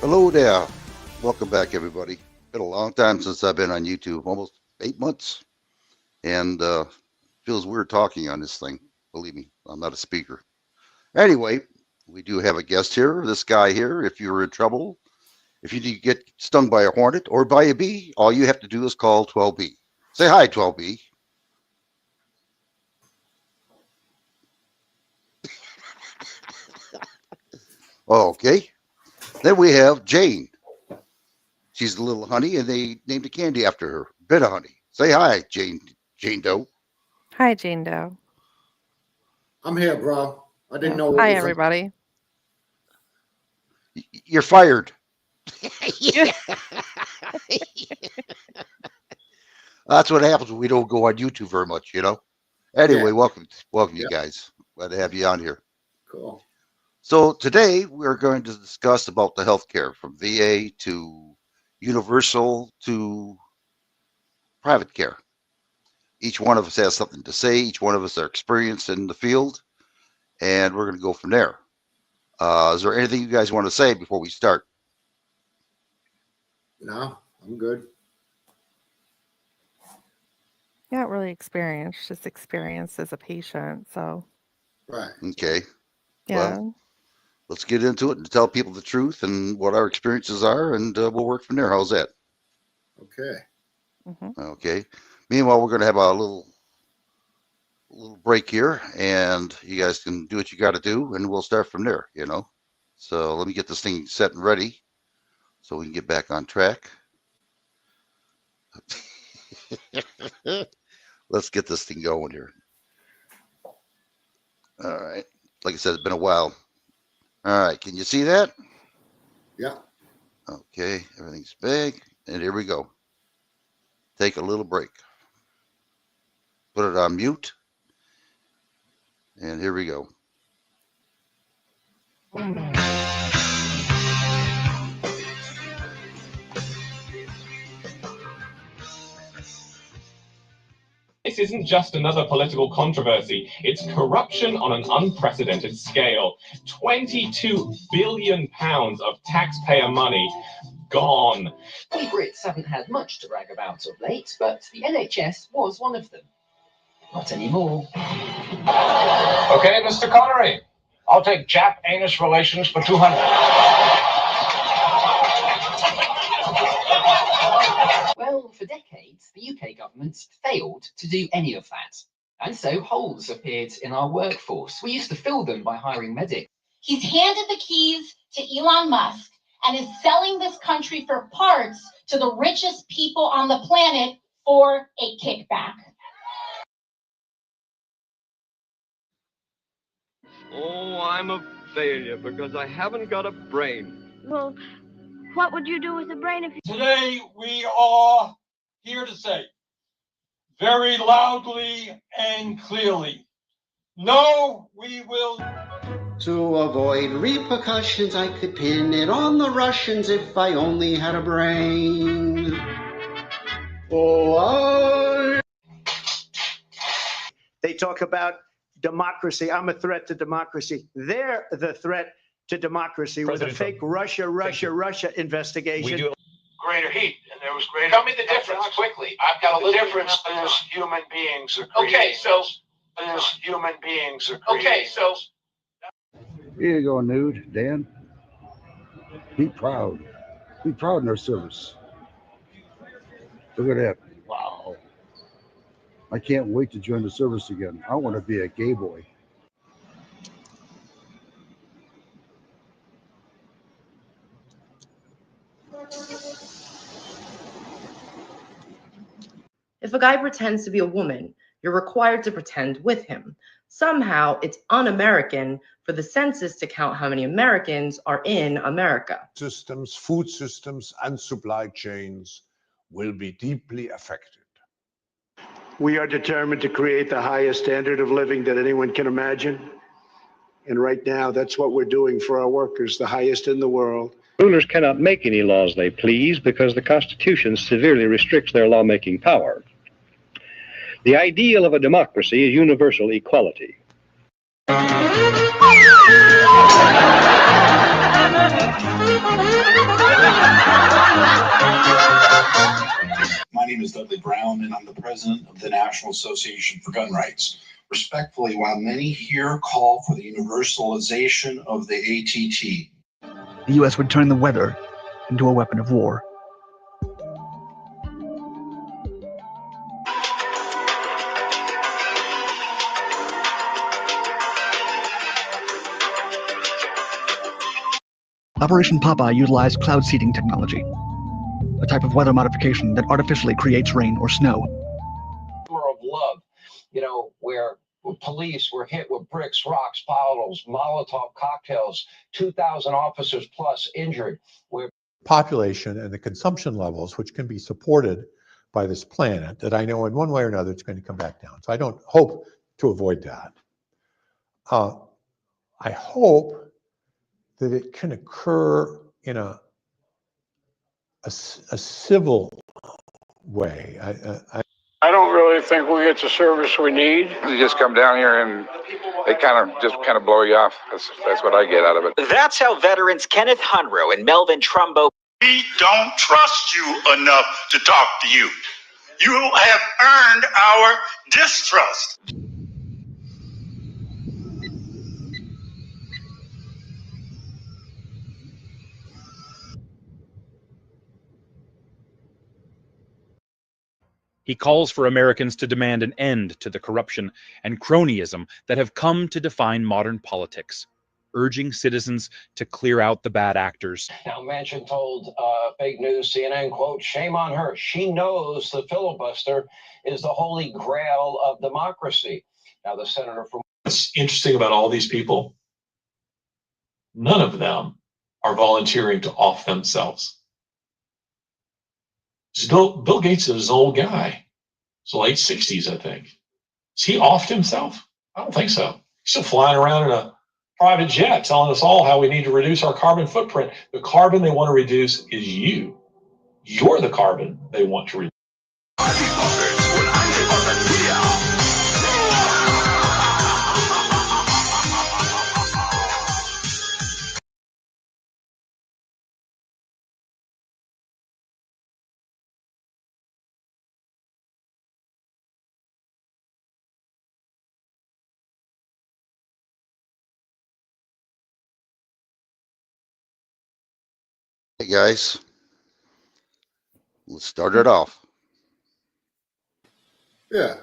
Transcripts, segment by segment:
Hello there. Welcome back, everybody. Been a long time since I've been on YouTube, almost 8 months, and feels weird talking on this thing. Believe me, I'm not a speaker. Anyway, we do have a guest here. This guy here. If you're in trouble, if you get stung by a hornet or by a bee, all you have to do is call 12B. Say hi, 12B. Okay. Then we have Jane. She's a little honey, and they named a candy after her, Bit of Honey. Say hi, Jane Doe. Hi, Jane Doe. I'm here, bro. I didn't know. Hi, everybody. You're fired. That's what happens when we don't go on YouTube very much, Anyway, welcome you guys. Glad to have you on here. Cool. So today we're going to discuss about the healthcare from VA to universal to private care. Each one of us has something to say. Each one of us are experienced in the field, and we're going to go from there. Is there anything you guys want to say before we start? No, I'm good. Not really experienced, just experienced as a patient. So, right. Okay. Yeah. Well, let's get into it and tell people the truth and what our experiences are, and we'll work from there. How's that? Okay. Mm-hmm. Okay. Meanwhile, we're going to have a little break here, and you guys can do what you got to do, and we'll start from there, So let me get this thing set and ready so we can get back on track. Let's get this thing going here. All right. Like I said, it's been a while. All right. Can you see that? Yeah. Okay. Everything's big. And here we go. Take a little break. Put it on mute. And here we go. This isn't just another political controversy. It's corruption on an unprecedented scale. £22 billion of taxpayer money gone. We Brits haven't had much to brag about of late, but the NHS was one of them. Not anymore. Okay, Mr. Connery. I'll take Jap-anus relations for 200. Well, for decades, the UK government failed to do any of that. And so holes appeared in our workforce. We used to fill them by hiring medics. He's handed the keys to Elon Musk and is selling this country for parts to the richest people on the planet for a kickback. Oh, I'm a failure because I haven't got a brain. Well, what would you do with a brain if you... Today we are here to say very loudly and clearly, no, we will. To avoid repercussions, I could pin it on the Russians if I only had a brain. Oh, They talk about democracy. I'm a threat to democracy. They're the threat to democracy with a fake Russia investigation. We do greater heat, and there was greater. Tell me the difference quickly. I've got a The little difference bit of is time. human beings are created. Okay, so Human beings are created. okay, so Here you go, Nude, Dan. Be proud. Be proud in our service. Look at that. Wow. I can't wait to join the service again. I want to be a gay boy. If a guy pretends to be a woman, you're required to pretend with him. Somehow, it's un-American for the census to count how many Americans are in America. Systems, food systems, and supply chains will be deeply affected. We are determined to create the highest standard of living that anyone can imagine. And right now, that's what we're doing for our workers, the highest in the world. Rulers cannot make any laws they please because the Constitution severely restricts their lawmaking power. The ideal of a democracy is universal equality. name is Dudley Brown, and I'm the president of the National Association for Gun Rights. Respectfully, while many here call for the universalization of the ATT, the U.S. would turn the weather into a weapon of war. Operation Popeye utilized cloud seeding technology, a type of weather modification that artificially creates rain or snow. Summer of love, where police were hit with bricks, rocks, bottles, Molotov cocktails, 2,000 officers plus injured. Where population and the consumption levels, which can be supported by this planet, that I know in one way or another it's going to come back down. So I don't hope to avoid that. I hope that it can occur in a civil way. I don't really think we get the service we need. You just come down here and they kind of blow you off. That's what I get out of it. That's how veterans Kenneth Hunrow and Melvin Trumbo. We don't trust you enough to talk to you. You have earned our distrust. He calls for Americans to demand an end to the corruption and cronyism that have come to define modern politics, urging citizens to clear out the bad actors. Now, Manchin told fake news CNN, quote, shame on her. She knows the filibuster is the holy grail of democracy. Now, the senator from... What's interesting about all these people, none of them are volunteering to off themselves. Bill Gates is an old guy. It's late 60s, I think. Is he offed himself? I don't think so. He's still flying around in a private jet telling us all how we need to reduce our carbon footprint. The carbon they want to reduce is you. You're the carbon they want to reduce. Hey guys, let's start it off. Yeah.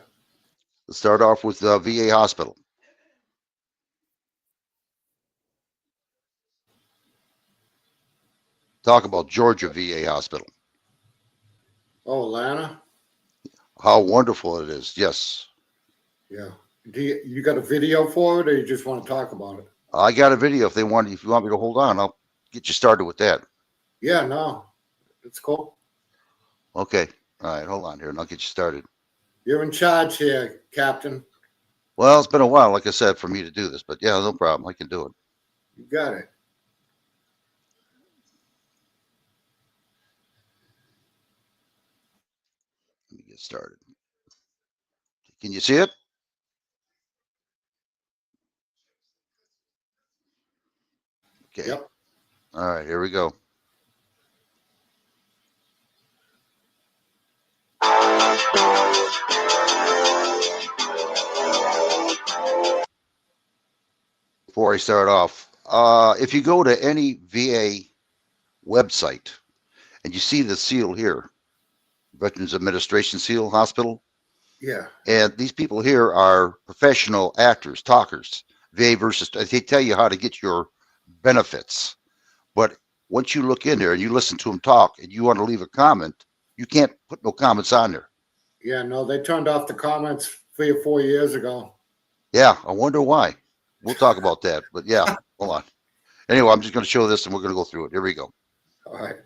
Let's start off with the VA hospital. Talk about Georgia VA hospital. Oh, Atlanta? How wonderful it is. Yes. Yeah. Do you got a video for it, or you just want to talk about it? I got a video if you want me to hold on, I'll get you started with that. Yeah, no. It's cool. Okay. All right, hold on here and I'll get you started. You're in charge here, Captain. Well, it's been a while, like I said, for me to do this, but yeah, no problem. I can do it. You got it. Let me get started. Can you see it? Okay. Yep. All right, here we go. Before I start off, if you go to any VA website and you see the seal here, Veterans Administration seal hospital, Yeah. and these people here are professional actors, talkers, VA versus, they tell you how to get your benefits. But once you look in there and you listen to them talk and you want to leave a comment, you can't put no comments on there. Yeah, no, they turned off the comments 3 or 4 years ago. Yeah, I wonder why. We'll talk about that, but yeah, hold on. Anyway, I'm just going to show this and we're going to go through it. Here we go. All right.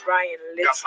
Brian, let's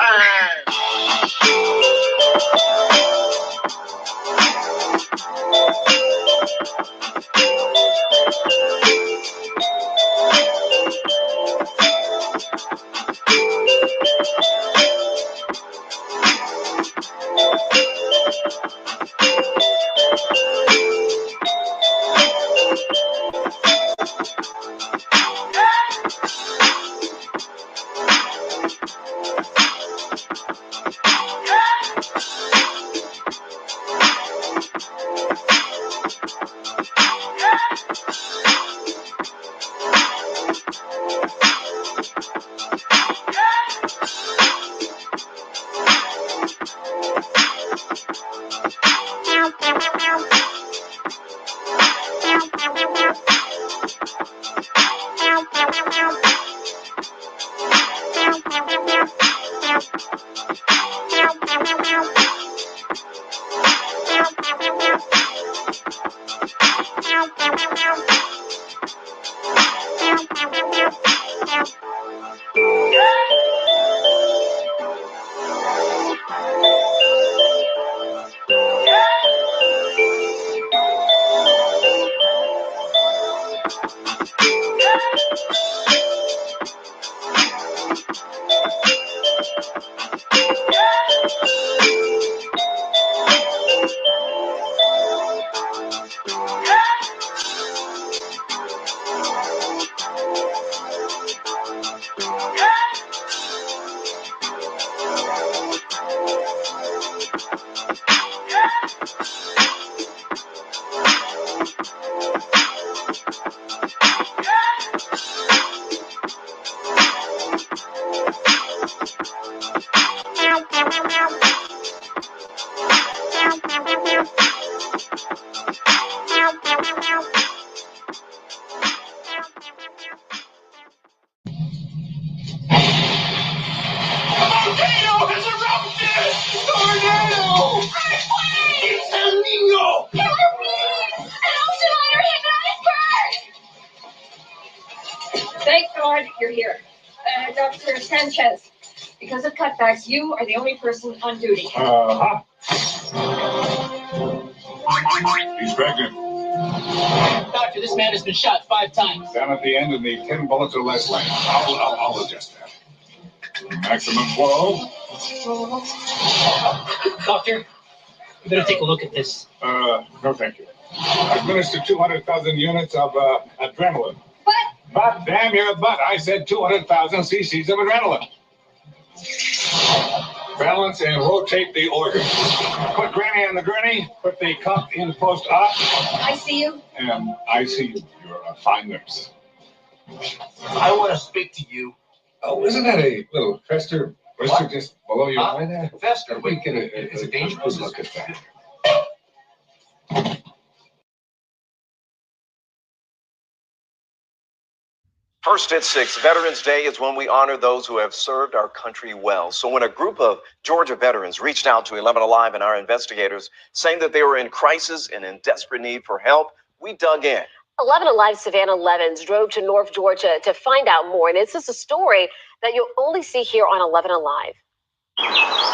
Tornado has erupted! Tornado! Please! El Nino! Help me! An ocean iron Thank God you're here. Dr. Sanchez, because of cutbacks, you are the only person on duty. He's pregnant. Doctor, this man has been shot 5 times. Down at the end and the 10 bullets or less lane. I'll adjust that. Maximum flow. Doctor, you better take a look at this. No, thank you. Administer 200,000 units of adrenaline. What? But damn your butt, I said 200,000 cc's of adrenaline. Balance and rotate the organs. Put Granny in the gurney, put the cup in post-op. I see you. And I see you. You're a fine nurse. I want to speak to you. Oh, isn't that a little fester just below your eye there? Fester? We get it's a dangerous look at that. First at 6, Veterans Day is when we honor those who have served our country well. So when a group of Georgia veterans reached out to 11 Alive and our investigators saying that they were in crisis and in desperate need for help, we dug in. 11 Alive Savannah Levins drove to North Georgia to find out more. And this is a story that you'll only see here on 11 Alive.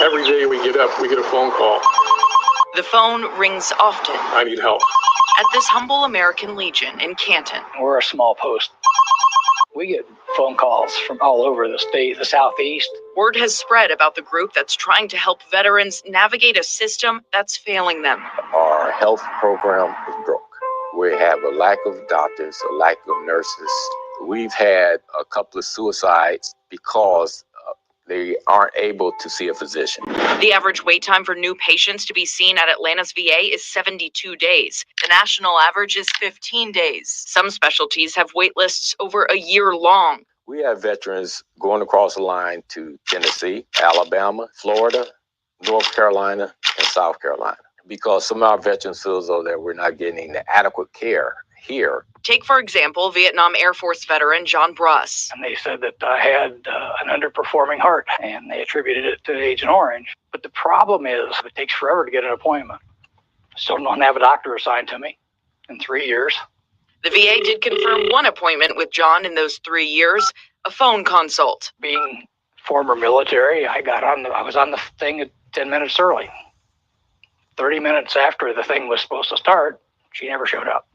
Every day we get up, we get a phone call. The phone rings often I need help. at this humble American Legion in Canton. We're a small post. We get phone calls from all over the state, the Southeast. Word has spread about the group that's trying to help veterans navigate a system that's failing them. Our health program is broke. We have a lack of doctors, a lack of nurses. We've had a couple of suicides because they aren't able to see a physician. The average wait time for new patients to be seen at Atlanta's VA is 72 days. The national average is 15 days. Some specialties have wait lists over a year long. We have veterans going across the line to Tennessee, Alabama, Florida, North Carolina, and South Carolina, because some of our veterans feel as though that we're not getting the adequate care here. Take, for example, Vietnam Air Force veteran John Bruss. And they said that I had an underperforming heart, and they attributed it to Agent Orange. But the problem is it takes forever to get an appointment. Still don't have a doctor assigned to me in 3 years. The VA did confirm one appointment with John in those 3 years, a phone consult. Being former military, I was on the thing at 10 minutes early. 30 minutes after the thing was supposed to start, she never showed up.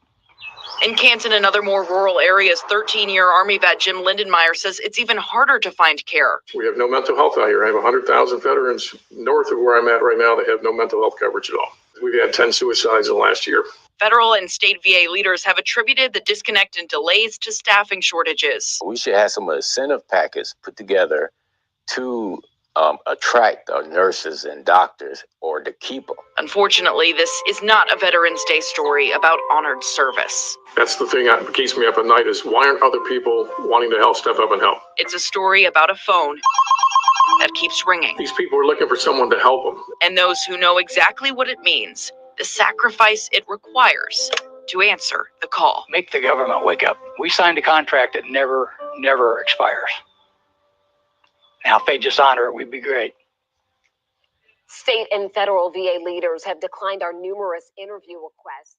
In Canton and other more rural areas, 13-year Army vet Jim Lindenmeyer says it's even harder to find care. We have no mental health out here. I have 100,000 veterans north of where I'm at right now that have no mental health coverage at all. We've had 10 suicides in the last year. Federal and state VA leaders have attributed the disconnect and delays to staffing shortages. We should have some incentive packets put together to attract our nurses and doctors or to keep them. Unfortunately, this is not a Veterans Day story about honored service. That's the thing that keeps me up at night is why aren't other people wanting to help step up and help? It's a story about a phone that keeps ringing. These people are looking for someone to help them. And those who know exactly what it means, the sacrifice it requires to answer the call. Make the government wake up. We signed a contract that never expires. Now, if they just honor it, we'd be great. State and federal VA leaders have declined our numerous interview requests.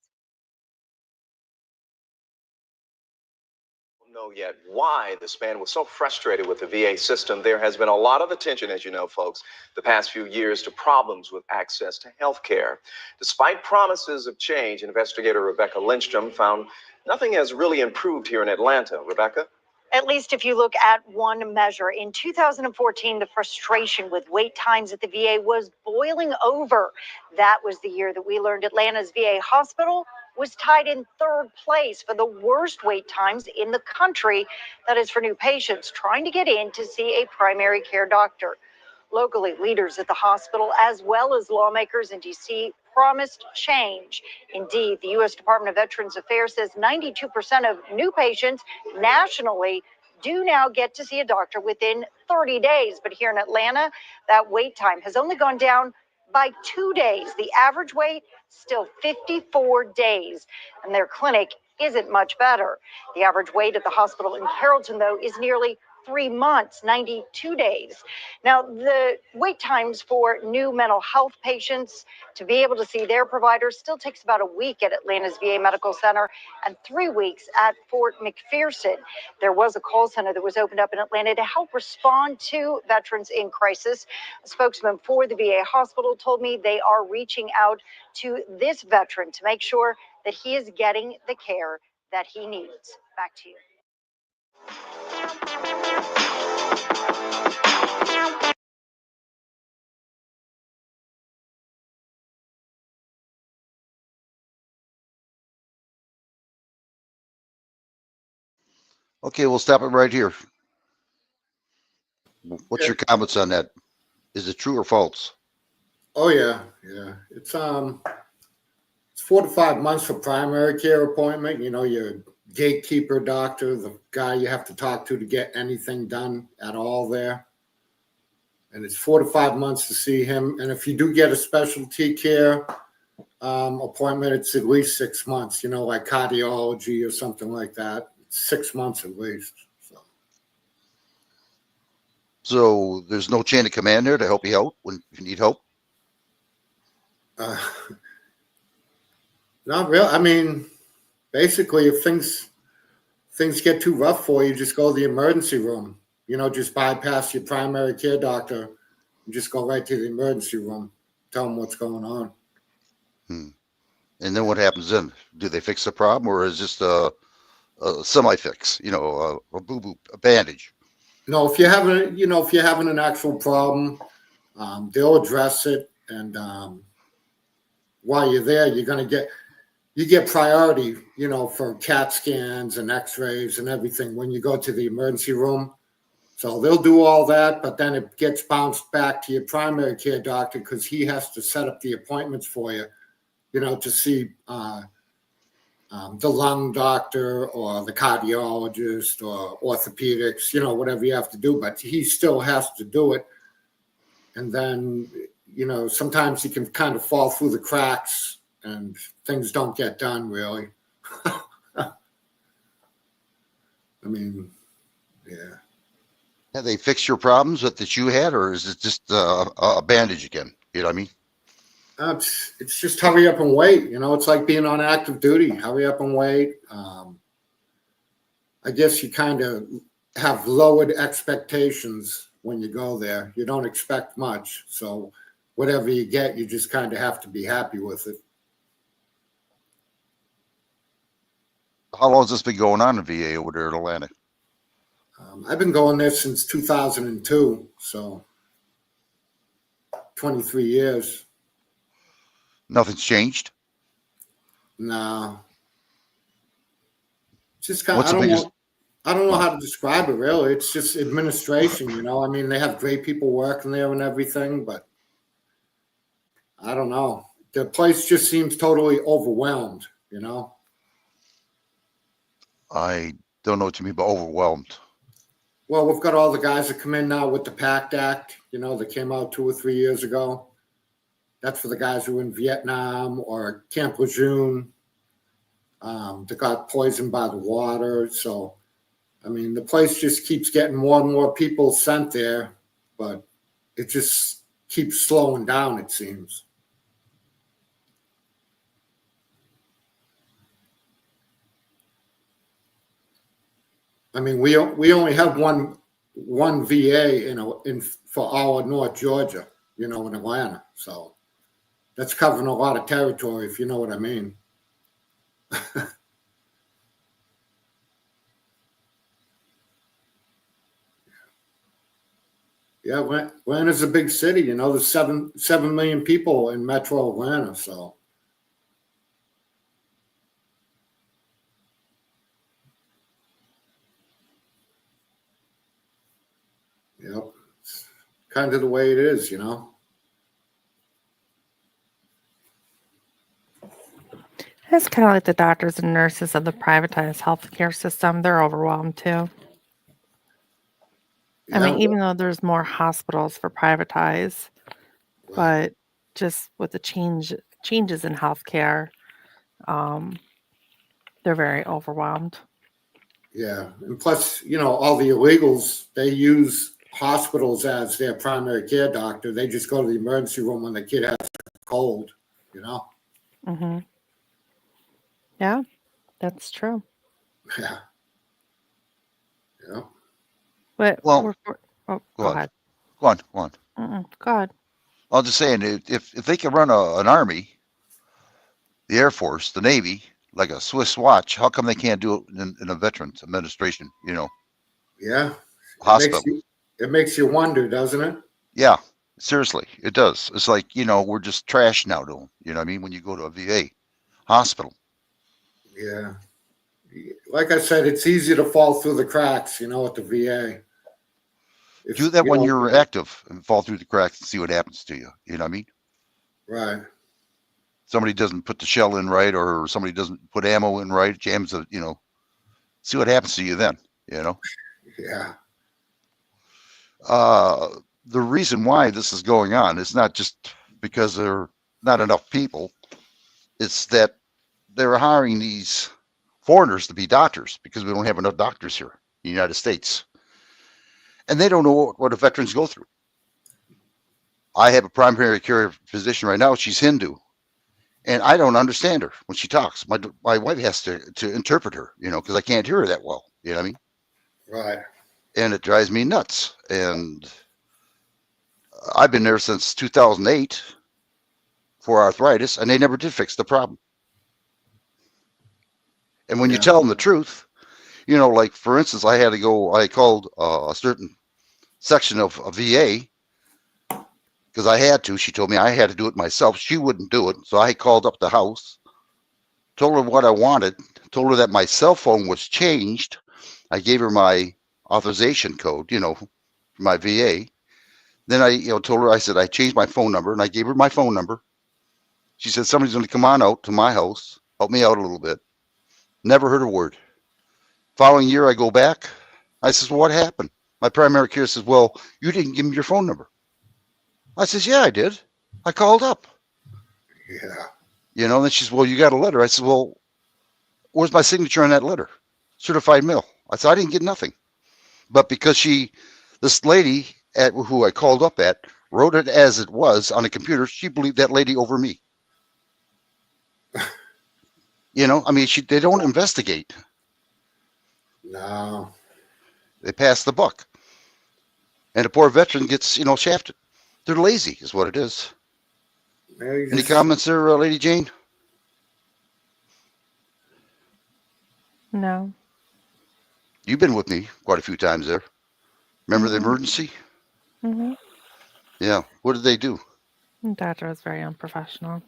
know yet why this man was so frustrated with the VA system. There has been a lot of attention, as you know, folks, the past few years to problems with access to health care. Despite promises of change, investigator Rebecca Lindstrom found nothing has really improved here in Atlanta. Rebecca? At least if you look at one measure. In 2014, the frustration with wait times at the VA was boiling over. That was the year that we learned Atlanta's VA hospital was tied in third place for the worst wait times in the country. That is for new patients trying to get in to see a primary care doctor. Locally, leaders at the hospital, as well as lawmakers in D.C., promised change. Indeed, the U.S. Department of Veterans Affairs says 92% of new patients nationally do now get to see a doctor within 30 days. But here in Atlanta, that wait time has only gone down by 2 days. The average wait, still 54 days. And their clinic isn't much better. The average wait at the hospital in Carrollton, though, is nearly 3 months, 92 days. Now, the wait times for new mental health patients to be able to see their providers still takes about a week at Atlanta's VA Medical Center and 3 weeks at Fort McPherson. There was a call center that was opened up in Atlanta to help respond to veterans in crisis. A spokesman for the VA hospital told me they are reaching out to this veteran to make sure that he is getting the care that he needs. Back to you. Okay, we'll stop it right here. What's your comments on that? Is it true or false? Oh yeah. It's 4 to 5 months for primary care appointment. You know, your gatekeeper doctor, the guy you have to talk to get anything done at all there. And it's 4 to 5 months to see him. And if you do get a specialty care appointment, it's at least 6 months, you know, like cardiology or something like that. It's 6 months at least. So there's no chain of command there to help you out when you need help? Not really. I mean, basically, if things get too rough for you, just go to the emergency room. You know, just bypass your primary care doctor and just go right to the emergency room. Tell them what's going on. And then what happens then? Do they fix the problem, or is it just a semi-fix? You know, a boo-boo, a bandage? No, if you're having an actual problem, they'll address it. And while you're there, you get priority, you know, for CAT scans and X-rays and everything when you go to the emergency room. So they'll do all that, but then it gets bounced back to your primary care doctor because he has to set up the appointments for you, you know, to see the lung doctor or the cardiologist or orthopedics, you know, whatever you have to do, but he still has to do it. And then, you know, sometimes he can kind of fall through the cracks and things don't get done really. I mean, yeah. Have they fixed your problems that you had, or is it just a bandage again? You know what I mean? It's just hurry up and wait. You know, it's like being on active duty. Hurry up and wait. I guess you kind of have lowered expectations when you go there. You don't expect much. So whatever you get, you just kind of have to be happy with it. How long has this been going on in VA over there in Atlanta? I've been going there since 2002. So 23 years. Nothing's changed? No. Just kind of, I don't know how to describe it really. It's just administration, you know. I mean, they have great people working there and everything, but I don't know. The place just seems totally overwhelmed, you know. I don't know what you mean by overwhelmed. Well, we've got all the guys that come in now with the PACT Act, you know, that came out 2 or 3 years ago. That's for the guys who were in Vietnam or Camp Lejeune that got poisoned by the water. So, I mean, the place just keeps getting more and more people sent there, but it just keeps slowing down, it seems. I mean, we only have one VA for all of North Georgia, in Atlanta. So that's covering a lot of territory, if you know what I mean. Yeah, Atlanta's a big city. There's 7 million people in Metro Atlanta. So. Yep, it's kind of the way it is, It's kind of like the doctors and nurses of the privatized healthcare system. They're overwhelmed too. I mean, even though there's more hospitals for privatize, but just with the changes in healthcare, they're very overwhelmed. Yeah, and plus, all the illegals, they use hospitals as their primary care doctor. They just go to the emergency room when the kid has a cold, Mm-hmm. Yeah, that's true. Yeah. Yeah. But Well, go go on. ahead. Go on. Go ahead. I'm just saying, if they can run an army, the Air Force, the Navy, like a Swiss watch, how come they can't do it in a Veterans Administration, Yeah. hospital? It makes you wonder, doesn't it? Yeah, seriously, it does. It's like, we're just trash now to them. You know what I mean? When you go to a VA hospital. Yeah. Like I said, it's easy to fall through the cracks, at the VA. Do that when you're active and fall through the cracks and see what happens to you. You know what I mean? Right. Somebody doesn't put the shell in right, or somebody doesn't put ammo in right, jams it, see what happens to you then, Yeah. The reason why this is going on is not just because there are not enough people. It's that they're hiring these foreigners to be doctors because we don't have enough doctors here in the United States. And they don't know what the veterans go through. I have a primary care physician right now. She's Hindu. And I don't understand her when she talks. My wife has to interpret her, because I can't hear her that well. You know what I mean? Right. And it drives me nuts. And I've been there since 2008 for arthritis, and they never did fix the problem. And when you tell them the truth, like, for instance, I called a certain section of a VA because I had to. She told me I had to do it myself. She wouldn't do it. So I called up the house, told her what I wanted, told her that my cell phone was changed. I gave her my authorization code, for my VA. Then I, told her, I said, I changed my phone number, and I gave her my phone number. She said, somebody's going to come on out to my house, help me out a little bit. Never heard a word. Following year, I go back. I says, well, what happened? My primary care says, well, you didn't give me your phone number. I says, yeah, I did. I called up. Yeah. And then she says, well, you got a letter. I said, well, where's my signature on that letter? Certified mail. I said, I didn't get nothing. But because this lady who I called up at wrote it as it was on a computer, she believed that lady over me. I mean, they don't investigate. No. They pass the buck. And the poor veteran gets, shafted. They're lazy is what it is. Any comments there, Lady Jane? No. You've been with me quite a few times there. Remember the emergency? Mm-hmm. Yeah. What did they do? The doctor was very unprofessional.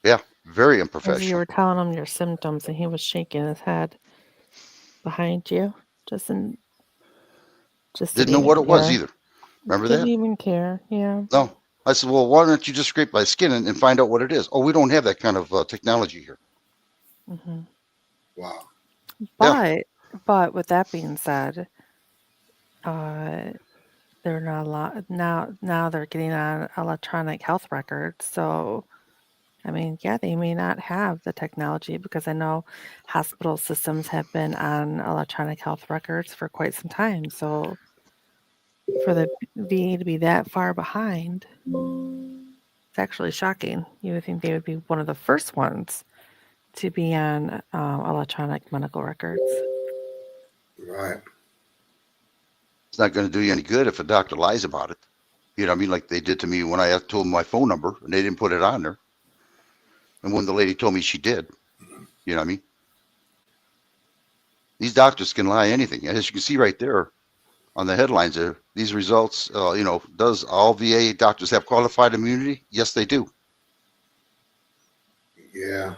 Yeah, very As unprofessional. you were telling him your symptoms, and he was shaking his head behind you, didn't know what it was either. Remember that? Didn't even care. Yeah. No. I said, well, why don't you just scrape my skin and find out what it is? Oh, we don't have that kind of technology here. Mm-hmm. Wow. But with that being said, they're not allowed now. They're getting on electronic health records. So, I mean, yeah, they may not have the technology because I know hospital systems have been on electronic health records for quite some time. So, for the VA to be that far behind, it's actually shocking. You would think they would be one of the first ones to be on electronic medical records. Right. It's not going to do you any good if a doctor lies about it. You know what I mean? Like they did to me when I told them my phone number and they didn't put it on there. And when the lady told me she did, you know what I mean? These doctors can lie anything. As you can see right there on the headlines there, these results, does all VA doctors have qualified immunity? Yes, they do. Yeah.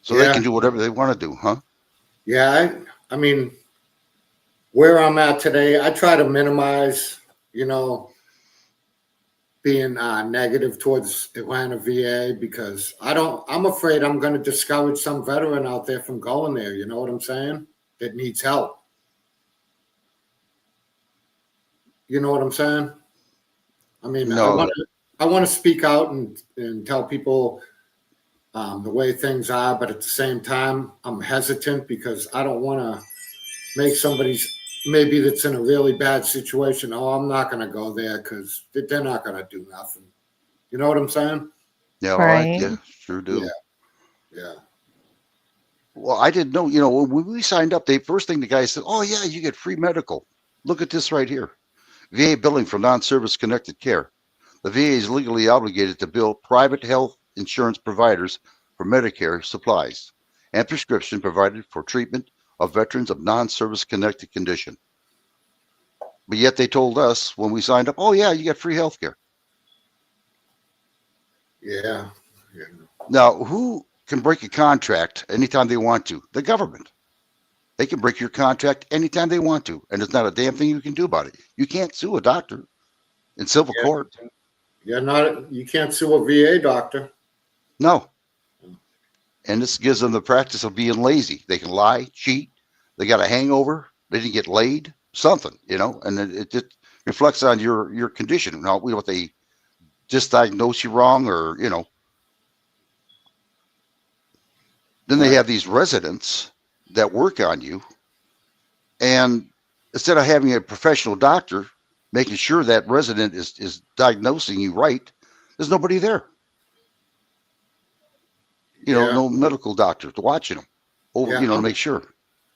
So they can do whatever they want to do, huh? Yeah. I mean, where I'm at today, I try to minimize, being negative towards Atlanta VA because I'm afraid I'm going to discourage some veteran out there from going there. You know what I'm saying? That needs help. You know what I'm saying? I mean, No. I want to speak out and tell people the way things are, but at the same time, I'm hesitant because I don't want to make somebody's maybe that's in a really bad situation. Oh, I'm not going to go there because they're not going to do nothing. You know what I'm saying? Yeah, Right. yeah, sure do. Yeah. Well, I didn't know, when we signed up, first thing the guy said, oh yeah, you get free medical. Look at this right here. VA billing for non-service connected care. The VA is legally obligated to bill private health insurance providers for Medicare supplies and prescription provided for treatment of veterans of non-service connected condition. But yet they told us when we signed up, oh yeah, you get free health care. Yeah. Now, who can break a contract anytime they want to? The government. They can break your contract anytime they want to, and there's not a damn thing you can do about it. You can't sue a doctor in civil court. You can't sue a VA doctor. No. And this gives them the practice of being lazy. They can lie, cheat. They got a hangover. They didn't get laid, something, and it just reflects on your condition. Now, what they just diagnose you wrong or, Then they have these residents that work on you. And instead of having a professional doctor making sure that resident is diagnosing you right, there's nobody there. No medical doctor watching them to make sure.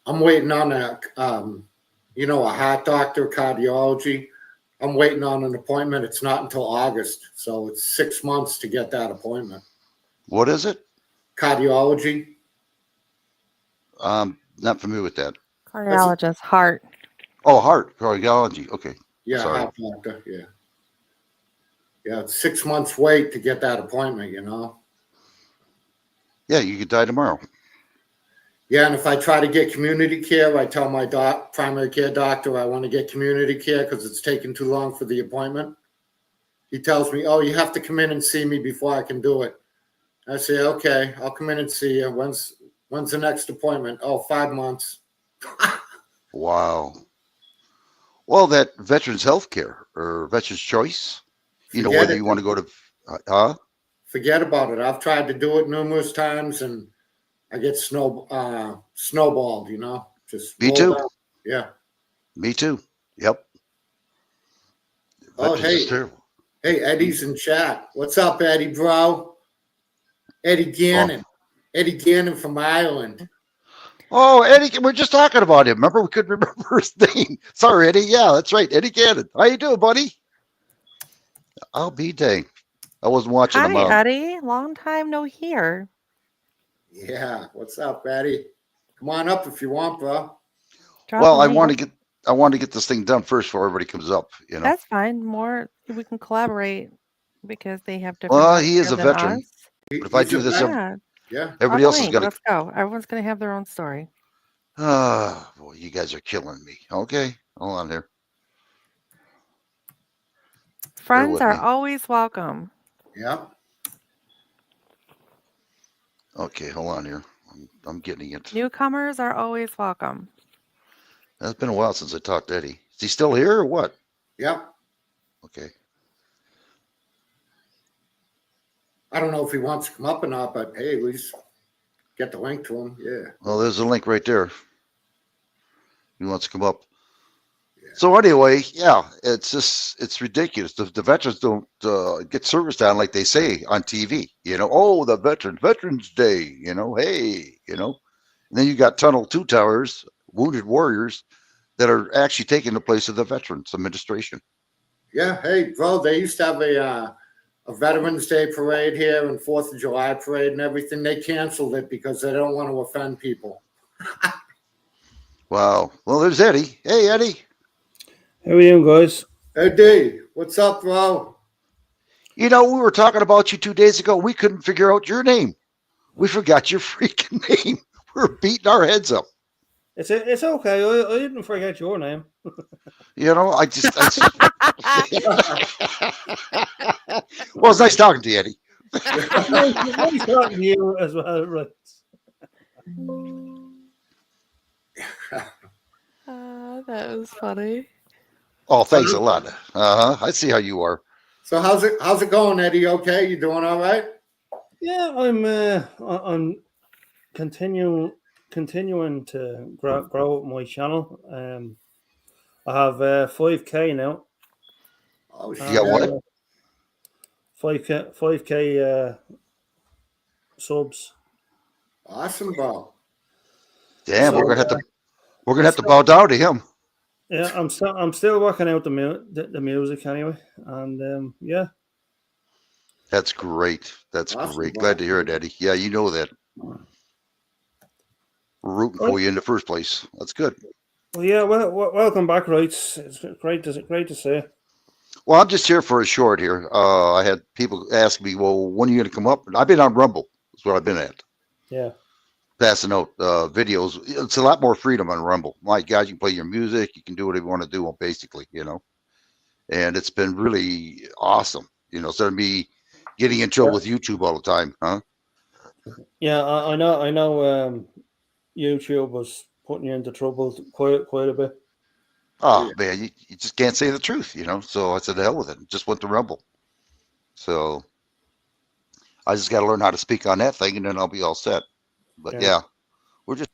I'm waiting on a heart doctor, cardiology. I'm waiting on an appointment. It's not until August. So it's 6 months to get that appointment. What is it? Cardiology. Not familiar with that. Cardiologist, heart. Oh, heart, cardiology. Okay. Yeah, Sorry. heart doctor. Yeah. Yeah, it's 6 months wait to get that appointment, Yeah, you could die tomorrow. Yeah, and if I try to get community care, I tell my primary care doctor I want to get community care because it's taking too long for the appointment. He tells me, oh, you have to come in and see me before I can do it. I say, okay, I'll come in and see you. When's the next appointment? Oh, 5 months. Wow. Well, that Veterans Health Care or Veterans Choice, whether you want to go to, Forget about it. I've tried to do it numerous times and I get snowballed, just Me roll too. down. Yeah. Me too. Yep. Oh, Veterans hey. is terrible. Hey, Eddie's in chat. What's up, Eddie, bro? Eddie Gannon. Eddie Gannon from Ireland. Oh, Eddie, we're just talking about him. Remember, we couldn't remember his name. Sorry, Eddie. Yeah, that's right. Eddie Gannon. How you doing, buddy? I'll be dang. I wasn't watching him. Hi, Eddie. Long time no hear. Yeah. What's up, Eddie? Come on up if you want, bro. Well, I want to get this thing done first before everybody comes up. That's fine. We can collaborate because they have different. Well, he is a than veteran. us. But if I do this, yeah, everybody else is going to. Let's go. Everyone's going to have their own story. Oh, boy, you guys are killing me. Okay, hold on here. Friends are always welcome. Yeah. Okay, hold on here. I'm getting it. Newcomers are always welcome. It's been a while since I talked to Eddie. Is he still here or what? Yeah. Okay. I don't know if he wants to come up or not, but hey, at least get the link to him. Yeah. Well, there's a link right there. He wants to come up. Yeah. So anyway, yeah, it's ridiculous. The veterans don't get service down like they say on TV. Oh, the Veterans Day. Hey, And then you got Tunnel 2 Towers, Wounded Warriors, that are actually taking the place of the Veterans Administration. Yeah, hey, bro, they used to have a Veterans Day parade here and 4th of July parade and everything. They canceled it because they don't want to offend people. Wow. Well, there's Eddie. Hey, Eddie. How are you guys? Hey, D, what's up, bro? You know, we were talking about you 2 days ago. We couldn't figure out your name. We forgot your freaking name. We're beating our heads up. It's okay. I didn't forget your name. You know, I well, it's nice talking to you, Eddie. Nice talking to you as well, right? That was funny. Oh, thanks a lot. I see how you are. So how's it going, Eddie? Okay, you doing all right? Yeah, I'm continuing to grow my channel. I have 5K now. Oh, you got what? 5K subs. Awesome, bro. Damn, we're gonna have to bow down to him. Yeah, I'm still working out the music anyway, and yeah. That's great. That's Awesome, great. bro. Glad to hear it, Eddie. Yeah, you know that. We're rooting for you in the first place. That's good. Well, yeah. Well, welcome back, Rights. It's great to see. Well, I'm just here for a short here. I had people ask me, well, when are you going to come up? I've been on Rumble. That's what I've been at. Yeah. Passing out videos. It's a lot more freedom on Rumble. My God, you can play your music. You can do whatever you want to do, basically, you know. And it's been really awesome, you know, instead of me getting in trouble with YouTube all the time, huh? Yeah, I know. YouTube was putting you into trouble quite a bit. Oh, man, you just can't say the truth, you know. So I said, the hell with it. Just went to Rumble. So I just got to learn how to speak on that thing, and then I'll be all set. But yeah, we're just.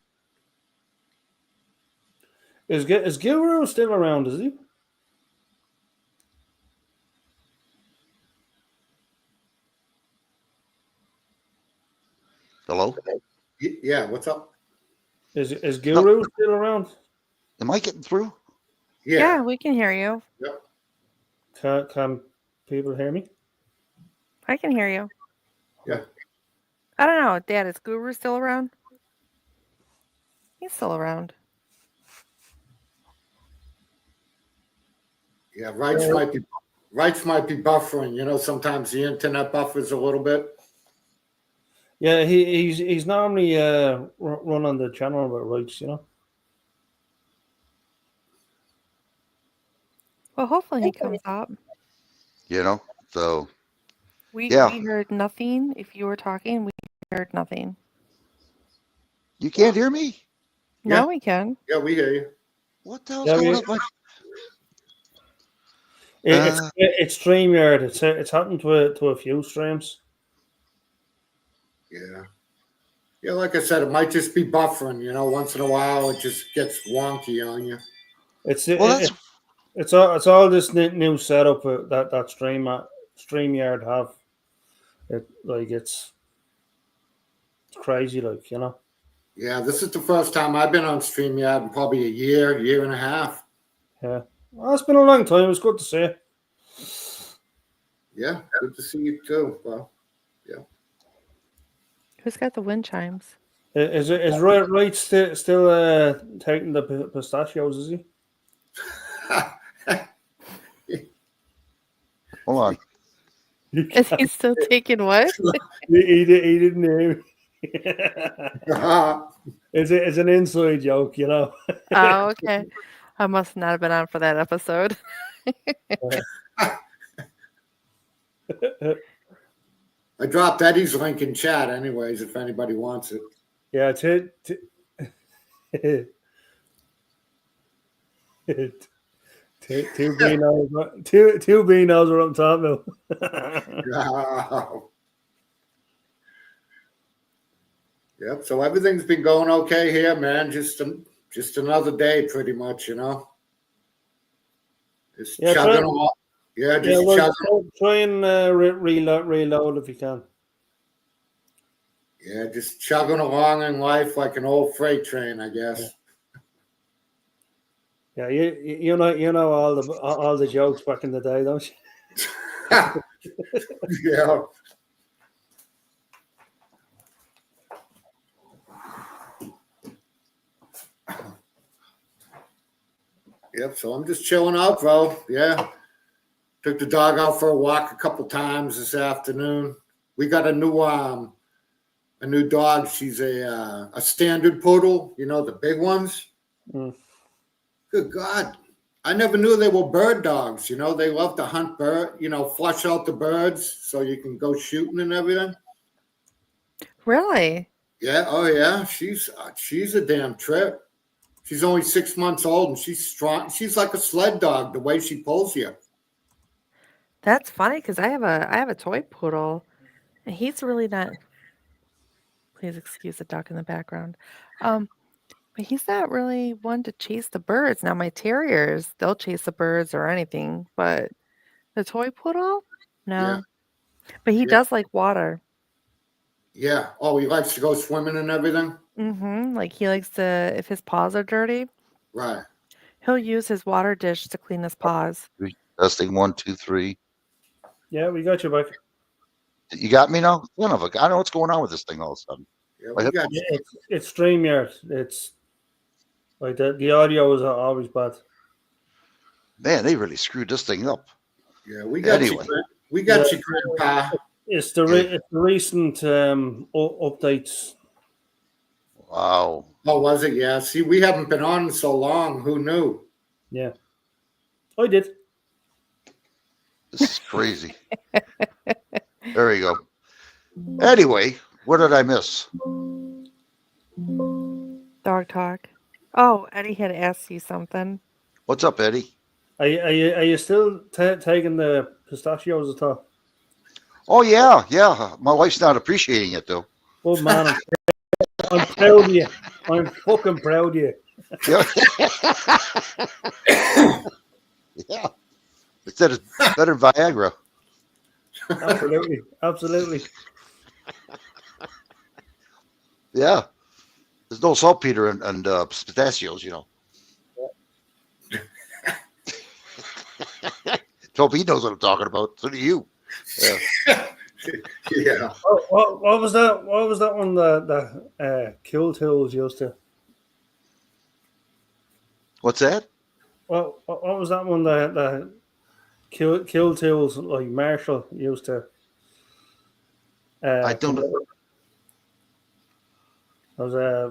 Is Guru still around? Is he? Hello? Yeah, what's up? Is Guru still around? Am I getting through? Yeah, we can hear you. Yep. Can people hear me? I can hear you. Yeah. I don't know, Dad. Is Guru still around? He's still around. Yeah, rights might be buffering. You know, sometimes the internet buffers a little bit. Yeah, he's normally running the channel with Rights, you know. Well, hopefully he comes up. You know, so. We Yeah. heard nothing. If you were talking, we heard nothing. You can't hear me? No, we can. Yeah, we hear you. What the hell's going on? It's StreamYard. It's happened to a few streams. Yeah. Yeah, like I said, it might just be buffering, you know, once in a while it just gets wonky on you. It's all this new setup that StreamYard have. It's crazy, like, you know. Yeah, this is the first time I've been on StreamYard in probably a year and a half. Yeah. Well, it's been a long time. It's good to see. Yeah, good to see you too. Well, yeah. Who's got the wind chimes? Is Right still taking the pistachios? Is he? Hold on. Is he still taking what? he didn't hear me. It's an inside joke, you know. Oh, okay. I must not have been on for that episode. I dropped Eddie's link in chat anyways, if anybody wants it. Yeah, two B knows what I'm talking about. Yep. So everything's been going okay here, man. Just another day, pretty much, you know. Just chugging along. Yeah, just chugging. Try and reload if you can. Yeah, just chugging along in life like an old freight train, I guess. Yeah, you know all the jokes back in the day, don't you? Yeah. Yep. So I'm just chilling out, bro. Yeah. Took the dog out for a walk a couple times this afternoon. We got a new dog. She's a standard poodle. You know, the big ones. Mm. Good God. I never knew they were bird dogs. You know, they love to hunt flush out the birds so you can go shooting and everything. Really? Yeah. Oh, yeah. She's a damn trip. She's only 6 months old and she's strong. She's like a sled dog, the way she pulls you. That's funny because I have a toy poodle, and he's really not. Please excuse the duck in the background. But he's not really one to chase the birds. Now my terriers, they'll chase the birds or anything, but the toy poodle, no. Yeah. But he Yeah. does like water. Yeah. Oh, he likes to go swimming and everything. Like he likes to, if his paws are dirty, Right. he'll use his water dish to clean his paws. Testing 1, 2, 3. Yeah, we got you back. You got me now? Son of a, I don't know what's going on with this thing all of a sudden. Yeah, I hit- It's StreamYard. It's like the audio is always bad. Man, they really screwed this thing up. Yeah, we got Anyway. you, Grandpa. It's the recent updates. Wow. Oh, was it? Yeah. See, we haven't been on so long. Who knew? Yeah, I did. This is crazy. There you go. Anyway, what did I miss? Dog talk. Oh, Eddie had asked you something. What's up, Eddie? Are you still taking the pistachios at all? Oh, yeah. My wife's not appreciating it, though. Oh man, I'm proud of you. I'm fucking proud of you. Yeah. Yeah. It said it's better than Viagra. Absolutely. Yeah. There's no saltpeter and pistachios, you know. Hope he knows what I'm talking about. So do you. Yeah. Yeah. Oh, what was that? What was that one that Kill Tools used to? What's that? What was that one that Kill Tools like Marshall used to? I don't know. There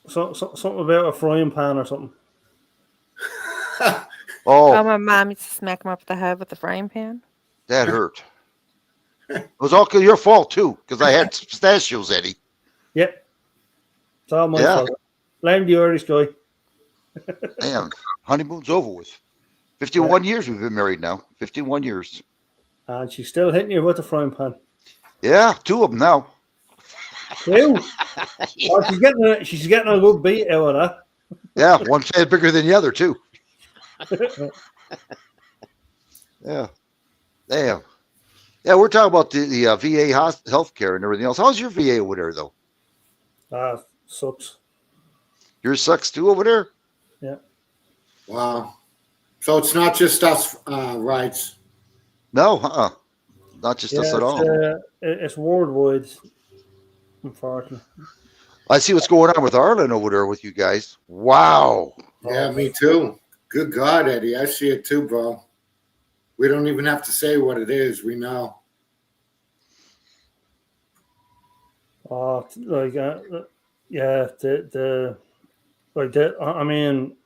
was something about a frying pan or something. Oh, my mom used to smack him up the head with the frying pan. That hurt. It was all your fault, too, because I had pistachios, Eddie. Yep. It's all my fault. Blame the Irish guy. Damn, honeymoon's over with. 51 years we've been married now. 51 years. And she's still hitting you with the frying pan. Yeah, 2 of them now. 2? Oh, she's getting a good beat out of that. Yeah, one's bigger than the other, too. Yeah. Damn. Yeah, we're talking about the VA healthcare and everything else. How's your VA over there, though? Sucks. Yours sucks, too, over there? Yeah. Wow. So it's not just us rights. No, not just us at all. It's worldwide, unfortunately. I see what's going on with Arlen over there with you guys. Wow. Yeah, me too. Good God, Eddie. I see it too, bro. We don't even have to say what it is. We know. Oh, like, yeah, I mean,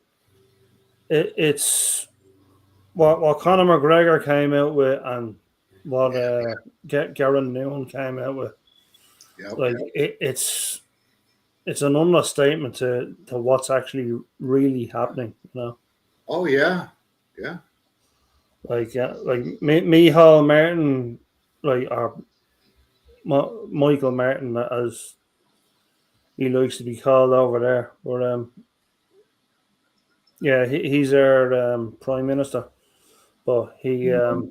it's what Conor McGregor came out with and what Garen Newman came out with. Yep. Like, it's an understatement to what's actually really happening, you know. Oh yeah, yeah. Like Micheál Martin, like, or Michael Martin, as he likes to be called over there. But yeah, he's our prime minister. But he came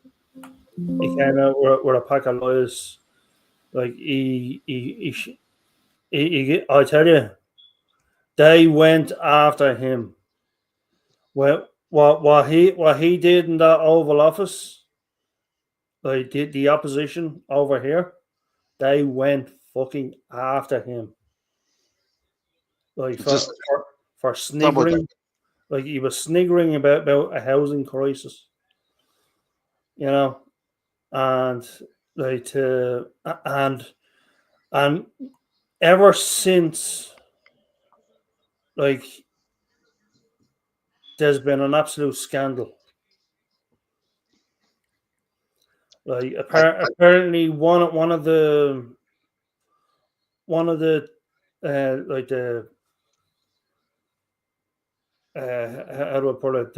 out with a pack of lies. Like he I tell you, They went after him. Well, what he did in that Oval Office, like the opposition over here, they went fucking after him. Like Just for sniggering, like he was sniggering about a housing crisis, you know, and like and ever since, like, there's been an absolute scandal. Like apparently one of the like the how do I put it,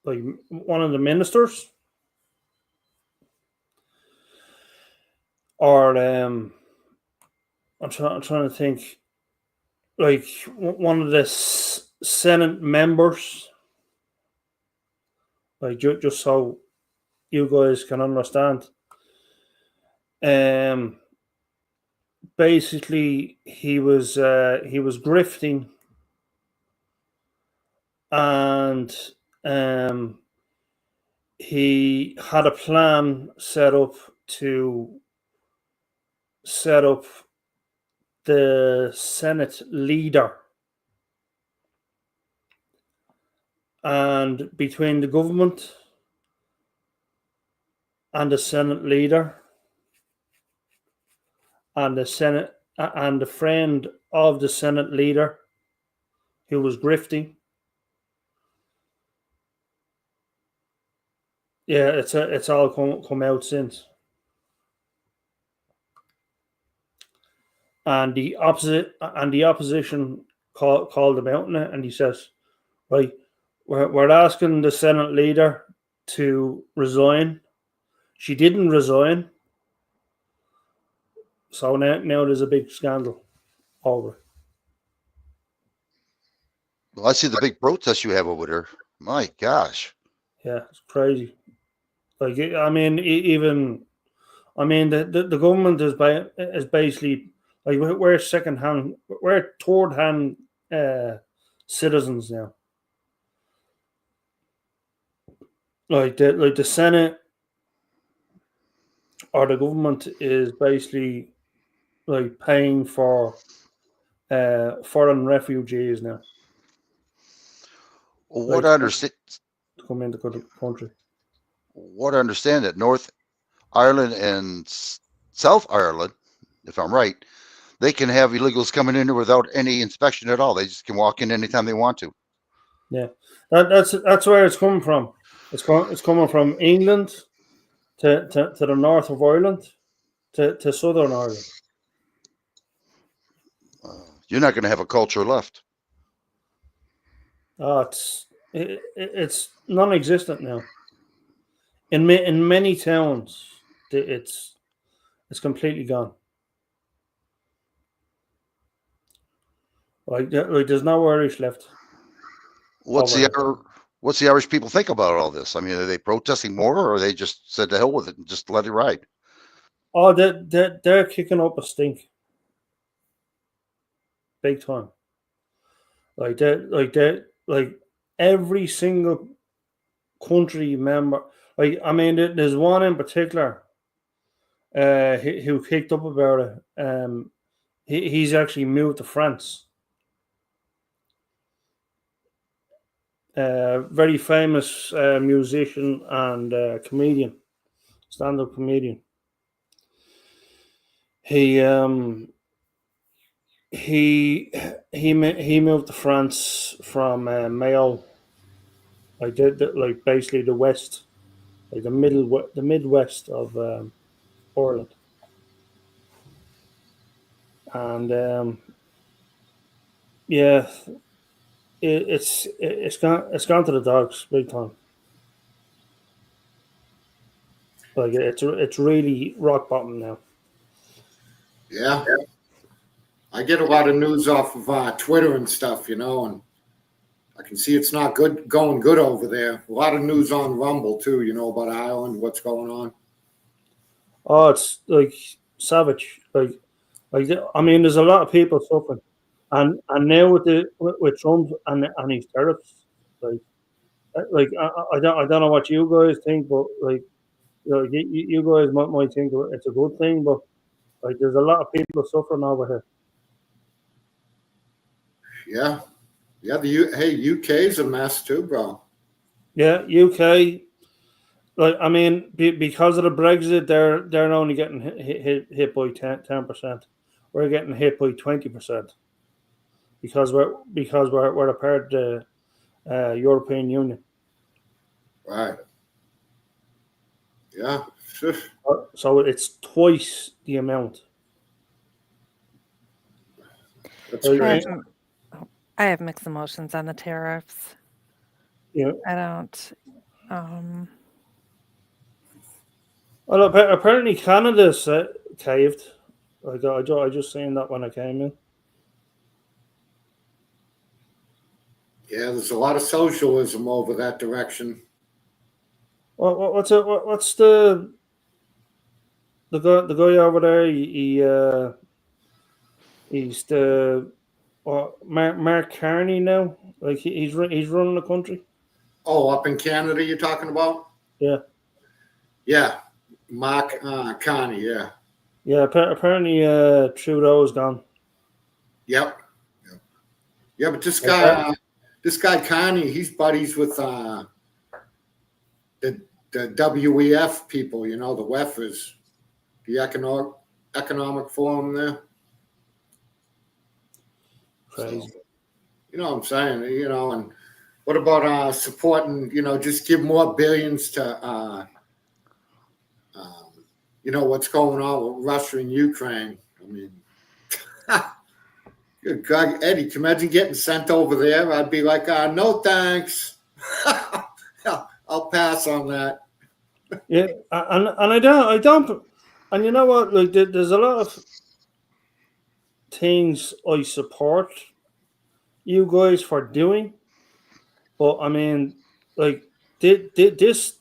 like one of the ministers or I'm trying to think, like one of the Senate members, like just so you guys can understand. Basically, he was grifting, and he had a plan set up to set up the Senate leader, and between the government and the Senate leader and the Senate and the friend of the Senate leader who was grifting. Yeah, it's all come out since. And the opposition called him out on it, and he says, right, we're asking the Senate leader to resign. She didn't resign. So now there's a big scandal over it. Well, I see the big protests you have over there. My gosh. Yeah, it's crazy. Like, I mean, the government is basically like we're second-hand, we're third-hand citizens now. Like the Senate or the government is basically like paying for foreign refugees now. Well, what I understand to come into the country. What I understand that North Ireland and South Ireland, if I'm right, they can have illegals coming in without any inspection at all. They just can walk in anytime they want to. Yeah, that's where it's coming from. It's coming from England to the north of Ireland to Southern Ireland. You're not going to have a culture left. It's non-existent now. In many towns, it's completely gone. Like there's no Irish left. What's the Irish people think about all this? I mean, are they protesting more, or are they just said to hell with it and just let it ride? Oh, they're kicking up a stink, big time. Like every single country member. Like, I mean, there's one in particular who kicked up about it. He's actually moved to France. Very famous musician and comedian, stand-up comedian. He moved to France from Mayo, like basically the west, like the Midwest of Ireland, and yeah, it's gone to the dogs big time. Like it's really rock bottom now. Yeah. I get a lot of news off of Twitter and stuff, and I can see it's not going good over there. A lot of news on Rumble too, about Ireland, what's going on. Oh, it's like savage. Like I mean, there's a lot of people suffering, And now with Trump and his tariffs, like I don't know what you guys think, but like you guys might think it's a good thing, but like there's a lot of people suffering over here. Yeah. Hey, UK's a mess too, bro. Yeah, UK. Like I mean, because of the Brexit, they're only getting hit by 10%. We're getting hit by 20% because we're a part of the European Union. Right. Yeah. So it's twice the amount. That's great. I have mixed emotions on the tariffs. Yeah. I don't. Well, apparently Canada's caved. Like I just seen that when I came in. Yeah, there's a lot of socialism over that direction. What's the guy over there? He's the Mark Carney now. Like he's running the country. Oh, up in Canada, you're talking about? Yeah. Yeah, Mark Carney. Yeah. Yeah. Apparently, Trudeau's gone. Yep. Yeah, but this guy Carney, he's buddies with the WEF people. You know, the WEFers, the economic forum there. Crazy. So, you know what I'm saying? You know, and what about supporting? You know, just give more billions to. You know what's going on with Russia and Ukraine. I mean, good God, Eddie, can you imagine getting sent over there? I'd be like, no thanks. I'll pass on that. Yeah, and I don't, and you know what? Like, there's a lot of things I support you guys for doing, but I mean, like, these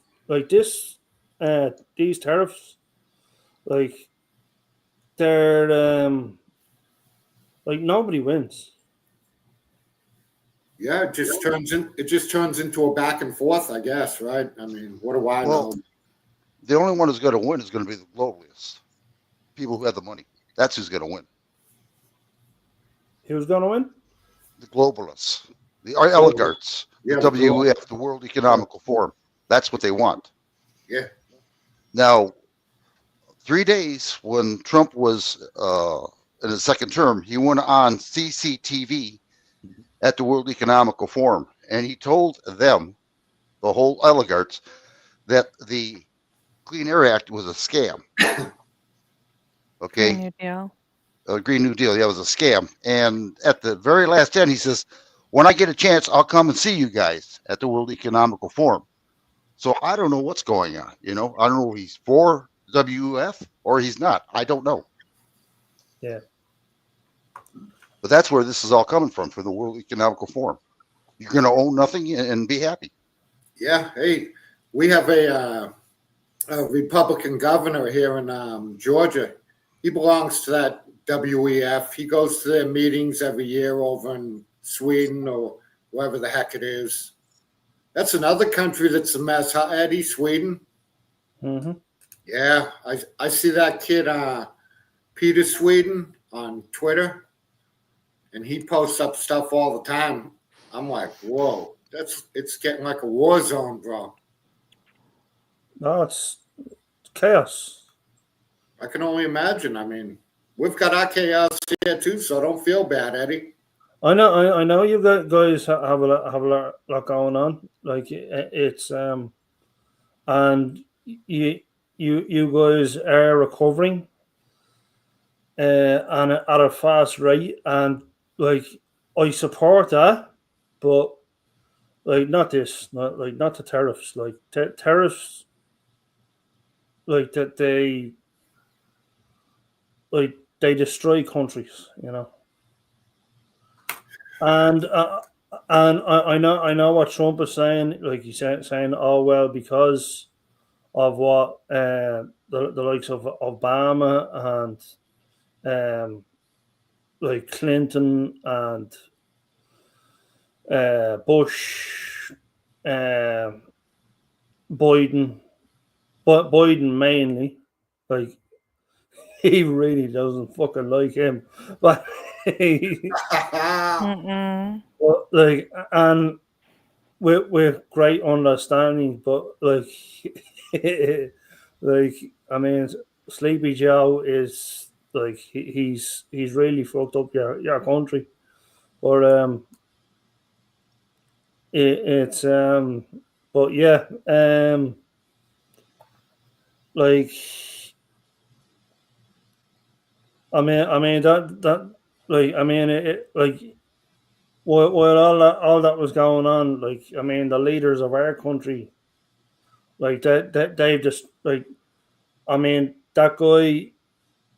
tariffs, like, they're like nobody wins. Yeah, it just turns into a back and forth, I guess, right? I mean, what do I know? The only one who's going to win is going to be the globalists, people who have the money. That's who's going to win. Who's going to win? The globalists, the oligarchs, Yeah, the WEF, the World Economical Forum. That's what they want. Yeah. Now, 3 days when Trump was in his second term, he went on CCTV at the World Economical Forum, and he told them, the whole oligarchs, that the Clean Air Act was a scam. Okay. Green New Deal. Green New Deal, yeah, it was a scam. And at the very last end, he says, when I get a chance, I'll come and see you guys at the World Economical Forum. So I don't know what's going on. You know, I don't know if he's for WEF or he's not. I don't know. Yeah. But that's where this is all coming from, for the World Economical Forum. You're going to own nothing and be happy. Yeah. Hey, we have a Republican governor here in Georgia. He belongs to that WEF. He goes to their meetings every year over in Sweden or wherever the heck it is. That's another country that's a mess, huh, Eddie? Sweden? Mm-hmm. Yeah, I see that kid, Peter Sweden, on Twitter, and he posts up stuff all the time. I'm like, whoa, it's getting like a war zone, bro. No, it's chaos. I can only imagine. I mean, we've got our chaos here too, so don't feel bad, Eddie. I know you guys have a lot going on. Like it's and you guys are recovering at a fast rate, and like I support that, but like not the tariffs. Like tariffs, like that they destroy countries, you know. And I know what Trump is saying. Like he's saying, oh well, because of what the likes of Obama and like Clinton and Bush, Biden, but Biden mainly, like he really doesn't fucking like him, but well, like, and with great understanding, but like, like I mean, Sleepy Joe is like he's really fucked up your country, but it's but yeah, like I mean that like I mean it like while all that was going on, like I mean the leaders of our country, like that they've just like I mean that guy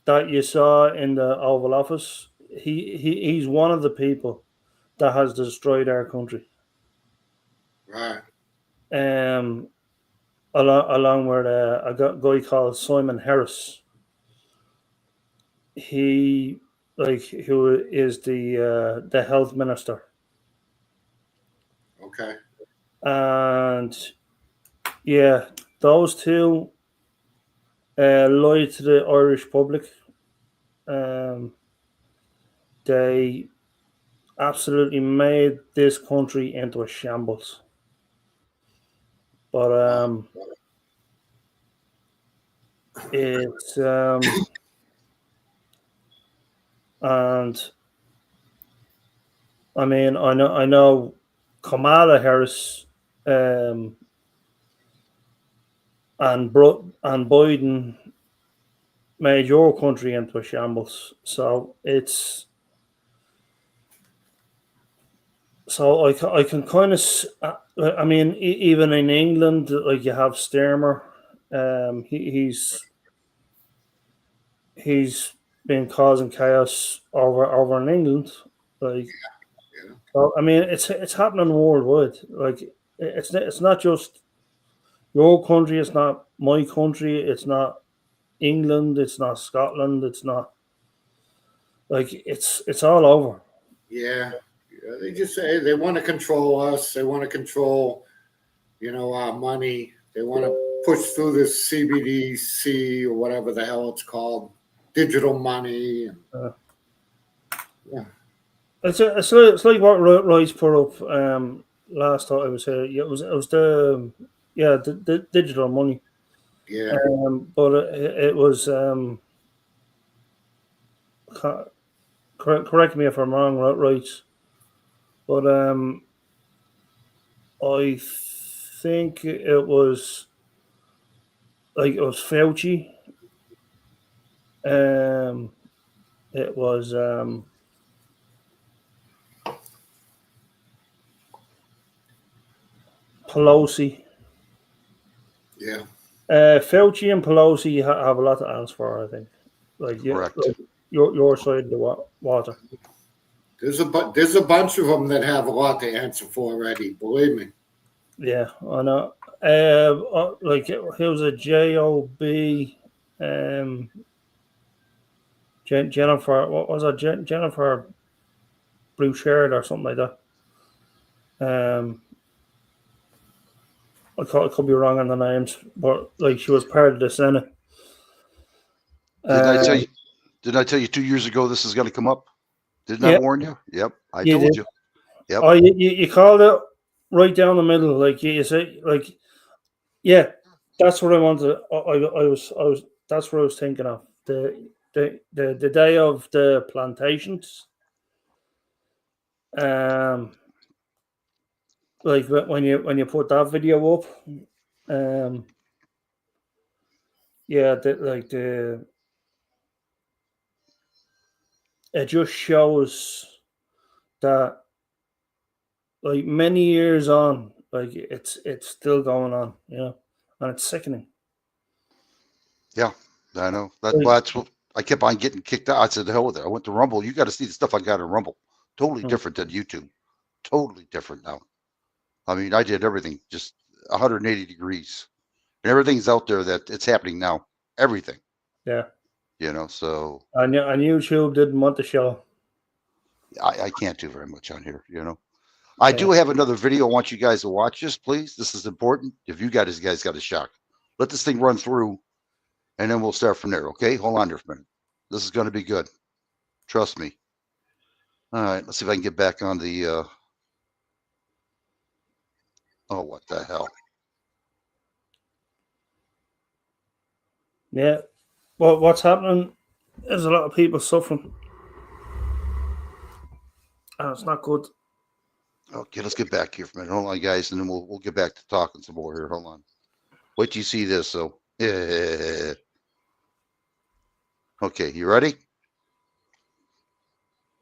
that you saw in the Oval Office, he's one of the people that has destroyed our country. Right. Along with a guy called Simon Harris. He who is the health minister. Okay. And yeah, those two lied to the Irish public. They absolutely made this country into a shambles. But it's and I mean I know Kamala Harris and Biden made your country into a shambles. So it's so I can kind of I mean even in England, like you have Starmer, he's been causing chaos over in England, like. So, I mean, it's happening worldwide. Like it's not just your country. It's not my country. It's not England. It's not Scotland. It's not like it's all over. Yeah. They just say they want to control us. They want to control, our money. They want to push through this CBDC or whatever the hell it's called, digital money. Yeah. It's like what Royce put up last time I was here. Yeah, it was the digital money. Yeah. But it was correct me if I'm wrong, Royce. But I think it was Fauci. It was Pelosi. Yeah. Fauci and Pelosi have a lot to answer for, I think. Like your side of the water. There's a bunch of them that have a lot to answer for already. Believe me. Yeah, I know. Like it was a job. Jennifer, what was it? Jennifer Bouchard or something like that. I could be wrong on the names, but like she was part of the Senate. Didn't I tell you 2 years ago this is going to come up? Didn't I warn you? Yep, I told you. Yep. Oh, you called it right down the middle, like you say, like, yeah, that's what I wanted. I was. That's what I was thinking of. The day of the plantations. Like when you put that video up, it just shows that like many years on, like it's still going on, and it's sickening. Yeah, I know. That's what I kept on getting kicked out. I said, the hell with it. I went to Rumble. You got to see the stuff I got in Rumble. Totally different than YouTube. Totally different now. I mean, I did everything just 180 degrees, and everything's out there that it's happening now. Everything. Yeah. So. And YouTube didn't want the show. I can't do very much on here, you know. I do have another video. I want you guys to watch this, please. This is important. If you guys got a shock, let this thing run through, and then we'll start from there. Okay, hold on there for a minute. This is going to be good. Trust me. All right, let's see if I can get back on the. Oh, what the hell? Yeah. Well, what's happening? There's a lot of people suffering. And it's not good. Okay, let's get back here for a minute. Hold on, guys, and then we'll get back to talking some more here. Hold on. Wait till you see this. So, yeah. Okay, you ready?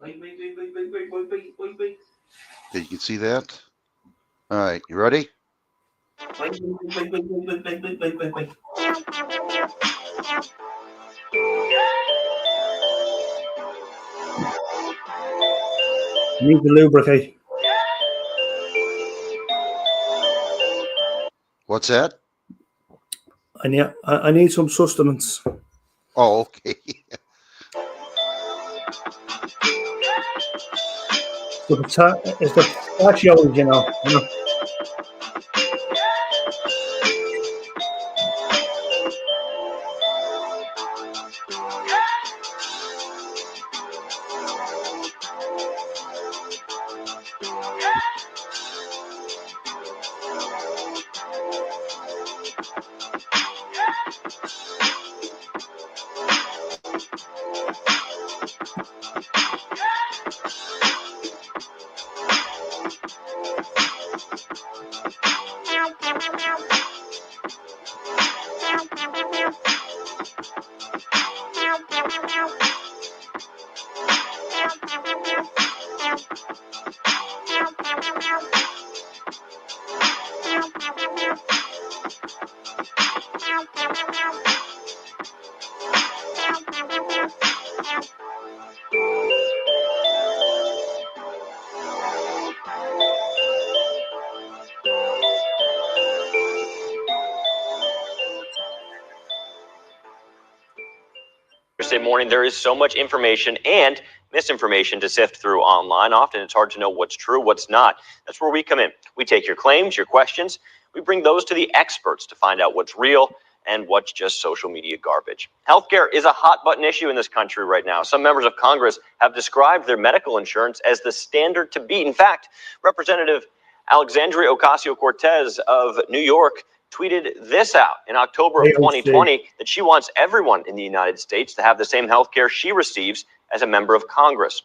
Wait. Okay, you can see that. All right, you ready? Wait. Need to lubricate. What's that? I need some sustenance. Oh, okay. So it's the pistachios, you know. Thursday morning, there is so much information and misinformation to sift through online. Often it's hard to know what's true, what's not. That's where we come in. We take your claims, your questions. We bring those to the experts to find out what's real and what's just social media garbage. Healthcare is a hot button issue in this country right now. Some members of Congress have described their medical insurance as the standard to beat. In fact, Representative Alexandria Ocasio-Cortez of New York tweeted this out in October of 2020 that she wants everyone in the United States to have the same health care she receives as a member of Congress.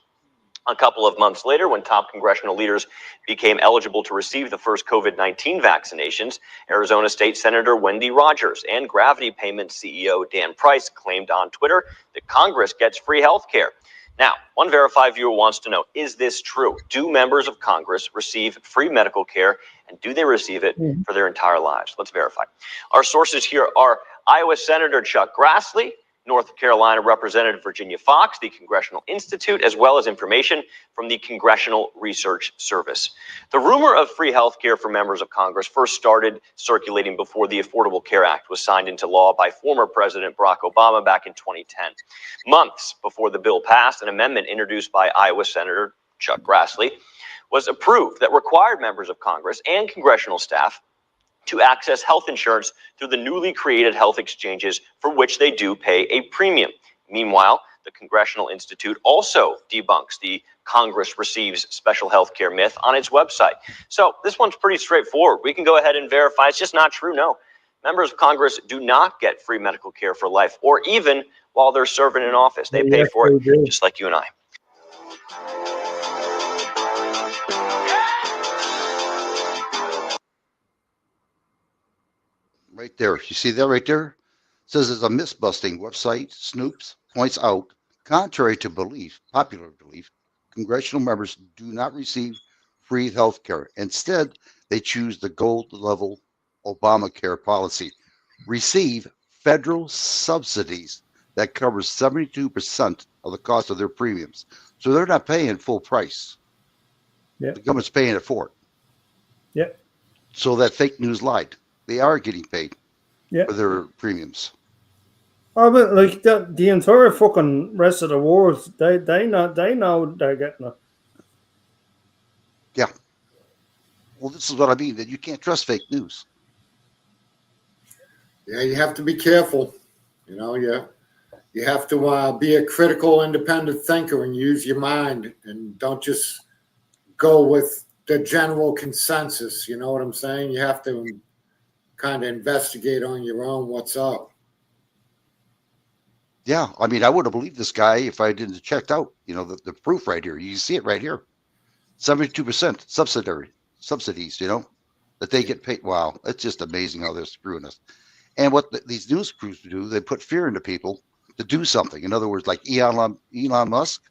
A couple of months later, when top congressional leaders became eligible to receive the first COVID-19 vaccinations, Arizona State Senator Wendy Rogers and Gravity Payments CEO Dan Price claimed on Twitter that Congress gets free health care. Now, one Verify viewer wants to know, is this true? Do members of Congress receive free medical care, and do they receive it for their entire lives? Let's verify. Our sources here are Iowa Senator Chuck Grassley, North Carolina Representative Virginia Fox, the Congressional Institute, as well as information from the Congressional Research Service. The rumor of free health care for members of Congress first started circulating before the Affordable Care Act was signed into law by former President Barack Obama back in 2010. Months before the bill passed, an amendment introduced by Iowa Senator Chuck Grassley was approved that required members of Congress and congressional staff to access health insurance through the newly created health exchanges for which they do pay a premium. Meanwhile, the Congressional Institute also debunks the Congress receives special health care myth on its website. So this one's pretty straightforward. We can go ahead and verify it's just not true. No, members of Congress do not get free medical care for life or even while they're serving in office. They pay for it just like you and I. Right there. You see that right there? It says it's a myth-busting website. Snoops points out, contrary to belief, popular belief, congressional members do not receive free health care. Instead, they choose the gold-level Obamacare policy, receive federal subsidies that covers 72% of the cost of their premiums. So they're not paying full price. Yeah. The government's paying it for it. Yeah. So that fake news lied. They are getting paid for their premiums. Oh, but like the entire fucking rest of the world, they know they're getting it. Well, this is what I mean, that you can't trust fake news. Yeah, you have to be careful. You know, you have to be a critical, independent thinker and use your mind, and don't just go with the general consensus. You know what I'm saying? You have to kind of investigate on your own what's up. Yeah, I mean, I would have believed this guy if I didn't checked out, you know, the proof right here. You see it right here. 72% subsidies, you know, that they get paid. Wow, it's just amazing how they're screwing us. And what these news crews do, they put fear into people to do something. In other words, like Elon Musk.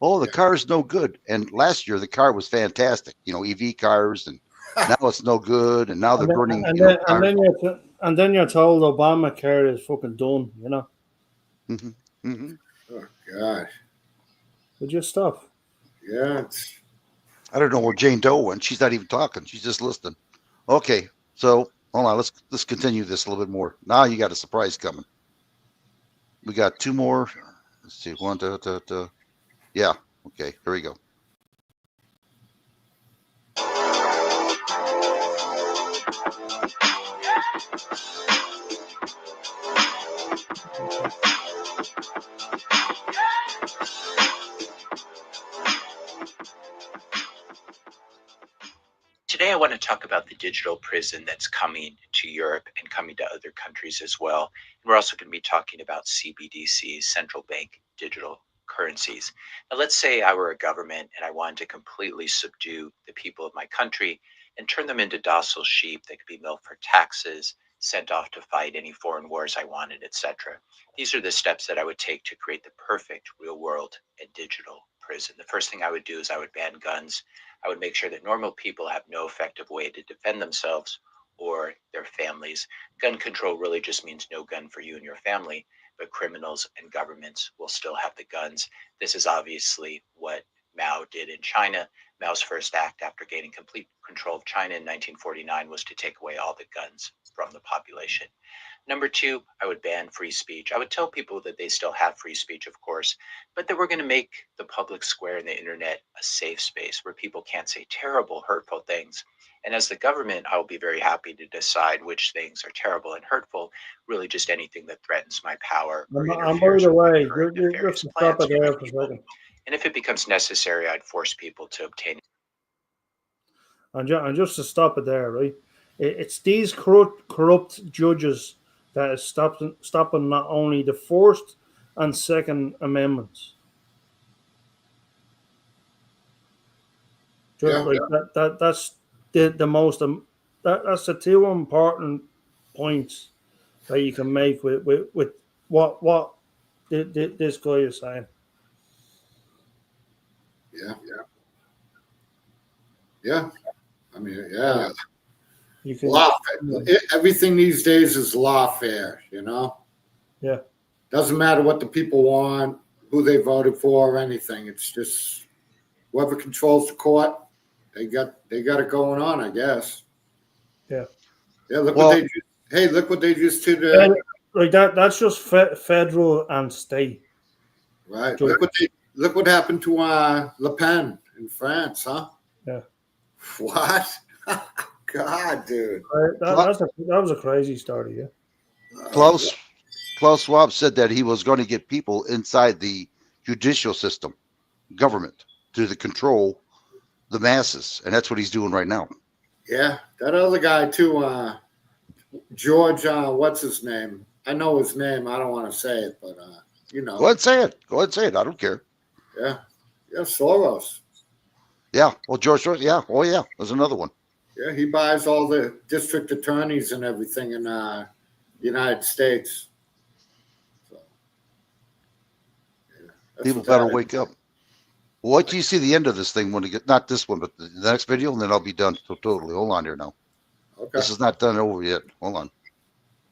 Oh, the car's no good. And last year the car was fantastic. You know, EV cars, and now it's no good. And now they're burning. And then you're told Obamacare is fucking done. You know. Mm-hmm. Mm-hmm. Oh gosh. Would you stop? Yeah. I don't know where Jane Doe went. She's not even talking. She's just listening. Okay, so hold on. Let's continue this a little bit more. Now you got a surprise coming. We got two more. Let's see. One, two. Yeah. Okay. Here we go. Today, I want to talk about the digital prison that's coming to Europe and coming to other countries as well. And we're also going to be talking about CBDCs, central bank digital currencies. Now, let's say I were a government and I wanted to completely subdue the people of my country and turn them into docile sheep that could be milked for taxes, sent off to fight any foreign wars I wanted, etc. These are the steps that I would take to create the perfect real world and digital prison. The first thing I would do is I would ban guns. I would make sure that normal people have no effective way to defend themselves or their families. Gun control really just means no gun for you and your family, but criminals and governments will still have the guns. This is obviously what Mao did in China. Mao's first act after gaining complete control of China in 1949 was to take away all the guns from the population. Number two, I would ban free speech. I would tell people that they still have free speech, of course, but that we're going to make the public square and the internet a safe space where people can't say terrible, hurtful things. And as the government, I will be very happy to decide which things are terrible and hurtful, really just anything that threatens my power. I'm by the way, you have to stop it there for a second. And if it becomes necessary, I'd force people to obtain. And just to stop it there, right? It's these corrupt judges that is stopping not only the First and Second Amendments. Just like that's the most that's the two important points that you can make with what this guy is saying. Yeah. I mean, yeah. You can, everything these days is lawfare, you know? Yeah. Doesn't matter what the people want, who they voted for, or anything. It's just whoever controls the court, they got it going on, I guess. Yeah. Yeah, look what they just, hey, look what they just did. Like that's just federal and state. Right. Look what happened to Le Pen in France, huh? Yeah. What? God, dude. That was a crazy story, yeah. Klaus Schwab said that he was going to get people inside the judicial system, government, to control the masses, and that's what he's doing right now. Yeah, that other guy too, George. What's his name? I know his name. I don't want to say it, but you know. Go ahead and say it. I don't care. Yeah, Soros. Yeah. Well, George Soros. Yeah. Oh, yeah. There's another one. Yeah, he buys all the district attorneys and everything in the United States. So, yeah, people better wake up. Well, wait till you see the end of this thing when you get, not this one, but the next video, and then I'll be done totally. Hold on here now. Okay. This is not done over yet. Hold on.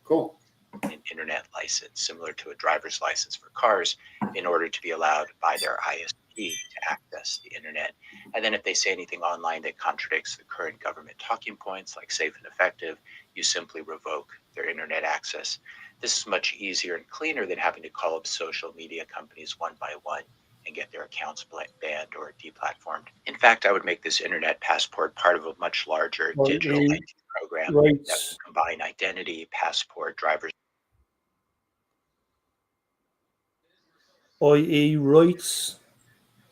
Cool. An internet license, similar to a driver's license for cars, in order to be allowed by their ISP to access the internet. And then if they say anything online that contradicts the current government talking points, like safe and effective, you simply revoke their internet access. This is much easier and cleaner than having to call up social media companies one by one and get their accounts banned or deplatformed. In fact, I would make this internet passport part of a much larger Well, digital he IT program that writes. would combine identity, passport, driver's. He writes.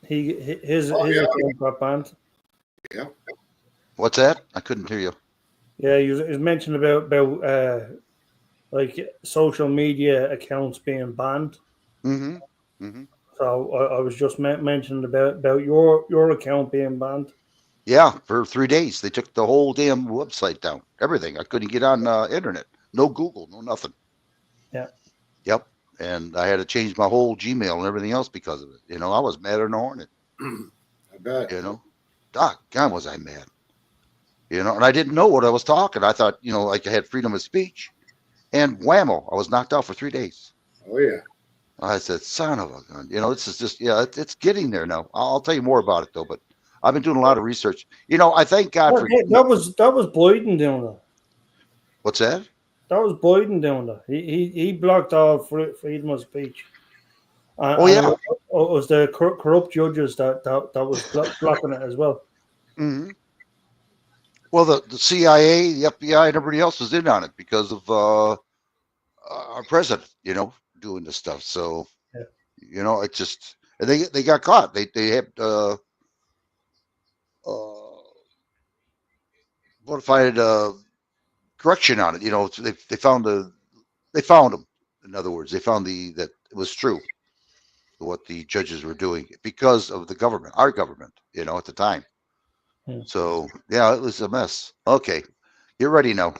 His account got banned. Yeah. What's that? I couldn't hear you. Yeah, he was mentioning about like social media accounts being banned. Mm-hmm. Mm-hmm. So I was just mentioning about your account being banned. Yeah, for 3 days they took the whole damn website down. Everything. I couldn't get on internet. No Google. No nothing. Yeah. Yep. And I had to change my whole Gmail and everything else because of it. You know, I was mad at the hornet. I bet. You know, God, was I mad? You know, and I didn't know what I was talking. I thought, you know, like I had freedom of speech, and whammo, I was knocked out for 3 days. Oh yeah. I said, son of a gun. You know, this is just, yeah, it's getting there now. I'll tell you more about it though, but I've been doing a lot of research. You know, I thank God for. That was Biden doing that. What's that? That was Biden doing that. He blocked all freedom of speech. Oh, yeah. It was the corrupt judges that was blocking it as well. Mm-hmm. Well, the CIA, the FBI, and everybody else was in on it because of our president, you know, doing this stuff. So, yeah. You know, it just they got caught. They had modified correction on it. You know, they found them. In other words, they found that it was true what the judges were doing because of the government, our government. You know, at the time. Yeah. So yeah, it was a mess. Okay, you're ready now.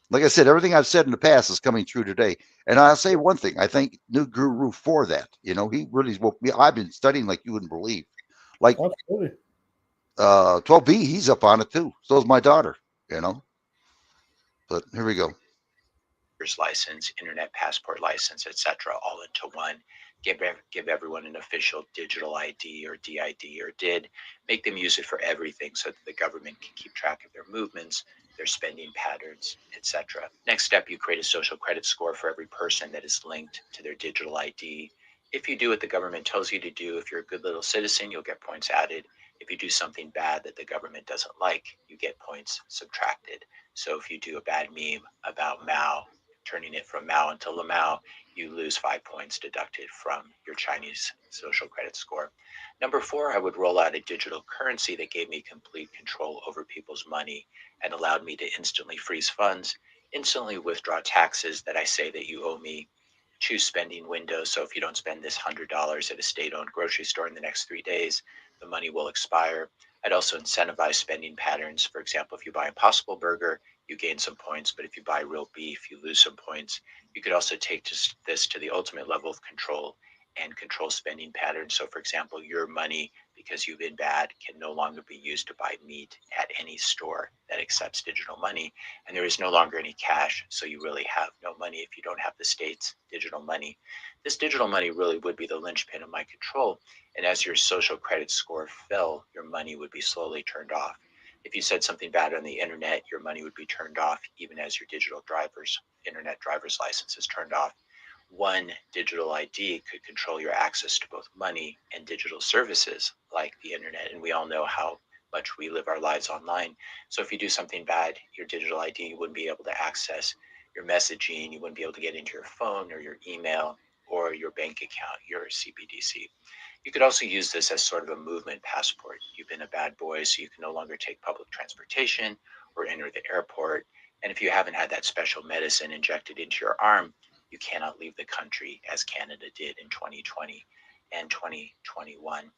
Like I said, everything I've said in the past is coming true today. And I'll say one thing: I thank New Guru for that. You know, he really woke me. I've been studying like you wouldn't believe. Like, absolutely. 12B, he's up on it too. So is my daughter. You know. But here we go. License, internet passport license, etc., all into one. Give everyone an official digital ID or DID or DID. Make them use it for everything so that the government can keep track of their movements, their spending patterns, etc. Next step, you create a social credit score for every person that is linked to their digital ID. If you do what the government tells you to do, if you're a good little citizen, you'll get points added. If you do something bad that the government doesn't like, you get points subtracted. So if you do a bad meme about Mao, turning it from Mao into Lamau, you lose 5 points deducted from your Chinese social credit score. Number 4, I would roll out a digital currency that gave me complete control over people's money and allowed me to instantly freeze funds, instantly withdraw taxes that I say that you owe me, choose spending windows. So if you don't spend this $100 at a state-owned grocery store in the next 3 days, the money will expire. I'd also incentivize spending patterns. For example, if you buy Impossible Burger, you gain some points, but if you buy real beef, you lose some points. You could also take this to the ultimate level of control and control spending patterns. So for example, your money, because you've been bad, can no longer be used to buy meat at any store that accepts digital money. And there is no longer any cash, so you really have no money if you don't have the state's digital money. This digital money really would be the linchpin of my control. And as your social credit score fell, your money would be slowly turned off. If you said something bad on the internet, your money would be turned off even as your digital internet driver's license is turned off. One digital ID could control your access to both money and digital services like the internet. And we all know how much we live our lives online. So if you do something bad, your digital ID wouldn't be able to access your messaging, you wouldn't be able to get into your phone or your email or your bank account, your CBDC. You could also use this as sort of a movement passport. You've been a bad boy, so you can no longer take public transportation or enter the airport. And if you haven't had that special medicine injected into your arm, you cannot leave the country, as Canada did in 2020 and 2021.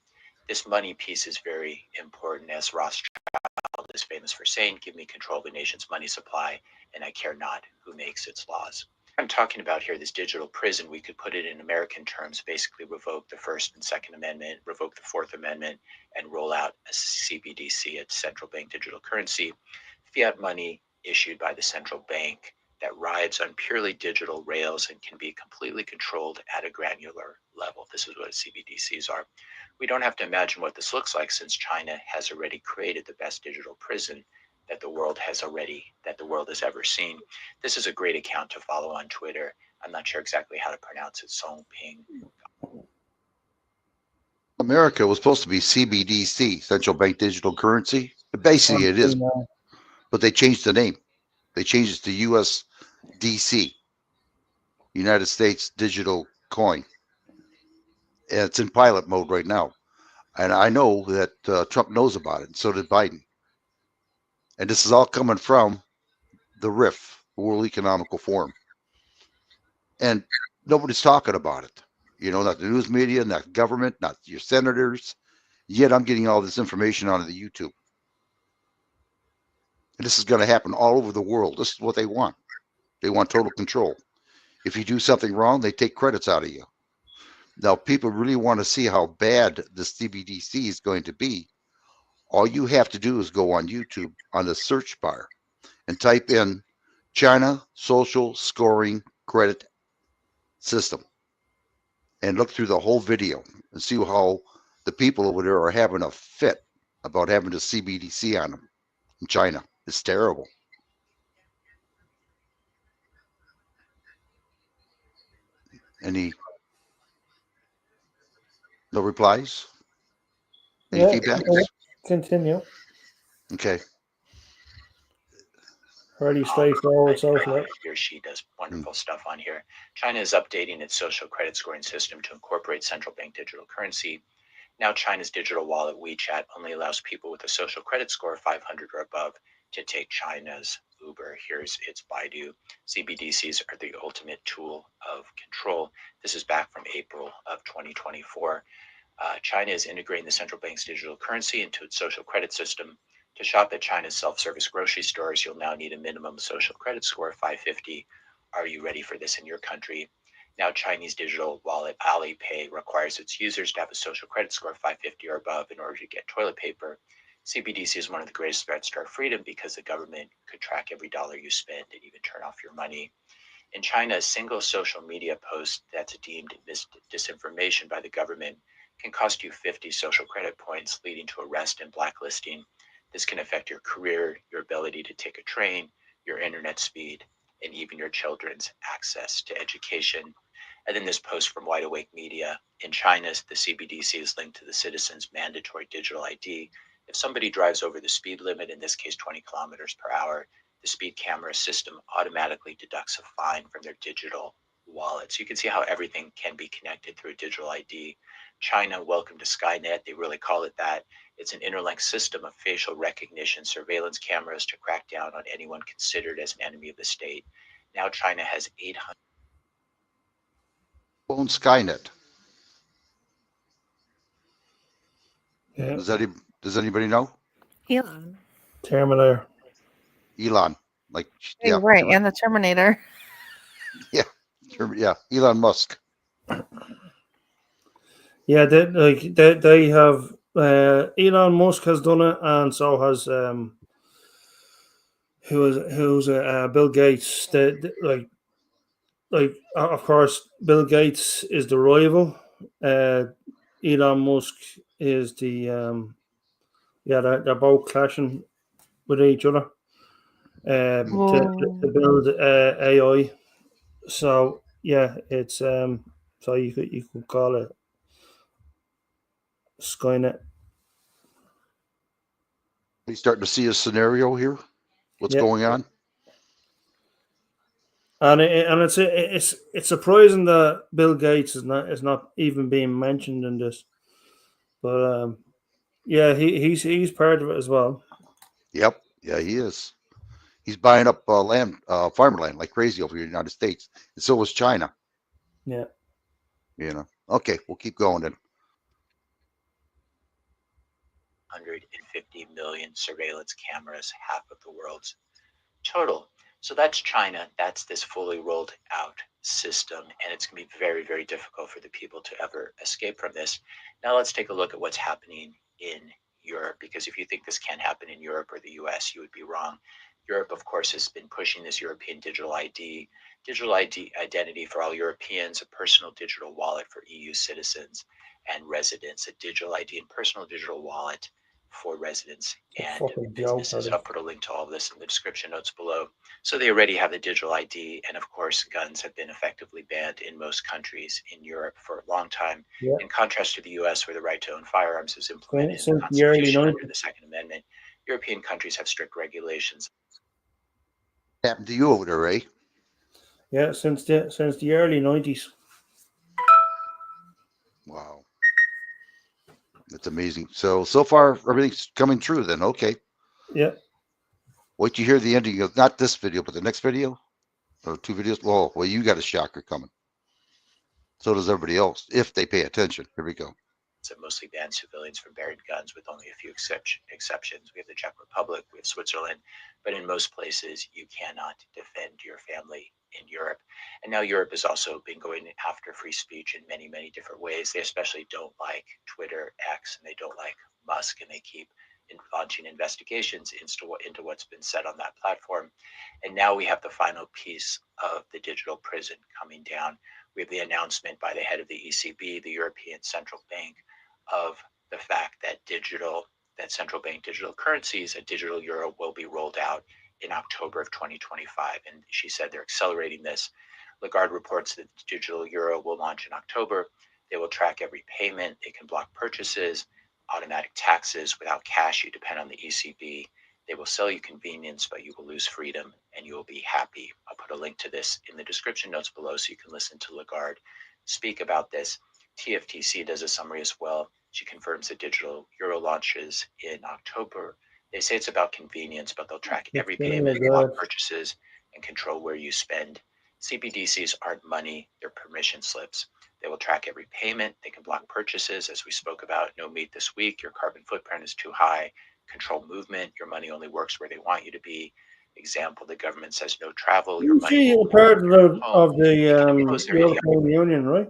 This money piece is very important, as Rothschild is famous for saying, give me control of the nation's money supply, and I care not who makes its laws. I'm talking about here, this digital prison, we could put it in American terms, basically revoke the First and Second Amendment, revoke the Fourth Amendment, and roll out a CBDC, a central bank digital currency, fiat money issued by the central bank that rides on purely digital rails and can be completely controlled at a granular level. This is what CBDCs are. We don't have to imagine what this looks like, since China has already created the best digital prison that the world has ever seen. This is a great account to follow on Twitter. I'm not sure exactly how to pronounce it, Song Ping. America was supposed to be CBDC, central bank digital currency. Basically, it is, but they changed the name. They changed it to USDC, United States Digital Coin. And it's in pilot mode right now. And I know that Trump knows about it, and so did Biden. And this is all coming from the RIF, the World Economical Forum. And nobody's talking about it. You know, not the news media, not government, not your senators. Yet I'm getting all this information on the YouTube. And this is going to happen all over the world. This is what they want. They want total control. If you do something wrong, they take credits out of you. Now, people really want to see how bad the CBDC is going to be. All you have to do is go on YouTube on the search bar and type in China Social Scoring Credit System and look through the whole video and see how the people over there are having a fit about having the CBDC on them in China. It's terrible. No replies? Any feedback? Continue. Okay. Pretty straightforward so far. He or she does wonderful stuff on here. China is updating its social credit scoring system to incorporate central bank digital currency. Now China's digital wallet WeChat only allows people with a social credit score of 500 or above to take China's Uber. Here's its Baidu. CBDCs are the ultimate tool of control. This is back from April of 2024. China is integrating the central bank's digital currency into its social credit system. To shop at China's self-service grocery stores, you'll now need a minimum social credit score of 550. Are you ready for this in your country? Now, Chinese digital wallet Alipay requires its users to have a social credit score of 550 or above in order to get toilet paper. CBDC is one of the greatest threats to our freedom because the government could track every dollar you spend and even turn off your money. In China, a single social media post that's deemed disinformation by the government can cost you 50 social credit points, leading to arrest and blacklisting. This can affect your career, your ability to take a train, your internet speed, and even your children's access to education. And then this post from Wide Awake Media. In China, the CBDC is linked to the citizen's mandatory digital ID. If somebody drives over the speed limit, in this case 20 kilometers per hour, the speed camera system automatically deducts a fine from their digital wallet. So you can see how everything can be connected through a digital ID. China, welcome to Skynet. They really call it that. It's an interlinked system of facial recognition surveillance cameras to crack down on anyone considered as an enemy of the state. Now China has 800. Own Skynet. Yeah. Does anybody know? Elon. Terminator. Elon. Like, Hey, yeah. right, and the Terminator. Yeah. Elon Musk. Yeah, they have Elon Musk has done it, and so has who's Bill Gates. Like of course Bill Gates is the rival. Elon Musk is the they're both clashing with each other to build AI. So yeah, it's so you could call it Skynet. You starting to see a scenario here? What's going on? And it's surprising that Bill Gates is not even being mentioned in this, but yeah, he's part of it as well. Yep. Yeah, he is. He's buying up land, farmland like crazy over here in the United States, and so was China. Yeah. You know. Okay, we'll keep going then. 150 million surveillance cameras, half of the world's total. So that's China. That's this fully rolled out system. And it's going to be very, very difficult for the people to ever escape from this. Now let's take a look at what's happening in Europe, because if you think this can't happen in Europe or the US, you would be wrong. Europe, of course, has been pushing this European digital ID identity for all Europeans, a personal digital wallet for EU citizens and residents, a digital ID and personal digital wallet for residents A and fucking joke. businesses. That I'll is. put a link to all of this in the description notes below. So they already have the digital ID, and of course, guns have been effectively banned in most countries in Europe for a long time. Yeah. In contrast to the US, where the right to own firearms is implemented in Since the the early Constitution under 90s. the Second Amendment, European countries have strict regulations. Happened to you over there, Ray? Yeah, since the early 90s. Wow, that's amazing. So far everything's coming true. Then okay. Yeah. Wait till you hear the ending of not this video, but the next video or 2 videos. Well, you got a shocker coming. So does everybody else if they pay attention. Here we go. That mostly ban civilians from bearing guns, with only a few exceptions. We have the Czech Republic, we have Switzerland, but in most places you cannot defend your family in Europe. And now Europe has also been going after free speech in many, many different ways. They especially don't like Twitter, X, and they don't like Musk, and they keep launching investigations into what's been said on that platform. And now we have the final piece of the digital prison coming down. We have the announcement by the head of the ECB, the European Central Bank, of the fact that central bank digital currencies, a digital euro, will be rolled out in October of 2025. And she said they're accelerating this. Lagarde reports that the digital euro will launch in October. They will track every payment. They can block purchases, automatic taxes. Without cash, you depend on the ECB. They will sell you convenience, but you will lose freedom, and you will be happy. I'll put a link to this in the description notes below so you can listen to Lagarde speak about this. TFTC does a summary as well. She confirms the digital euro launches in October. They say it's about convenience, but they'll track every payment, block purchases, and control where you spend. CBDCs aren't money, they're permission slips. They will track every payment. They can block purchases, as we spoke about. No meat this week. Your carbon footprint is too high. Control movement. Your money only works where they want you to be. Example, the government says no travel. Your money She's a part of the European Union, right?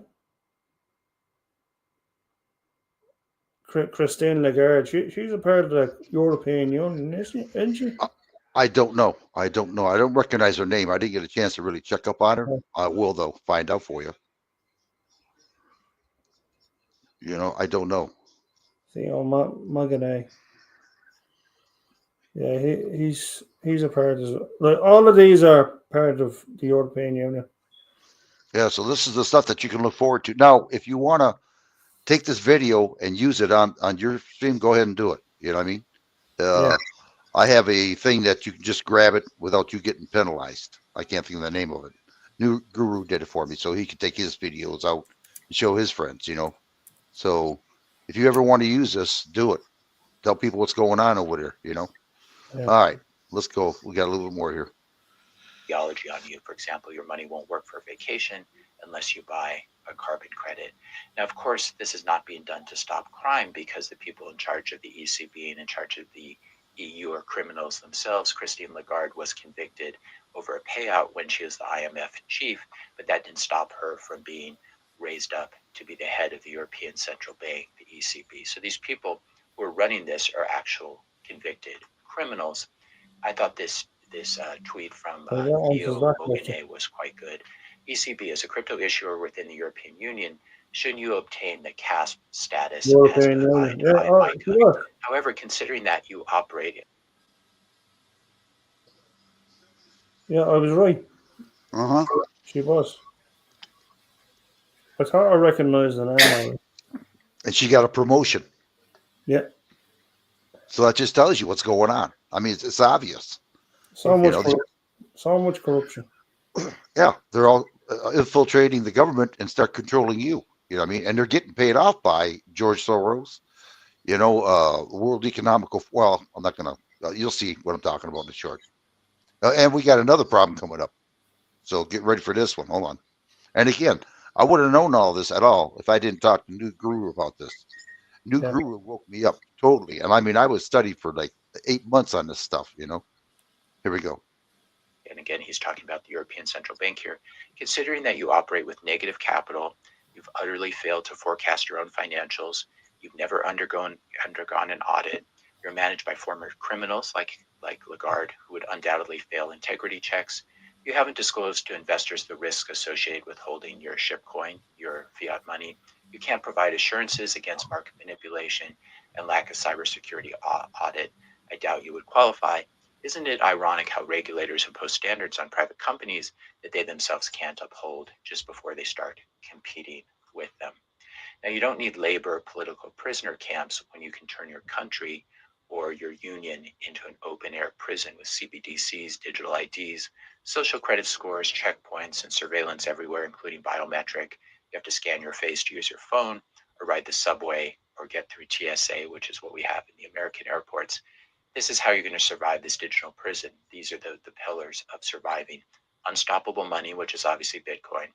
Christine Lagarde, she's a part of the European Union, isn't she? I don't know. I don't recognize her name. I didn't get a chance to really check up on her. I will, though, find out for you. I don't know. See, Maganay. Yeah, he's a part of. Like, all of these are part of the European Union. Yeah, so this is the stuff that you can look forward to. Now, if you want to take this video and use it on your stream, go ahead and do it. You know what I mean? Yeah. I have a thing that you can just grab it without you getting penalized. I can't think of the name of it. New Guru did it for me, so he could take his videos out and show his friends, So if you ever want to use this, do it. Tell people what's going on over there, Yeah. All right, let's go. We got a little bit more here. Ideology on you. For example, your money won't work for vacation unless you buy a carbon credit. Now, of course, this is not being done to stop crime, because the people in charge of the ECB and in charge of the EU are criminals themselves. Christine Lagarde was convicted over a payout when she was the IMF chief, but that didn't stop her from being raised up to be the head of the European Central Bank, the ECB. So these people who are running this are actual convicted criminals. I thought this tweet from Theo Ogane was quite good. ECB, as a crypto issuer within the European Union, shouldn't you obtain the CASP status as provided by MiCA? However, considering that you operate. Yeah, I was right. She was. I thought I recognized the name. And she got a promotion. Yeah. So that just tells you what's going on. I mean, it's obvious. So much corruption. Yeah, they're all infiltrating the government and start controlling you. You know what I mean? And they're getting paid off by George Soros, World Economical. Well, I'm not going to, you'll see what I'm talking about in short. And we got another problem coming up. So get ready for this one. Hold on. And again, I wouldn't have known all this at all if I didn't talk to New Guru about this. New Guru woke me up totally. And I mean, I was studying for like 8 months on this stuff, Here we go. And again, he's talking about the European Central Bank here. Considering that you operate with negative capital, you've utterly failed to forecast your own financials, you've never undergone an audit, you're managed by former criminals like Lagarde, who would undoubtedly fail integrity checks. You haven't disclosed to investors the risk associated with holding your shipcoin, your fiat money. You can't provide assurances against market manipulation, and lack a cybersecurity audit, I doubt you would qualify. Isn't it ironic how regulators impose standards on private companies that they themselves can't uphold just before they start competing with them? Now, you don't need labor or political prisoner camps when you can turn your country or your union into an open-air prison with CBDCs, digital IDs, social credit scores, checkpoints, and surveillance everywhere, including biometric. You have to scan your face to use your phone or ride the subway or get through TSA, which is what we have in the American airports. This is how you're going to survive this digital prison. These are the pillars of surviving. Unstoppable money, which is obviously Bitcoin.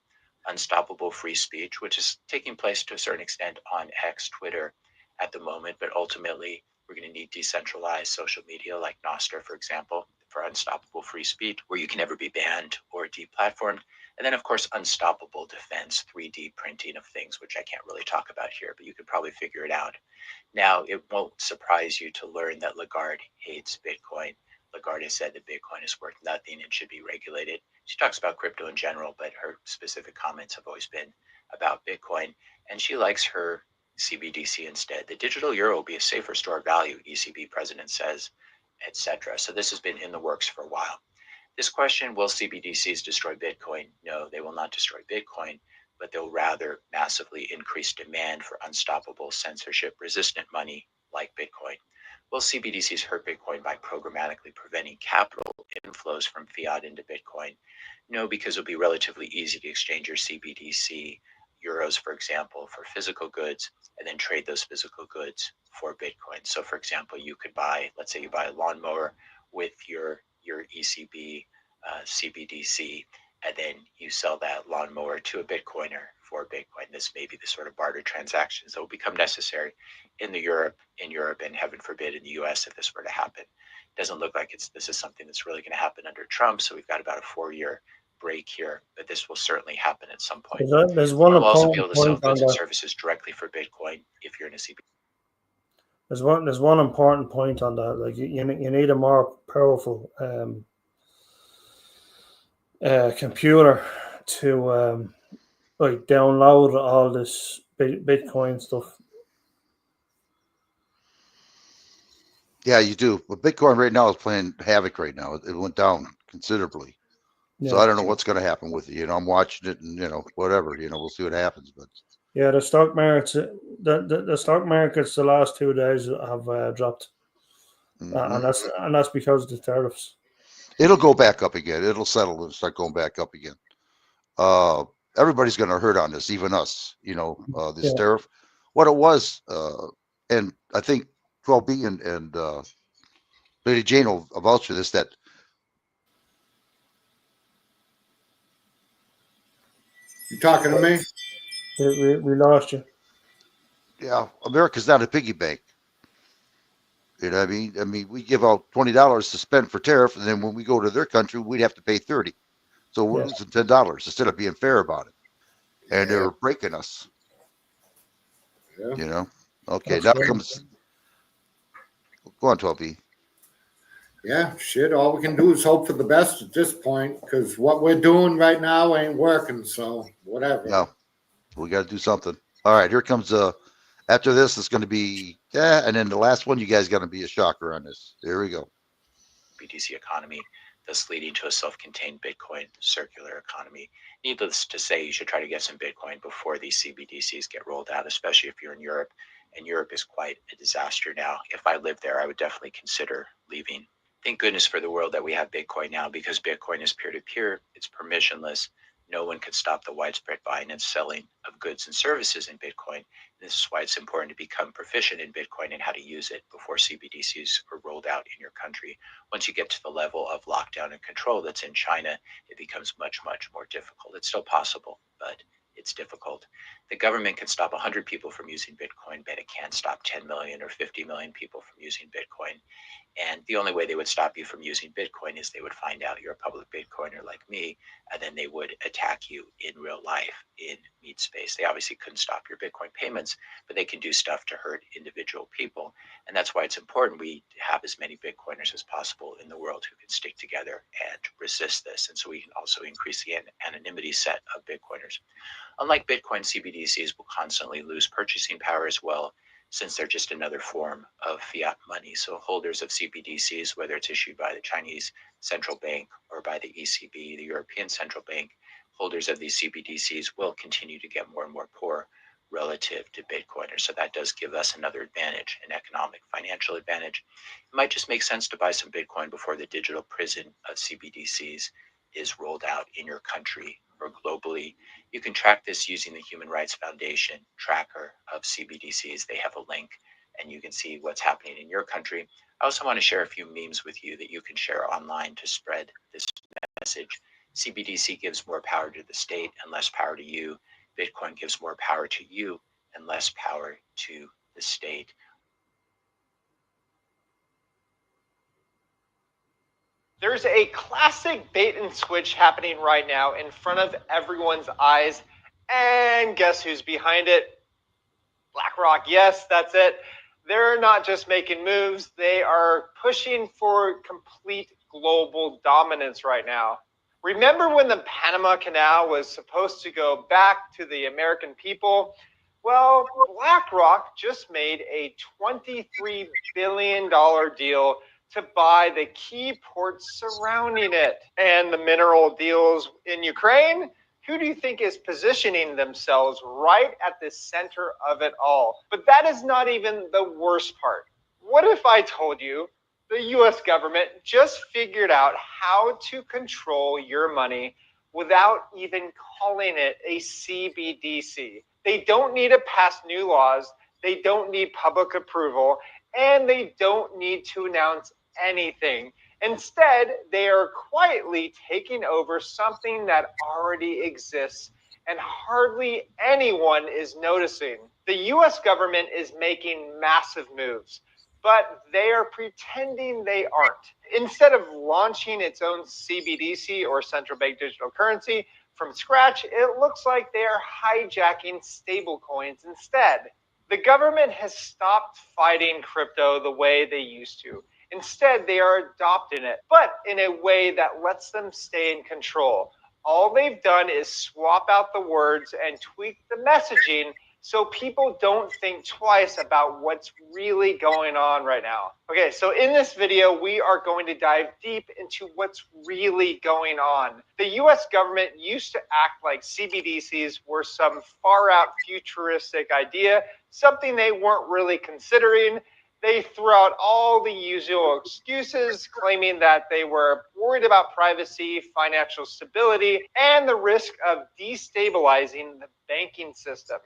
Unstoppable free speech, which is taking place to a certain extent on X, Twitter at the moment, but ultimately we're going to need decentralized social media like Nostr, for example, for unstoppable free speech, where you can never be banned or deplatformed. And then, of course, unstoppable defense, 3D printing of things, which I can't really talk about here, but you could probably figure it out. Now, it won't surprise you to learn that Lagarde hates Bitcoin. Lagarde has said that Bitcoin is worth nothing and should be regulated. She talks about crypto in general, but her specific comments have always been about Bitcoin, and she likes her CBDC instead. The digital euro will be a safer store of value, ECB president says, etc. So this has been in the works for a while. This question, will CBDCs destroy Bitcoin? No, they will not destroy Bitcoin, but they'll rather massively increase demand for unstoppable censorship-resistant money like Bitcoin. Will CBDCs hurt Bitcoin by programmatically preventing capital inflows from fiat into Bitcoin? No, because it'll be relatively easy to exchange your CBDC euros, for example, for physical goods, and then trade those physical goods for Bitcoin. So, for example, you could buy, let's say you buy a lawnmower with your ECB CBDC, and then you sell that lawnmower to a Bitcoiner for Bitcoin. This may be the sort of barter transactions that will become necessary in Europe, and heaven forbid in the US if this were to happen. It doesn't look like this is something that's really going to happen under Trump, so we've got about a 4-year break here, but this will certainly happen at some point. There's one You'll also important be able to sell point on goods and that. services directly for Bitcoin if you're in a CBDC. There's one important point on that. Like you need a more powerful computer to like download all this Bitcoin stuff. Yeah, you do. But Bitcoin right now is playing havoc right now. It went down considerably. So Yeah. I don't know what's going to happen with it. You know, I'm watching it and, whatever, we'll see what happens. But Yeah, the stock markets, the stock markets, the last 2 days have dropped, and that's because of the tariffs. it'll go back up again. It'll settle and start going back up again. Everybody's going to hurt on this, even us, this Yeah. tariff. What it was, and I think 12B and Lady Jane will vouch for this, that You talking to me? We lost you. yeah, America's not a piggy bank. You know what I mean? I mean, we give out $20 to spend for tariff, and then when we go to their country, we'd have to pay 30. So we're Yeah. losing $10 instead of being fair about it. And they're breaking us. Yeah. Okay, That's now great. comes. Go on, 12B. Yeah, shit. All we can do is hope for the best at this point, because what we're doing right now ain't working. So whatever. No, we got to do something. All right, here comes after this, it's going to be and then the last one, you guys got to be a shocker on this. Here we go. BTC economy, thus leading to a self-contained Bitcoin circular economy. Needless to say, you should try to get some Bitcoin before these CBDCs get rolled out, especially if you're in Europe. And Europe is quite a disaster now. If I lived there, I would definitely consider leaving. Thank goodness for the world that we have Bitcoin now, because Bitcoin is peer-to-peer, it's permissionless. No one could stop the widespread buying and selling of goods and services in Bitcoin. This is why it's important to become proficient in Bitcoin and how to use it before CBDCs are rolled out in your country. Once you get to the level of lockdown and control that's in China, it becomes much, much more difficult. It's still possible, but it's difficult. The government can stop 100 people from using Bitcoin, but it can't stop 10 million or 50 million people from using Bitcoin. And the only way they would stop you from using Bitcoin is they would find out you're a public Bitcoiner like me, and then they would attack you in real life in meat space. They obviously couldn't stop your Bitcoin payments, but they can do stuff to hurt individual people. And that's why it's important we have as many Bitcoiners as possible in the world who can stick together and resist this. And so we can also increase the anonymity set of Bitcoiners. Unlike Bitcoin, CBDCs will constantly lose purchasing power as well. since they're just another form of fiat money. So holders of CBDCs, whether it's issued by the Chinese central bank or by the ECB, the European Central Bank, holders of these CBDCs will continue to get more and more poor relative to Bitcoin. So that does give us another advantage, an economic, financial advantage. It might just make sense to buy some Bitcoin before the digital prison of CBDCs is rolled out in your country or globally. You can track this using the Human Rights Foundation tracker of CBDCs. They have a link and you can see what's happening in your country. I also want to share a few memes with you that you can share online to spread this message. CBDC gives more power to the state and less power to you. Bitcoin gives more power to you and less power to the state. There's a classic bait and switch happening right now in front of everyone's eyes. And guess who's behind it? BlackRock. Yes, that's it. They're not just making moves, they are pushing for complete global dominance right now. Remember when the Panama Canal was supposed to go back to the American people? Well, BlackRock just made a $23 billion deal to buy the key ports surrounding it. And the mineral deals in Ukraine? Who do you think is positioning themselves right at the center of it all? But that is not even the worst part. What if I told you the US government just figured out how to control your money without even calling it a CBDC? They don't need to pass new laws, they don't need public approval, and they don't need to announce anything. Instead, they are quietly taking over something that already exists and hardly anyone is noticing. The US government is making massive moves, but they are pretending they aren't. Instead of launching its own CBDC or central bank digital currency from scratch, it looks like they are hijacking stablecoins instead. The government has stopped fighting crypto the way they used to. Instead, they are adopting it, but in a way that lets them stay in control. All they've done is swap out the words and tweak the messaging so people don't think twice about what's really going on right now. Okay, so in this video, we are going to dive deep into what's really going on. The US government used to act like CBDCs were some far out futuristic idea, something they weren't really considering. They threw out all the usual excuses, claiming that they were worried about privacy, financial stability, and the risk of destabilizing the banking system.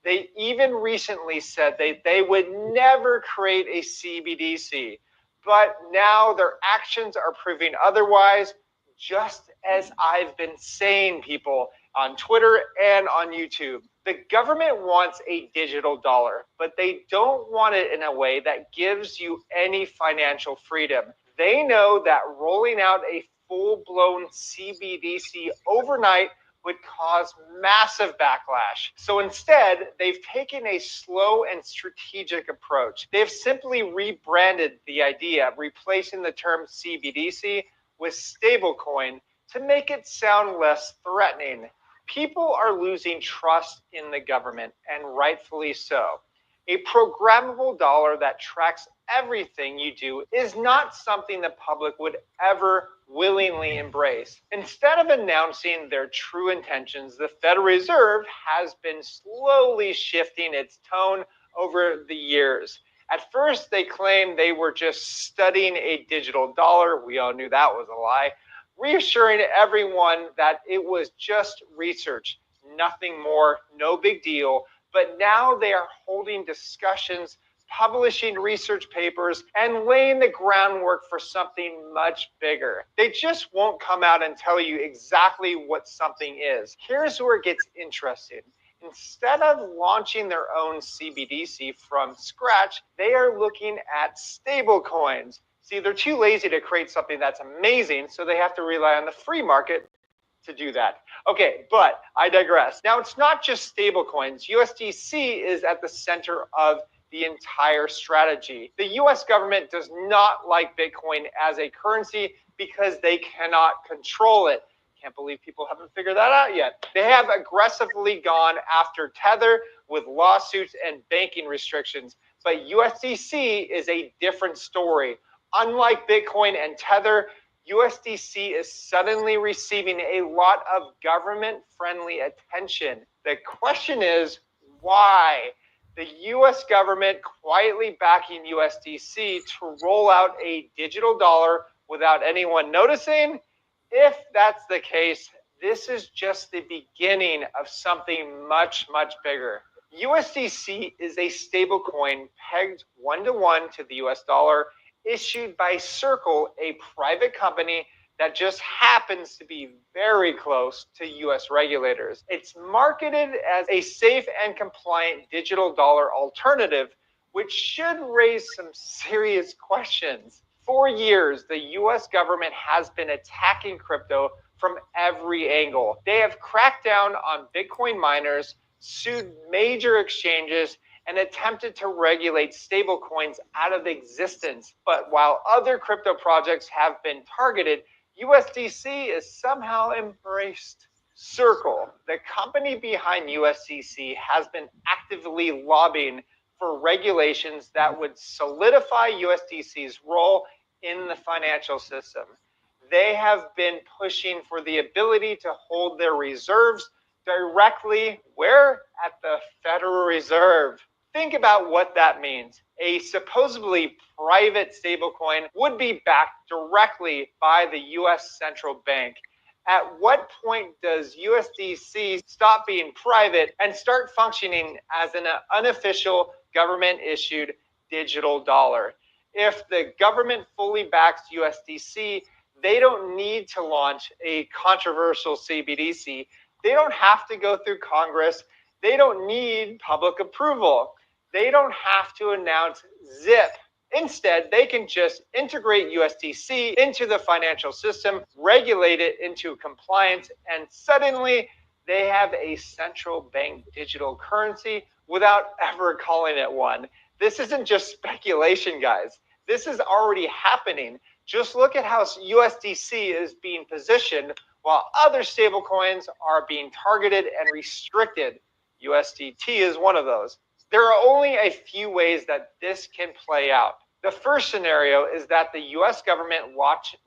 They even recently said they would never create a CBDC, but now their actions are proving otherwise, just as I've been saying, people, on Twitter and on YouTube. The government wants a digital dollar, but they don't want it in a way that gives you any financial freedom. They know that rolling out a full-blown CBDC overnight would cause massive backlash. So instead, they've taken a slow and strategic approach. They've simply rebranded the idea, replacing the term CBDC with stablecoin to make it sound less threatening. People are losing trust in the government, and rightfully so. A programmable dollar that tracks everything you do is not something the public would ever willingly embrace. Instead of announcing their true intentions, the Federal Reserve has been slowly shifting its tone over the years. At first, they claimed they were just studying a digital dollar. We all knew that was a lie, reassuring everyone that it was just research, nothing more, no big deal. But now they are holding discussions, publishing research papers, and laying the groundwork for something much bigger. They just won't come out and tell you exactly what something is. Here's where it gets interesting. Instead of launching their own CBDC from scratch, they are looking at stable coins. See, they're too lazy to create something that's amazing, so they have to rely on the free market to do that. Okay, but I digress. Now, it's not just stable coins. USDC is at the center of the entire strategy. The US government does not like Bitcoin as a currency because they cannot control it. Can't believe people haven't figured that out yet. They have aggressively gone after Tether with lawsuits and banking restrictions. But USDC is a different story. Unlike Bitcoin and Tether, USDC is suddenly receiving a lot of government-friendly attention. The question is, why? The US government quietly backing USDC to roll out a digital dollar without anyone noticing? If that's the case, this is just the beginning of something much, much bigger. USDC is a stablecoin pegged 1-to-1 to the US dollar, issued by Circle, a private company that just happens to be very close to US regulators. It's marketed as a safe and compliant digital dollar alternative, which should raise some serious questions. For years, the US government has been attacking crypto from every angle. They have cracked down on Bitcoin miners, sued major exchanges, and attempted to regulate stablecoins out of existence. But while other crypto projects have been targeted, USDC is somehow embraced. Circle, the company behind USDC, has been actively lobbying for regulations that would solidify USDC's role in the financial system. They have been pushing for the ability to hold their reserves directly where? At the Federal Reserve. Think about what that means. A supposedly private stablecoin would be backed directly by the US central bank. At what point does USDC stop being private and start functioning as an unofficial government-issued digital dollar? If the government fully backs USDC, they don't need to launch a controversial CBDC. They don't have to go through Congress. They don't need public approval. They don't have to announce ZIP. Instead, they can just integrate USDC into the financial system, regulate it into compliance, and suddenly they have a central bank digital currency without ever calling it one. This isn't just speculation, guys. This is already happening. Just look at how USDC is being positioned while other stablecoins are being targeted and restricted. USDT is one of those. There are only a few ways that this can play out. The first scenario is that the US government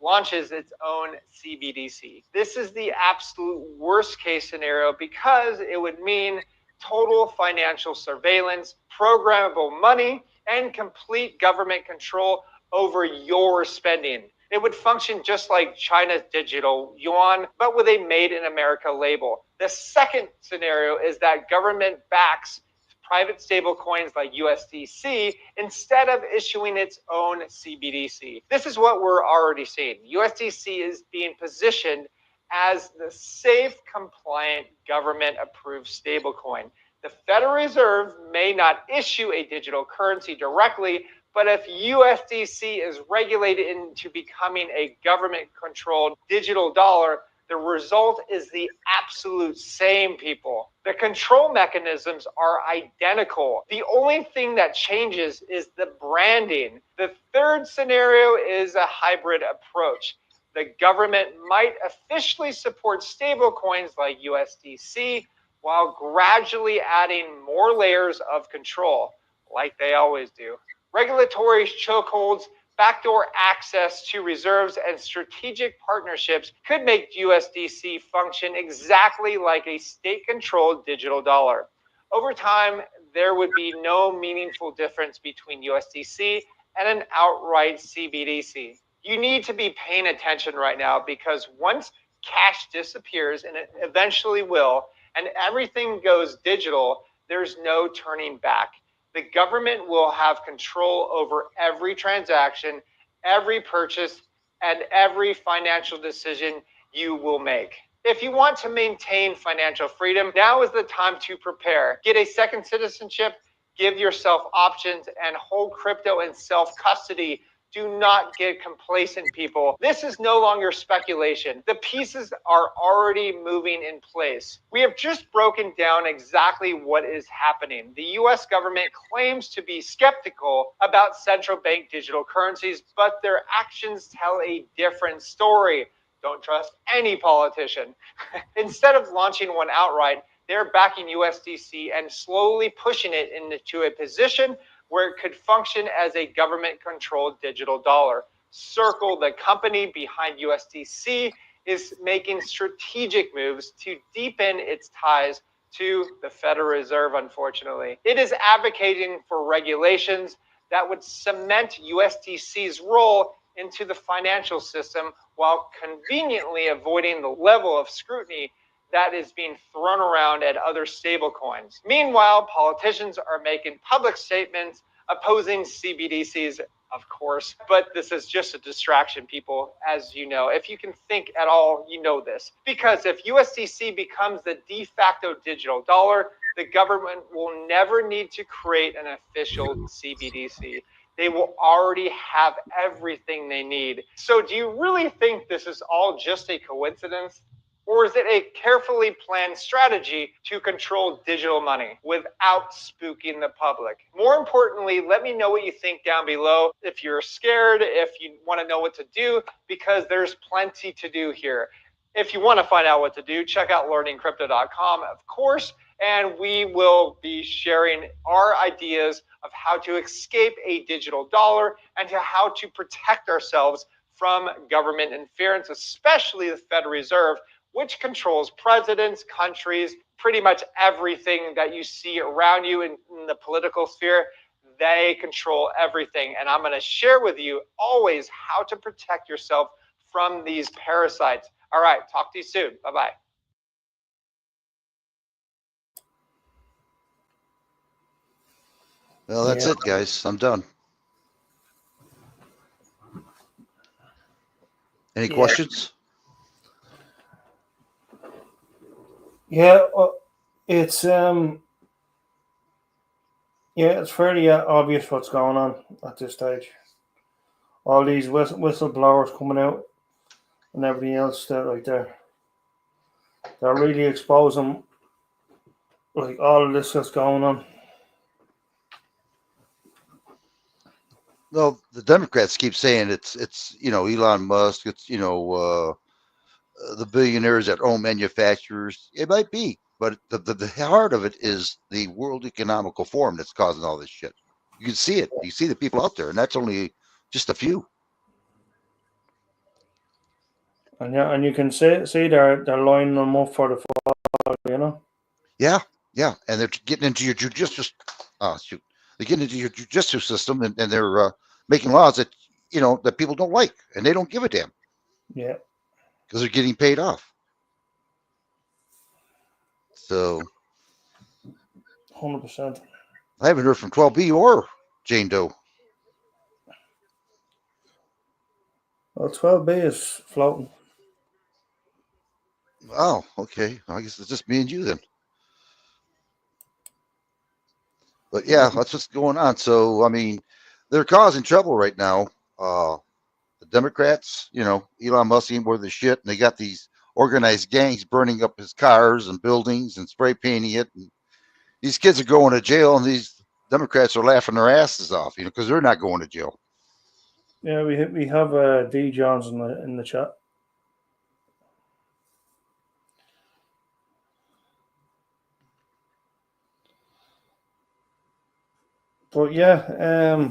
launches its own CBDC. This is the absolute worst case scenario because it would mean total financial surveillance, programmable money, and complete government control over your spending. It would function just like China's digital yuan, but with a Made in America label. The second scenario is that government backs private stablecoins like USDC instead of issuing its own CBDC. This is what we're already seeing. USDC is being positioned as the safe, compliant, government-approved stablecoin. The Federal Reserve may not issue a digital currency directly, but if USDC is regulated into becoming a government-controlled digital dollar, the result is the absolute same, people. The control mechanisms are identical. The only thing that changes is the branding. The third scenario is a hybrid approach. The government might officially support stablecoins like USDC while gradually adding more layers of control, like they always do. Regulatory chokeholds, backdoor access to reserves, and strategic partnerships could make USDC function exactly like a state-controlled digital dollar. Over time, there would be no meaningful difference between USDC and an outright CBDC. You need to be paying attention right now because once cash disappears, and it eventually will, and everything goes digital, there's no turning back. The government will have control over every transaction, every purchase, and every financial decision you will make. If you want to maintain financial freedom, now is the time to prepare. Get a second citizenship, give yourself options, and hold crypto in self-custody. Do not get complacent, people. This is no longer speculation. The pieces are already moving in place. We have just broken down exactly what is happening. The US government claims to be skeptical about central bank digital currencies, but their actions tell a different story. Don't trust any politician. Instead of launching one outright, they're backing USDC and slowly pushing it into a position where it could function as a government-controlled digital dollar. Circle, the company behind USDC, is making strategic moves to deepen its ties to the Federal Reserve, unfortunately. It is advocating for regulations that would cement USDC's role into the financial system while conveniently avoiding the level of scrutiny that is being thrown around at other stablecoins. Meanwhile, politicians are making public statements opposing CBDCs, of course, but this is just a distraction, people, as you know. If you can think at all, you know this. Because if USDC becomes the de facto digital dollar, the government will never need to create an official CBDC. They will already have everything they need. So do you really think this is all just a coincidence? Or is it a carefully planned strategy to control digital money without spooking the public? More importantly, let me know what you think down below. If you're scared, if you want to know what to do, because there's plenty to do here. If you want to find out what to do, check out learningcrypto.com, of course, and we will be sharing our ideas of how to escape a digital dollar and to how to protect ourselves from government interference, especially the Federal Reserve, which controls presidents, countries, pretty much everything that you see around you in the political sphere. They control everything. And I'm going to share with you always how to protect yourself from these parasites. All right, talk to you soon. Bye-bye. Well, that's it, guys. I'm done. Any questions? Yeah, it's it's fairly obvious what's going on at this stage. All these whistleblowers coming out and everything else that right there. They're really exposing like all of this that's going on. Well, the Democrats keep saying it's Elon Musk, it's the billionaires that own manufacturers. It might be, but the heart of it is the World Economical Forum that's causing all this shit. You can see it. You see the people out there, and that's only just a few. And you can see they're lining them up for the fall, Yeah, and they're getting into your judicial. They're getting into your judicial system, and they're making laws that that people don't like, and they don't give a damn. Yeah. Because they're getting paid off. So 100%. I haven't heard from 12B or Jane Doe. Well, 12B is floating. Oh, okay. I guess it's just me and you then. But yeah, that's what's going on. So, I mean, they're causing trouble right now. The Democrats, Elon Musk ain't worth the shit. And they got these organized gangs burning up his cars and buildings and spray painting it. And these kids are going to jail, and these Democrats are laughing their asses off, because they're not going to jail. Yeah, we have D Johns in the chat. But yeah,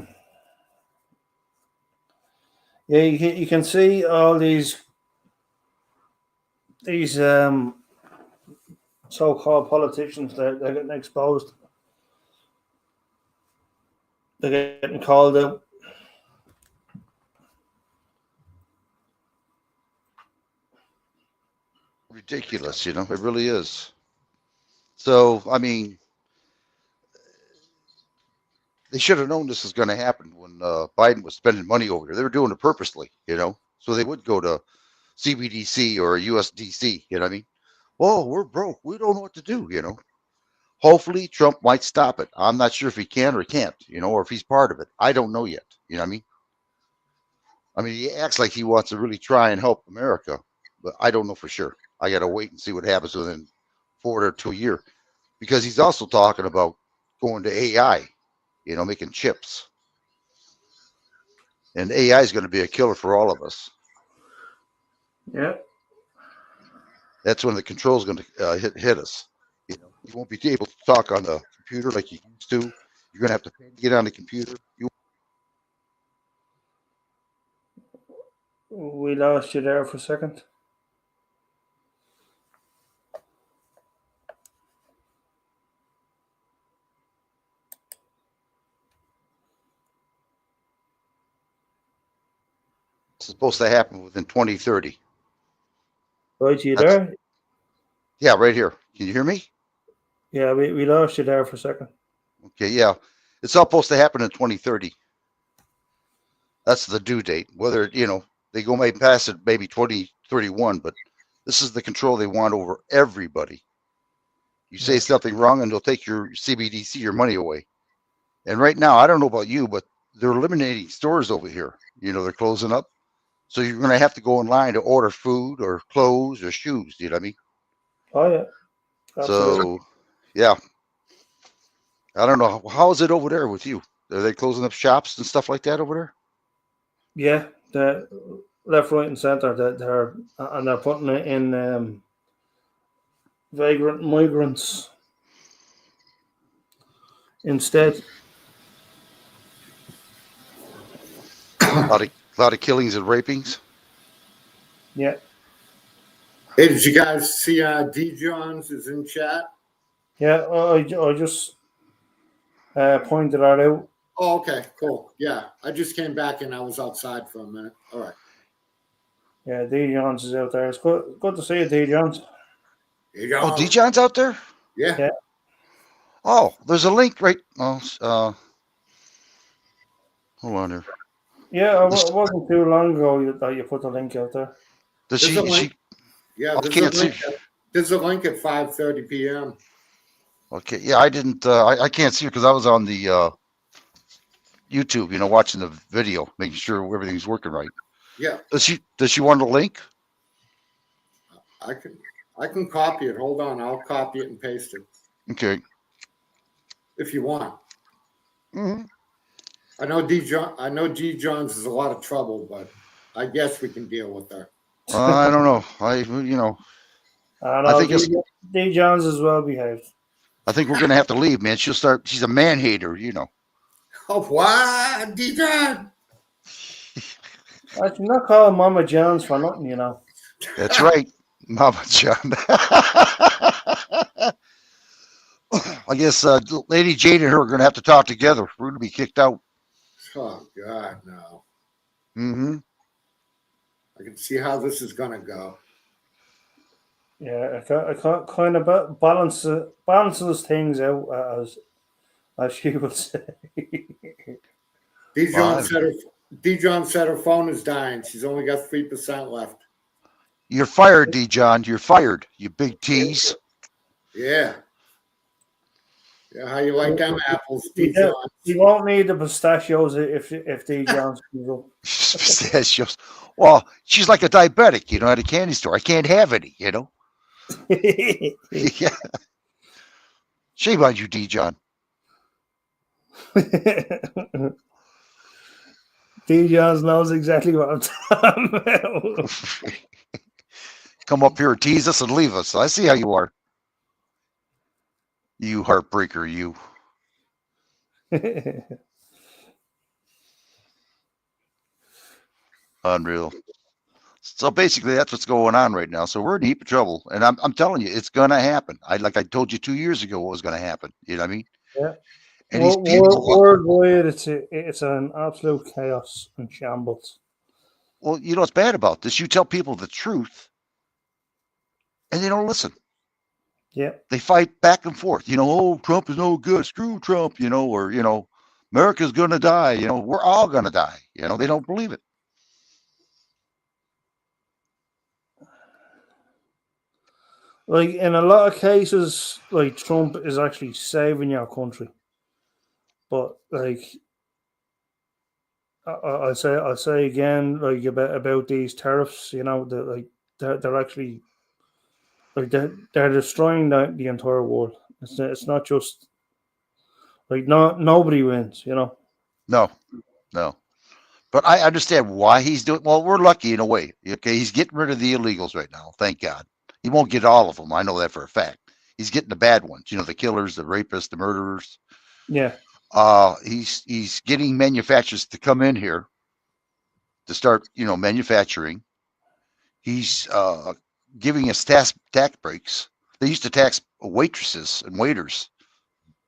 you can see all these so-called politicians. They're getting exposed. They're getting called out. Ridiculous, it really is. So, I mean, they should have known this was going to happen when Biden was spending money over there. They were doing it purposely, so they would go to CBDC or USDC, you know what I mean? Oh, we're broke. We don't know what to do, Hopefully Trump might stop it. I'm not sure if he can or can't, or if he's part of it. I don't know yet, you know what I mean? I mean, he acts like he wants to really try and help America, but I don't know for sure. I got to wait and see what happens within 4 to a year, because he's also talking about going to AI, making chips. And AI is going to be a killer for all of us. Yeah. That's when the control is going to hit us. You won't be able to talk on the computer like you used to. You're gonna have to pay to get on the computer. We lost you there for a second. It's supposed to happen within 2030. Right, you there? Yeah, right here. Can you hear me? Yeah, we lost you there for a second. Okay, yeah. It's all supposed to happen in 2030. That's the due date. Whether, they go maybe past it, maybe 2031, but this is the control they want over everybody. You say something wrong and they'll take your CBDC, your money away. And right now, I don't know about you, but they're eliminating stores over here. They're closing up. So you're going to have to go in line to order food or clothes or shoes. You know what I mean? Oh, yeah. Absolutely. So, yeah. I don't know. How is it over there with you? Are they closing up shops and stuff like that over there? Yeah, the left, right, and center. They're putting it in vagrant migrants instead. A lot of killings and rapings. Yeah. Hey, did you guys see D. Johns is in chat? Yeah, I just pointed that out. Oh, okay, cool. Yeah, I just came back and I was outside for a minute. All right. Yeah, D. Johns is out there. It's good to see you, D. Johns. Oh, D. John's out there? Yeah. Oh, there's a link right. Oh, hold on here. Yeah, it wasn't too long ago that you put the link out there. Does There's a link. Yeah, I can't see. There's a link at 5:30 p.m. Okay, yeah, I didn't. I can't see it because I was on the YouTube, watching the video, making sure everything's working right. Yeah. Does she want a link? I can copy it. Hold on, I'll copy it and paste it Okay. if you want. Mm-hmm. I know D. Johns is a lot of trouble, but I guess we can deal with her. I don't know. I think D. Johns is well behaved. I think we're gonna have to leave, man. She's a man hater, Oh, what? D. John? I should not call Mama Jones for nothing, That's right, Mama John. I guess Lady Jane and her are gonna have to talk together. We're gonna be kicked out. Oh God, no. Mm-hmm. I can see how this is gonna go. Yeah, I can't kind of balances things out as she would say. D. John said her phone is dying. She's only got 3% left. You're fired, D. John. You're fired. You big tease. Yeah. Yeah, how you like them apples, D. John? You won't need the pistachios if D. John's comes up. Pistachios. Well, she's like a diabetic, at a candy store. I can't have any, Yeah. Shame on you, D. John. D. Johns knows exactly what I'm talking about. Come up here and tease us and leave us. I see how you are. You heartbreaker, you. Unreal. So basically, that's what's going on right now. So we're in a heap of trouble, and I'm telling you, it's gonna happen. I told you 2 years ago what was gonna happen. You know what I mean? Yeah. And these people, worldwide, it's an absolute chaos and shambles. well, what's bad about this? You tell people the truth, and they don't listen. Yeah. They fight back and forth. Oh, Trump is no good. Screw Trump. Or America's gonna die. We're all gonna die. They don't believe it. Like in a lot of cases, like Trump is actually saving your country, but like I say again, like about these tariffs, that they're actually like they're destroying the entire world. It's not just like nobody wins, No. But I understand why he's doing. Well, we're lucky in a way. Okay, he's getting rid of the illegals right now. Thank God. He won't get all of them. I know that for a fact. He's getting the bad ones. The killers, the rapists, the murderers. Yeah. He's getting manufacturers to come in here to start, manufacturing. He's giving us tax breaks. They used to tax waitresses and waiters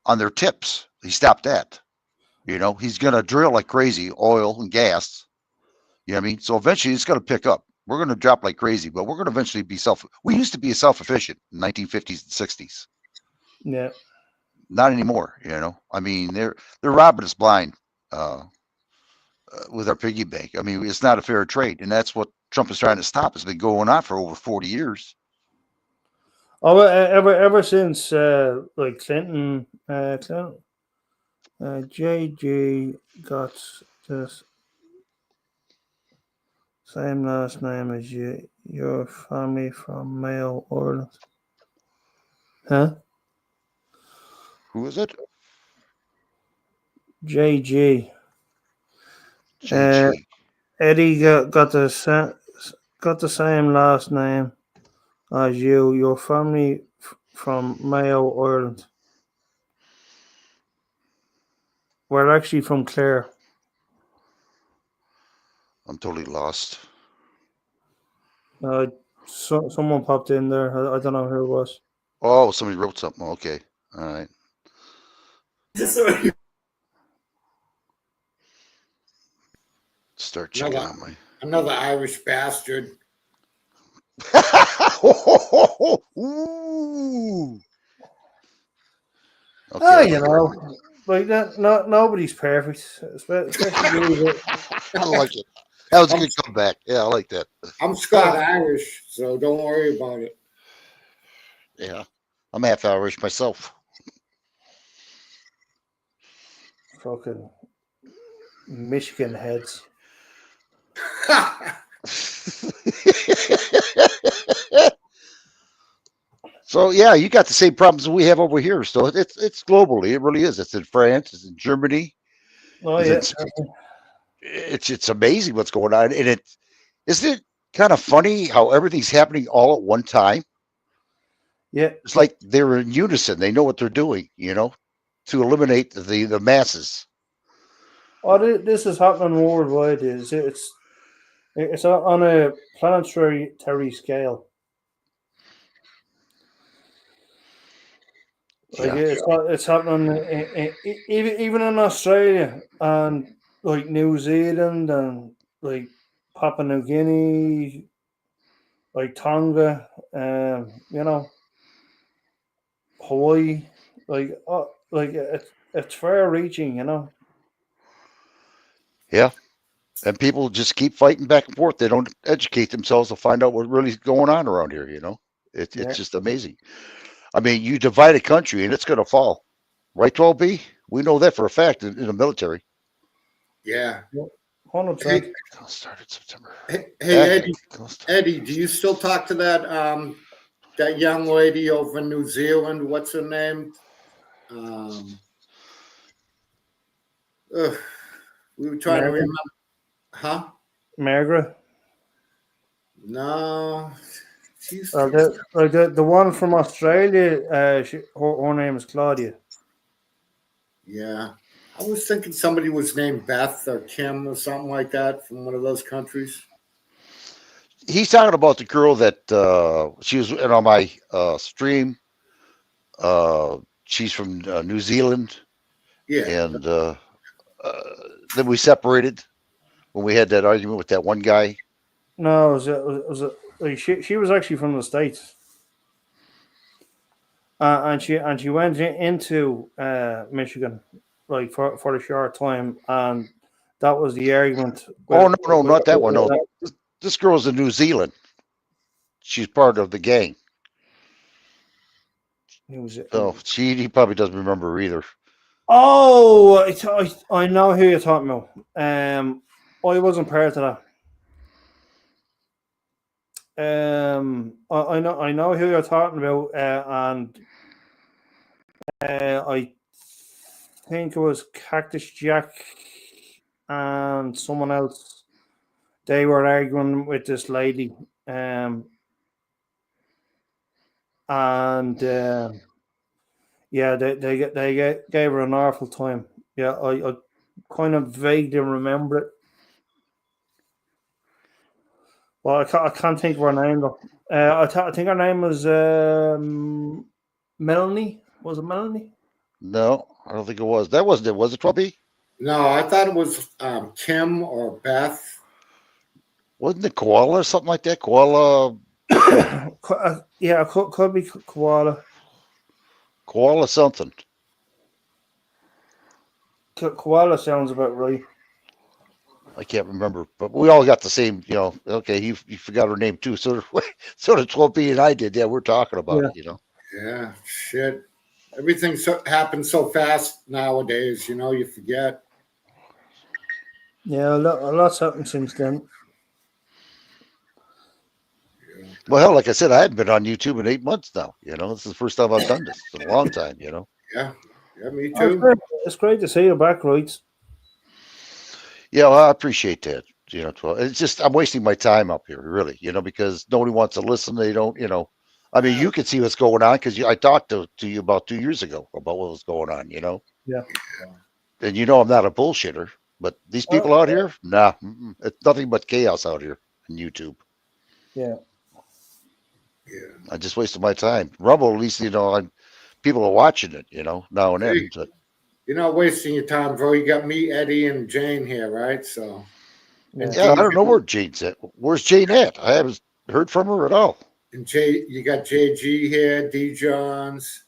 on their tips. He stopped that. He's going to drill like crazy, oil and gas. You know what I mean? So eventually it's going to pick up. We're going to drop like crazy, but we're going to eventually be we used to be self-efficient in 1950s and 60s. Yeah. Not anymore, I mean, they're robbing us blind with our piggy bank. I mean, it's not a fair trade, and that's what Trump is trying to stop. It's been going on for over 40 years. Oh, ever since like Clinton, JG got this same last name as your family from Mayo, Ireland. Huh? Who is it? JG. JG. Eddie got the same last name as you. Your family from Mayo, Ireland. We're actually from Clare. I'm totally lost. Someone popped in there. I don't know who it was. Oh, somebody wrote something. Okay. All right. Start checking out another Irish bastard. Ooh. Okay. Like that. Nobody's perfect. Especially I like it. That was a good comeback. Yeah, I like that. I'm Scott Irish, so don't worry about it. Yeah, I'm half Irish myself. Fucking Michigan heads. So yeah, you got the same problems we have over here. So it's globally, it really is. It's in France, it's in Germany. Oh yeah. It's amazing what's going on, and isn't it kind of funny how everything's happening all at one time? Yeah, it's like they're in unison. They know what they're doing, to eliminate the masses. Oh, this is happening worldwide. It's on a planetary scale. Like it's happening even in Australia and like New Zealand and like Papua New Guinea, like Tonga, Hawaii, it's far reaching, Yeah, and people just keep fighting back and forth. They don't educate themselves to find out what really is going on around here. It's just amazing. I mean, you divide a country and it's going to fall, right? 12B. We know that for a fact in the military. Yeah. 100%. Started September. Hey, Eddie, do you still talk to that young lady over in New Zealand? What's her name? We were trying to remember. Huh? Margaret? No. She's the one from Australia, her name is Claudia. Yeah. I was thinking somebody was named Beth or Kim or something like that from one of those countries. He's talking about the girl that she was in on my stream. She's from New Zealand. Yeah. And then we separated when we had that argument with that one guy. No, she was actually from the States. And she went into Michigan like for a short time, and that was the argument. No, not that one. No, this girl's in New Zealand. She's part of the gang. Oh, he probably doesn't remember either. Oh, I know who you're talking about. I wasn't part of that. I know who you're talking about, and I think it was Cactus Jack and someone else. They were arguing with this lady, and yeah, they gave her an awful time. Yeah, I kind of vaguely remember it. Well, I can't think of her name though. I think her name was Melanie. Was it Melanie? No, I don't think it was. That wasn't it. Was it 12B? No, I thought it was Kim or Beth. Wasn't it Koala or something like that? Koala. Yeah, could be Koala. Koala something. Koala sounds about right. I can't remember, but we all got the same, okay, you forgot her name too. So did 12B and I did. Yeah, we're talking about it, Yeah, shit. Everything happens so fast nowadays, you forget. Yeah, a lot's happened since then. Well, hell, like I said, I hadn't been on YouTube in 8 months now. This is the first time I've done this in a long time, Yeah, me Oh, too. it's great to see you back, right? Yeah, well, I appreciate that. 12. It's just I'm wasting my time up here, really, because nobody wants to listen. They don't, I mean, you can see what's going on because I talked to you about 2 years ago about what was going on, Yeah. And I'm not a bullshitter, but these people out here, nah, it's nothing but chaos out here on YouTube. Yeah. I just wasted my time. Rumble, at least, people are watching it, now and then. Hey. But You're not wasting your time, bro. You got me, Eddie, and Jane here, right? So. Yeah, I don't know where Jane's at. Where's Jane at? I haven't heard from her at all. And you got JG here, D Johns.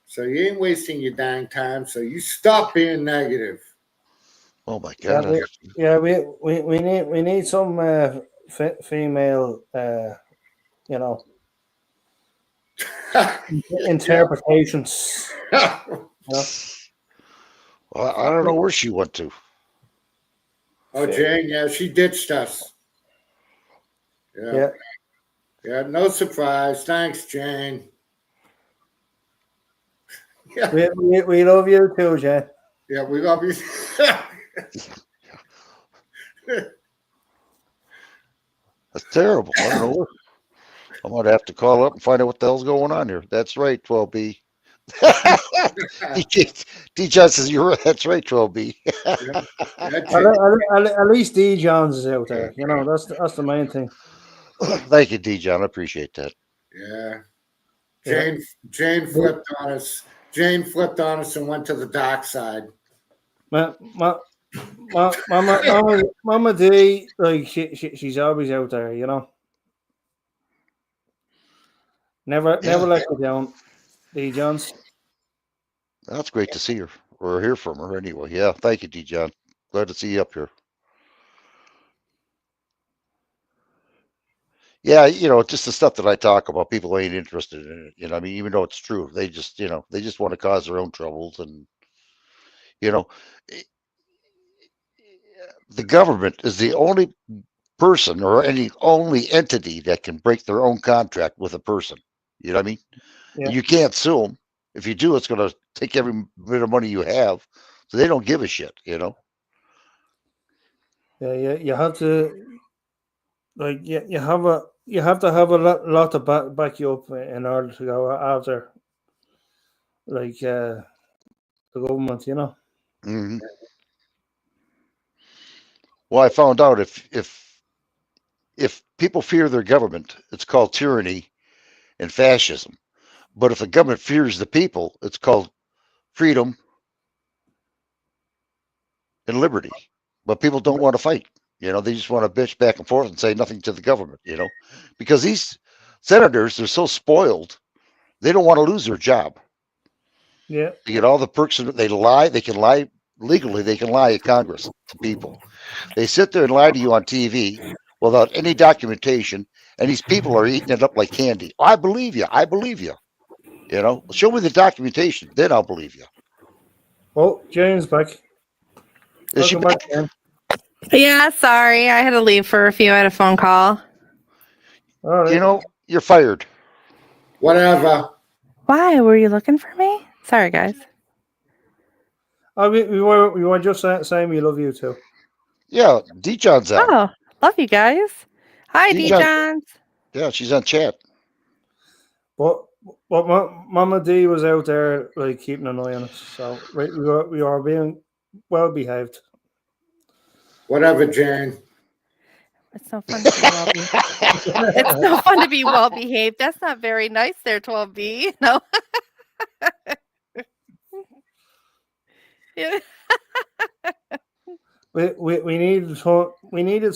So you ain't wasting your dang time. So you stop being negative. Oh my God! We need some female, interpretations. Well, I don't know where she went to. Oh, Jane, yeah, she ditched us. Yeah. Yeah, no surprise. Thanks, Jane. Yeah. We love you too, Jane. Yeah, we love you. That's terrible. I don't know. I'm going to have to call up and find out what the hell's going on here. That's right, 12B. D. John says you're right. That's right, 12B. At least D. Johns is out there. That's the main thing. Thank you, D. John. I appreciate that. Yeah. Jane flipped on us. Jane flipped on us and went to the dark side. Mama D, like she's always out there, Never let her down, D. Johns. That's great to see her or hear from her anyway. Yeah, thank you, D. John. Glad to see you up here. Yeah, just the stuff that I talk about, people ain't interested in it. I mean, even though it's true, they just want to cause their own troubles. And, the government is the only person or only entity that can break their own contract with a person. You know what I mean? Yeah. You can't sue them. If you do, it's going to take every bit of money you have. So they don't give a shit, Yeah, you have to, like, you have to have a lot to back you up in order to go after, like, the government, Mm-hmm. Well, I found out if people fear their government, it's called tyranny and fascism. But if the government fears the people, it's called freedom and liberty. But people don't want to fight. They just want to bitch back and forth and say nothing to the government, because these senators are so spoiled, they don't want to lose their job. Yeah. They get all the perks. They lie. They can lie legally. They can lie at Congress to people. They sit there and lie to you on TV without any documentation, and these people are eating it up like candy. I believe you. I believe you. Show me the documentation, then I'll believe you. Oh, Jane's back. Is she back? Jane. Yeah, sorry. I had to leave for a few. I had a phone call. All right. You're fired. Whatever. Why? Were you looking for me? Sorry, guys. Oh, we were just saying we love you too. Yeah, D. John's out. Oh, love you guys. Hi, D. D-John. Johns. Yeah, she's on chat. But Mama D was out there, like, keeping an eye on us. So we are being well behaved. Whatever, Jane. It's no fun to be well behaved. It's no fun to be well behaved. That's not very nice there, 12B. No. Yeah. We needed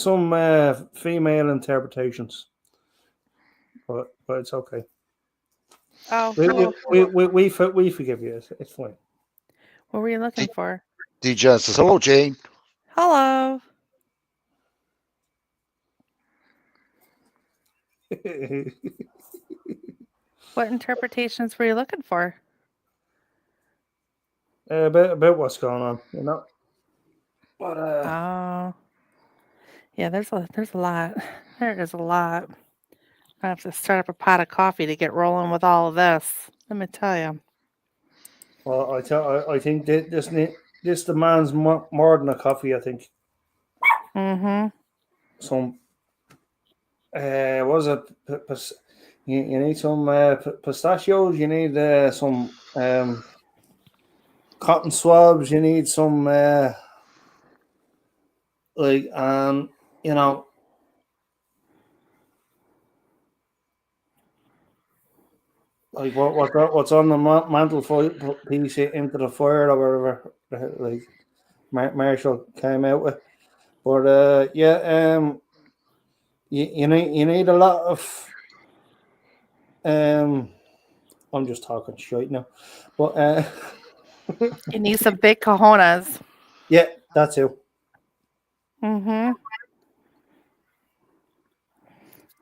some female interpretations, but it's okay. Oh, We forgive you. It's fine. what were you looking for? D. John says, hello, Jane. Hello. What interpretations were you looking for? About what's going on, you know. But Oh, yeah. There's a lot. There is a lot. I have to start up a pot of coffee to get rolling with all of this. Let me tell you. well, I think this demands more than a coffee. I think Mm-hmm. some was it you need some pistachios. You need some cotton swabs. You need some you know. Like what's on the mantle piece into the fire or whatever, like Marshall came out with. But you need a lot of I'm just talking shit now, but You need some big cojones. yeah, that's it. Mm-hmm.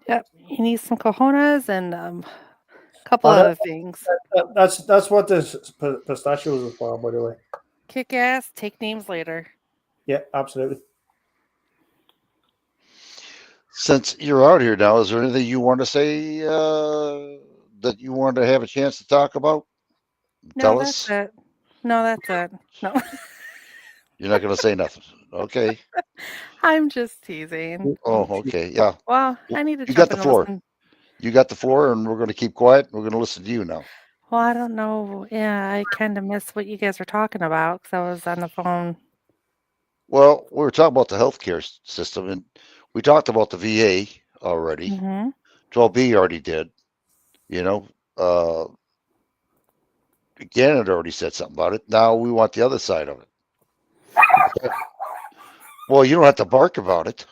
Yep. You need some cojones and a couple other things. That's what this pistachios is for, by the way. Kick ass, take names later. Yeah, absolutely. Since you're out here now, is there anything you want to say that you want to have a chance to talk about? No, Tell that's us. it. No, that's it. No. You're not going to say nothing. Okay. I'm just teasing. Oh, okay. Yeah. Well, I need to You jump got the in and floor. listen. You got the floor, and we're going to keep quiet. We're going to listen to you now. Well, I don't know. Yeah, I kind of missed what you guys were talking about because I was on the phone. Well, we were talking about the healthcare system, and we talked about the VA already. Mm-hmm. 12B already did. You know, Gannon already said something about it. Now we want the other side of it. Well, you don't have to bark about it.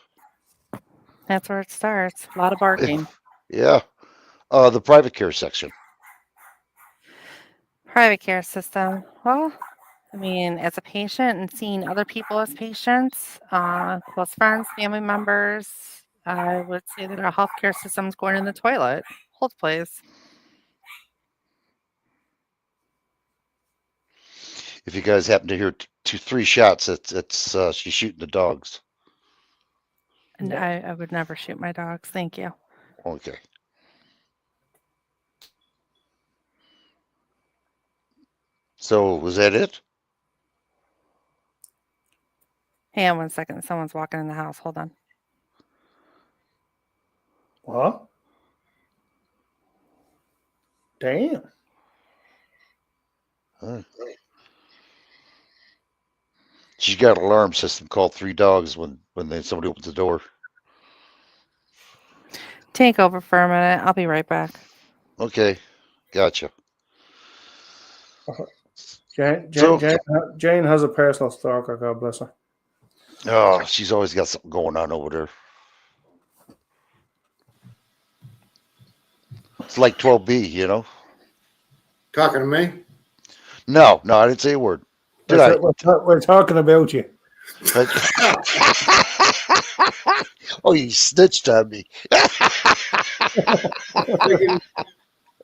That's where it starts. A lot of barking. Yeah. The private care section. Private care system. Well, I mean, as a patient and seeing other people as patients, close friends, family members, I would say that our healthcare system is going in the toilet. Hold, please. If you guys happen to hear 3 shots, it's she's shooting the dogs. And I would never shoot my dogs. Thank you. Okay. So was that it? Hang on 1 second. Someone's walking in the house. Hold on. What? Damn. Huh. She's got an alarm system called 3 dogs when somebody opens the door. Take over for a minute. I'll be right back. Okay, gotcha. Jane has a personal stalker. God bless her. Oh, she's always got something going on over there. It's like 12B, you know. Talking to me? No, I didn't say a word. Did I? We're talking about you. Oh, you snitched on me.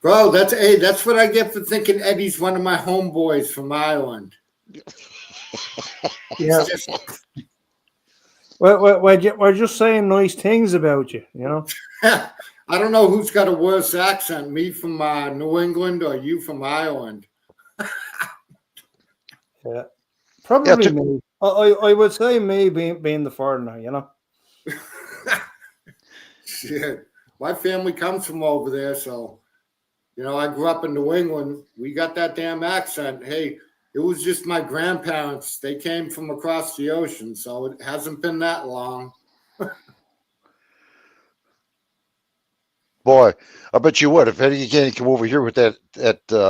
Bro, that's what I get for thinking Eddie's one of my homeboys from Ireland. Yeah. We're just saying nice things about you, you know. I don't know who's got a worse accent, me from New England or you from Ireland. Yeah, probably me. I would say me being the foreigner, you know. Shit, my family comes from over there, so I grew up in New England. We got that damn accent. Hey, It was just my grandparents. They came from across the ocean, so it hasn't been that long. Boy, I bet you would. If Eddie can't come over here with that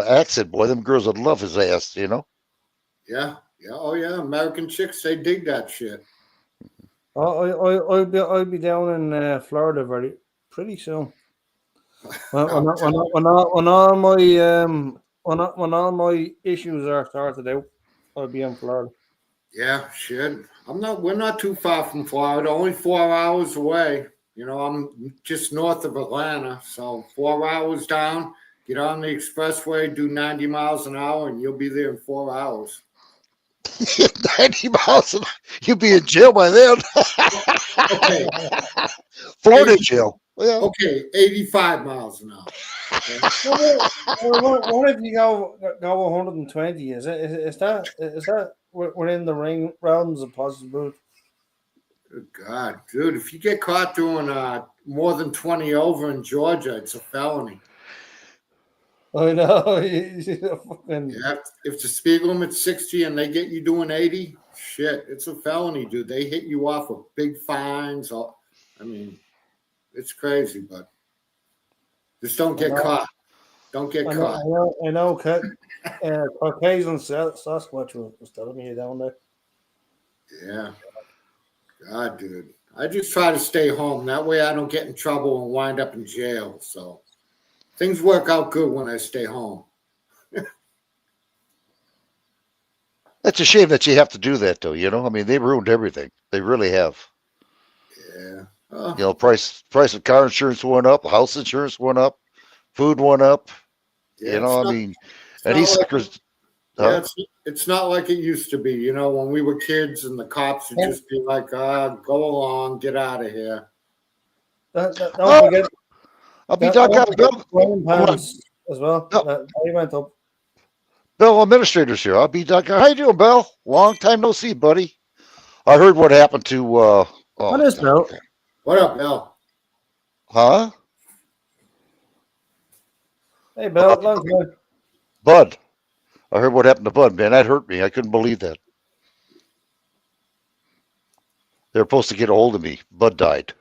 accent, boy, them girls would love his ass, you know? Yeah, yeah, oh yeah. American chicks, they dig that shit. I'll be down in Florida pretty soon. When all my issues are sorted out, I'll be in Florida. Yeah, shit. We're not too far from Florida, only 4 hours away. You know, I'm just north of Atlanta, so 4 hours down, get on the expressway, do 90 miles an hour, and you'll be there in 4 hours. 90 miles an hour. You'll be in jail by then. Okay. Florida jail. Yeah. Okay, 85 miles an hour. Okay. What if you go 120? Is that within the realms of possibility? Good God, dude! If you get caught doing more than 20 over in Georgia, it's a felony. I know. Yeah, if the speed limit's 60 and they get you doing 80, shit, it's a felony, dude. They hit you off with big fines. I mean, it's crazy, but just don't get caught. Don't get caught. I know. Caucasian Sasquatch was telling me down there. Yeah. God, dude. I just try to stay home. That way I don't get in trouble and wind up in jail. So things work out good when I stay home. That's a shame that you have to do that, though, you know? I mean, they ruined everything. They really have. Yeah. You know, price of car insurance went up, house insurance went up, food went up. Yeah, you know, I mean, and these suckers. Yeah, it's not like it used to be. You know, when we were kids and the cops would just be like, go along, get out of here. Don't forget. I'll be done. As well. They went up. Bill, administrator's here. I'll be done. How you doing, Bill? Long time no see, buddy. I heard what happened to. What is Bill? What up, Bill? Huh? Hey, Bill. Long time. Bud. I heard what happened to Bud, man. That hurt me. I couldn't believe that. They were supposed to get a hold of me. Bud died.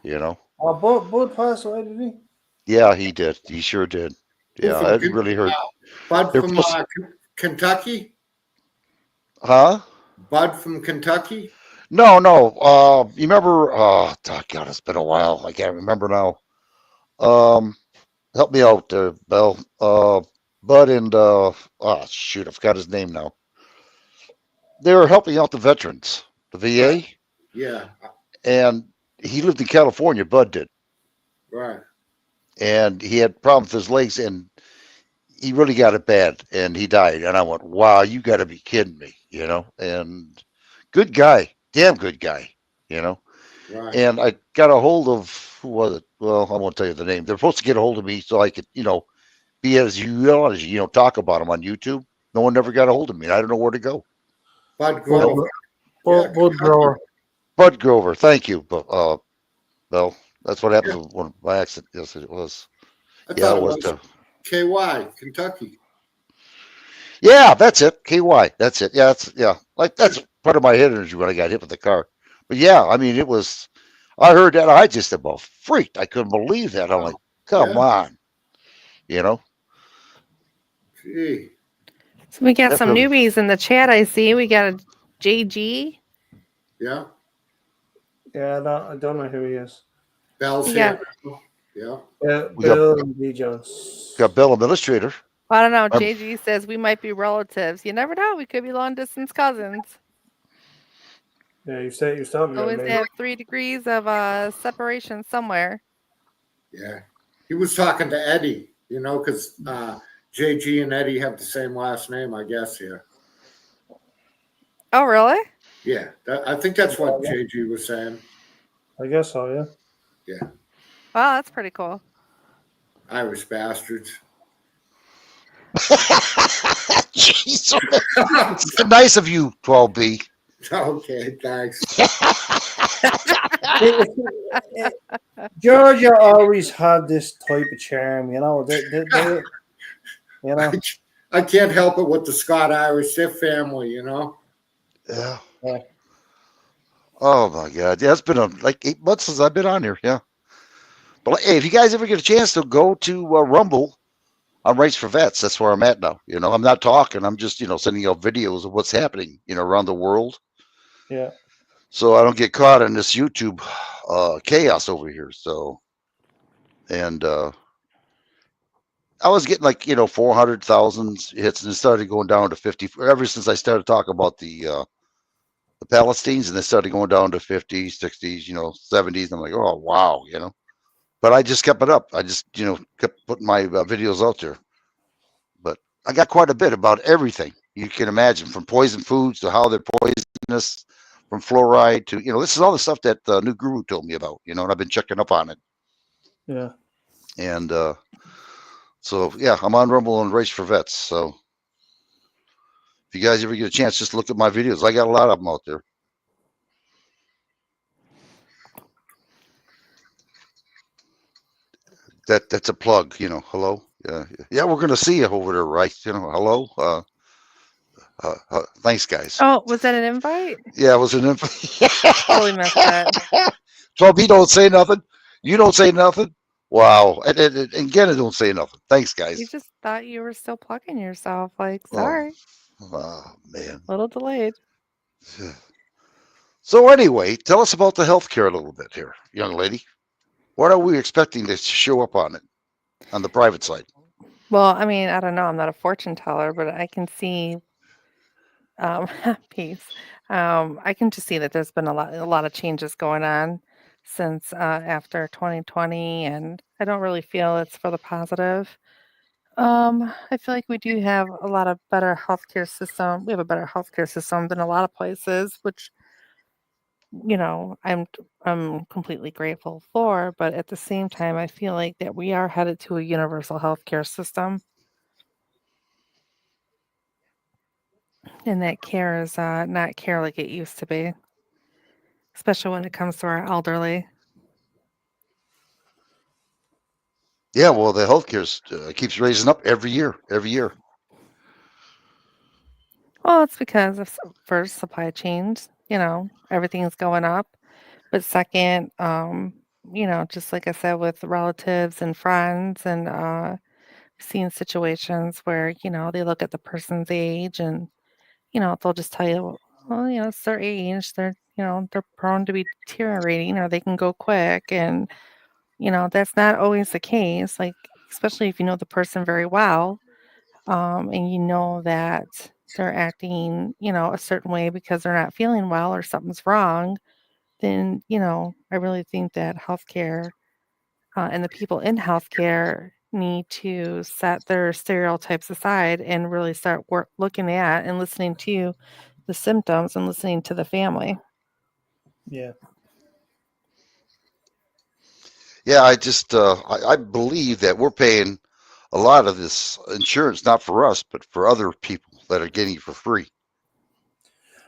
You know? Oh, Bud passed away, did he? Yeah, he did. He sure did. Yeah, it really hurt. Bud from Kentucky? Huh? Bud from Kentucky? No. You remember? Oh, God, it's been a while. I can't remember now. Help me out there, Bill. Bud and shoot, I forgot his name now. They were helping out the veterans, the VA. Yeah. And he lived in California, Bud did. Right. And he had problems with his legs, and he really got it bad, and he died. And I went, wow, you got to be kidding me, you know? And good guy, damn good guy, you know? Right. And I got a hold of, who was it? Well, I won't tell you the name. They're supposed to get a hold of me so I could, you know, be as eulogy, you know, talk about him on YouTube. No one ever got a hold of me. I don't know where to go. Bud Grover. Bud Grover. Bud Grover. Thank you, Bill. That's what happened when my accident. Yes, it was. Yeah, it was. KY, Kentucky. Yeah, that's it. KY. That's it. Yeah, that's part of my head energy when I got hit with the car. But yeah, I mean, it was. I heard that. I just about freaked. I couldn't believe that. I'm like, come on, you know. Gee. So we got some newbies in the chat. I see. We got a JG. Yeah. Yeah, I don't know who he is. Bell's Yeah. here. Yeah. Bill and D. Jones. Got Bill administrator. I don't know. JG says we might be relatives. You never know. We could be long distance cousins. Yeah, you told me. Always have 3 degrees of separation somewhere. Yeah. He was talking to Eddie, you know, because JG and Eddie have the same last name, I guess, here. Oh, really? Yeah. I think that's what JG was saying. I guess so, yeah. Yeah. Wow, that's pretty cool. Irish bastards. Jeez. Nice of you, 12B. Okay, thanks. Georgia always had this type of charm, you know. You know. I can't help it with the Scott Irish, their family, you know. Yeah. Yeah. Oh my God. Yeah, it's been like 8 months since I've been on here. Yeah. But hey, if you guys ever get a chance to go to Rumble on Race for Vets, that's where I'm at now. You know, I'm not talking. I'm just, sending out videos of what's happening, around the world. Yeah. So I don't get caught in this YouTube chaos over here. So, and I was getting like 400,000 hits, and it started going down to 50. Ever since I started talking about the Palestinians, and they started going down to 50s, 60s, 70s. I'm like, oh wow, But I just kept it up. I just kept putting my videos out there. But I got quite a bit about everything you can imagine, from poison foods to how they're poisonous, from fluoride to this is all the stuff that New Guru told me about. And I've been checking up on it. Yeah. And so yeah, I'm on Rumble and Race for Vets. So if you guys ever get a chance, just look at my videos. I got a lot of them out there. That's a plug. Hello. Yeah, we're gonna see you over there, right? Hello. Thanks, guys. Oh, was that an invite? Yeah, it was an invite. Totally missed it. Trump, he don't say nothing. You don't say nothing. Wow. And Genna don't say nothing. Thanks, guys. You just thought you were still plugging yourself. Like, Oh. sorry. Oh man. A little delayed. So anyway, tell us about the healthcare a little bit here, young lady. What are we expecting to show up on it, on the private side? Well, I mean, I don't know. I'm not a fortune teller, but I can see peace. I can just see that there's been a lot of changes going on since after 2020, and I don't really feel it's for the positive. I feel like we do have a lot of better healthcare system. We have a better healthcare system than a lot of places, which I'm completely grateful for. But at the same time, I feel like that we are headed to a universal healthcare system, and that care is not care like it used to be, especially when it comes to our elderly. Yeah, well, the healthcare keeps raising up every year. Well, it's because of first supply chains. Everything's going up. But second, just like I said, with relatives and friends, and seeing situations where they look at the person's age, and they'll just tell you, well, it's their age. They're prone to be deteriorating, or they can go quick, and that's not always the case. Like, especially if you know the person very well, and you know that they're acting, a certain way because they're not feeling well or something's wrong, then, I really think that healthcare and the people in healthcare need to set their stereotypes aside and really start looking at and listening to the symptoms and listening to the family. Yeah. Yeah, I believe that we're paying a lot of this insurance, not for us, but for other people that are getting it for free.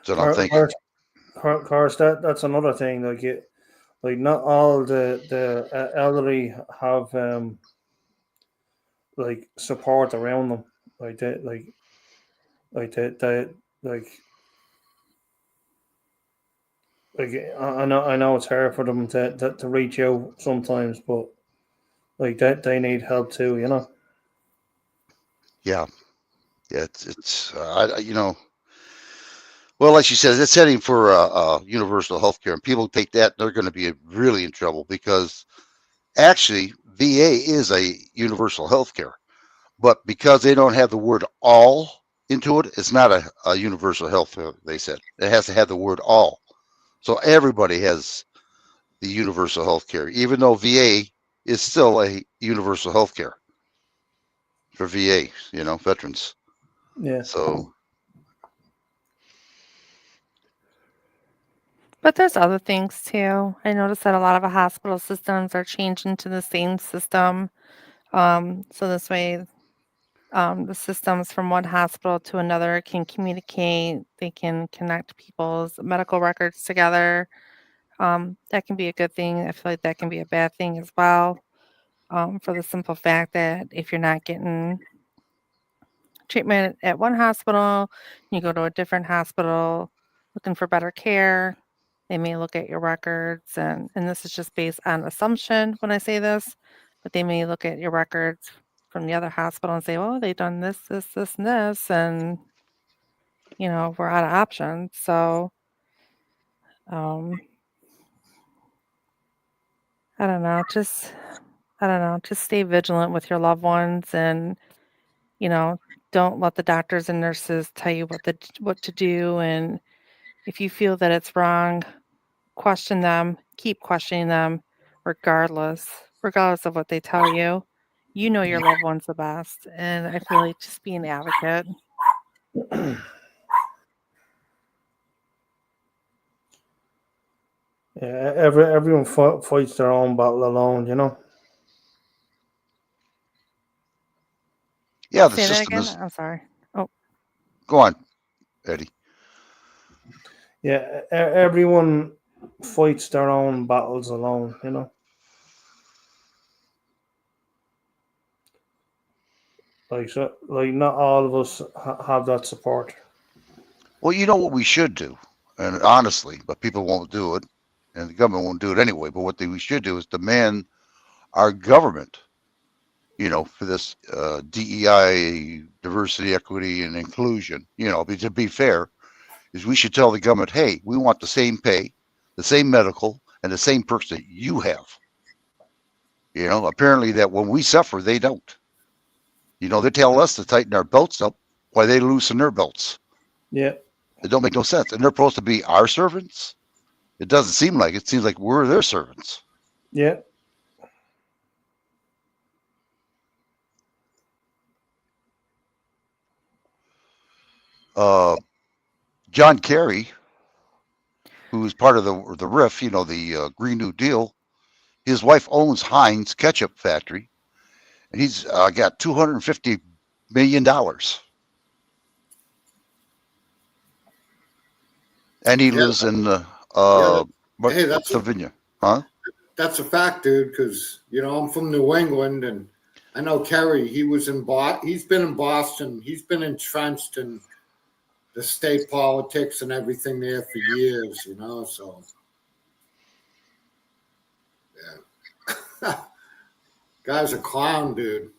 So I'm thinking. Of course, that's another thing. Like not all the elderly have like support around them. I know it's hard for them to reach out sometimes, but like that they need help too. Yeah, it's well, like she says, it's heading for universal health care, and people take that, they're going to be really in trouble, because actually VA is a universal health care, but because they don't have the word all into it, it's not a universal health care. They said it has to have the word all, so everybody has the universal health care, even though VA is still a universal health care for VA, veterans. Yeah. So. But there's other things too. I noticed that a lot of the hospital systems are changing to the same system. So this way, the systems from one hospital to another can communicate. They can connect people's medical records together. That can be a good thing. I feel like that can be a bad thing as well. For the simple fact that if you're not getting treatment at one hospital, you go to a different hospital looking for better care. They may look at your records, and this is just based on assumption when I say this, but they may look at your records from the other hospital and say, "Well, they've done this, this, this, and this," and we're out of options. So, I don't know. Just stay vigilant with your loved ones, and don't let the doctors and nurses tell you what to do. And if you feel that it's wrong, question them, keep questioning them, regardless of what they tell you. You know your loved one's the best, and I feel like just be an advocate. Yeah, everyone fights their own battle alone, Yeah, the Say that system again? is. I'm sorry. Oh, Go on, Eddie. Yeah, everyone fights their own battles alone, Like not all of us have that support. Well, you know what we should do, and honestly, but people won't do it, and the government won't do it anyway. But we should do is demand our government, for this DEI, diversity, equity, and inclusion. To be fair, is we should tell the government, hey, we want the same pay, the same medical, and the same perks that you have. Apparently that when we suffer, they don't. They tell us to tighten our belts up while they loosen their belts. Yeah. It don't make no sense. And they're supposed to be our servants. It doesn't seem like it. It seems like we're their servants. Yeah. John Kerry, who is part of the RIF, the Green New Deal, his wife owns Heinz Ketchup Factory, and he's got $250 million. And he lives in Pennsylvania. Huh? That's a fact, dude, because, I'm from New England, and I know Kerry, he's been in Boston. He's been entrenched in the state politics and everything there for years, so. Yeah. Guy's a clown, dude.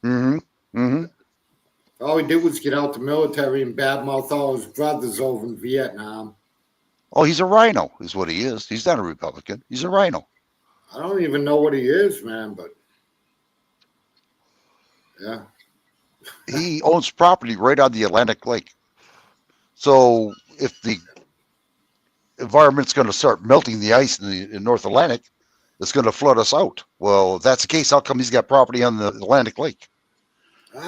Mm-hmm. Mm-hmm. All he did was get out the military and badmouth all his brothers over in Vietnam. Oh, he's a rhino, is what he is. He's not a Republican. He's a rhino. I don't even know what he is, man, but yeah. He owns property right on the Atlantic Lake. So if the environment's going to start melting the ice in the North Atlantic, it's going to flood us out. Well, if that's the case, how come he's got property on the Atlantic Lake?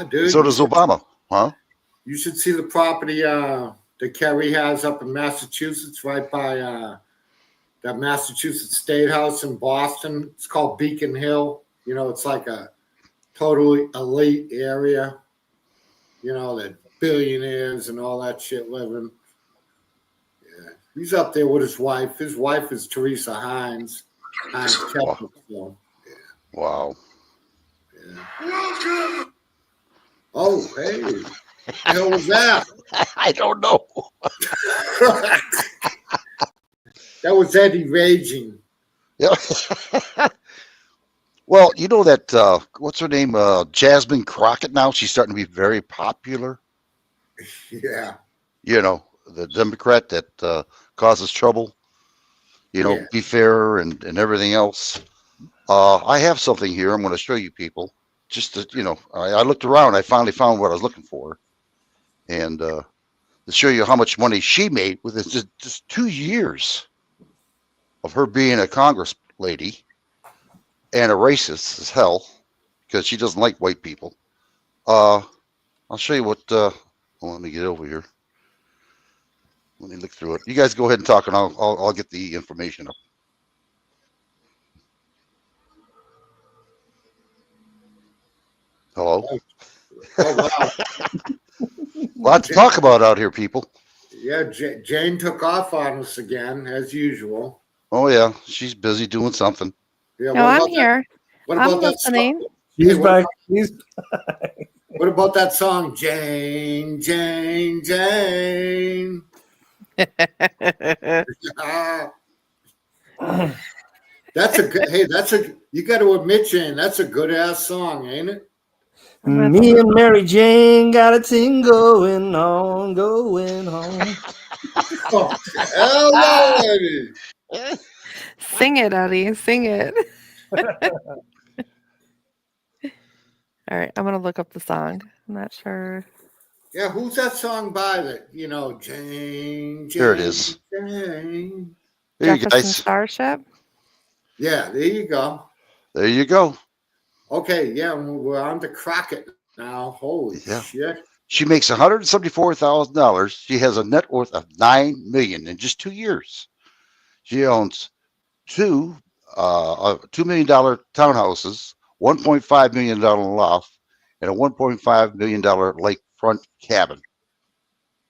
Dude, so does Obama, huh? You should see the property that Kerry has up in Massachusetts, right by that Massachusetts State House in Boston. It's called Beacon Hill. It's like a totally elite area. That billionaires and all that shit living. Yeah, he's up there with his wife. His wife is Teresa Heinz. Wow. Yeah. Wow. Yeah. Oh, hey. What the hell was that? I don't know. That was Eddie raging. Yeah. Well, that, what's her name? Jasmine Crockett now. She's starting to be very popular. Yeah. The Democrat that causes trouble. Be fair and everything else. I have something here I'm going to show you people. Just to, I looked around. I finally found what I was looking for. And to show you how much money she made with just 2 years of her being a Congress lady and a racist as hell because she doesn't like white people. I'll show you what, let me get over here. Let me look through it. You guys go ahead and talk and I'll get the information up. Hello? Oh, wow. Lot to talk about out here, people. Yeah, Jane took off on us again, as usual. Oh, yeah. She's busy doing something. Yeah, no, I'm here. What I'm about listening. She's back. What about that song, Jane, Jane, Jane? That's a good. Hey, you got to admit, Jane, that's a good ass song, ain't it? Me and Mary Jane got a thing going on, going home. Oh, hell no, Eddie. Sing it, Eddie. Sing it. All right, I'm gonna look up the song. I'm not sure. Yeah, who's that song by that? Jane, Jane. There it is. Jane. There you Jefferson guys. Starship. Yeah, there you go. There you go. Okay, yeah, we're on to Crockett now. Holy shit. She makes $174,000. She has a net worth of $9 million in just 2 years. She owns $2 million townhouses, $1.5 million loft, and a $1.5 million lakefront cabin.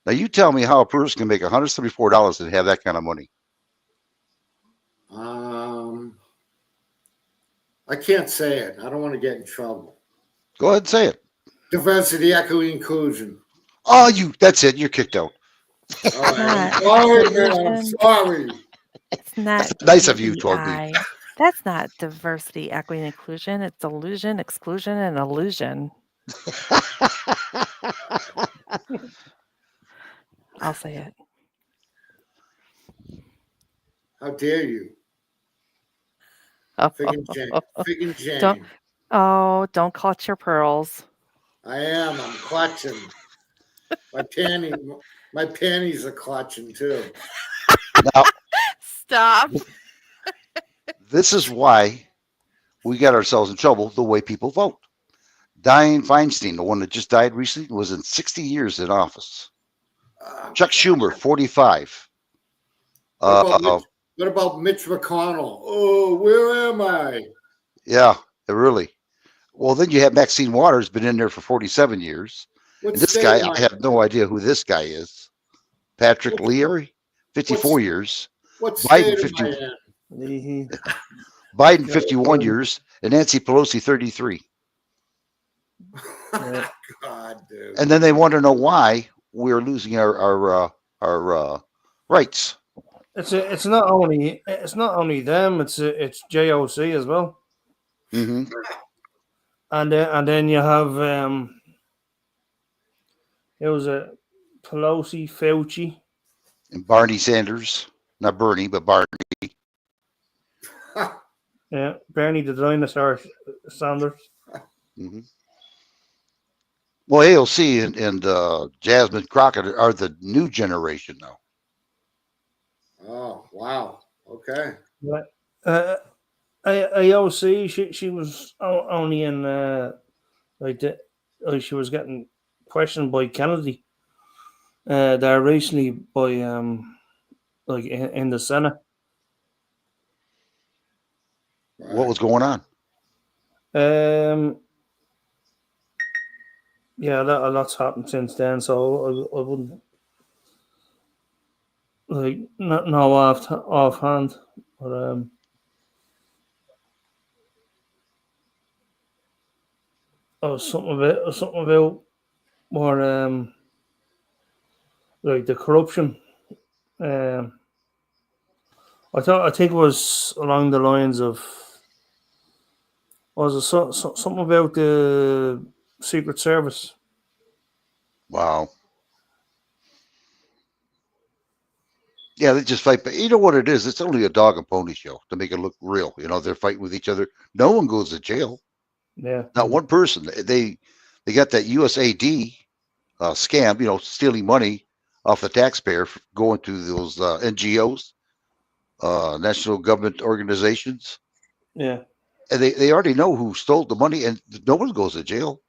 Now, you tell me how a person can make $174 and have that kind of money. I can't say it. I don't want to get in trouble. Go ahead and say it. Diversity, equity, inclusion. Oh, that's it. You're kicked out. All right. Sorry, man. I'm sorry. It's not That's nice of you, told me. DEI. That's not diversity, equity, and inclusion. It's delusion, exclusion, and illusion. I'll say it. How dare you? Fig and Jane. Fig and Jane. Don't clutch your pearls. I am. I'm clutching. My panties are clutching too. Now, Stop. this is why we got ourselves in trouble the way people vote. Dianne Feinstein, the one that just died recently, was in 60 years in office. Chuck Schumer, 45. What about Mitch McConnell? Oh, where am I? Yeah, really. Well, then you have Maxine Waters, been in there for 47 years. And this guy, I have no idea who this guy is. Patrick Leahy, 54 years. What state am I in? Biden, 51 years, and Nancy Pelosi, 33. God, dude. And then they want to know why we're losing our rights. It's not only them. It's JOC as well. Mm-hmm. And then you have it was a Pelosi, Fauci, and Barney Sanders, not Bernie, but Barney. Yeah, Bernie the dinosaur Sanders. Mm-hmm. Well, AOC and Jasmine Crockett are the new generation now. Oh, wow. Okay. But AOC, she was only in she was getting questioned by Kennedy there recently by in the Senate. What was going on? Yeah, a lot's happened since then, so I wouldn't not know offhand, but something about more the corruption. I think it was along the lines of something about the Secret Service. Wow. Yeah, they just fight. But you know what it is? It's only a dog and pony show to make it look real. They're fighting with each other. No one goes to jail. Yeah. Not one person. They got that USAID scam, stealing money off the taxpayer going to those NGOs, national government organizations. Yeah. And they already know who stole the money, and no one goes to jail.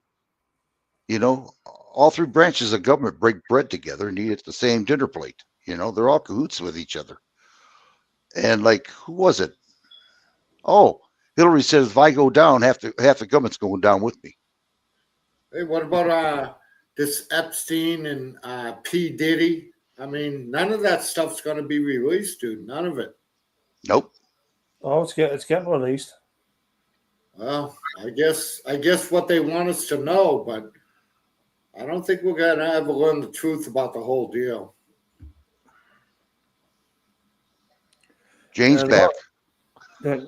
All three branches of government break bread together and eat at the same dinner plate. They're all cahoots with each other. And who was it? Oh, Hillary says if I go down, half the government's going down with me. Hey, what about this Epstein and P. Diddy? I mean, none of that stuff's going to be released, dude. None of it. Nope. Oh, it's getting released. Well, I guess what they want us to know, but I don't think we're gonna ever learn the truth about the whole deal. Jane's back. There's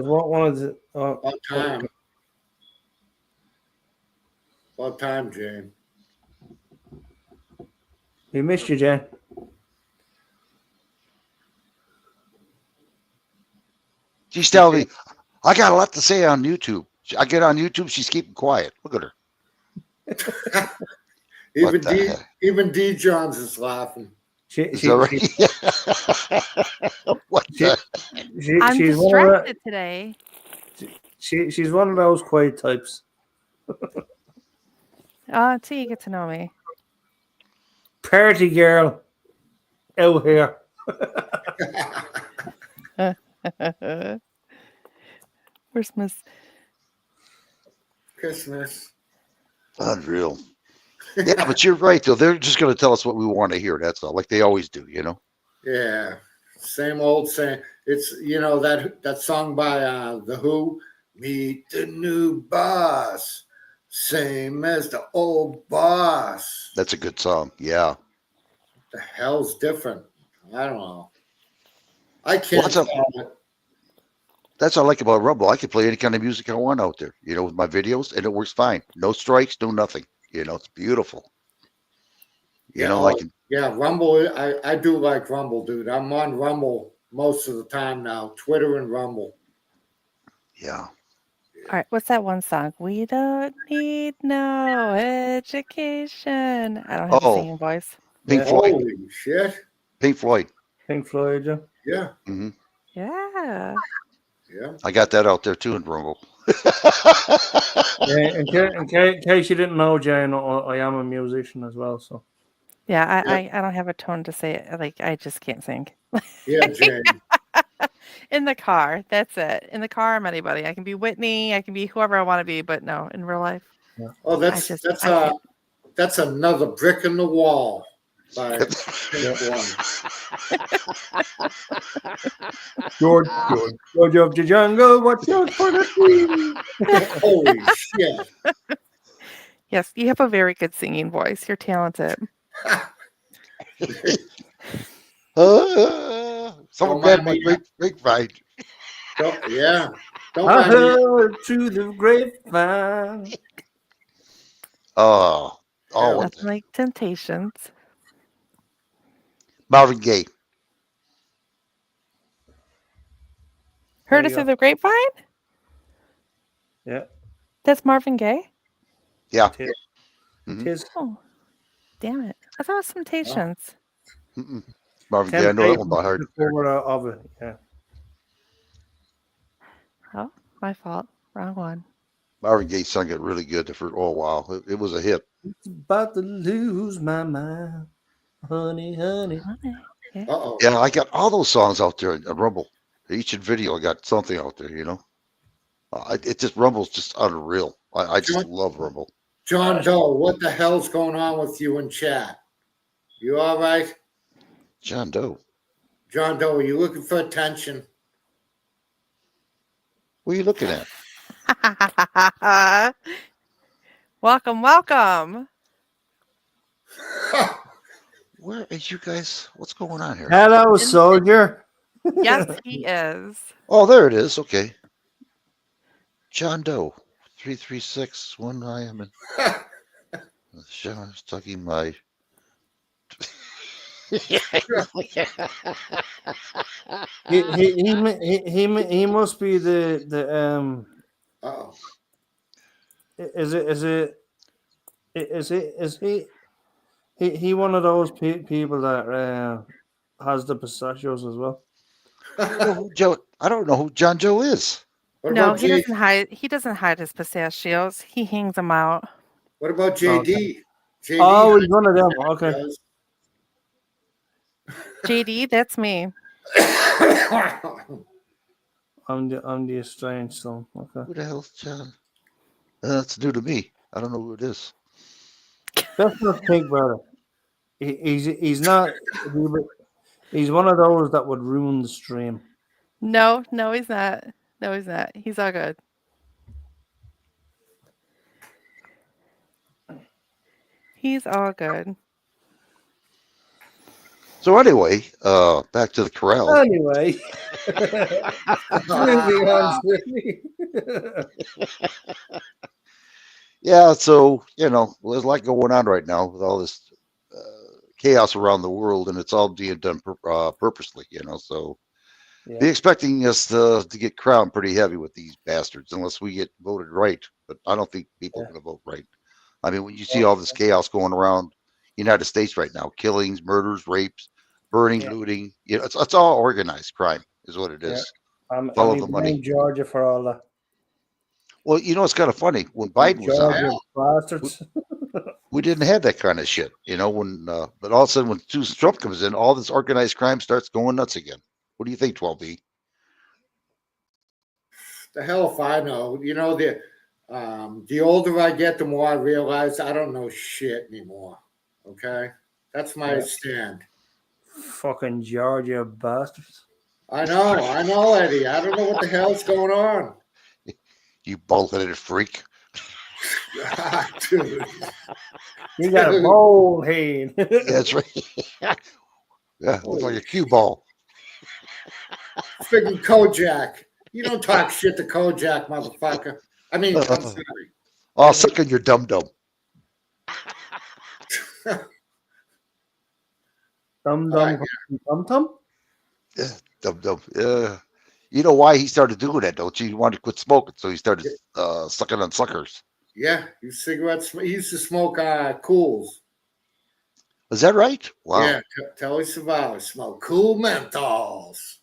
one of the. About time. About time, Jane. We missed you, Jane. She's telling me, I got a lot to say on YouTube. I get on YouTube, she's keeping quiet. Look at her. Even D. Johns is laughing. Is that right? What I'm she's one of distracted today. she's one of those quiet types. Until you get to know me. Party girl out here. Where's Miss Christmas? Unreal. Yeah, but you're right, though. They're just going to tell us what we want to hear. That's all, like they always do, you know? Yeah. Same old saying. It's, that song by The Who, Meet the New Boss. Same as the old boss. That's a good song. Yeah. The hell's different? I don't know. I can't. That's what I like about Rumble. I can play any kind of music I want out there, with my videos, and it works fine. No strikes, no nothing. It's beautiful. Yeah, Rumble. I do like Rumble, dude. I'm on Rumble most of the time now. Twitter and Rumble. Yeah. All right, what's that one song? We don't need no education. I don't have a singing voice. Pink Floyd. Holy shit. Pink Floyd. Pink Floyd, yeah. Yeah. Mm-hmm. Yeah. Yeah. I got that out there too in Rumble. In case you didn't know, Jane, I am a musician as well. So. Yeah, I don't have a tone to say it. Like, I just can't sing. Yeah, Jane. In the car, that's it. In the car, I'm anybody. I can be Whitney. I can be whoever I want to be. But no, in real life. Yeah. Oh, that's another brick in the wall. By George of the jungle, what's your for the queen? Holy shit. Yes, you have a very good singing voice. You're talented. Someone grabbed my grapevine. Yeah. I heard through the grapevine. Nothing like Temptations. Marvin Gaye. Heard it through the grapevine? Yeah. That's Marvin Gaye? Yeah. Tis. Oh, damn it. I thought it was Temptations. Marvin Gaye, I know that one by heart. Of it, yeah. Oh, my fault. Wrong one. Marvin Gaye sung it really good for wow. It was a hit. It's about to lose my mind. Honey. Uh-oh. Yeah, I got all those songs out there in Rumble. Each video, I got something out there, It just Rumble's just unreal. I just love Rumble. John Doe, what the hell's going on with you in chat? You all right? John Doe. John Doe, are you looking for attention? What are you looking at? Welcome. Where is you guys? What's going on here? Hello, soldier. Yes, he is. Oh, there it is. Okay. John Doe, 336. When I am in. Sean's talking my. he must be the Uh-oh. Is he one of those people that has the pistachios as well? I don't know who John Joe is. No, he doesn't hide. He doesn't hide his pistachios. He hangs them out. What about JD? Okay. JD Oh, he's one of them. Okay. JD, that's me. I'm the estranged son. Okay. Who the hell's John? That's new to me. I don't know who it is. That's not Big Brother. He's not. He's one of those that would ruin the stream. No, he's not. No, he's not. He's all good. He's all good. So anyway, back to the corral. Anyway, moving on swiftly. Yeah, so there's a lot going on right now with all this chaos around the world, and it's all being done purposely. So Yeah. be expecting us to get crowned pretty heavy with these bastards, unless we get voted right. But I don't think people are going to vote right. I mean, when you see all this chaos going around the United States right now, killings, murders, rapes, burning, looting, it's all organized crime, is what it is. Follow the money. Blame Georgia for all that. Well, it's kind of funny when Biden was on. Georgia bastards. We didn't have that kind of shit, but all of a sudden when Trump comes in, all this organized crime starts going nuts again. What do you think, 12B? The hell if I know. The older I get, the more I realize I don't know shit anymore. Okay? That's my stand. Fucking Georgia bastards. I know, Eddie. I don't know what the hell's going on. You bald-headed freak. Dude. You got a bald head. That's right. Yeah, looks like a cue ball. Freaking Kojak. You don't talk shit to Kojak, motherfucker. I mean, I'm sorry. Oh, suck on your dum-dum. Dum-dum? Yeah, dum-dum. Yeah. You know why he started doing that, don't you? He wanted to quit smoking, so he started sucking on suckers. Yeah, he used to smoke cools. Is that right? Wow. Yeah, Telly Savalas smoked cool menthols.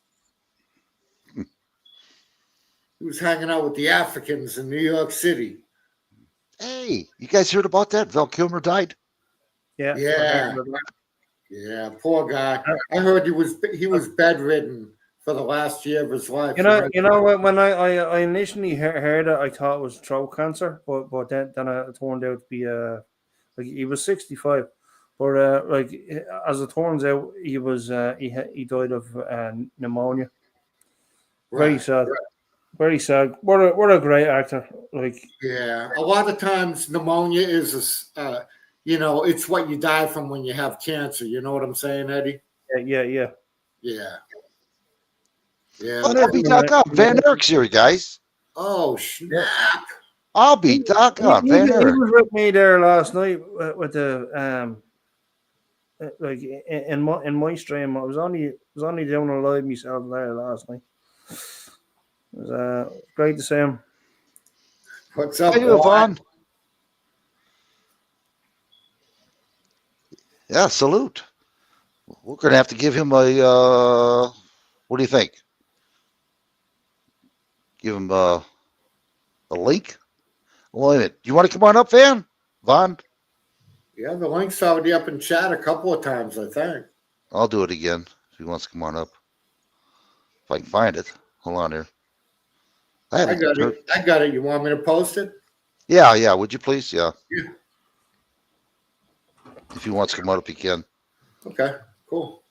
He was hanging out with the Africans in New York City. Hey, you guys heard about that? Val Kilmer died? Yeah. Yeah, poor guy. I heard he was bedridden for the last year of his life. When I initially heard it, I thought it was throat cancer, but then it turned out to be he was 65, but as it turns out, he was he died of pneumonia. Very sad. Right. Very sad. What a great actor. Yeah, a lot of times pneumonia is it's what you die from when you have cancer. You know what I'm saying, Eddie? Yeah. I'll be doggone. Van Erik's here, guys. Oh, snap. I'll be doggone. Van Erik. He was with me there last night with the in my stream. I was only doing a live myself there last night. It was great to see him. What's up, Vaughn? Yeah, salute. We're going to have to give him a, what do you think? Give him a link? Wait a minute. You want to come on up, Vaughn? Yeah, the link's already up in chat a couple of times, I think. I'll do it again if he wants to come on up. If I can find it. Hold on here. I got it. You want me to post it? Yeah. Would you please? Yeah. Yeah. If he wants to come up, he can. Okay, cool.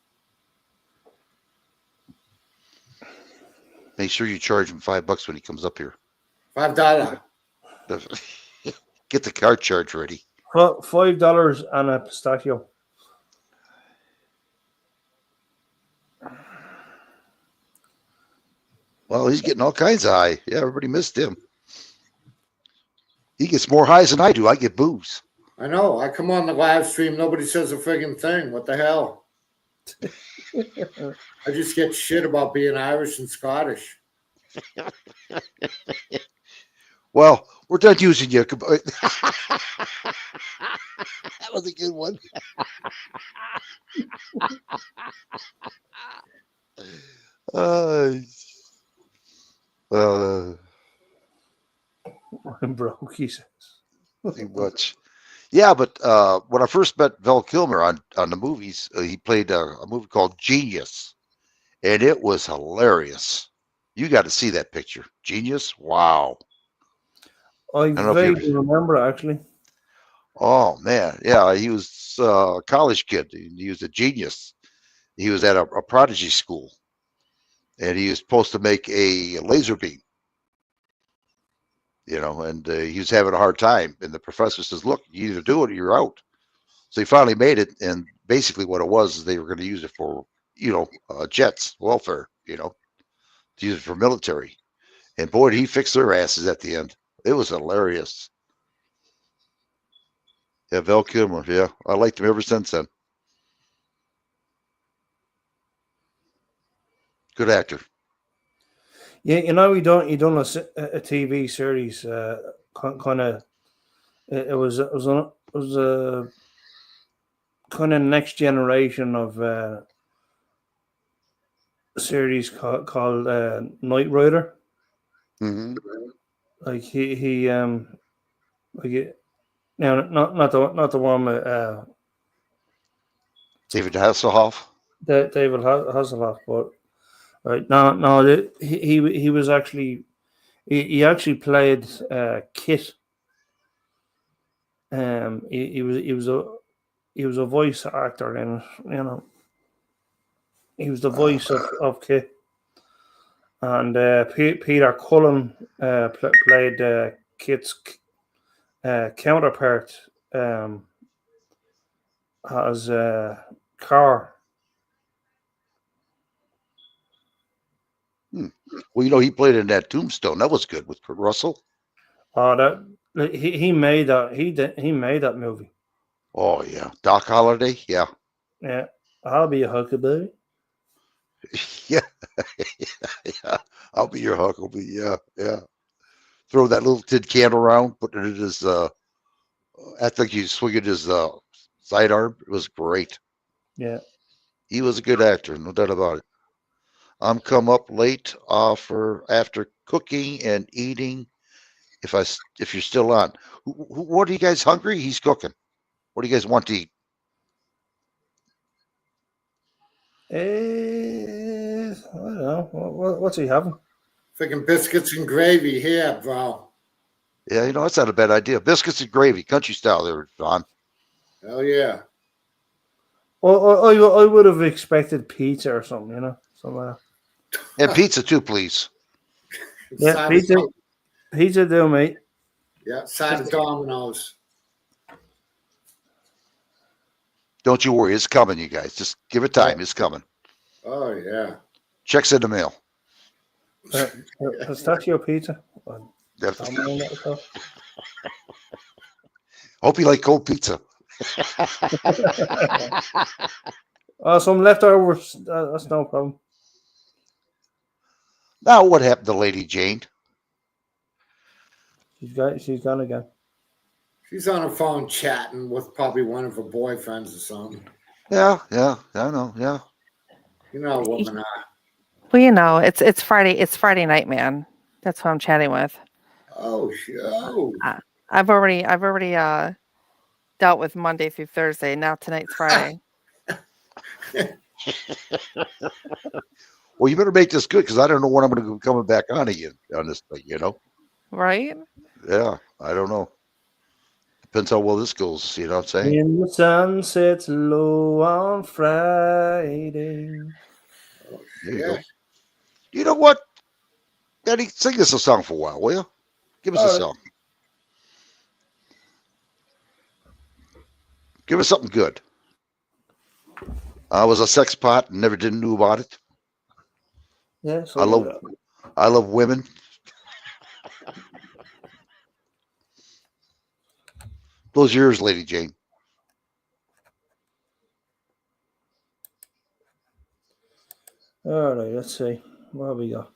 Make sure you charge him $5 when he comes up here. $5. Get the card charge ready. $5 and a pistachio. Well, he's getting all kinds of high. Yeah, everybody missed him. He gets more highs than I do. I get booze. I know. I come on the live stream. Nobody says a friggin' thing. What the hell? I just get shit about being Irish and Scottish. Well, we're done using you. That was a good one. I'm broke, he says. Pretty much. Yeah, but when I first met Val Kilmer on the movies, he played a movie called Genius, and it was hilarious. You got to see that picture. Genius? Wow. I vaguely remember, actually. Oh, man. Yeah, he was a college kid. He was a genius. He was at a prodigy school, and he was supposed to make a laser beam. And he was having a hard time. And the professor says, look, you either do it or you're out. So he finally made it, and basically what it was is they were going to use it for, jets, welfare, to use it for military. And boy, did he fix their asses at the end. It was hilarious. Yeah, Val Kilmer. Yeah, I liked him ever since then. Good actor. Yeah, he done a TV series, kind of. It was a kind of next generation of series called Knight Rider. Mm-hmm. Like he like it, not the one with David Hasselhoff. David Hasselhoff, but right no he was actually he actually played Kit. He was a voice actor in it, he was the voice of Kit. And Peter Cullen played Kit's counterpart as Carr. Well, he played in that Tombstone. That was good with Kurt Russell. Oh, he made that. He made that movie. Oh yeah, Doc Holliday. Yeah. Yeah, I'll be a Huckleberry. Yeah. Yeah. I'll be your Huckleberry. Yeah, yeah. Throw that little tin can around, put it in his. I think you swing it his sidearm. It was great. Yeah. He was a good actor, no doubt about it. I'm come up late after cooking and eating. If you're still on, what are you guys hungry? He's cooking. What do you guys want to eat? I don't know. What's he having? Freaking biscuits and gravy here, bro. Yeah, that's not a bad idea. Biscuits and gravy, country style there, John. Hell yeah. Well, I would have expected pizza or something, somewhere. And pizza too, please. Yeah, pizza do, mate. Yeah, side of Domino's. Don't you worry, it's coming, you guys. Just give it time. It's coming. Oh yeah. Checks in the mail. Pistachio pizza. Hope you like cold pizza. Some leftovers. That's no problem. Now, what happened to Lady Jane? She's gone again. She's on her phone chatting with probably one of her boyfriends or something. Yeah, I know, yeah. You know, woman. Well, it's Friday. It's Friday night, man. That's who I'm chatting with. Oh, I've already dealt with Monday through Thursday. Now tonight's Friday. Well, you better make this good because I don't know when I'm going to be coming back on again on this thing. Right? Yeah, I don't know. Depends how well this goes. You know what I'm saying? In the sun sets low on Friday. There you go. You know what? Eddie, sing us a song for a while, will you? Give us a song. Give us something good. I was a sex pot and never didn't know about it. Yeah, I love women. Those yours, Lady Jane. All right, let's see. Where have we got?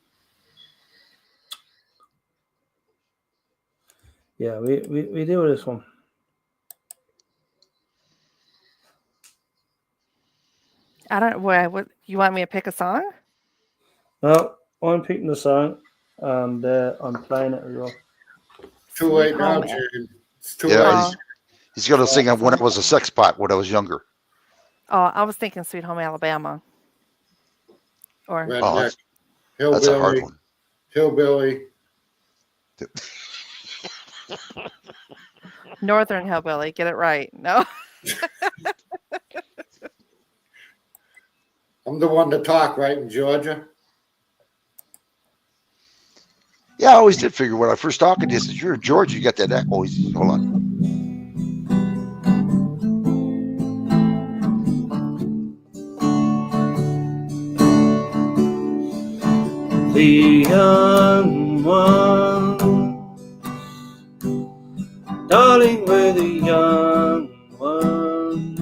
Yeah, we do this one. I don't. What you want me to pick a song? No, I'm picking the song, and I'm playing it as well. Too late now, Jane. It's too Yeah, late. he's going to sing when I was a sex pot when I was younger. Oh, I was thinking "Sweet Home Alabama." Or Redneck, that's a hard hillbilly, one. hillbilly. Northern Hillbilly. Get it right. No. I'm the one to talk, right, in Georgia? Yeah, I always did figure when I first talked to this, you're in Georgia, you got that echo. Hold on. the young ones, darling, we're the young ones,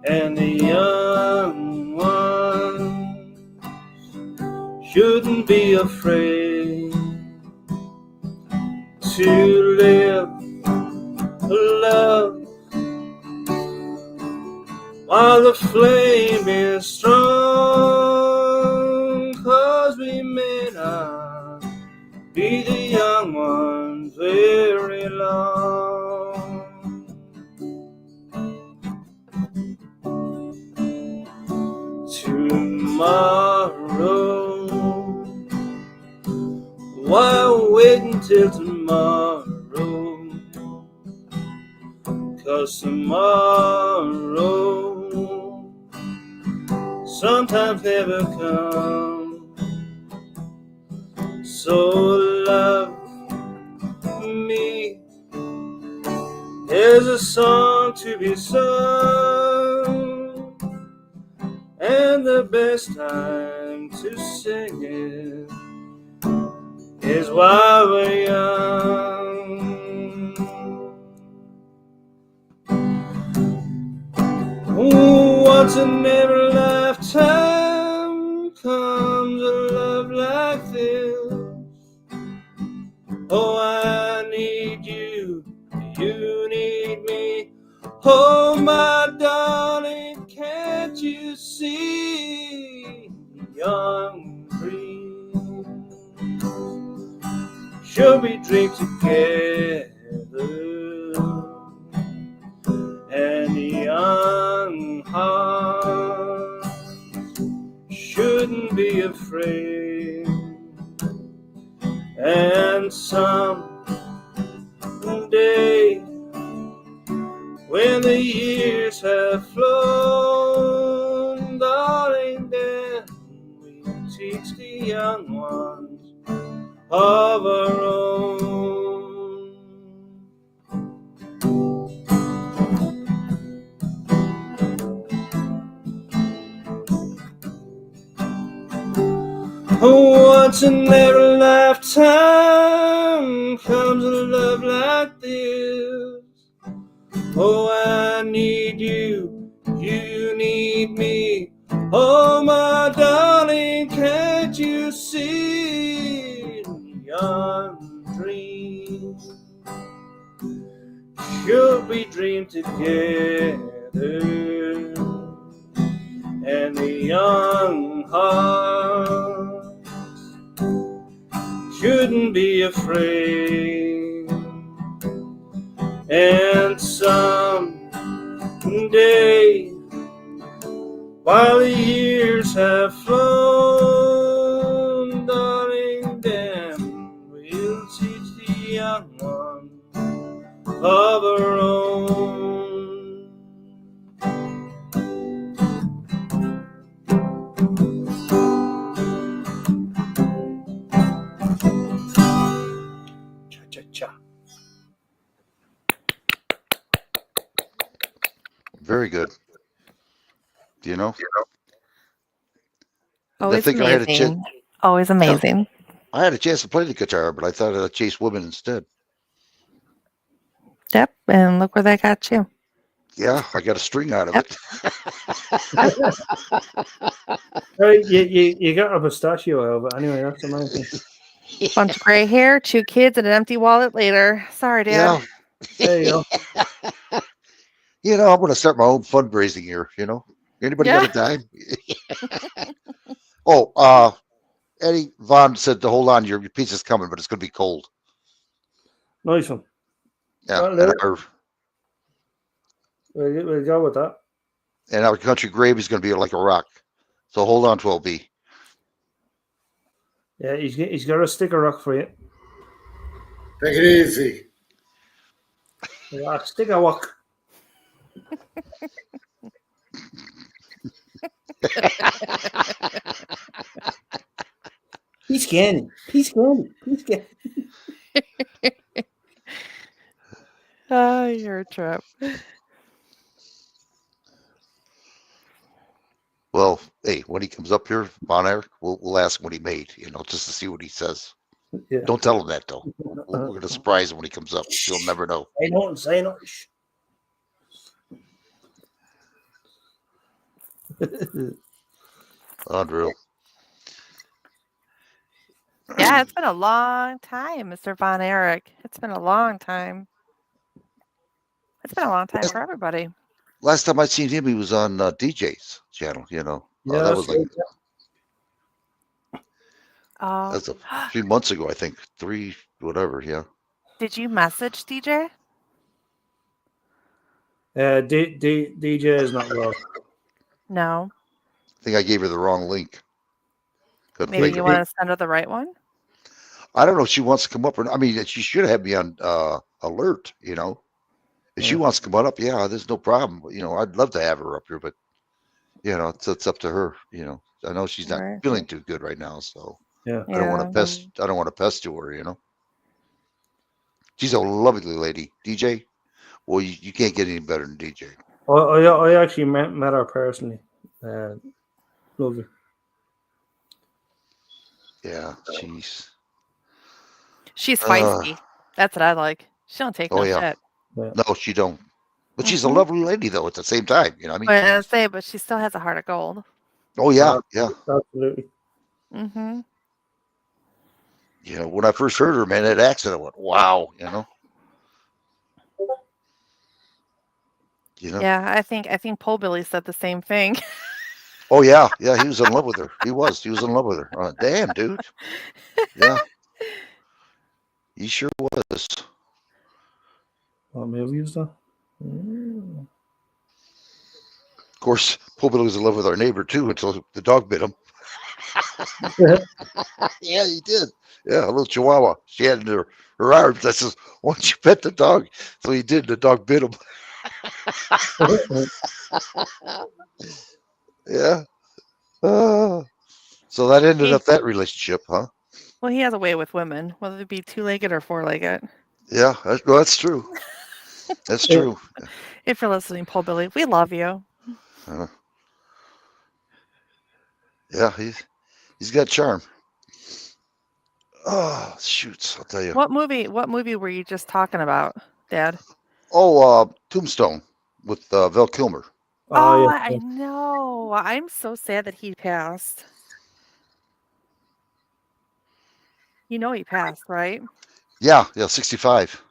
and the young ones shouldn't be afraid to live love while the flame is strong, 'cause we may not be the young ones very long. Tomorrow, why wait until tomorrow? 'Cause tomorrow sometimes never comes. So love me. There's a song to be sung, and the best time to sing it is while we're young. Once in every lifetime comes a love like this. Oh, I need you, you need me. Oh, my darling, can't you see? Young dreams should we dream together, and the young heart shouldn't be afraid. And someday, when the years have flown, darling, then we'll teach the young ones of our own. Once in every lifetime comes a love like this. Oh, I need you, you need me. Oh, my darling, can't you see? Young dreams should we dream together, and the young heart shouldn't be afraid. And someday, while the years have flown, darling, then we'll teach the young ones of our own. Cha-cha-cha. Very good. Do you know? Always think I had a chance. amazing. Always amazing. I had a chance to play the guitar, but I thought I'd chase women instead. Yep. And look where that got you. Yeah, I got a string out of Yep. it. You got a pistachio out of it anyway. That's the main thing. Bunch of gray hair, 2 kids, and an empty wallet later. Sorry, Dad. Yeah. There you go. You know, I'm going to start my own fundraising here. You know, anybody got a dime? Oh, Eddie Vaughn said to hold on, your pizza's coming, but it's going to be cold. Nice one. Yeah, Well, we'll go with that. and our country gravy's going to be like a rock. So hold on, 12B. Yeah, he's got a sticker rock for you. Take it easy. Yeah, sticker rock. Peace candy. Peace candy. Peace candy. Oh, you're a trip. Well, hey, when he comes up here, Von Erich, we'll ask him what he made, just to see what he says. Yeah. Don't tell him that though. We're gonna surprise him when he comes up. He'll never know. Say no. Unreal. Yeah, it's been a long time, Mr. Von Erich. It's been a long time. It's been a long time for everybody. Last time I seen him, he was on DJ's channel. Yeah, that was like Oh, that's 3 months ago, I think. 3 whatever. Yeah. did you message DJ? DJ is not well. No. I think I gave her the wrong link. Couldn't Maybe think you of want it. to send her the right one? I don't know if she wants to come up or not. I mean, she should have me on alert. If she Yeah. wants to come up, yeah, there's no problem. I'd love to have her up here, but it's up to her. I know she's not Right. feeling too good right now, so Yeah. I don't want to pest. I don't want to pest to her. She's a lovely lady, DJ. Well, you can't get any better than DJ. I actually met her personally. Lovely. Yeah, she's. She's feisty. That's what I like. She don't take Oh no yeah. shit. No, she don't. But she's a Mhm. lovely lady though. At the same time, I mean. But I say, but she still has a heart of gold. Oh yeah, yeah. Absolutely. Mm-hmm. When I first heard her, man, that accent, I went, wow. Yeah, I think Pole Billy said the same thing. Oh yeah, yeah. He was in love with her. He was in love with her. Damn, dude. Yeah. He sure was. What movie is that? Of course, Pulpit was in love with our neighbor too until the dog bit him. Yeah, he did. Yeah, a little Chihuahua. She had in her arms. I says, "Why don't you pet the dog?" So he did. The dog bit him. Yeah. So that ended up that relationship, huh? Well, he has a way with women, whether it be two-legged or four-legged. Yeah, that's true. That's true. If you're listening, Pole Billy, we love you. Yeah, he's got charm. Oh, shoots, I'll tell you. What movie were you just talking about, Dad? Oh, Tombstone with Val Kilmer. Oh, I know. I'm so sad that he passed. You know he passed, right? Yeah, 65.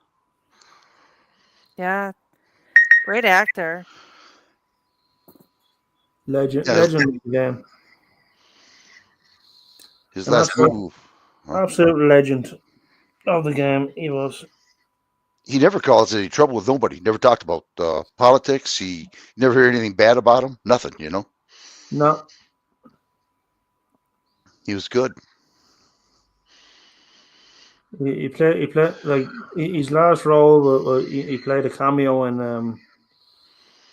Yeah. Great actor. Legend Yeah. of the game. His And last that's move. Absolute legend of the game. He was. He never caused any trouble with nobody. Never talked about politics. He never heard anything bad about him. Nothing, No. He was good. He played like his last role. He played a cameo in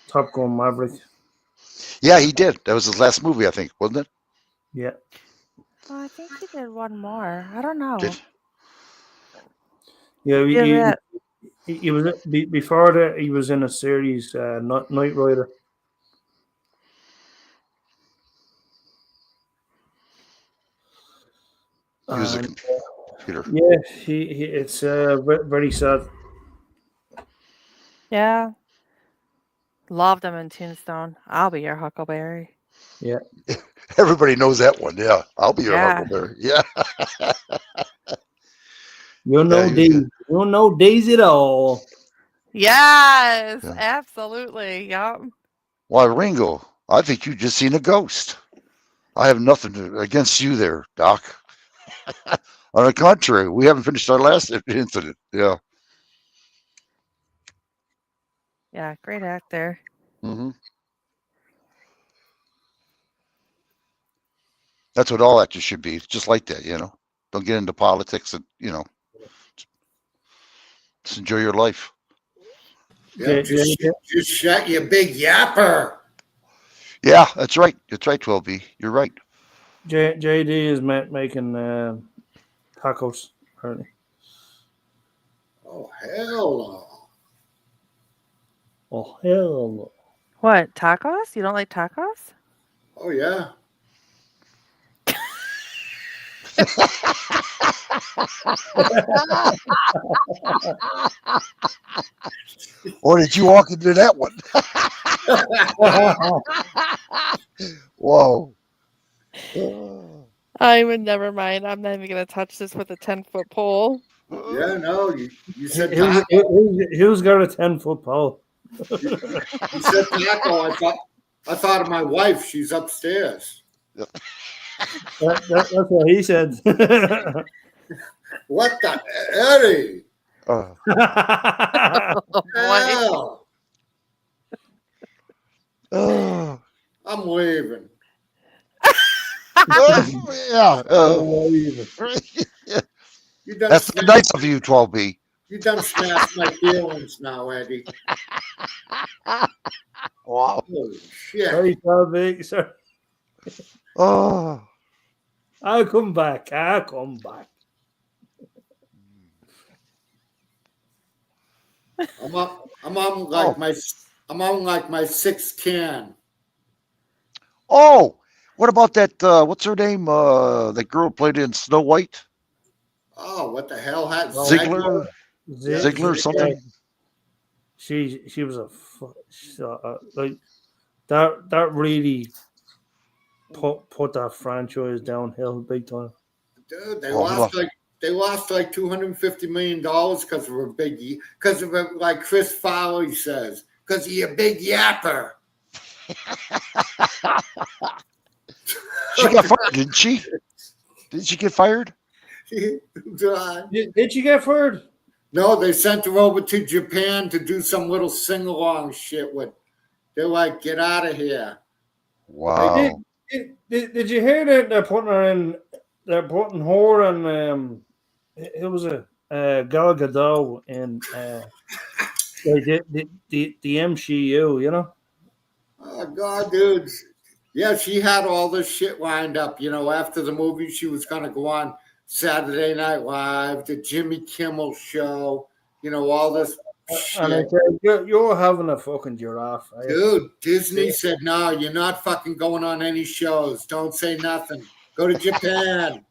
Top Gun Maverick. Yeah, he did. That was his last movie, I think, wasn't it? Yeah. Oh, I think he did one more. I don't know. Yeah, he was before that. He was in a series, Knight Rider. He was a And, computer. yeah, it's very sad. Yeah. Loved him in Tombstone. I'll be your Huckleberry. Yeah. Everybody knows that one. Yeah, I'll be your Yeah. Huckleberry. Yeah. You know Yeah, Daisy. You know Daisy at all. Yes, Yeah. absolutely. Yep. Why, Ringo? I think you just seen a ghost. I have nothing against you there, Doc. On the contrary, we haven't finished our last incident. Yeah. Yeah, great actor. Hmm. That's what all actors should be. Just like that, Don't get into politics and, just enjoy your life. Yeah, just shut your big yapper. Yeah, that's right. That's right, 12B. You're right. JD is making tacos apparently. Oh, hell no. Oh hell no. What, tacos? You don't like tacos? Oh yeah. Or did you walk into that one? Whoa. I would never mind. I'm not even gonna touch this with a 10-foot pole. Yeah, no, you said Who's got a 10-foot pole? You said taco. I thought of my wife. She's upstairs. That's what he said. What the Eddie? Oh. Hell. Oh. I'm leaving. Yeah. That's nice of you, 12B. You done smashed my feelings now, Eddie. Wow. Holy shit. Sorry, Big. Sorry. Oh. I'll come back. I'll come back. I'm on like my sixth can. Oh, what about that? What's her name? That girl played in Snow White. Oh, what the hell? Ziegler? Ziegler or something? She was like that really put that franchise downhill big time. Dude, they lost like $250 million because of like Chris Farley says, because of your big yapper. She got fired, didn't she? Didn't she get fired? Did she get fired? No, they sent her over to Japan to do some little sing-along shit with. They're like, get out of here. Wow. Did you hear that they're putting her in? They're putting her and it was a Gal Gadot in the MCU, you know? Oh God, dude. Yeah, she had all this shit lined up. You know, after the movie, she was gonna go on Saturday Night Live, the Jimmy Kimmel Show. You know, all this shit. And I said, you're having a fucking giraffe, right? Dude, Disney said, no, you're not fucking going on any shows. Don't say nothing. Go to Japan.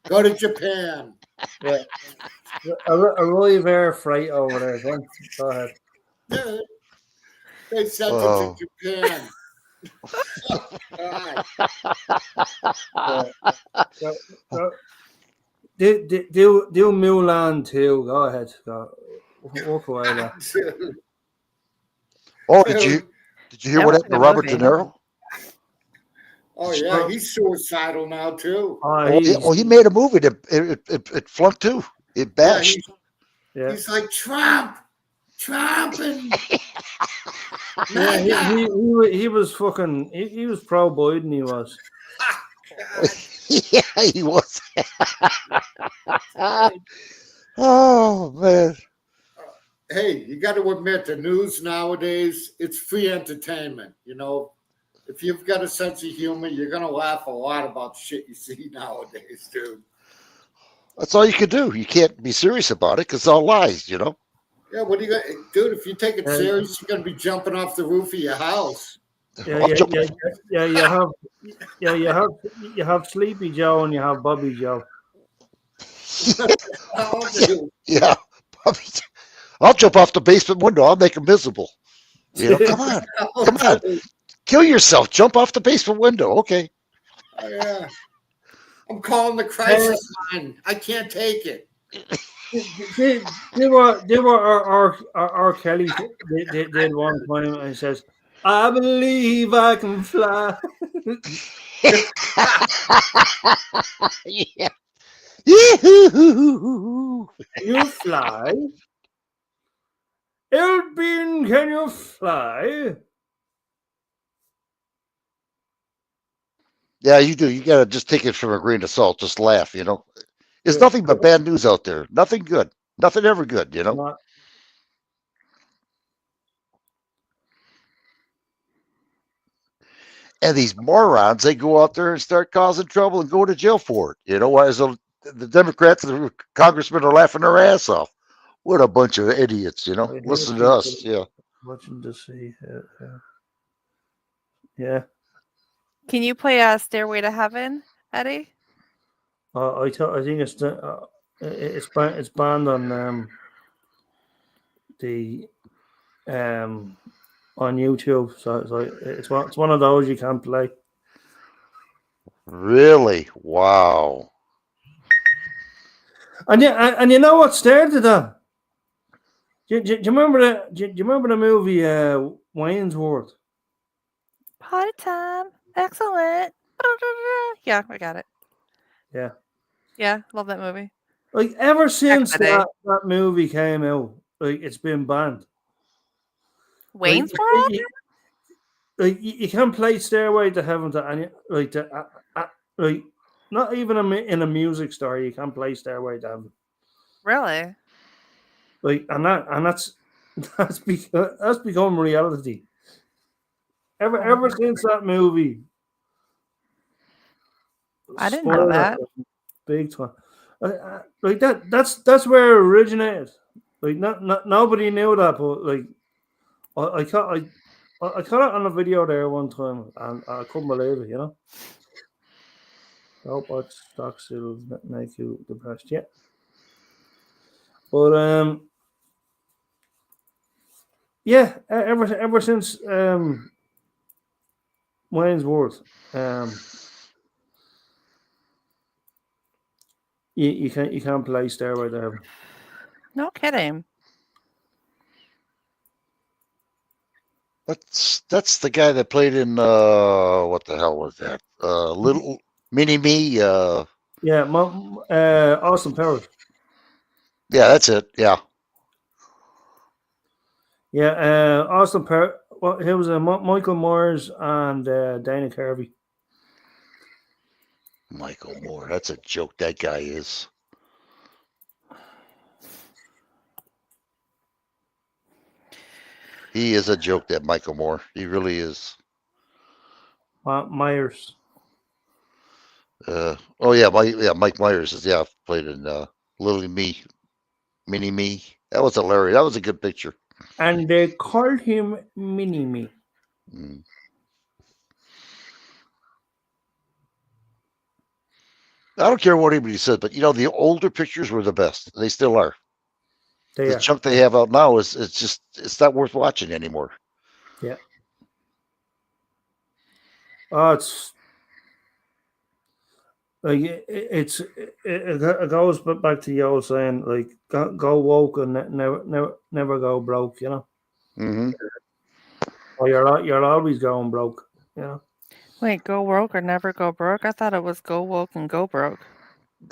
Go to Japan. Yeah. A really very fright over there. Go ahead. Dude, they sent her to Japan. Do Mulan too. Go ahead. Go. Walk away there. Oh, did you hear what happened to Robert De Niro? Oh yeah, he's suicidal now too. He made a movie that it flunked too. It bashed. Yeah, he's like Trump, and he was fucking. He was pro Biden. He was. Yeah, he was. Oh man. Hey, you got to admit, the news nowadays, it's free entertainment. You know, if you've got a sense of humor, you're going to laugh a lot about shit you see nowadays, dude. That's all you can do. You can't be serious about it because it's all lies, you know? Yeah, what do you got? Dude, if you take it serious, you're going to be jumping off the roof of your house. You have Sleepy Joe and you have Bobby Joe. Yeah. I'll jump off the basement window. I'll make him miserable. You know, come on. Kill yourself. Jump off the basement window. Okay. Oh, yeah. I'm calling the crisis line. I can't take it. Do what R. Kelly did one time and says, I believe I can fly. Yeah. You fly? Elbin, can you fly? Yeah, you do. You got to just take it from a grain of salt. Just laugh, you know. There's nothing but bad news out there. Nothing good. Nothing ever good, you know. And these morons, they go out there and start causing trouble and go to jail for it. You know, why is the Democrats and the congressmen are laughing their ass off. What a bunch of idiots, you know. Listen to us, yeah. Watching to see. Yeah. Can you play Stairway to Heaven, Eddie? I think it's banned on the on YouTube. So it's one of those you can't play. Really? Wow. And you know what started that? Do you remember the movie Wayne's World? Party time. Excellent. Yeah, I got it. Yeah. Yeah, love that movie. Like ever since the day. that movie came out, like it's been banned. Wayne's like, World? You can't play Stairway to Heaven to any like not even in a music store you can't play Stairway to Heaven. Really? Like that's become reality. Ever since that movie. I didn't know that. Big time. Like that's where it originated. Like nobody knew that, but like I caught it on a video there one time, and I couldn't believe it. You know. Robots stock still make you depressed, yeah. But yeah. Ever since Wayne's World, you can't play Stairway to Heaven. No kidding. That's the guy that played in what the hell was that? Little Mini Me. Yeah, Austin Powers. Yeah, that's it. Yeah. Yeah, Austin Powers. Well, he was Michael Myers and Dana Carvey. Michael Moore. That's a joke. That guy is. He is a joke. That Michael Moore. He really is. Myers. Oh yeah, Mike Myers is played in Little Me, Mini Me. That was hilarious. That was a good picture. And they called him Mini Me. Mm. I don't care what anybody says, but the older pictures were the best. They still are. The chunk they have out now it's not worth watching anymore. Yeah. Oh, it's like it goes back to you saying like go woke and never go broke, you know. Mm-hmm. Or you're always going broke, you know. Wait, go woke or never go broke? I thought it was go woke and go broke. I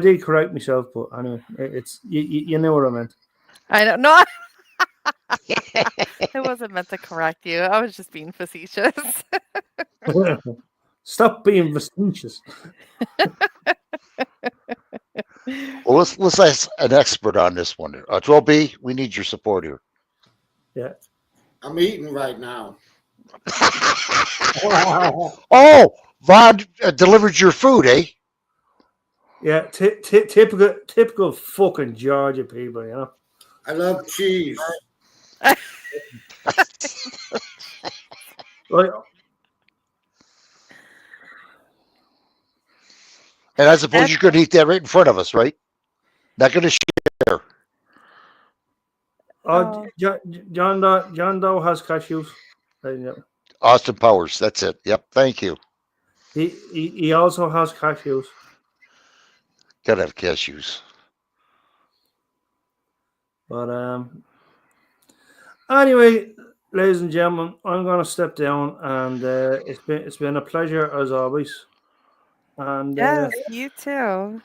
did correct myself, but anyway, it's you know what I meant. I don't know. It wasn't meant to correct you. I was just being facetious. Stop being facetious. Well, let's ask an expert on this one. 12B, we need your support here. Yeah. I'm eating right now. Oh, Vaughn delivered your food, eh? Yeah, typical fucking Georgia people, you know. I love cheese. Like, and I suppose you're going to eat that right in front of us, right? Not going to share. John Doe has cashews. Austin Powers, that's it. Yep, thank you. He also has cashews. Gotta have cashews. But anyway, ladies and gentlemen, I'm gonna step down, and it's been a pleasure as always. And yes, you too.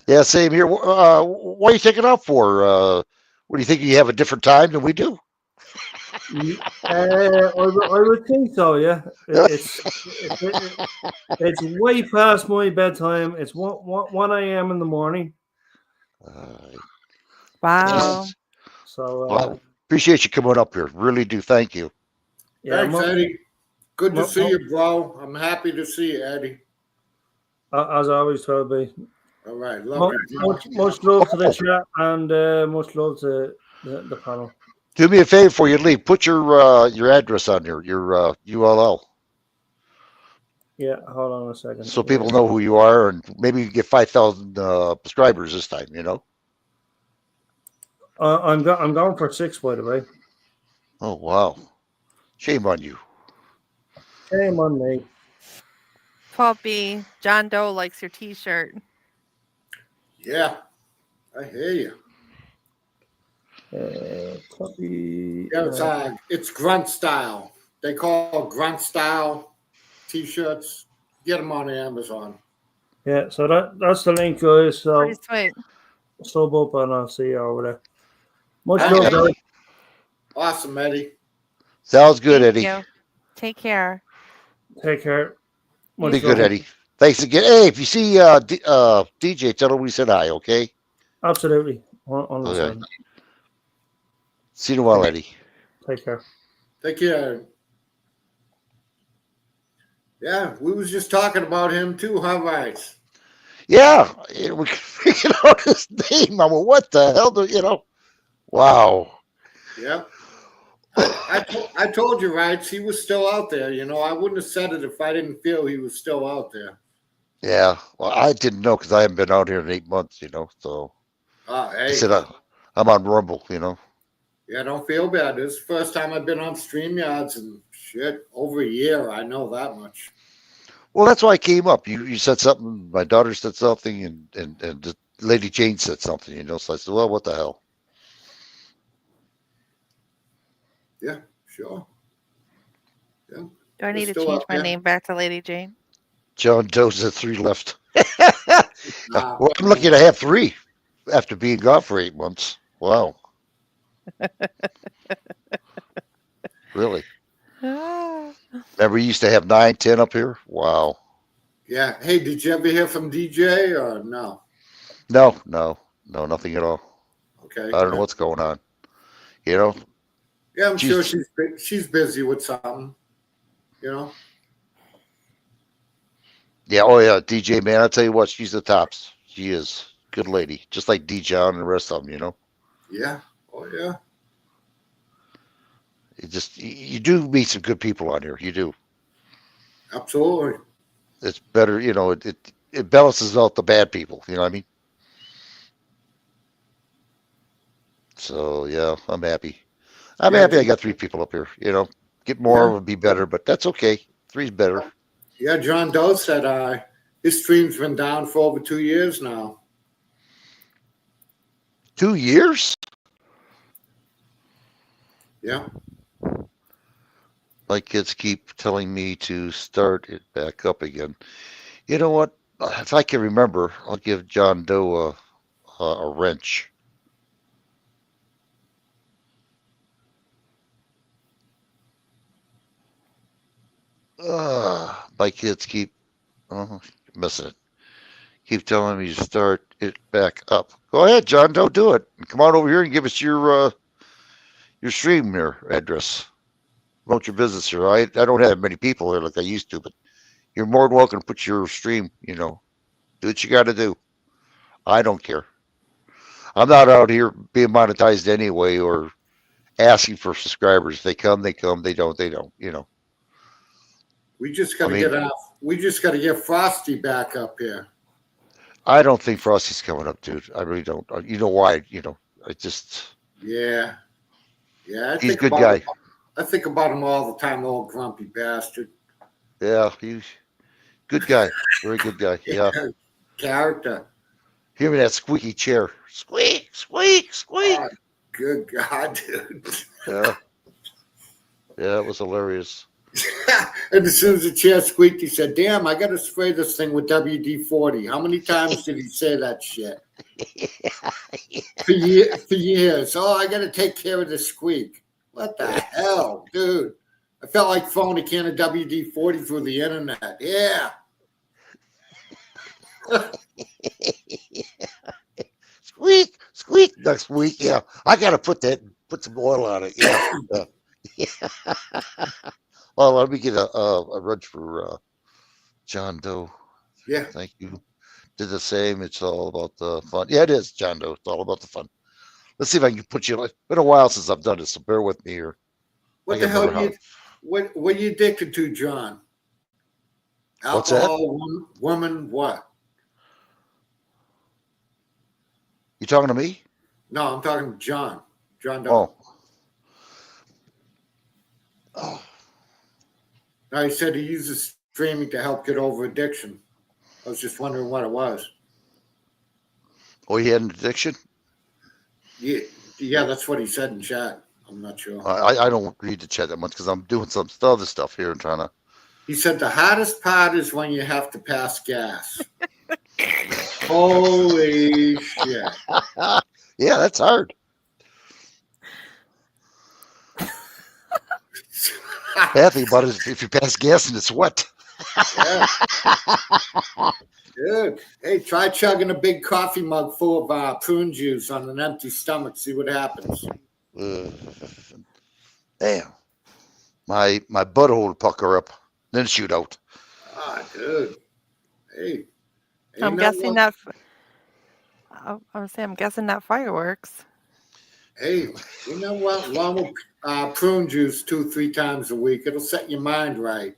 Yeah, same here. What are you taking out for? What do you think? You have a different time than we do? I would think so. Yeah, it's way past my bedtime. It's 1 a.m. in the morning. Wow. So well, appreciate you coming up here. Really do. Thank you. Yeah, thanks, Eddie. Good to see you, bro. I'm happy to see you, Eddie. As always, 12B. All right, love much love to the chat and much love to the panel. Do me a favor before you leave. Put your address on there, your ULL, Yeah, hold on a second. so people know who you are, and maybe you get 5,000 subscribers this time. You know. I'm going for 6, by the way. Oh wow, shame on you. Shame on me. 12B, John Doe likes your T-shirt. Yeah, I hear you. Copy. Yeah, it's grunt style. They call it grunt style T-shirts. Get them on Amazon. Yeah, so that's the link, guys. So Pretty sweet. sub up and I'll see you over there. Much Okay. love, guys. Awesome, Eddie. Sounds good, Thank Eddie. you. Take care. Take care. Much Be good, love. Eddie. Thanks again. Hey, if you see DJ, tell him we said hi. Okay. Absolutely. 100%. Okay. See you in a while, Eddie. Take care. Take care. Yeah, we was just talking about him too, huh, Rice? Yeah, we figured out his name. I mean, what the hell do you know? Wow. Yeah. I told you, Rice, he was still out there. You know, I wouldn't have said it if I didn't feel he was still out there. Yeah. Well, I didn't know because I haven't been out here in 8 months. You know, so Hey. I said I'm on Rumble. You know. Yeah, don't feel bad. This is the first time I've been on StreamYards in shit over a year. I know that much. Well, that's why I came up. You said something. My daughter said something, and Lady Jane said something. You know, so I said, well, what the hell? Yeah, sure. Yeah. Do I need to still change up my there. name back to Lady Jane? John Doe's at 3 left. Well, I'm lucky to have 3 after being gone for 8 months. Wow. Really? Remember, you used to have 9, 10 up here? Wow. Yeah. Hey, did you ever hear from DJ or no? No, nothing at all. Okay. I don't know what's going on. You know? Yeah, I'm sure She's- she's busy with something. You know? Yeah, oh yeah, DJ, man, I'll tell you what, she's the tops. She is. Good lady. Just like D. John and the rest of them, you know? Yeah. Oh, yeah. You do meet some good people on here. You do. Absolutely. It's better, you know, it balances out the bad people, you know what I mean? So yeah, I'm happy. I'm Yeah, happy I got 3 people up here, you know. Get more Yeah. would be better, but that's okay. 3's better. Yeah, John Doe said his stream's been down for over 2 years now. 2 years? Yeah. My kids keep telling me to start it back up again. You know what? If I can remember, I'll give John Doe a wrench. My kids keep missing it. Keep telling me to start it back up. Go ahead, John. Don't do it. Come on over here and give us your stream here address. Promote your business here. I don't have many people here like I used to, but you're more than welcome to put your stream. You know, do what you got to do. I don't care. I'm not out here being monetized anyway or asking for subscribers. If they come, they come. They don't, they don't. You know. We just gotta get Frosty back up here. I don't think Frosty's coming up, dude. I really don't. You know why? You know, I just. Yeah. Yeah. He's a good guy. I think about him all the time, the old grumpy bastard. Yeah, he's good guy. Very good guy. Yeah. Character. Hear me that squeaky chair. Squeak, squeak, squeak. Oh, good God, dude. Yeah. Yeah, it was hilarious. And as soon as the chair squeaked, he said, damn, I got to spray this thing with WD-40. How many times did he say that shit? For years. Oh, I got to take care of the squeak. What the hell, dude? I felt like throwing a can of WD-40 through the internet. Yeah. Squeak, squeak, next week. Yeah, I got to put some oil on it. Yeah. Yeah. Well, let me get a wrench for John Doe. Yeah. Thank you. Did the same. It's all about the fun. Yeah, it is, John Doe. It's all about the fun. Let's see if I can put you. It's been a while since I've done this, so bear with me here. What I the can hell remember you? What are you addicted to, John? What's that? Alcohol, woman, what? You talking to me? No, I'm talking to John. John Doe. Oh. No, he said he uses streaming to help get over addiction. I was just wondering what it was. Oh, he had an addiction? Yeah, that's what he said in chat. I'm not sure. I don't read the chat that much because I'm doing some other stuff here and trying to. He said the hardest part is when you have to pass gas. Holy shit. Yeah, that's hard. Bad thing about it is if you pass gas and it's wet. Yeah. Good. Hey, try chugging a big coffee mug full of prune juice on an empty stomach. See what happens. Damn. My butthole would pucker up, then shoot out. Ah, dude. Hey. I'm guessing that. I'm guessing that fireworks. Hey, you know what? Along with prune juice 2-3 times a week, it'll set your mind right.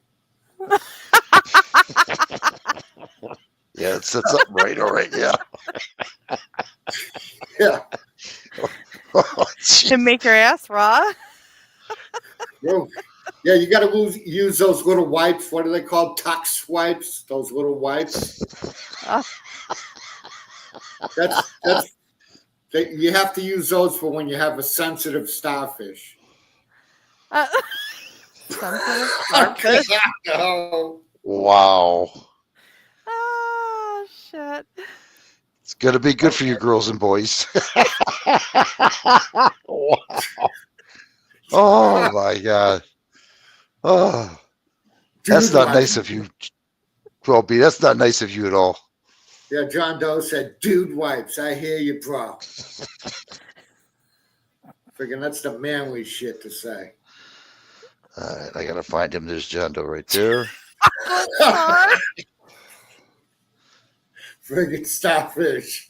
Yeah, it sets up right. All right, yeah. Yeah. And make your ass raw. Bro, yeah, you got to use those little wipes. What are they called? Tux wipes. Those little wipes. You have to use those for when you have a sensitive starfish. Sensitive starfish. No. Wow. Oh shit. It's gonna be good for you girls and boys. Wow. Oh my God. Oh, that's Dude, not nice of you, 12B. That's not nice of you at all. Yeah, John Doe said, dude wipes. I hear you, bro. Freaking, that's the manly shit to say. All right, I gotta find him. There's John Doe right there. Friggin' starfish.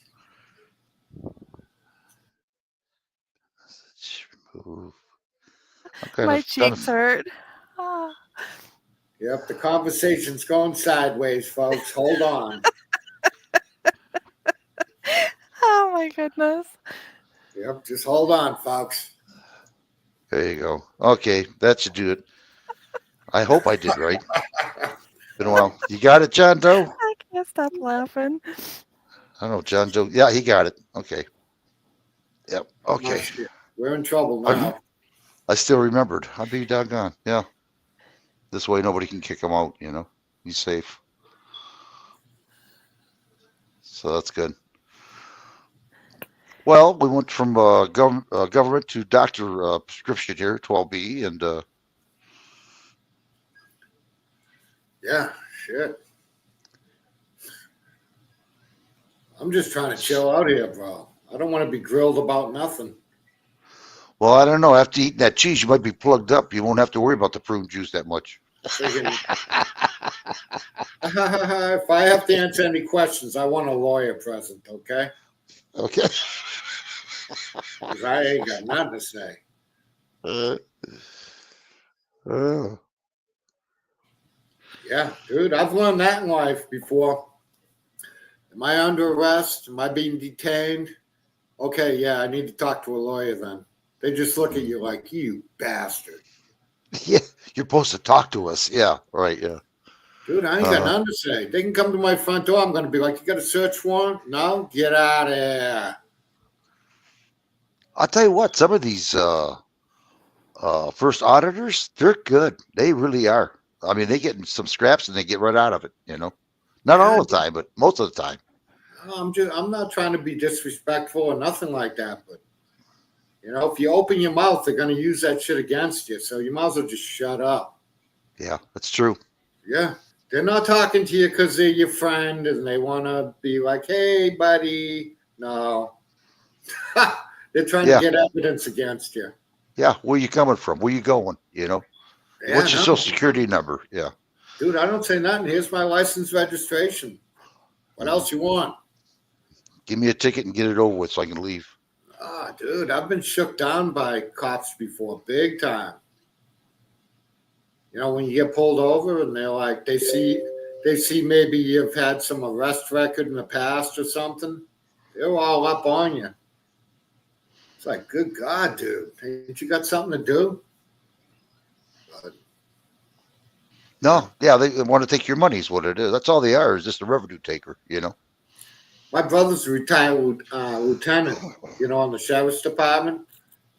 My cheeks hurt. Yep, the conversation's going sideways, folks. Hold on. Oh my goodness. Yep, just hold on, folks. There you go. Okay, that should do it. I hope I did right. Been a while. You got it, John Doe? I can't stop laughing. I don't know, John Doe. Yeah, he got it. Okay. Yep. Okay. We're in trouble now. I still remembered. I'd be doggone. Yeah. This way nobody can kick him out, you know. He's safe. So that's good. Well, we went from government to doctor prescription here, 12B, and yeah, shit. I'm just trying to chill out here, bro. I don't want to be grilled about nothing. well, I don't know. After eating that cheese, you might be plugged up. You won't have to worry about the prune juice that much. If I have to answer any questions, I want a lawyer present, okay? Okay. 'Cause I ain't got nothing to say. Yeah, dude, I've learned that in life before. Am I under arrest? Am I being detained? Okay, yeah, I need to talk to a lawyer then. They just look at you like, you bastard. Yeah, you're supposed to talk to us. Yeah, right, yeah. Dude, I ain't got nothing to say. They can come to my front door. I'm going to be like, you got a search warrant? No? Get out of here. I'll tell you what, some of these first auditors, they're good. They really are. I mean, they get some scraps and they get right out of it, you know. Not all the time, but most of the time. I'm not trying to be disrespectful or nothing like that, but you know, if you open your mouth, they're going to use that shit against you. So you might as well just shut up. Yeah, that's true. Yeah. They're not talking to you because they're your friend and they want to be like, hey, buddy. No. They're trying to get evidence against you. Yeah, where you coming from? Where you going? You know? Yeah, what's your social security number? Yeah. Dude, I don't say nothing. Here's my license registration. What else you want? Give me a ticket and get it over with so I can leave. Ah, dude, I've been shook down by cops before, big time. You know, when you get pulled over and they're like, they see maybe you've had some arrest record in the past or something. They're all up on you. It's like, good God, dude, ain't you got something to do? But, No, yeah, they want to take your money is what it is. That's all they are, is just a revenue taker, you know. my brother's a retired lieutenant, you know, on the sheriff's department.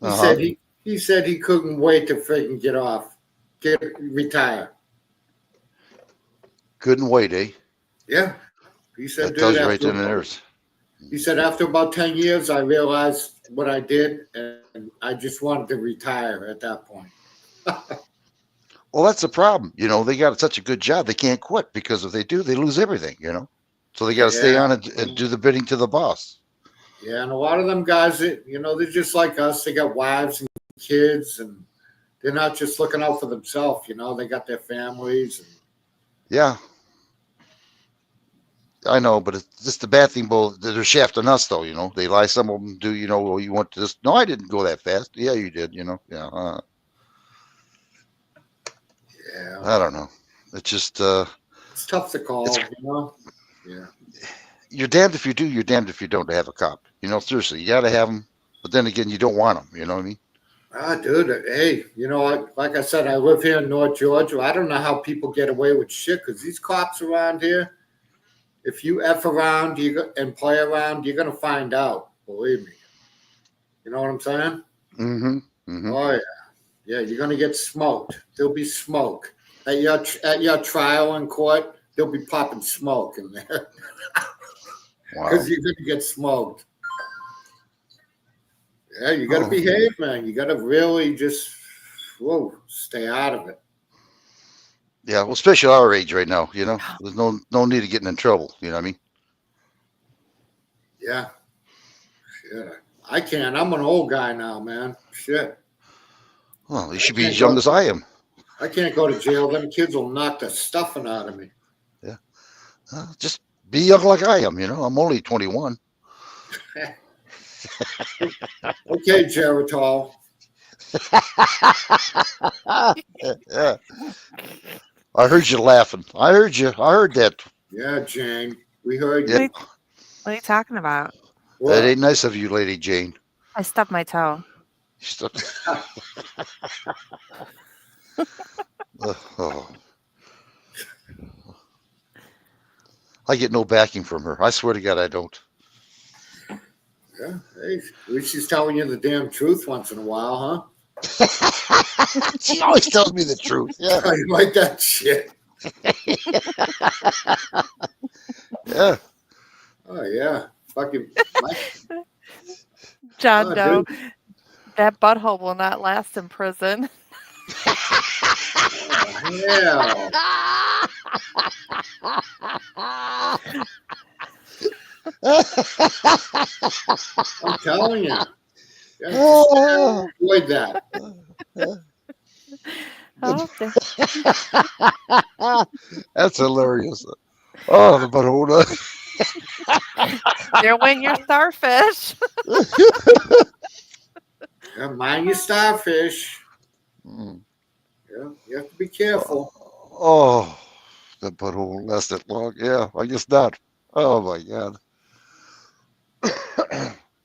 He Uh-huh. said he said he couldn't wait to freaking retire. Couldn't wait, eh? Yeah. He said, That tells dude, you right after then and there. he said, after about 10 years, I realized what I did, and I just wanted to retire at that point. Well, that's the problem. You know, they got such a good job, they can't quit, because if they do, they lose everything, you know. So they got to stay Yeah. on and do the bidding to the boss. Yeah, and a lot of them guys, you know, they're just like us. They got wives and kids, and they're not just looking out for themselves, you know. They got their families. And, Yeah. I know, but it's just the bad thing, both they're shafting us, though, you know. They lie, some of them do, you know, well, you want to just, no, I didn't go that fast. Yeah, you did, you know. Yeah. yeah, I don't know. It's just, it's tough to call, it's- you know. Yeah. you're damned if you do, you're damned if you don't to have a cop. You know, seriously, you got to have them, but then again, you don't want them, you know what I mean? Ah, dude, hey, you know, like I said, I live here in North Georgia. I don't know how people get away with shit because these cops around here, if you F around and play around, you're going to find out. Believe me. You know what I'm saying? Mm-hmm. Mm-hmm. Oh, yeah. Yeah, you're going to get smoked. There'll be smoke. At your trial in court, they'll be popping smoke in there Wow. because you're going to get smoked. Yeah, you got to Oh. behave, man. You got to really just stay out of it. Yeah, well, especially our age right now, you know, there's no need of getting in trouble, you know what I mean? Yeah. Shit. I can't. I'm an old guy now, man. Shit. Well, you should be can't as young go- as I am. I can't go to jail. Them kids will knock the stuffing out of me. Just be young like I am, you know. I'm only 21. Okay, Geritol. Yeah. I heard you laughing. I heard you. I heard that. Yeah, Jane. We heard Yeah. you. What are you talking about? What? That ain't nice of you, Lady Jane. I stubbed my toe. You stuck- Oh. I get no backing from her. I swear to God, I don't. Yeah. Hey, at least she's telling you the damn truth once in a while, huh? She always tells me the truth. Yeah. You like that shit? Yeah. Oh yeah. Fucking. John Oh, Doe, dude. that butthole will not last in prison. Yeah. I'm telling you. Yeah, avoid that. Oh, That's hilarious. Oh, the butthole. there went your starfish. Yeah, mind your starfish. Mm. Yeah, you have to be careful. Oh, the butthole lasted long. Yeah, I guess not. Oh my God.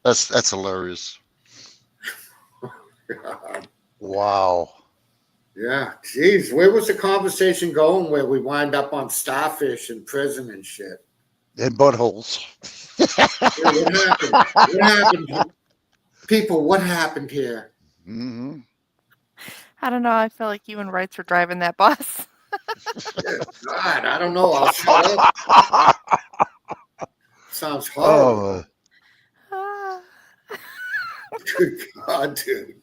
That's hilarious. God. Wow. Yeah, geez, where was the conversation going where we wind up on starfish in prison and shit? And buttholes. Yeah, what happened? What happened? People, what happened here? Mm-hmm. I don't know. I feel like you and Wrights were driving that bus. God, I don't know. I'll shut up. Sounds horrible. Oh, Good God, dude.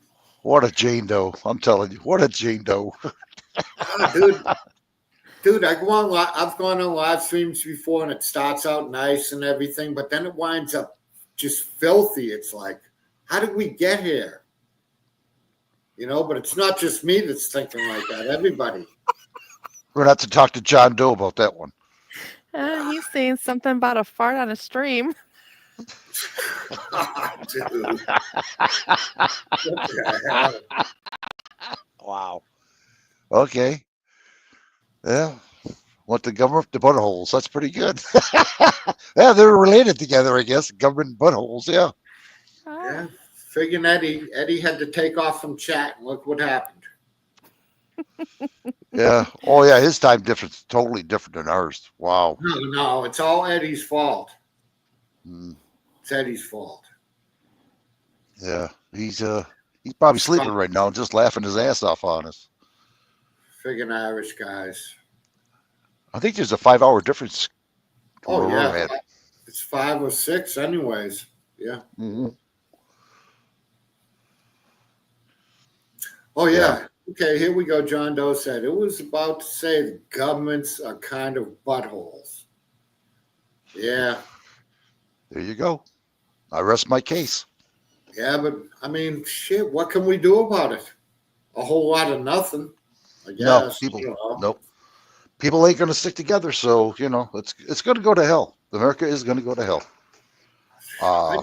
what a Jane Doe. I'm telling you, what a Jane Doe. Ah, dude, I've gone on live streams before, and it starts out nice and everything, but then it winds up just filthy. It's like, how did we get here? You know, but it's not just me that's thinking like that. Everybody. We're going to have to talk to John Doe about that one. He's saying something about a fart on a stream. Dude. What the hell? Wow. Okay. Yeah. What the government, the buttholes. That's pretty good. Yeah, they're related together, I guess. Government buttholes. Yeah. Yeah. Friggin' Eddie had to take off from chat, and look what happened. Yeah. Oh, yeah. His time difference totally different than ours. Wow. No, it's all Eddie's fault. Mm, It's Eddie's fault. yeah. He's probably sleeping right now, just laughing his ass off on us. Friggin' Irish guys. I think there's a 5-hour difference. from Oh where we're yeah, at. it's 5 or 6, anyways. Yeah. Mhm. Oh yeah. Okay, here we go. John Doe said it was about to say the governments are kind of buttholes. Yeah. There you go. I rest my case. Yeah, but I mean, shit. What can we do about it? A whole lot of nothing. I guess. No, people. you know. Nope. People ain't going to stick together, so it's going to go to hell. America is going to go to hell. I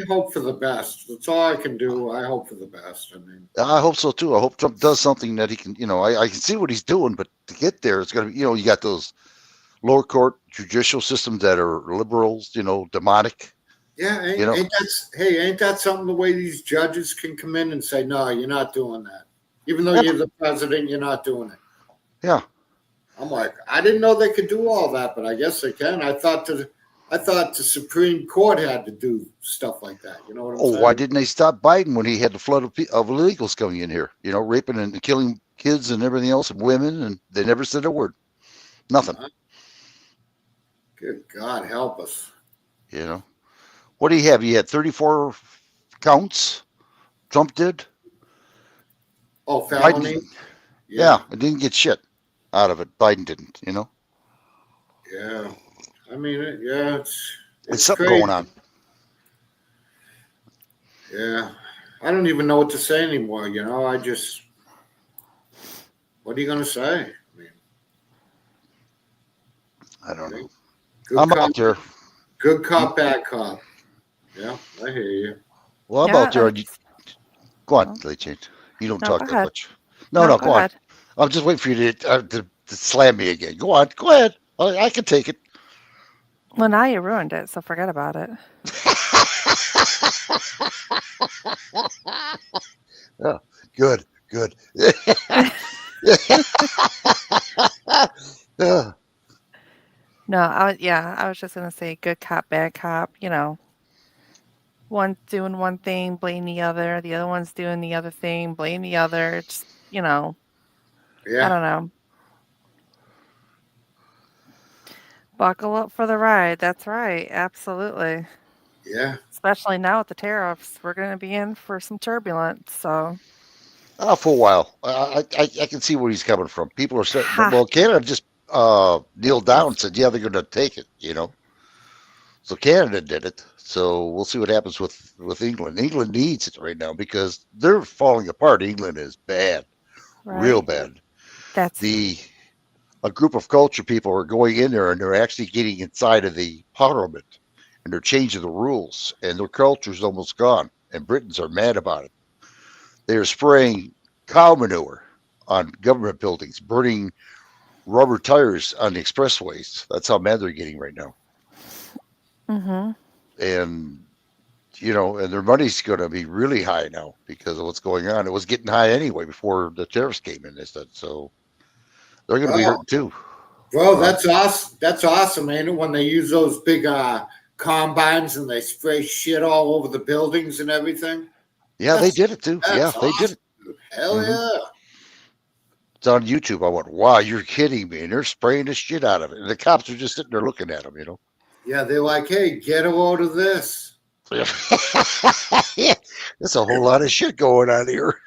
hope for the best. That's all I can do. I hope for the best. I mean, I hope so too. I hope Trump does something that he can. I can see what he's doing, but to get there, it's going to be. You got those lower court judicial systems that are liberals. Demonic. yeah, ain't that something? The way these judges can come in and say, "No, you're not doing that," even though you're the president, you're not doing it. Yeah. I'm like, I didn't know they could do all that, but I guess they can. I thought the Supreme Court had to do stuff like that. You know what I'm saying? Why didn't they stop Biden when he had the flood of illegals coming in here? Raping and killing kids and everything else, and women, and they never said a word. Nothing. Good God, help us. What do you have? You had 34 counts. Trump did. Oh, felony. Yeah, it didn't get shit out of it. Biden didn't. Yeah. I mean, It's something crazy. going on. Yeah. I don't even know what to say anymore. What are you going to say? I don't know. Good I'm cop, out there. Good cop, bad cop. Yeah, I hear you. Well, I'm out there. Go on, Leche. You don't No, talk go that ahead. much. No, No, go go on. ahead. I'm just waiting for you to slam me again. Go on. Go ahead. I can take it. Well, now you ruined it, so forget about it. Oh, good. Yeah. No, I was just gonna say good cop, bad cop. One's doing one thing, blame the other. The other one's doing the other thing, blame the other. It's I Yeah. don't know. Buckle up for the ride. That's right. Absolutely. Yeah. Especially now with the tariffs, we're going to be in for some turbulence. So, For a while. I can see where he's coming from. People are saying, well, Canada just kneeled down and said, yeah, they're going to take it, So Canada did it. So we'll see what happens with England. England needs it right now because they're falling apart. England is bad, real right. bad. That's A group of culture people are going in there and they're actually getting inside of the parliament and they're changing the rules and their culture's almost gone. And Britons are mad about it. They're spraying cow manure on government buildings, burning rubber tires on the expressways. That's how mad they're getting right now. Mhm. And and their money's going to be really high now because of what's going on. It was getting high anyway before the tariffs came in. They said so. They're going to be hurting too. Bro, that's awesome. That's awesome, ain't it? When they use those big combines and they spray shit all over the buildings and everything. Yeah, they did it too. Yeah, That's they did it. awesome. Hell Mhm. yeah. It's on YouTube. I went, wow, you're kidding me. And they're spraying the shit out of it. And the cops are just sitting there looking at them, Yeah, they're like, hey, get a load of this. Yeah, there's a whole lot of shit going on here.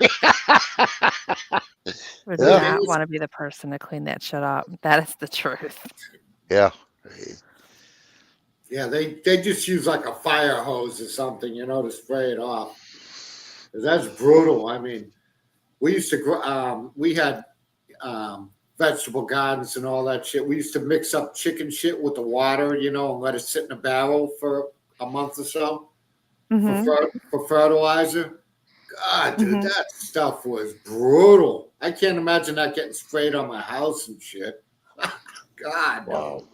would Yeah. not want to be the person to clean that shit up. That is the truth. Yeah. Yeah, they just use like a fire hose or something, to spray it off. 'Cause that's brutal. I mean, we used to grow, we had vegetable gardens and all that shit. We used to mix up chicken shit with the water, and let it sit in a barrel for a month or so Mhm. for fertilizer. God, dude, Mhm. that stuff was brutal. I can't imagine that getting sprayed on my house and shit. God, no.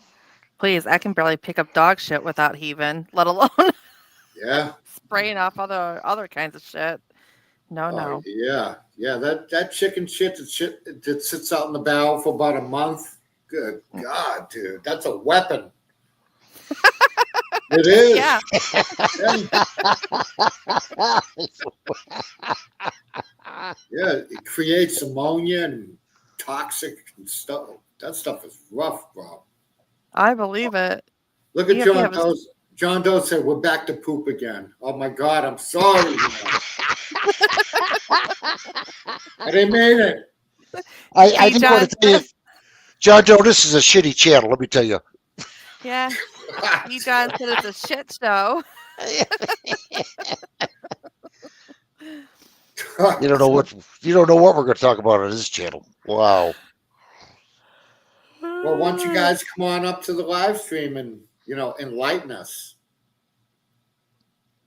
Please, I can barely pick up dog shit without heaving, let alone Yeah. spraying off other kinds of shit. No, Oh no. yeah, yeah. That chicken shit that sits out in the barrel for about a month. Good God, dude, that's a weapon. It is. Yeah. Yeah, it creates ammonia and toxic and stuff. That stuff is rough, bro. I believe it. Look at You John have a Doe. John Doe said, "We're back to poop again." Oh my God, I'm sorry. I didn't mean it. I think what it is, John Doe, this is a shitty channel, let me tell you. Yeah. E. John said it's a shit show. You don't know what we're going to talk about on this channel. Wow. Well, why don't you guys come on up to the live stream and enlighten us?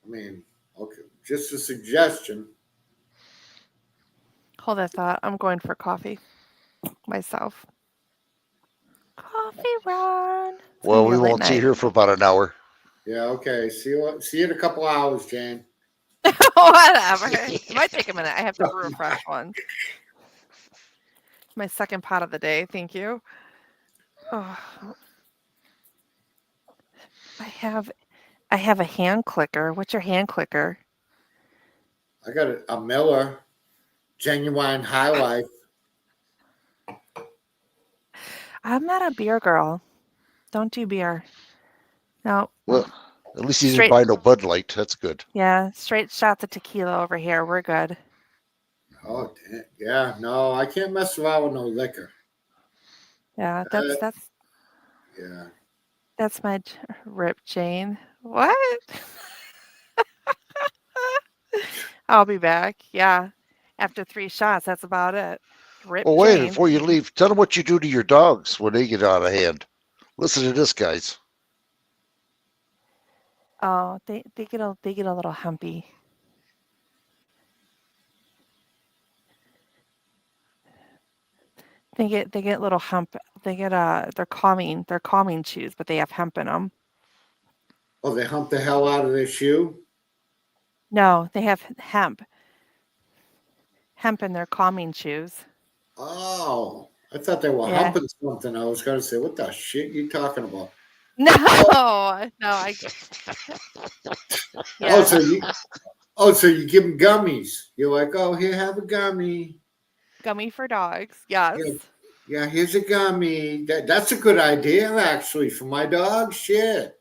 I mean, okay, just a suggestion. Hold that thought. I'm going for coffee myself. Coffee run. Well, we won't see here for about an hour. Yeah, okay. See you in a couple hours, Jane. Whatever. It might take a minute. I have to brew a fresh one. My second pot of the day. Thank you. Oh. I have a hand clicker. What's your hand clicker? I got a Miller Genuine High Life. I'm not a beer girl. Don't do beer. No. Well, at least you didn't buy no Bud Light. That's good. Yeah, straight shots of tequila over here. We're good. Oh, damn. Yeah, no, I can't mess around with no liquor. Yeah, that's Yeah. that's my rip, Jane. What? I'll be back. Yeah. After 3 shots, that's about it. Rip, Well, wait, Jane. before you leave, tell them what you do to your dogs when they get out of hand. Listen to this, guys. Oh, they get a little humpy. They get little hump. They get they're calming chews, but they have hemp in them. Oh, they hump the hell out of their shoe? No, they have hemp. Hemp in their calming chews. Oh, I thought they were Yeah. humping something. I was going to say, what the shit you talking about? No, I. Yeah. So you give them gummies. You're like, oh, here, have a gummy. Gummy for dogs. Yes. Yeah, here's a gummy. That's a good idea, actually, for my dog. Shit.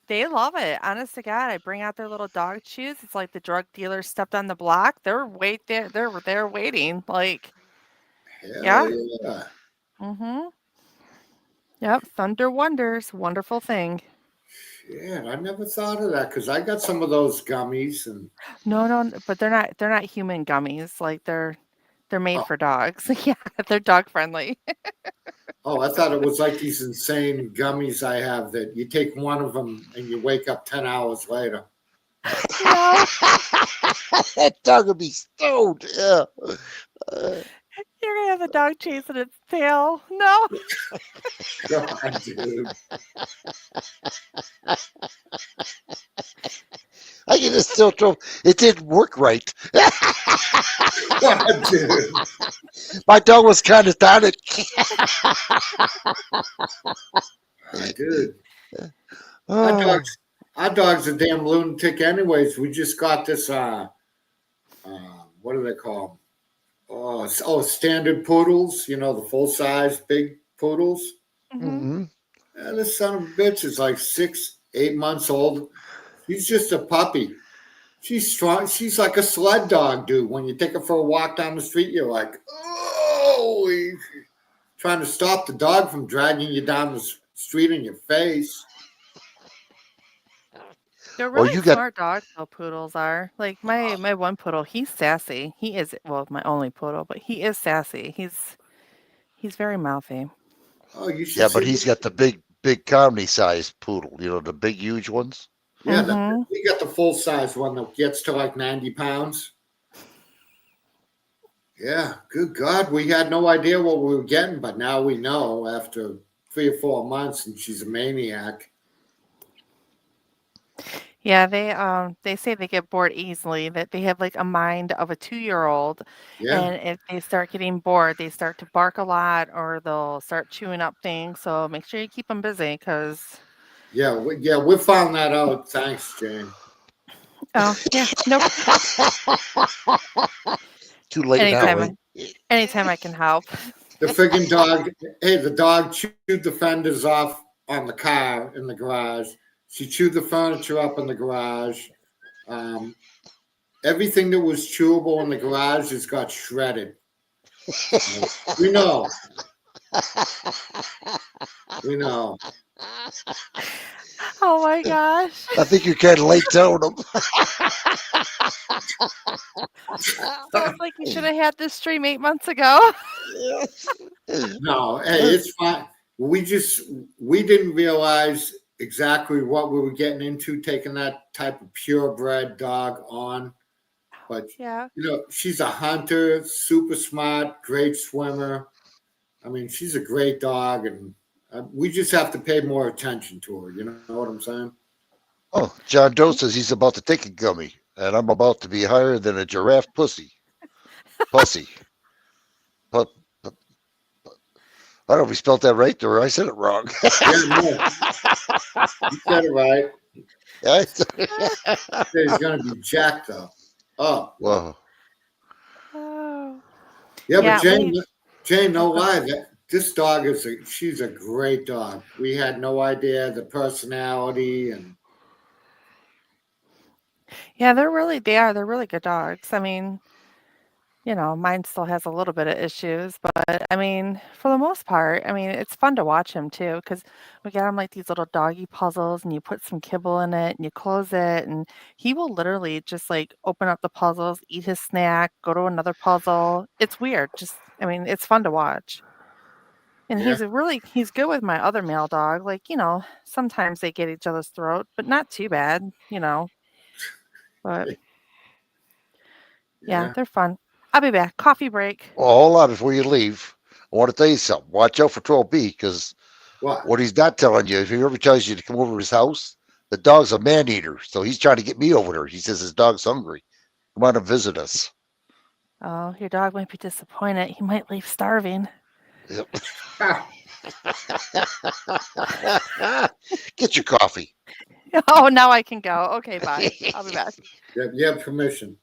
They love it. Honest to God, I bring out their little dog chews. It's like the drug dealer stepped on the block. They're waiting. Like, Hell yeah. Mm-hmm. Yep. Thunder Wonders. Wonderful thing. Yeah, I never thought of that because I got some of those gummies and No, but they're not human gummies. Like they're made for dogs. Yeah, they're dog friendly. oh, I thought it was like these insane gummies I have that you take one of them and you wake up 10 hours later. That dog would be stoned. Yeah. You're gonna have a dog chasing its tail. No. God, dude. I can just still tell it didn't work right. God, dude. My dog was kind of tonic. Dude. Oh. Our dog's a damn lunatic anyways. We just got this what do they call them? Oh, standard poodles, the full-size big poodles. Mm-hmm. Yeah, this son of a bitch is like 6-8 months old. She's just a puppy. She's strong. She's like a sled dog, dude. When you take her for a walk down the street, you're like, oh, trying to stop the dog from dragging you down the street in your face. They're really smart dogs, though, poodles are. Like my one poodle, he's sassy. He is, well, my only poodle, but he is sassy. He's very mouthy. Oh, you should. Yeah, but he's got the big comedy size poodle. The big, huge ones. Yeah, Mhm. we got the full size one that gets to like 90 pounds. Yeah, good God, we had no idea what we were getting, but now we know after 3 or 4 months, and she's a maniac. Yeah, they say they get bored easily, that they have like a mind of a 2-year-old, Yeah, and if they start getting bored, they start to bark a lot or they'll start chewing up things. So make sure you keep them busy because we found that out. Thanks, Jane. oh yeah, nope. Too late now, Anytime eh? anytime I can help. The friggin' dog, hey, the dog chewed the fenders off on the car in the garage. She chewed the furniture up in the garage. Everything that was chewable in the garage just got shredded. We know. We know. Oh my gosh. I think you're kind of late telling them. Sounds like you should have had this stream 8 months ago. No, hey, it's fine. We didn't realize exactly what we were getting into taking that type of purebred dog on. But Yeah. she's a hunter, super smart, great swimmer. I mean, she's a great dog, and we just have to pay more attention to her. You know what I'm saying? Oh, John Doe says he's about to take a gummy, and I'm about to be higher than a giraffe pussy. Pussy. But I don't know if we spelled that right or I said it wrong. Yeah, no. You said it right. He's going to be jacked up. Oh. Wow. Oh. Yeah, Yeah, but Jane, no lie. This dog she's a great dog. We had no idea the personality and. Yeah, they're really good dogs. I mean, mine still has a little bit of issues, but I mean, for the most part, I mean, it's fun to watch him too because we get him like these little doggy puzzles and you put some kibble in it and you close it and he will literally just like open up the puzzles, eat his snack, go to another puzzle. It's weird. I mean, it's fun to watch. And Yeah. he's good with my other male dog. Like, sometimes they get each other's throat, but not too bad, But yeah, they're fun. I'll be back. Coffee break. Well, hold on before you leave. I want to tell you something. Watch out for 12B because what he's not telling you, if he ever tells you to come over to his house, the dog's a man eater. So he's trying to get me over there. He says his dog's hungry. Come on and visit us. Oh, your dog might be disappointed. He might leave starving. Yep. Get your coffee. Oh, now I can go. Okay, bye. I'll be back. You have permission.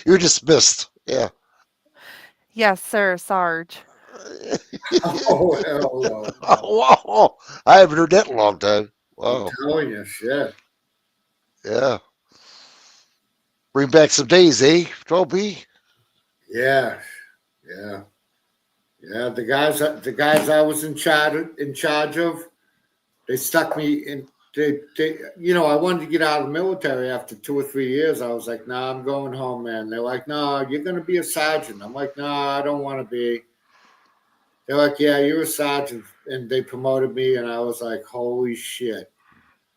You're dismissed. Yeah. Yes, sir, Sarge. Oh, hell no. Oh, wow. I haven't heard that in a long time. Wow. I'm telling you, shit. Yeah. Bring back some days, eh? 12B. Yeah. The guys I was in charge of, they stuck me in. They I wanted to get out of the military after 2 or 3 years. I was like, nah, I'm going home, man. They're like, no, you're going to be a sergeant. I'm like, no, I don't want to be. They're like, yeah, you're a sergeant. And they promoted me, and I was like, holy shit.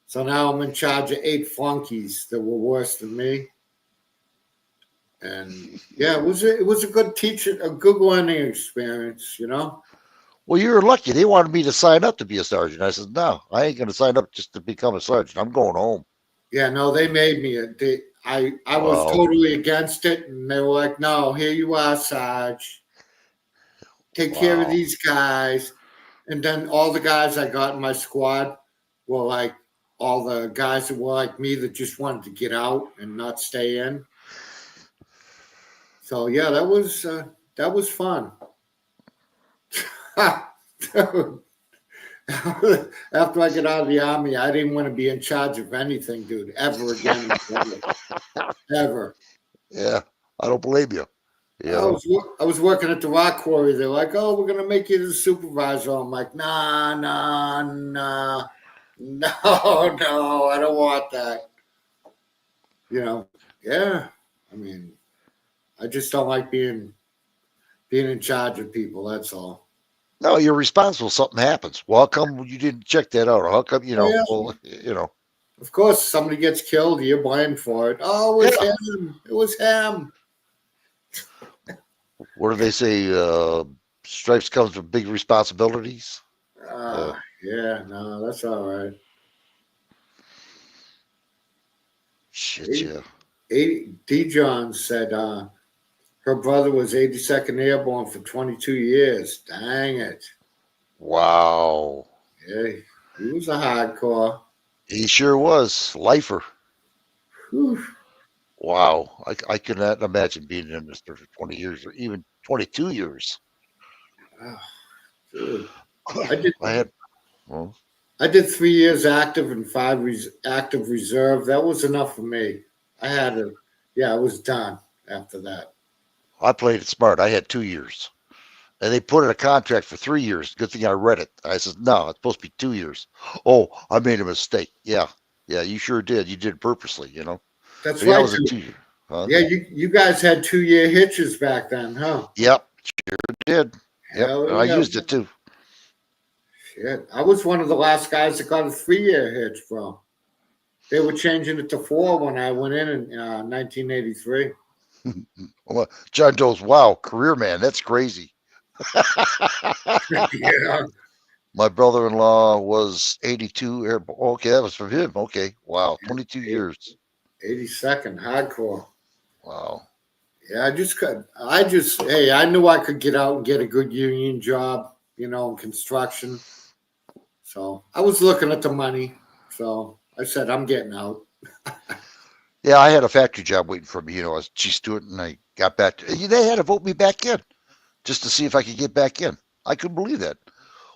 So now I'm in charge of 8 flunkies that were worse than me. And yeah, it was a good teaching, a good learning experience, Well, you were lucky. They wanted me to sign up to be a sergeant. I said, no, I ain't going to sign up just to become a sergeant. I'm going home. Yeah, no, they made me. I was totally against it, and they were like, no, here you are, Sarge. Take care of these guys. And then all the guys I got in my squad were like all the guys that were like me that just wanted to get out and not stay in. So yeah, that was fun. After I get out of the Army, I didn't want to be in charge of anything, dude, ever again. Ever. Yeah, I don't blame you. Yeah. I was working at the rock quarry. They're like, oh, we're going to make you the supervisor. I'm like, nah, no, I don't want that. Yeah. I mean, I just don't like being in charge of people. That's all. No, you're responsible. Something happens. Well, how come you didn't check that out? Or how come, Yeah. well, you know. Of course, somebody gets killed, you're blamed for it. Oh, it was him. It was him. What do they say? Stripes comes with big responsibilities. Yeah, no, that's all right. Shit, yeah. D. John said her brother was 82nd Airborne for 22 years. Dang it. Wow. Yeah, he was a hardcore. He sure was. Lifer. Whew. Wow. I cannot imagine being in this for 20 years or even 22 years. Oh, dude. I did 3 years active and 5 active reserve. That was enough for me. I was done after that. I played it smart. I had 2 years. And they put in a contract for 3 years. Good thing I read it. I said, no, it's supposed to be 2 years. Oh, I made a mistake. Yeah. Yeah, you sure did. You did it purposely, That's right. right. That was a 2 year. Huh? Yeah, you guys had 2-year hitches back then, huh? Yep, sure did. Yep, I used it too. Shit, I was one of the last guys that got a 3-year hitch, bro. They were changing it to 4 when I went in 1983. Well, John Doe's, wow, career man. That's crazy. Yeah. My brother-in-law was 82 airborne. Okay, that was from him. Okay, wow, 22 years. 82nd hardcore. Wow. Yeah, I knew I could get out and get a good union job, in construction. So I was looking at the money. So I said, I'm getting out. Yeah, I had a factory job waiting for me, as chief steward, and I got back. They had to vote me back in just to see if I could get back in. I couldn't believe that.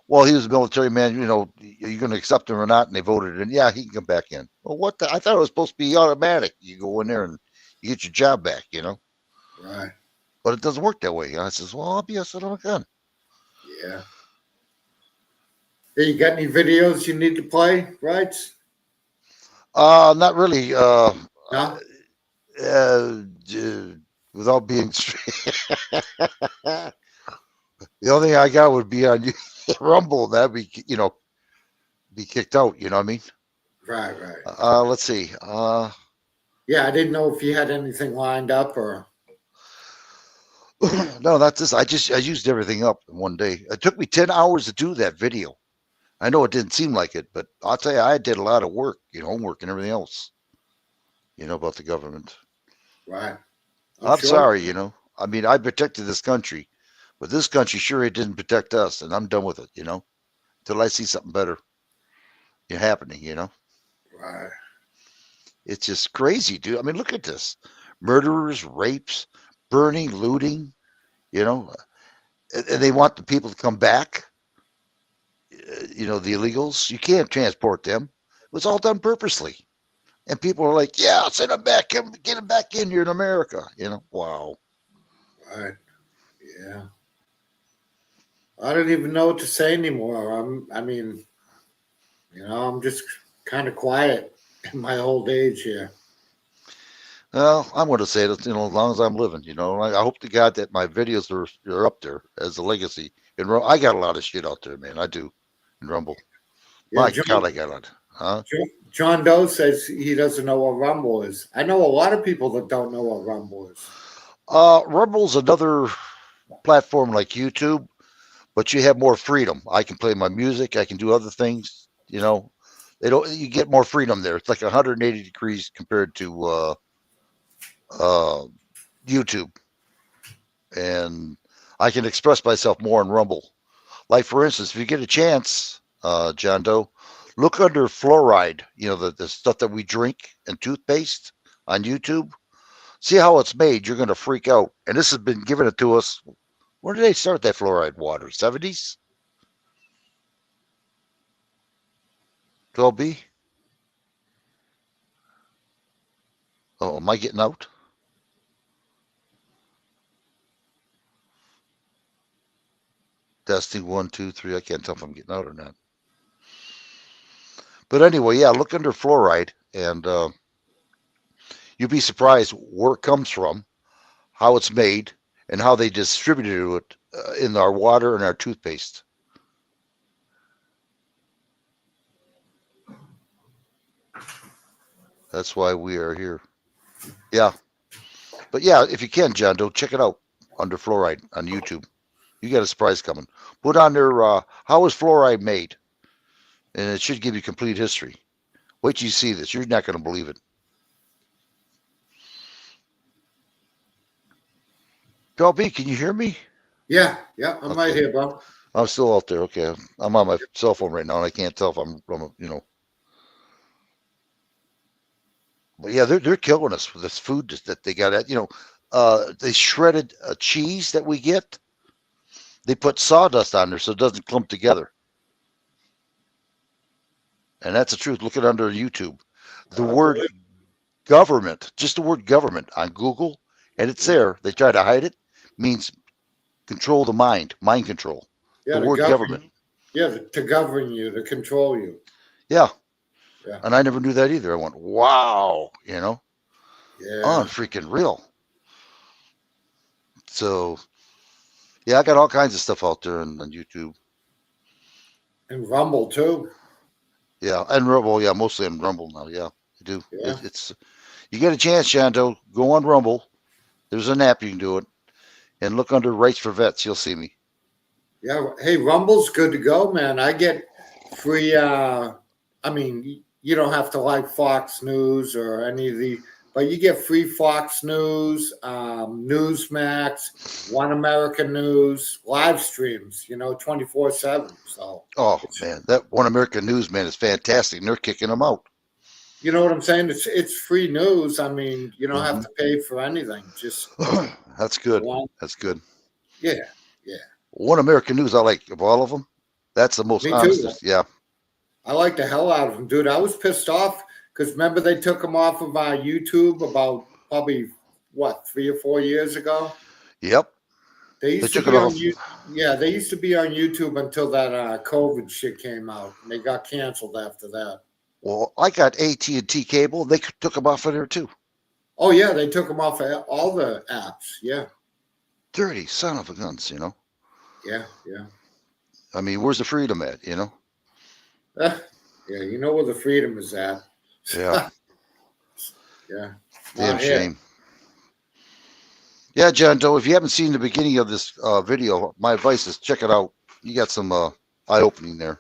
Well, he was a military man, are you going to accept him or not? And they voted, and yeah, he can come back in. Well, what I thought it was supposed to be automatic. You go in there and you get your job back, Right. But it doesn't work that way. I says, well, I'll be a son of a gun. Yeah. Hey, you got any videos you need to play, right? Not really. No? Without being straight. The only thing I got would be on Rumble. That'd be, be kicked out. You know what I mean? Right. Let's see. Yeah, I didn't know if you had anything lined up or. No, that's this. I used everything up in one day. It took me 10 hours to do that video. I know it didn't seem like it, but I'll tell you, I did a lot of work, homework and everything else, about the government. Right. I'm sorry, I mean, I protected this country, but this country sure it didn't protect us, and I'm done with it, until I see something better happening, Right. It's just crazy, dude. I mean, look at this. Murderers, rapes, burning, looting, and they want the people to come back, the illegals. You can't transport them. It was all done purposely. And people are like, yeah, send them back, get them back in here in America. Wow. Right. Yeah. I don't even know what to say anymore. I'm just kind of quiet in my old age here. Well, I'm going to say that, as long as I'm living, I hope to God that my videos are up there as a legacy. And I got a lot of shit out there, man. I do in Rumble. Yeah, My God, I got it. Huh? John Doe says he doesn't know what Rumble is. I know a lot of people that don't know what Rumble is. Rumble's another platform like YouTube, but you have more freedom. I can play my music. I can do other things. You get more freedom there. It's like 180 degrees compared to YouTube, and I can express myself more in Rumble. Like, for instance, if you get a chance, John Doe, look under fluoride, the stuff that we drink and toothpaste on YouTube. See how it's made. You're going to freak out. And this has been given it to us. When did they start that fluoride water? 70s? 12B? Oh, am I getting out? Testing 1, 2, 3. I can't tell if I'm getting out or not. But anyway, yeah, look under fluoride, and you'll be surprised where it comes from, how it's made, and how they distributed it in our water and our toothpaste. That's why we are here. Yeah. But yeah, if you can, John Doe, check it out under fluoride on YouTube. You got a surprise coming. Put on there, how is fluoride made? And it should give you complete history. Wait till you see this. You're not going to believe it. Bill B, can you hear me? Yeah, I'm right here, bro. I'm still out there. Okay. I'm on my cell phone right now, and I can't tell if I'm But yeah, they're killing us with this food that they got at. They shredded cheese that we get. They put sawdust on there so it doesn't clump together. And that's the truth. Look it under YouTube. The word government, just the word government on Google, and it's there. They try to hide it. Means control the mind control. Yeah, the word government. Yeah, to govern you, to control you. Yeah. Yeah. And I never knew that either. I went, wow, Yeah. unfreaking real. So, yeah, I got all kinds of stuff out there on YouTube. And Rumble too. Yeah, and Rumble, yeah, mostly on Rumble now. Yeah, I do. Yeah. It's you get a chance, Shanto, go on Rumble. There's an app you can do it, and look under Rights for Vets. You'll see me. Yeah. Hey, Rumble's good to go, man. I get free. You don't have to like Fox News or any of the, but you get free Fox News, Newsmax, One American News, live streams. 24/7. So. Oh man, that One American News man is fantastic. And they're kicking them out. You know what I'm saying? It's free news. I mean, you don't have to pay for anything. Just That's good. That's good. yeah. One American News, I like of all of them. That's the most Me too. honest. Yeah. I like the hell out of them, dude. I was pissed off because remember they took them off of our YouTube about probably 3 or 4 years ago. Yep. They used to took be it on off. they used to be on YouTube until that COVID shit came out, and they got canceled after that. Well, I got AT&T cable. They took them off of there too. Oh yeah, they took them off of all the apps. Yeah, Dirty son of a guns, yeah. I mean, where's the freedom at, Yeah, you know where the freedom is at. Yeah. Yeah. Damn Not here. shame. Yeah, John Doe, if you haven't seen the beginning of this video, my advice is check it out. You got some eye-opening there.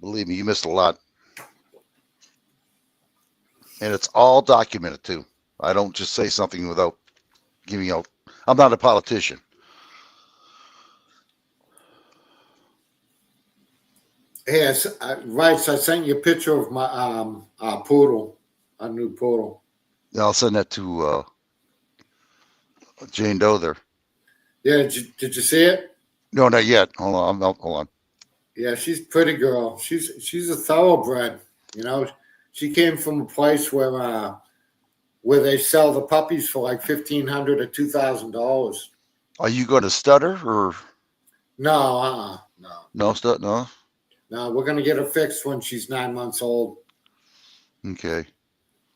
Believe me, you missed a lot. And it's all documented, too. I don't just say something without giving out. I'm not a politician. Yes, right. So I sent you a picture of my poodle, a new poodle. Yeah, I'll send that to Jane Doe there. Yeah, did you see it? No, not yet. Hold on. Hold on. Yeah, she's a pretty girl. She's a thoroughbred. She came from a place where they sell the puppies for like $1,500 or $2,000. Are you going to stutter or No, no? No. no. We're gonna get her fixed when she's 9 months old. Okay.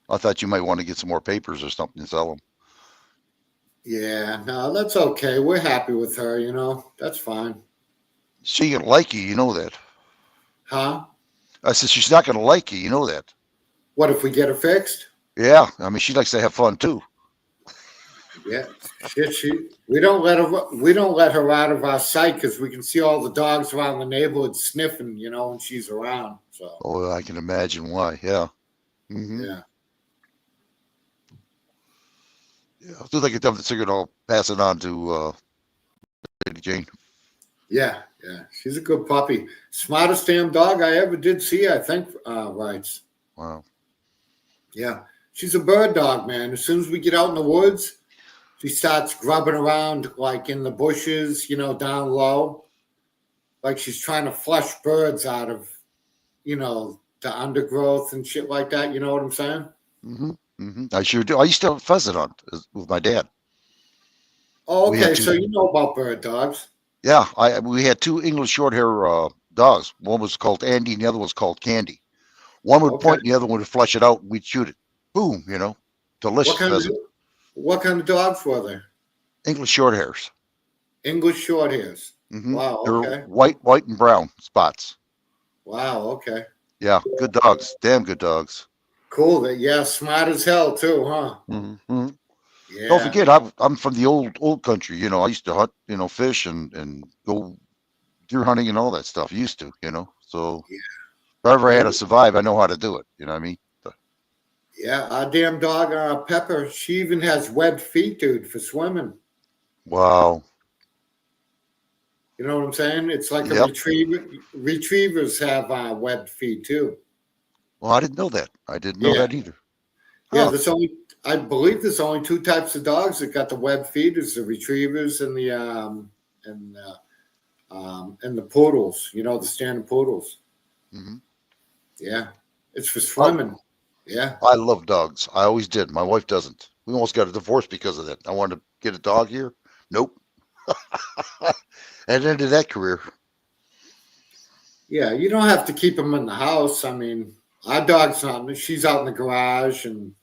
I thought you might want to get some more papers or something and sell them. Yeah, no, that's okay. We're happy with her. That's fine. She ain't gonna like you. You know that. Huh? I said she's not gonna like you. You know that. What if we get her fixed? Yeah. I mean, she likes to have fun too. Yeah, shit. We don't let her out of our sight because we can see all the dogs around the neighborhood sniffing, when she's around. So. Oh, I can imagine why. Yeah. Mm-hmm. Yeah. Yeah. As soon as I get done with the cigarette, I'll pass it on to Lady Jane. Yeah. She's a good puppy. Smartest damn dog I ever did see, I think, Rights. Wow. Yeah. She's a bird dog, man. As soon as we get out in the woods, she starts grubbing around like in the bushes, down low. Like she's trying to flush birds out of, the undergrowth and shit like that. You know what I'm saying? Mm-hmm. Mm-hmm. I sure do. I used to pheasant hunt with my dad. Oh, We had okay. two- So you know about bird dogs. Yeah. We had two English short hair dogs. One was called Andy and the other was called Candy. One would point and the other one would flush it out and we'd shoot it. Boom, delicious pheasant. What kind of dogs were they? English short hairs. English short hairs. Mm-hmm. Wow. They're Okay. white and brown spots. Wow. Okay. Yeah, good dogs. Damn good dogs. Cool. Yeah, smart as hell too, huh? Mm-hmm. Yeah. Don't forget, I'm from the old country. You know, I used to hunt, fish and go deer hunting and all that stuff. Used to, So Yeah. if I ever had to survive, I know how to do it. You know what I mean? Yeah, our damn dog, Pepper, she even has webbed feet, dude, for swimming. Wow. You know what I'm saying? It's like a Yep. retriever. Retrievers have webbed feet too. Well, I didn't know that. I didn't know that either. Yeah, Huh. I believe there's only two types of dogs that got the webbed feet: is the retrievers and the poodles. You know, the standard poodles. Mhm. Yeah, it's for swimming. Yeah. I love dogs. I always did. My wife doesn't. We almost got a divorce because of that. I wanted to get a dog here. Nope. And ended that career. Yeah, you don't have to keep them in the house. I mean, our dog's not. She's out in the garage, and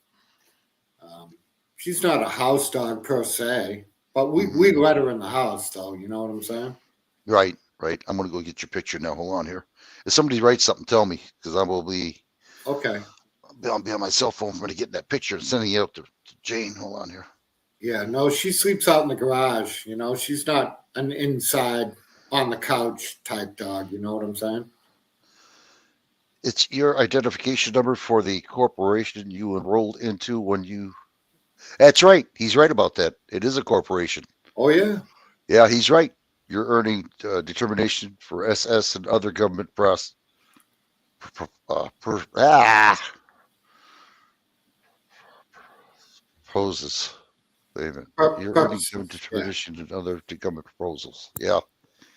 she's not a house dog per se. But we let her in the house, though. You know what I'm saying? Right, right. I'm gonna go get your picture now. Hold on here. If somebody writes something, tell me because I will be. Okay. I'll be on my cell phone for me to get that picture and sending it out to Jane. Hold on here. Yeah, no, she sleeps out in the garage. You know, she's not an inside on the couch type dog. You know what I'm saying? It's your identification number for the corporation you enrolled into when you. That's right. He's right about that. It is a corporation. Oh yeah. Yeah, he's right. You're earning determination for SS and other government proposes. Wait a minute. You're earning determination and other government proposals. Yeah.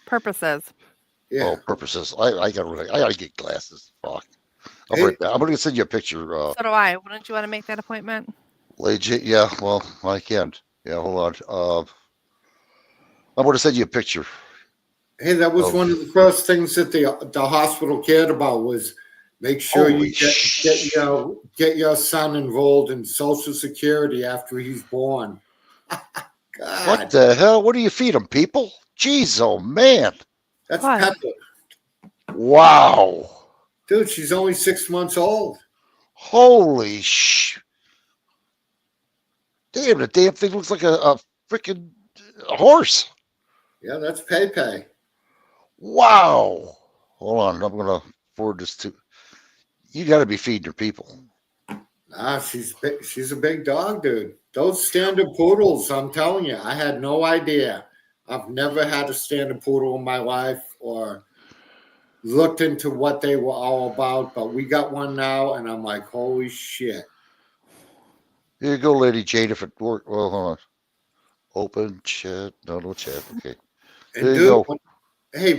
Purposes. Yeah. Oh, purposes. I gotta get glasses. Fuck. I'll be right back. I'm gonna send you a picture. So do I. Wouldn't you want to make that appointment? Legit. Yeah. Well, I can. Yeah. Hold on. I'm gonna send you a picture. Hey, that was one of the first things that the hospital cared about was make sure you get your son enrolled in Social Security after he's born. God. What the hell? What do you feed them, people? Jeez, oh man. That's Pepper. Wow. Dude, she's only 6 months old. Holy sh! Damn, the damn thing looks like a freaking horse. Yeah, that's Pepe. Wow. Hold on, I'm gonna forward this to. You got to be feeding your people. Nah, she's a big dog, dude. Those standard poodles, I'm telling you, I had no idea. I've never had a standard poodle in my life or looked into what they were all about, but we got one now, and I'm like, holy shit. Here you go, Lady Jane. If it worked, well, hold on. Open chat. No chat. Okay. And There you dude, go.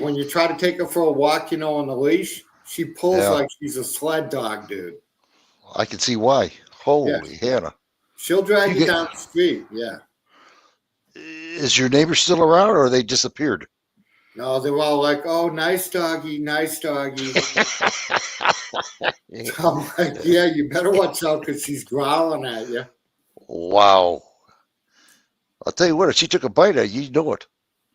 when you try to take her for a walk, on the leash, she pulls like she's a sled dog, dude. I can see why. Holy Hannah. She'll drag you down the street. Yeah. Is your neighbor still around, or they disappeared? No, they're all like, "Oh, nice doggy, nice doggy." I'm like, "Yeah, you better watch out because she's growling at you." Wow. I'll tell you what, if she took a bite at you, you know it.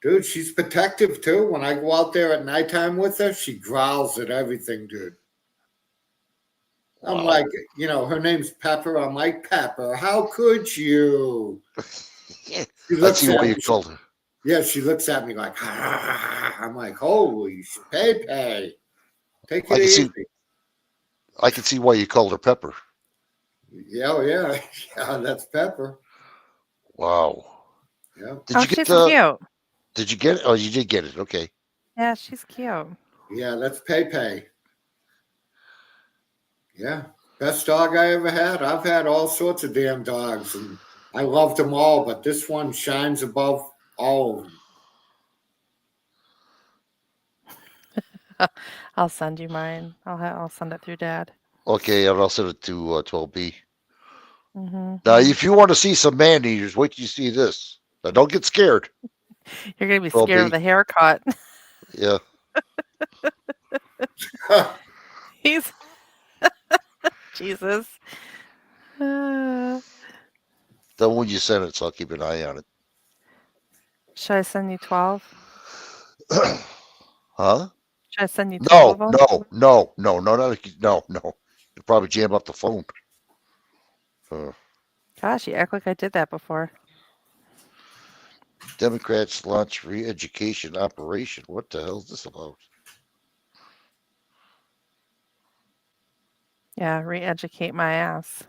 Dude, she's protective too. When I go out there at nighttime with her, she growls at everything, dude. I'm like, her name's Pepper. I'm like, Pepper, how could you? Let's see why you called her. Yeah, she looks at me like, I'm like, holy Pepe. Take it easy. I can see why you called her Pepper. Yeah, yeah. Yeah, that's Pepper. Wow. Yeah. She's cute. Did you get it? Oh, you did get it. Okay. Yeah, she's cute. Yeah, that's Pepe. Yeah. Best dog I ever had. I've had all sorts of damn dogs, and I loved them all, but this one shines above all of them. I'll send you mine. I'll send it through Dad. Okay, and I'll send it to 12B. Mm-hmm. Now, if you want to see some man eaters, wait till you see this. Now, don't get scared. You're gonna be scared of the haircut. Yeah. He's Jesus. Then when you send it, so I'll keep an eye on it. Should I send you 12? Huh? Should I send you two No, of them? no. You'll probably jam up the phone. Gosh, you act like I did that before. Democrats launch re-education operation. What the hell is this about? Yeah, re-educate my ass.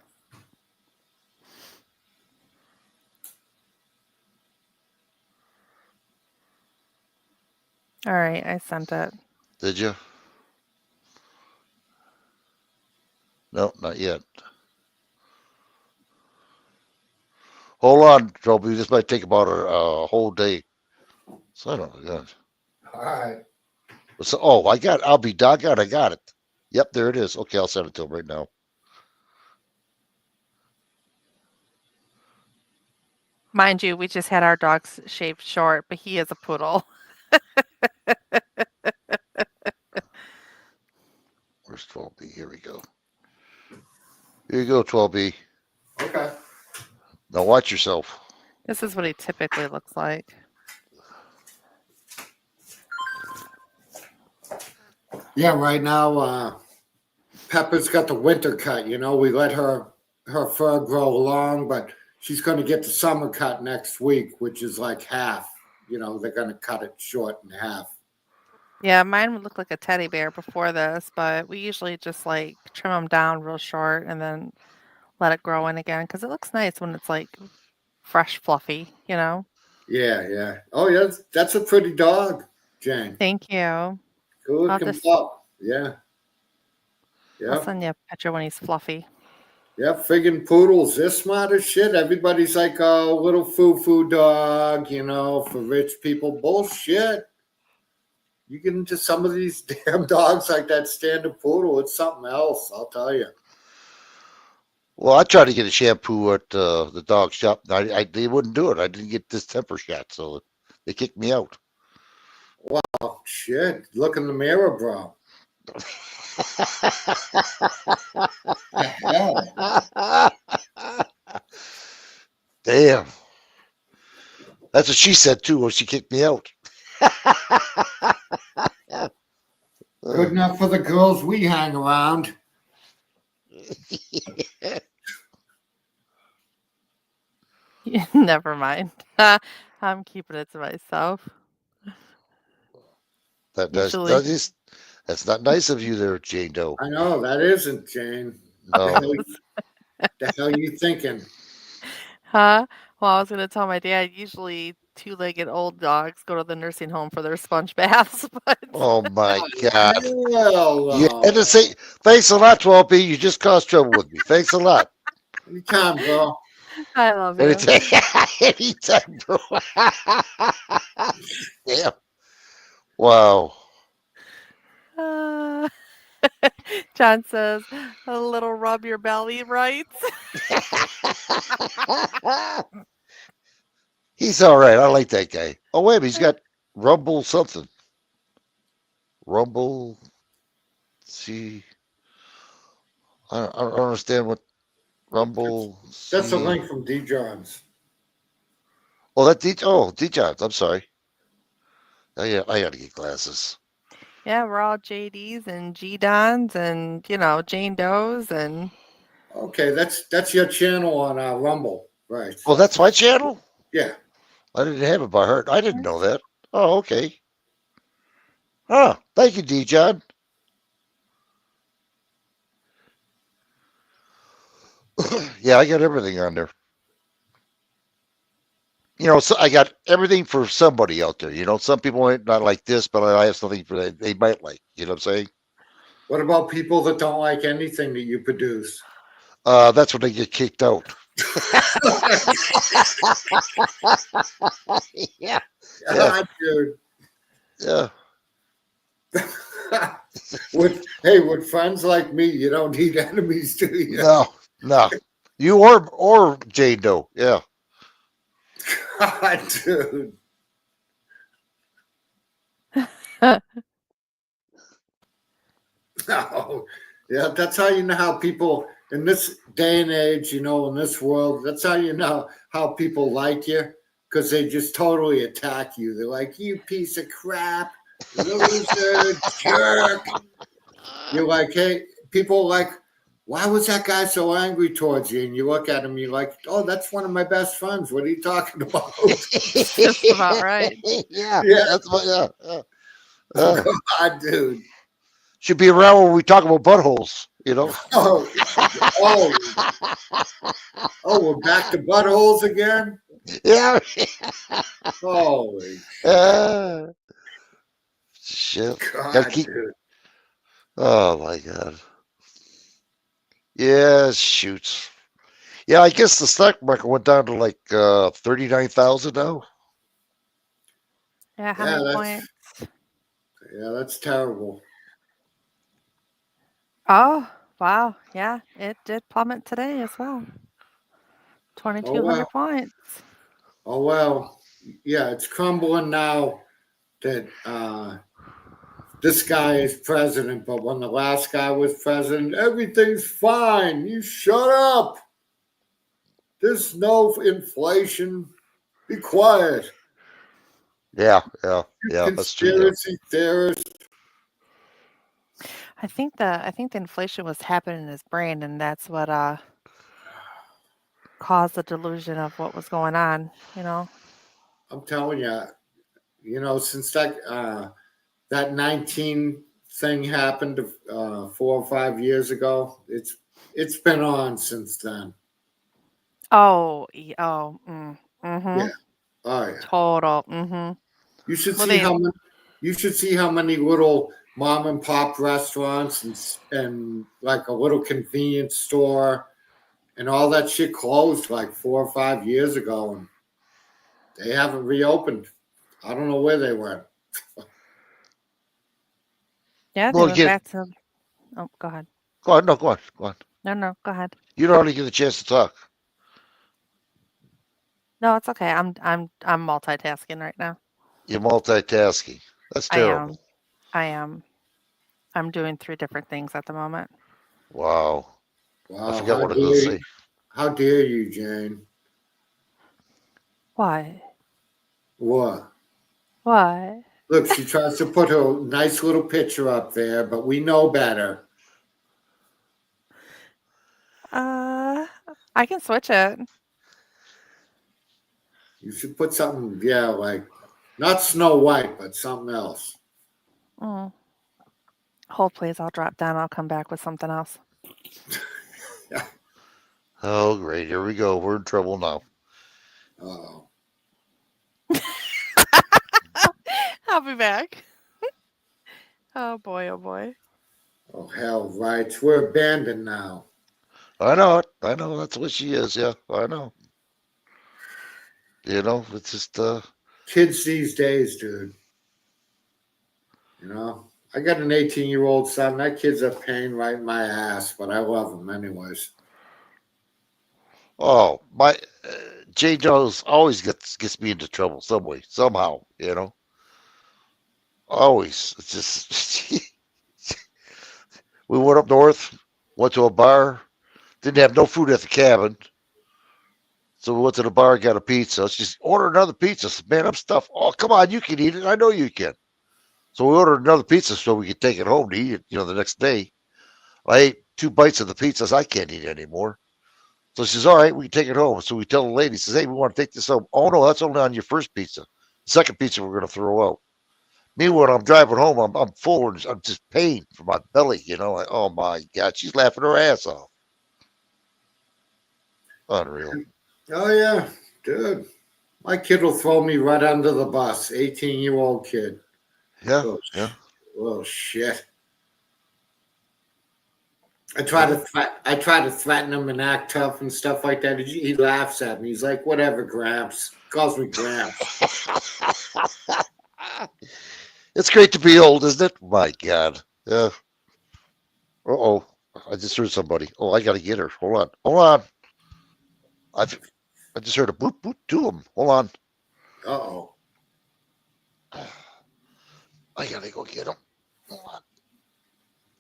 All right, I sent it. Did you? No, not yet. Hold on, Toby. This might take about a whole day. Son of a gun. All right. So, oh, I'll be doggone. I got it. Yep, there it is. Okay, I'll send it to him right now. Mind you, we just had our dogs shaved short, but he is a poodle. Where's 12B? Here we go. Here you go, 12B. Okay. Now watch yourself. This is what he typically looks like. Yeah, right now, Pepper's got the winter cut. You know, we let her fur grow long, but she's going to get the summer cut next week, which is like half. You know, they're going to cut it short in half. Yeah, mine would look like a teddy bear before this, but we usually just like trim them down real short and then let it grow in again because it looks nice when it's like fresh, fluffy, you know? Yeah, yeah. Oh, yeah, that's a pretty dog, Jane. Thank you. Good I'll looking just- pup. Yeah. I'll Yeah. send you a picture when he's fluffy. Yeah, friggin' poodles. They're smart as shit. Everybody's like, oh, little foo-foo dog, you know, for rich people. Bullshit. You get into some of these damn dogs like that standard poodle, it's something else, I'll tell you. Well, I tried to get a shampoo at the dog shop. They wouldn't do it. I didn't get this temper shot, so they kicked me out. Wow, shit. Look in the mirror, bro. Damn. That's what she said too when she kicked me out. Good enough for the girls we hang around. Never mind. I'm keeping it to myself. That's not nice of you there, Jane Doe. I know, that isn't, Jane. No. The hell you thinking? Huh? Well, I was going to tell my dad, usually two-legged old dogs go to the nursing home for their sponge baths. But Oh my God. Hell You had to say thanks a lot, 12B. You just caused trouble with me. Thanks a lot. Anytime, bro. I love you. Anytime, bro. Damn. Wow. John says, a little rub your belly, right? He's all right. I like that guy. Oh, wait a minute. He's got Rumble something. Rumble. See. I don't understand what Rumble. That's a see. link from D. Johns. Oh, that D. Oh, D. Johns. I'm sorry. I got to get glasses. Yeah, we're all JDs and G-Dons and, you know, Jane Does and... Okay, that's your channel on Rumble, right? Oh, that's my channel? Yeah. I didn't have it by heart. I didn't know that. Oh, okay. Oh, thank you, D. John. Yeah, I got everything on there. You know, so I got everything for somebody out there. You know, some people might not like this, but I have something for that they might like. You know what I'm saying? What about people that don't like anything that you produce? That's when they get kicked out. Yeah. Ah, dude. Yeah. With friends like me, you don't need enemies, do you? No. You or Jane Doe. Yeah. God, dude. No. Yeah, that's how you know how people in this day and age, you know, in this world, that's how you know how people like you, because they just totally attack you. They're like, you piece of crap. Loser, jerk. You're like, hey, people are like, why was that guy so angry towards you? And you look at him, you're like, oh, that's one of my best friends. What are you talking about? Just about right. Yeah, Yeah. that's what. Yeah. Come on, dude. Should be around when we talk about buttholes. You know. Oh, we're back to buttholes again. Yeah. Holy shit. God, Gotta keep. dude. Oh my god. Yeah, shoots. Yeah, I guess the stock market went down to like 39,000 now. Yeah, how Yeah, many that's points? that's terrible. Oh, wow. Yeah, it did plummet today as well. Oh 2,200 well. points. Oh well. Yeah, it's crumbling now that this guy is president, but when the last guy was president, everything's fine. You shut up. There's no inflation. Be quiet. Yeah. That's true. Yeah. Conspiracy theorist. I think the inflation was happening in his brain, and that's what caused the delusion of what was going on. You know. I'm telling you, since that 19 thing happened 4 or 5 years ago, it's been on since then. Oh, Yeah. mm-hmm. Oh yeah. Total. Mm-hmm. You should Well, see how many little mom and pop restaurants and like a little convenience store and all that shit closed like 4 or 5 years ago, and they haven't reopened. I don't know where they went. Yeah, they Well, went again, back to. Oh, go ahead. go on. No, go on. No, go ahead. You don't really get a chance to talk. No, it's okay. I'm multitasking right now. You're multitasking. That's terrible. I am. I'm doing 3 different things at the moment. Wow. Wow. I forgot what I was going to say. How dare you, Jane? Why? What? What? Look, she tries to put her nice little picture up there, but we know better. I can switch it. You should put something, like not Snow White, but something else. Hold, please. I'll drop down. I'll come back with something else. Oh, great. Here we go. We're in trouble now. Oh. I'll be back. Oh boy, oh boy. Oh, hell, right. We're abandoned now. I know it. I know that's what she is. Yeah, I know. It's just kids these days, dude. I got an 18-year-old son. That kid's a pain right in my ass, but I love him anyways. Oh, my Jay Jones always gets me into trouble some way, somehow. Always. It's just we went up north, went to a bar, didn't have no food at the cabin. So we went to the bar, got a pizza. She's ordered another pizza. I said, man, I'm stuffed. Oh, come on, you can eat it. I know you can. So we ordered another pizza so we could take it home to eat it, the next day. I ate 2 bites of the pizza. I can't eat it anymore. So she says, all right, we can take it home. So we tell the lady, says, hey, we want to take this home. Oh, no, that's only on your first pizza. The second pizza we're going to throw out. Meanwhile, when I'm driving home, I'm full and I'm just pain for my belly, like, oh my God, she's laughing her ass off. Unreal. Oh, yeah, dude. My kid will throw me right under the bus. 18-year-old kid. Yeah, Oh, shit. I try to threaten him and act tough and stuff like that. He laughs at me. He's like, whatever, Gramps. Calls me Gramps. It's great to be old, isn't it? My God. Yeah. Uh-oh. I just heard somebody. Oh, I got to get her. Hold on. I just heard a boop, boop to him. Hold on. Uh-oh. I got to go get him. Hold on.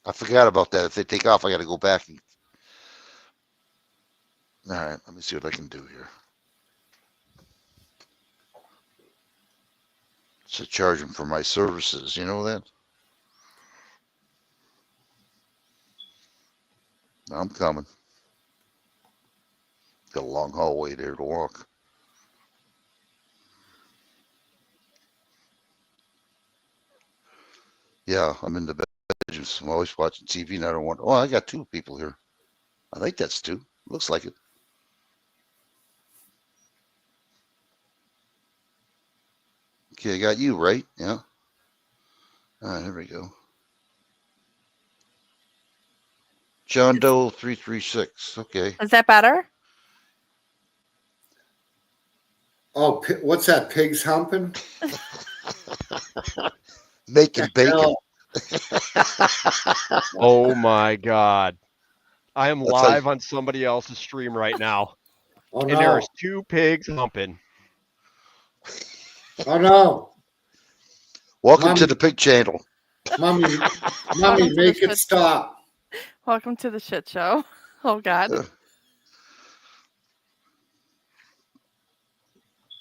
I forgot about that. If they take off, I got to go back. All right. Let me see what I can do here. to charge them for my services. You know that? I'm coming. Got a long hallway there to walk. Yeah, I'm in the bedroom. I'm always watching TV and I don't want. Oh, I got two people here. I think that's two. Looks like it. Okay, I got you, right? Yeah. All right, there we go. John Doe 336. Okay. Is that better? Oh, what's that? Pigs humping? Making bacon. Oh my God. I am That's live on somebody else's stream right now. Oh, and no. there's two pigs humping. Oh, no. Welcome Mommy. to the pig channel. Mommy, make it stop. Welcome to the shit show. Oh God.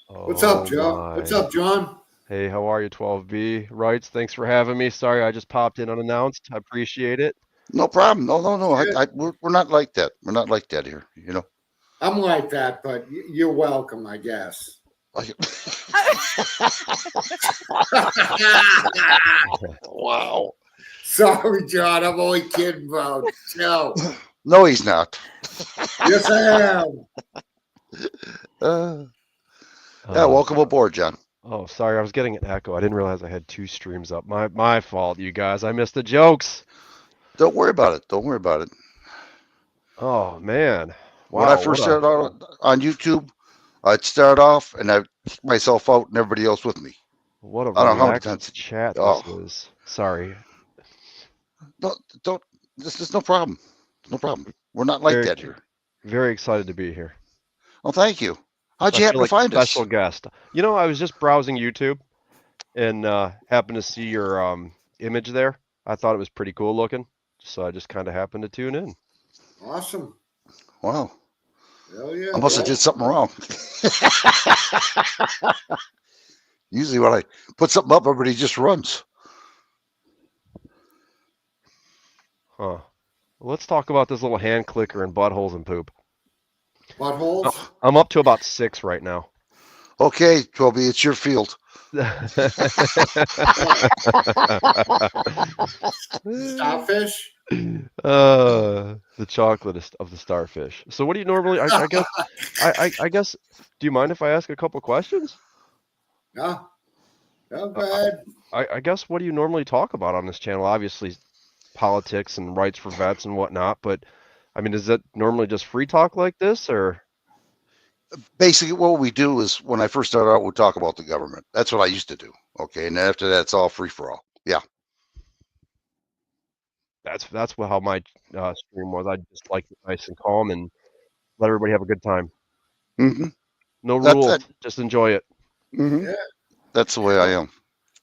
What's up, Oh Joe? my. What's up, John? Hey, how are you, 12B? Rights, thanks for having me. Sorry, I just popped in unannounced. I appreciate it. No problem. No. We're not like that. We're not like that here. You know. I'm like that, but you're welcome, I guess. Wow. Sorry, John. I'm only kidding, bro. Chill. No, he's not. Yes, I am. Yeah, welcome aboard, John. Oh, sorry, I was getting an echo. I didn't realize I had two streams up. My fault, you guys. I missed the jokes. Don't worry about it. Don't worry about it. Oh man. When I Wow, first what a- started out on YouTube, I'd start off and I'd kick myself out and everybody else with me. What a I don't know how many relaxed times. chat Oh. this is. Sorry. Don't. This is no problem. No problem. We're not like Very- that here. Very excited to be here. Well, thank you. How'd you I happen feel to like find a us? special guest. You know, I was just browsing YouTube and happened to see your image there. I thought it was pretty cool looking, so I just kind of happened to tune in. Awesome. Wow. Hell yeah. I must have bro. did something wrong. Usually when I put something up, everybody just runs. Huh. Well, let's talk about this little hand clicker and buttholes and poop. Buttholes? I'm up to about 6 right now. Okay, Toby, it's your field. Starfish? The chocolate of the starfish. So what do you normally, I guess, I guess, do you mind if I ask a couple questions? No. No, go ahead. I guess, what do you normally talk about on this channel? Obviously, politics and rights for vets and whatnot, but I mean, is that normally just free talk like this, or? Basically, what we do is when I first started out, we'd talk about the government. That's what I used to do. Okay, and then after that, it's all free for all. Yeah. That's how my stream was. I just like it nice and calm and let everybody have a good time. Mm-hmm. No That's rules, it. just enjoy it. Mm-hmm. Yeah. That's the way I am.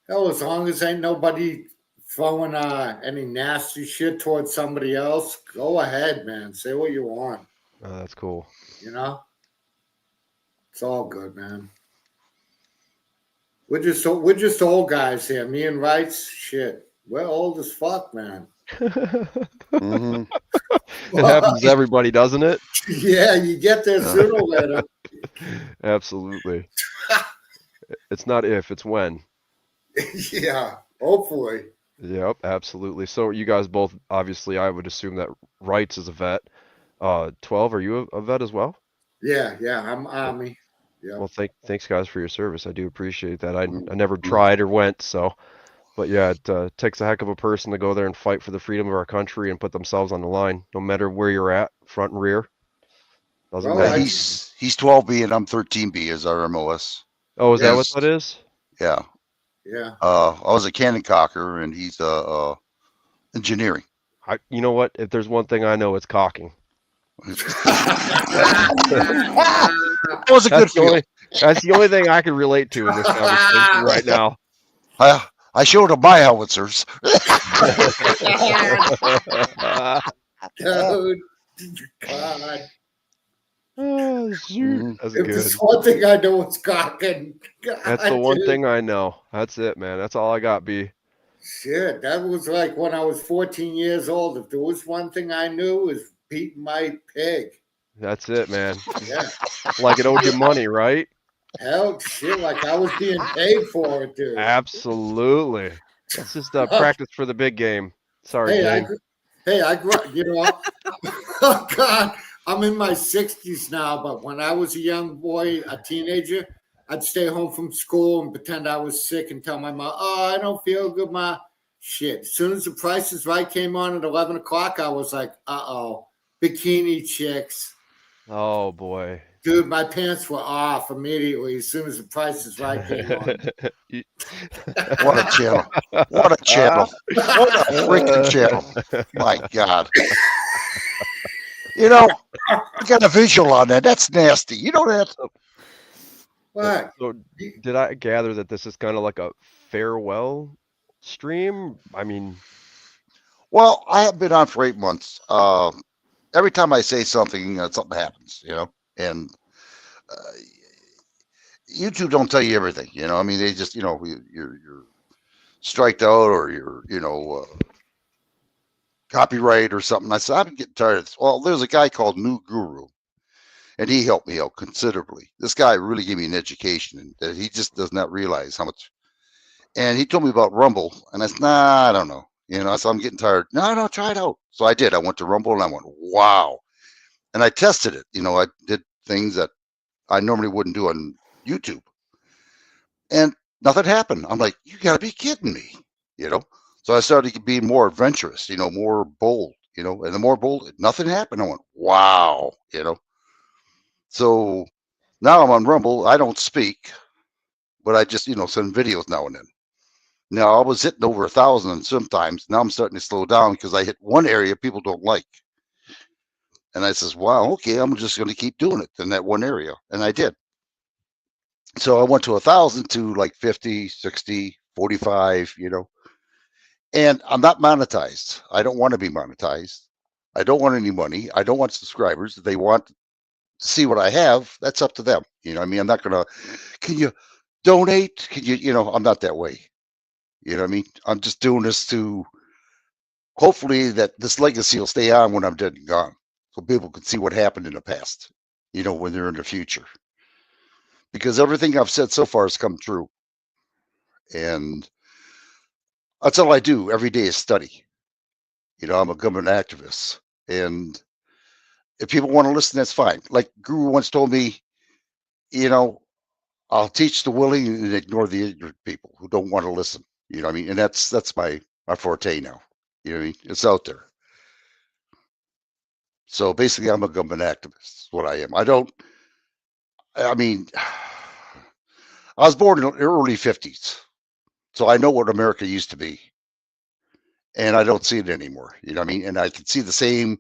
Hell, as long as ain't nobody throwing any nasty shit towards somebody else, go ahead, man. Say what you want. That's cool. You know? It's all good, man. We're just old guys here. Me and Rights, shit. We're old as fuck, man. Mm-hmm. It happens to everybody, doesn't it? Yeah, you get there sooner or later. Absolutely. It's not if, it's when. Yeah, hopefully. Yep, absolutely. So you guys both, obviously, I would assume that Rights is a vet. 12, are you a vet as well? Yeah, I'm Army. Yeah. Well, thanks guys for your service. I do appreciate that. I never tried or went, so, but yeah, it takes a heck of a person to go there and fight for the freedom of our country and put themselves on the line, no matter where you're at, front and rear. Doesn't matter. He's 12B and I'm 13B is our MLS. Oh, is that what Yes. that is? Yeah. Yeah. I was a cannon cocker and he's engineering. You know what? If there's one thing I know, it's cocking. That was a good That's the feeling. only- That's the only thing I can relate to in this conversation right now. I showed him my howitzers. Dude, God. Oh, shoot. That's If good. there's one thing I know, it's cocking. That's the one thing I know. That's it, man. That's all I got, B. Shit, that was like when I was 14 years old. If there was one thing I knew, it was beating my pig. That's it, man. Yeah. Like it owed you money, right? Hell, shit, like I was being paid for it, dude. Absolutely. That's just practice for the big game. Sorry, Hey, I grew up, you know, oh God, I'm in my 60s now, but when I was a young boy, a teenager, I'd stay home from school and pretend I was sick and tell my mom, oh, I don't feel good, Ma. Shit, as soon as The Price is Right came on at 11 o'clock, I was like, uh-oh, bikini chicks. Oh, boy. Dude, my pants were off immediately as soon as The Price is Right came on. What a channel. What a channel. What a freaking channel. My God. You know, I got a visual on that. That's nasty. You know that? What? So did I gather that this is kind of like a farewell stream? I mean, well, I have been on for 8 months. Every time I say something, something happens, you know, and YouTube don't tell you everything, you know. I mean, they just, you know, you're striked out or you're, you know, copyright or something. I said, I'm getting tired of this. Well, there's a guy called New Guru, and he helped me out considerably. This guy really gave me an education, and that he just does not realize how much. And he told me about Rumble, and I said, nah, I don't know. You know, so I'm getting tired. No, try it out. So I did. I went to Rumble, and I went, wow. And I tested it. You know, I did things that I normally wouldn't do on YouTube. And nothing happened. I'm like, you got to be kidding me, you know? So I started to be more adventurous, you know, more bold, you know, and the more bold, nothing happened. I went, wow, you know? So now I'm on Rumble. I don't speak, but I just, you know, send videos now and then. Now I was hitting over 1,000 and sometimes. Now I'm starting to slow down because I hit one area people don't like. And I says, wow, okay, I'm just going to keep doing it in that one area. And I did. So I went to 1,000 to like 50, 60, 45, you know, and I'm not monetized. I don't want to be monetized. I don't want any money. I don't want subscribers. If they want to see what I have, that's up to them. You know what I mean? I'm not going to, can you donate? Can you, you know, I'm not that way. You know what I mean? I'm just doing this to hopefully that this legacy will stay on when I'm dead and gone. So people can see what happened in the past, you know, when they're in the future. Because everything I've said so far has come true. And that's all I do every day is study. You know, I'm a government activist. And if people want to listen, that's fine. Like Guru once told me, you know, I'll teach the willing and ignore the ignorant people who don't want to listen. You know what I mean? And that's my forte now. You know what I mean? It's out there. So basically, I'm a government activist. Is what I am. I mean, I was born in the early 50s. So I know what America used to be. And I don't see it anymore. You know what I mean? And I can see the same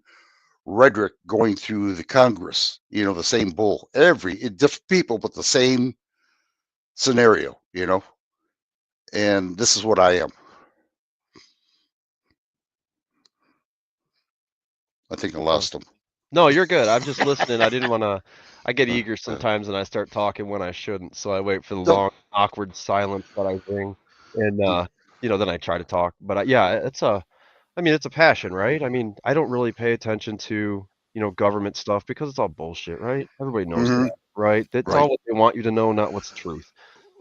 rhetoric going through the Congress, you know, the same bull, different people, but the same scenario, you know, and this is what I am. I think I lost them. No, you're good. I'm just listening. I didn't want to, I get eager sometimes and I start talking when I shouldn't. So I wait for the long, awkward silence that I bring. And, you know, then I try to talk, but yeah, it's a passion, right? I mean, I don't really pay attention to, you know, government stuff because it's all bullshit, right? Everybody knows that, right? That's all what they want you to know, not what's truth.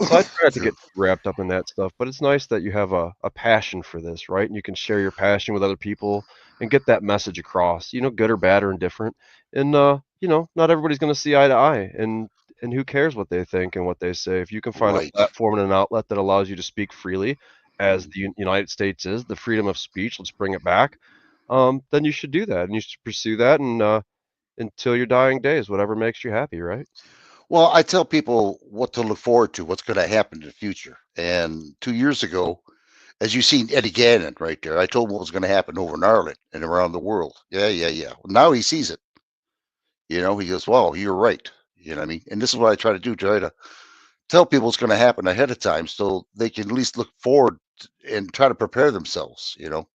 So I try not to get wrapped up in that stuff, but it's nice that you have a passion for this, right? And you can share your passion with other people and get that message across, you know, good or bad or indifferent. And, you know, not everybody's going to see eye to eye, and who cares what they think and what they say. If you can find a platform and an outlet that allows you to speak freely, as the United States is, the freedom of speech, let's bring it back, then you should do that, and you should pursue that, and until your dying days, whatever makes you happy, right? Well, I tell people what to look forward to, what's going to happen in the future. And 2 years ago, as you seen Eddie Gannon right there, I told him what was going to happen over in Ireland and around the world. Yeah. Well, now he sees it. You know, he goes, "Wow, you're right." You know what I mean? And this is what I try to do, try to tell people what's going to happen ahead of time so they can at least look forward and try to prepare themselves, you know.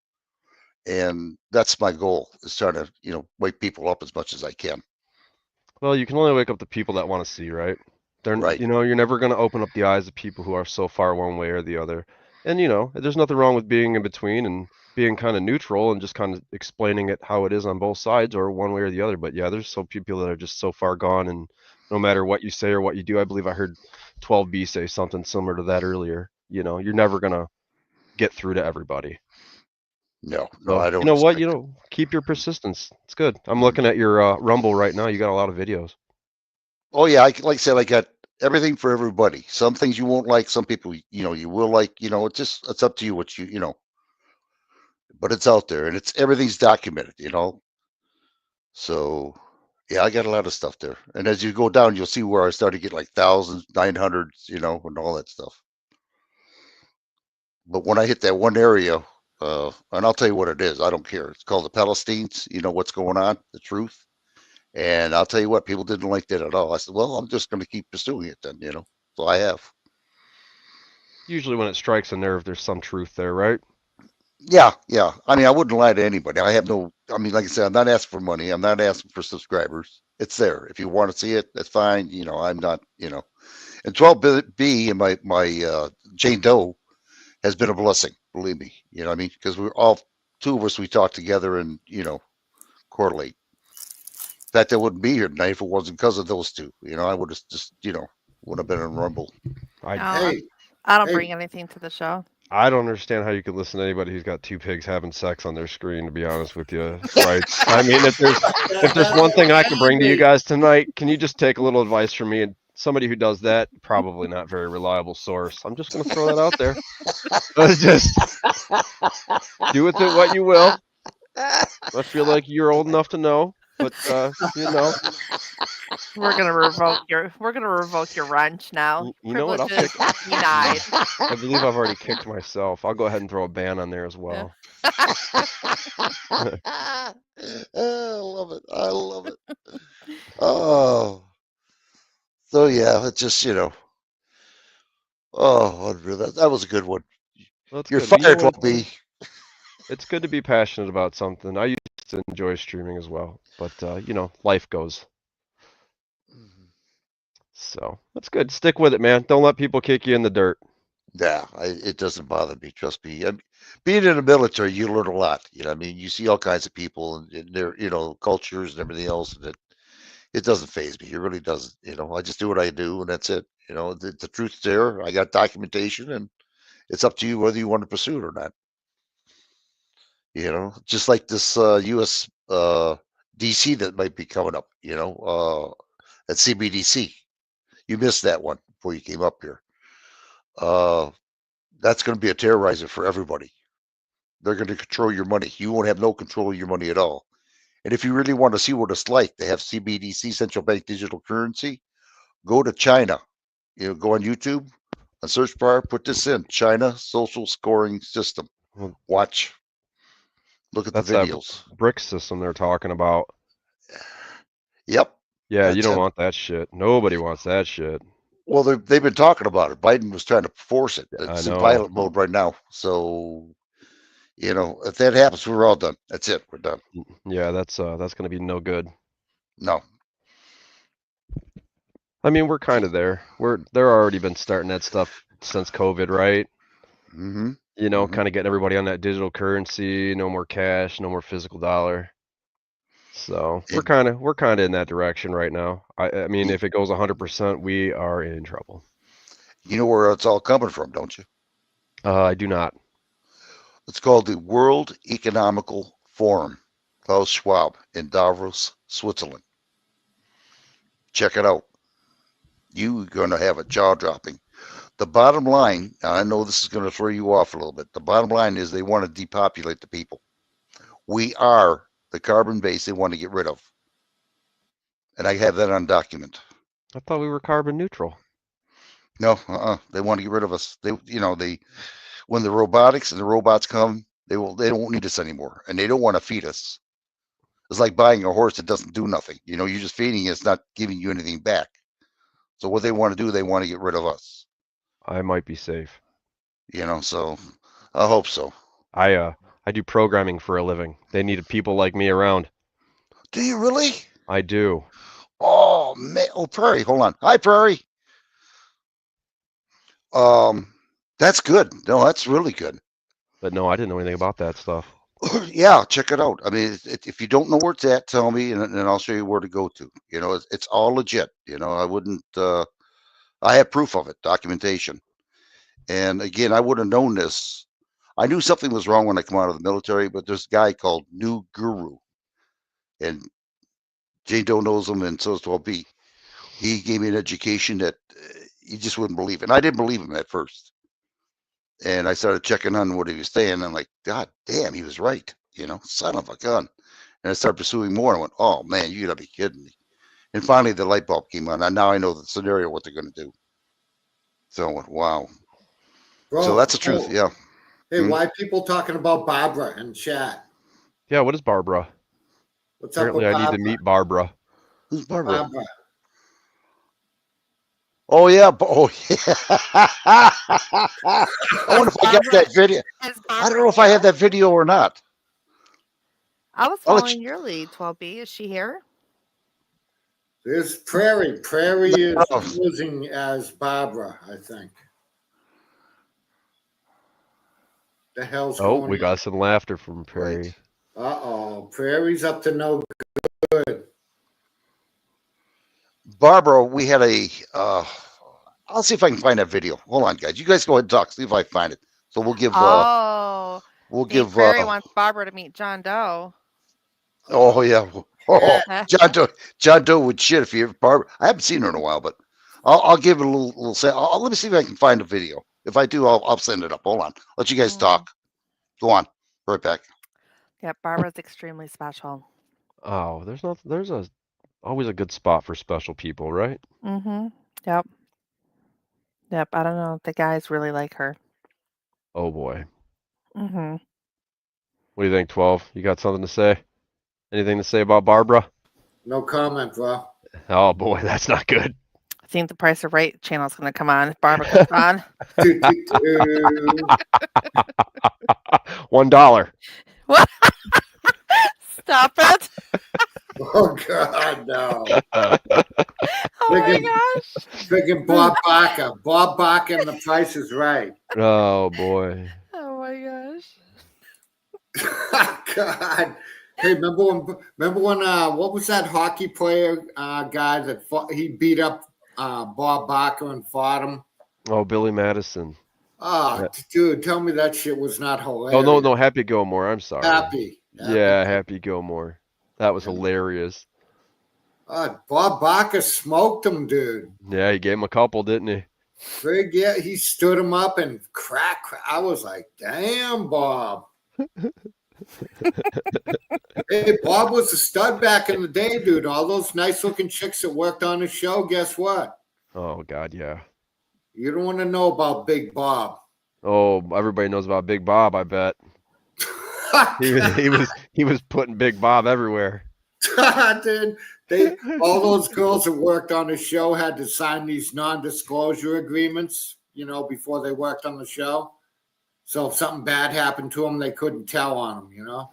And that's my goal, is trying to, you know, wake people up as much as I can. Well, you can only wake up the people that want to see, right? They're, Right. you're never going to open up the eyes of people who are so far one way or the other. And, there's nothing wrong with being in between and being kind of neutral and just kind of explaining it how it is on both sides or one way or the other. But yeah, there's some people that are just so far gone, and no matter what you say or what you do, I believe I heard 12B say something similar to that earlier. You're never going to get through to everybody. No, So, I don't. you know what? Keep your persistence. It's good. I'm looking at your Rumble right now. You got a lot of videos. Oh yeah, like I said, I got everything for everybody. Some things you won't like, some people you will like. It's up to you what you. But it's out there, and everything's documented. So yeah, I got a lot of stuff there. And as you go down, you'll see where I started to get like thousands, 900s, and all that stuff. But when I hit that one area, and I'll tell you what it is, I don't care. It's called the Palestinians. You know what's going on, the truth. And I'll tell you what, people didn't like that at all. I said, well, I'm just going to keep pursuing it then, So I have. Usually when it strikes a nerve, there's some truth there, right? Yeah. I mean, I wouldn't lie to anybody. I mean, like I said, I'm not asking for money. I'm not asking for subscribers. It's there. If you want to see it, that's fine. I'm not, and 12B and my Jane Doe has been a blessing, believe me. You know what I mean? Because we're all two of us, we talk together and, correlate. In fact, I wouldn't be here tonight if it wasn't because of those two. I would have just, would have been in Rumble. I don't bring anything to the show. I don't understand how you could listen to anybody who's got two pigs having sex on their screen, to be honest with you. Right? I mean, if there's one thing I can bring to you guys tonight, can you just take a little advice from me? And somebody who does that, probably not very reliable source. I'm just going to throw that out there. Just do with it what you will. I feel like you're old enough to know, but we're gonna revoke your wrench now. You know what? I'll Privileges kick. denied. I believe I've already kicked myself. I'll go ahead and throw a ban on there as well. I love it. I love it. Oh, so yeah, it's just oh, unreal. That was a good one. Well, You're good. fired, You know what? 12B. It's good to be passionate about something. I used to enjoy streaming as well, but life goes. So that's good. Stick with it, man. Don't let people kick you in the dirt. Yeah, it doesn't bother me. Trust me. Being in the military, you learn a lot. I mean, you see all kinds of people and their, cultures and everything else, and it doesn't faze me. It really doesn't. I just do what I do, and that's it. The truth's there. I got documentation, and it's up to you whether you want to pursue it or not. Just like this U.S. DC that might be coming up. At CBDC. You missed that one before you came up here. That's going to be a terrorizer for everybody. They're going to control your money. You won't have no control of your money at all. And if you really want to see what it's like to have CBDC, central bank digital currency, go to China. Go on YouTube, on search bar, put this in: China social scoring system. Watch. Look at the videos. That brick system they're talking about. Yep. Yeah, you don't want that shit. Nobody wants that shit. Well, they've been talking about it. Biden was trying to force it. It's in know. pilot mode right now. So, if that happens, we're all done. That's it. We're done. Yeah, that's going to be no good. No. I mean, we're kind of there. They're already been starting that stuff since COVID, right? Mm-hmm. Kind of getting everybody on that digital currency, no more cash, no more physical dollar. So we're kind of in that direction right now. I mean, if it goes 100%, we are in trouble. You know where it's all coming from, don't you? I do not. It's called the World Economical Forum, Klaus Schwab, in Davos, Switzerland. Check it out. You're going to have a jaw dropping. The bottom line, and I know this is going to throw you off a little bit. The bottom line is they want to depopulate the people. We are the carbon base they want to get rid of. And I have that on document. I thought we were carbon neutral. No, they want to get rid of us. They when the robotics and the robots come, they won't need us anymore. And they don't want to feed us. It's like buying a horse that doesn't do nothing. You're just feeding it, it's not giving you anything back. So what they want to do, they want to get rid of us. I might be safe. So I hope so. I do programming for a living. They needed people like me around. Do you really? I do. Oh, Oh man, oh Prairie, hold on. Hi Prairie. That's good. No, that's really good. But no, I didn't know anything about that stuff. Yeah, check it out. I mean, if you don't know where it's at, tell me, and I'll show you where to go to. You know, it's all legit. You know, I wouldn't. I have proof of it, documentation. And again, I would have known this. I knew something was wrong when I come out of the military, but there's a guy called New Guru, and Jane Doe knows him, and so does 12B. He gave me an education that you just wouldn't believe, and I didn't believe him at first. And I started checking on what he was saying. And I'm like, God damn, he was right. You know, son of a gun. And I started pursuing more. And I went, oh man, you gotta be kidding me. And finally, the light bulb came on. And now I know the scenario, what they're going to do. So I went, wow. Bro, So that's the truth. oh, Yeah. Hey, why people talking about Barbara in chat? Yeah, what is Barbara? What's up Apparently, with I need to Barbara? meet Barbara. Who's Barbara? Barbara. Oh yeah. Oh yeah. I wonder if I got that video. I don't know if I have that video or not. I was I'll let following your lead, 12B. Is she here? There's Prairie. Prairie is Oh. posing as Barbara, I think. The hell's Oh, going we got some laughter from Prairie. Uh-oh. Prairie's up to no good. Barbara, we had a. I'll see if I can find that video. Hold on, guys. You guys go ahead and talk. See if I find it. So we'll give. Oh, We'll see, give. Prairie wants Barbara to meet John Doe. Oh yeah. Oh, John Doe would shit if you ever Barbara. I haven't seen her in a while, but I'll give it a little. Let me see if I can find a video. If I do, I'll send it up. Hold on. Let you guys talk. Go on. Right back. Yeah, Barbara's extremely special. Oh, there's always a good spot for special people, right? Mm-hmm. Yep. Yep. I don't know. The guys really like her. Oh boy. Mm-hmm. What do you think, 12? You got something to say? Anything to say about Barbara? No comment, bro. Oh boy, that's not good. I think the Price of Right channel is going to come on if Barbara comes on. $1. What? Stop it. Oh God, no. Oh my gosh. Freaking Bob Barker. Bob Barker and The Price is Right. Oh boy. Oh my gosh. God. Hey, remember when what was that hockey player guy that fought, he beat up Bob Barker and fought him? Oh, Billy Madison. Oh, dude, tell me that shit was not hilarious. Oh no, Happy Gilmore. I'm sorry. Happy. Yeah, Happy Gilmore. That was hilarious. Bob Barker smoked him, dude. Yeah, he gave him a couple, didn't he? Frig, yeah, he stood him up and crack. I was like, damn, Bob. Hey, Bob was a stud back in the day, dude. All those nice looking chicks that worked on the show, guess what? Oh God, yeah. You don't want to know about Big Bob. Oh, everybody knows about Big Bob, I bet. he was putting Big Bob everywhere. Dude, all those girls that worked on the show had to sign these non-disclosure agreements, you know, before they worked on the show. So if something bad happened to them, they couldn't tell on them, you know?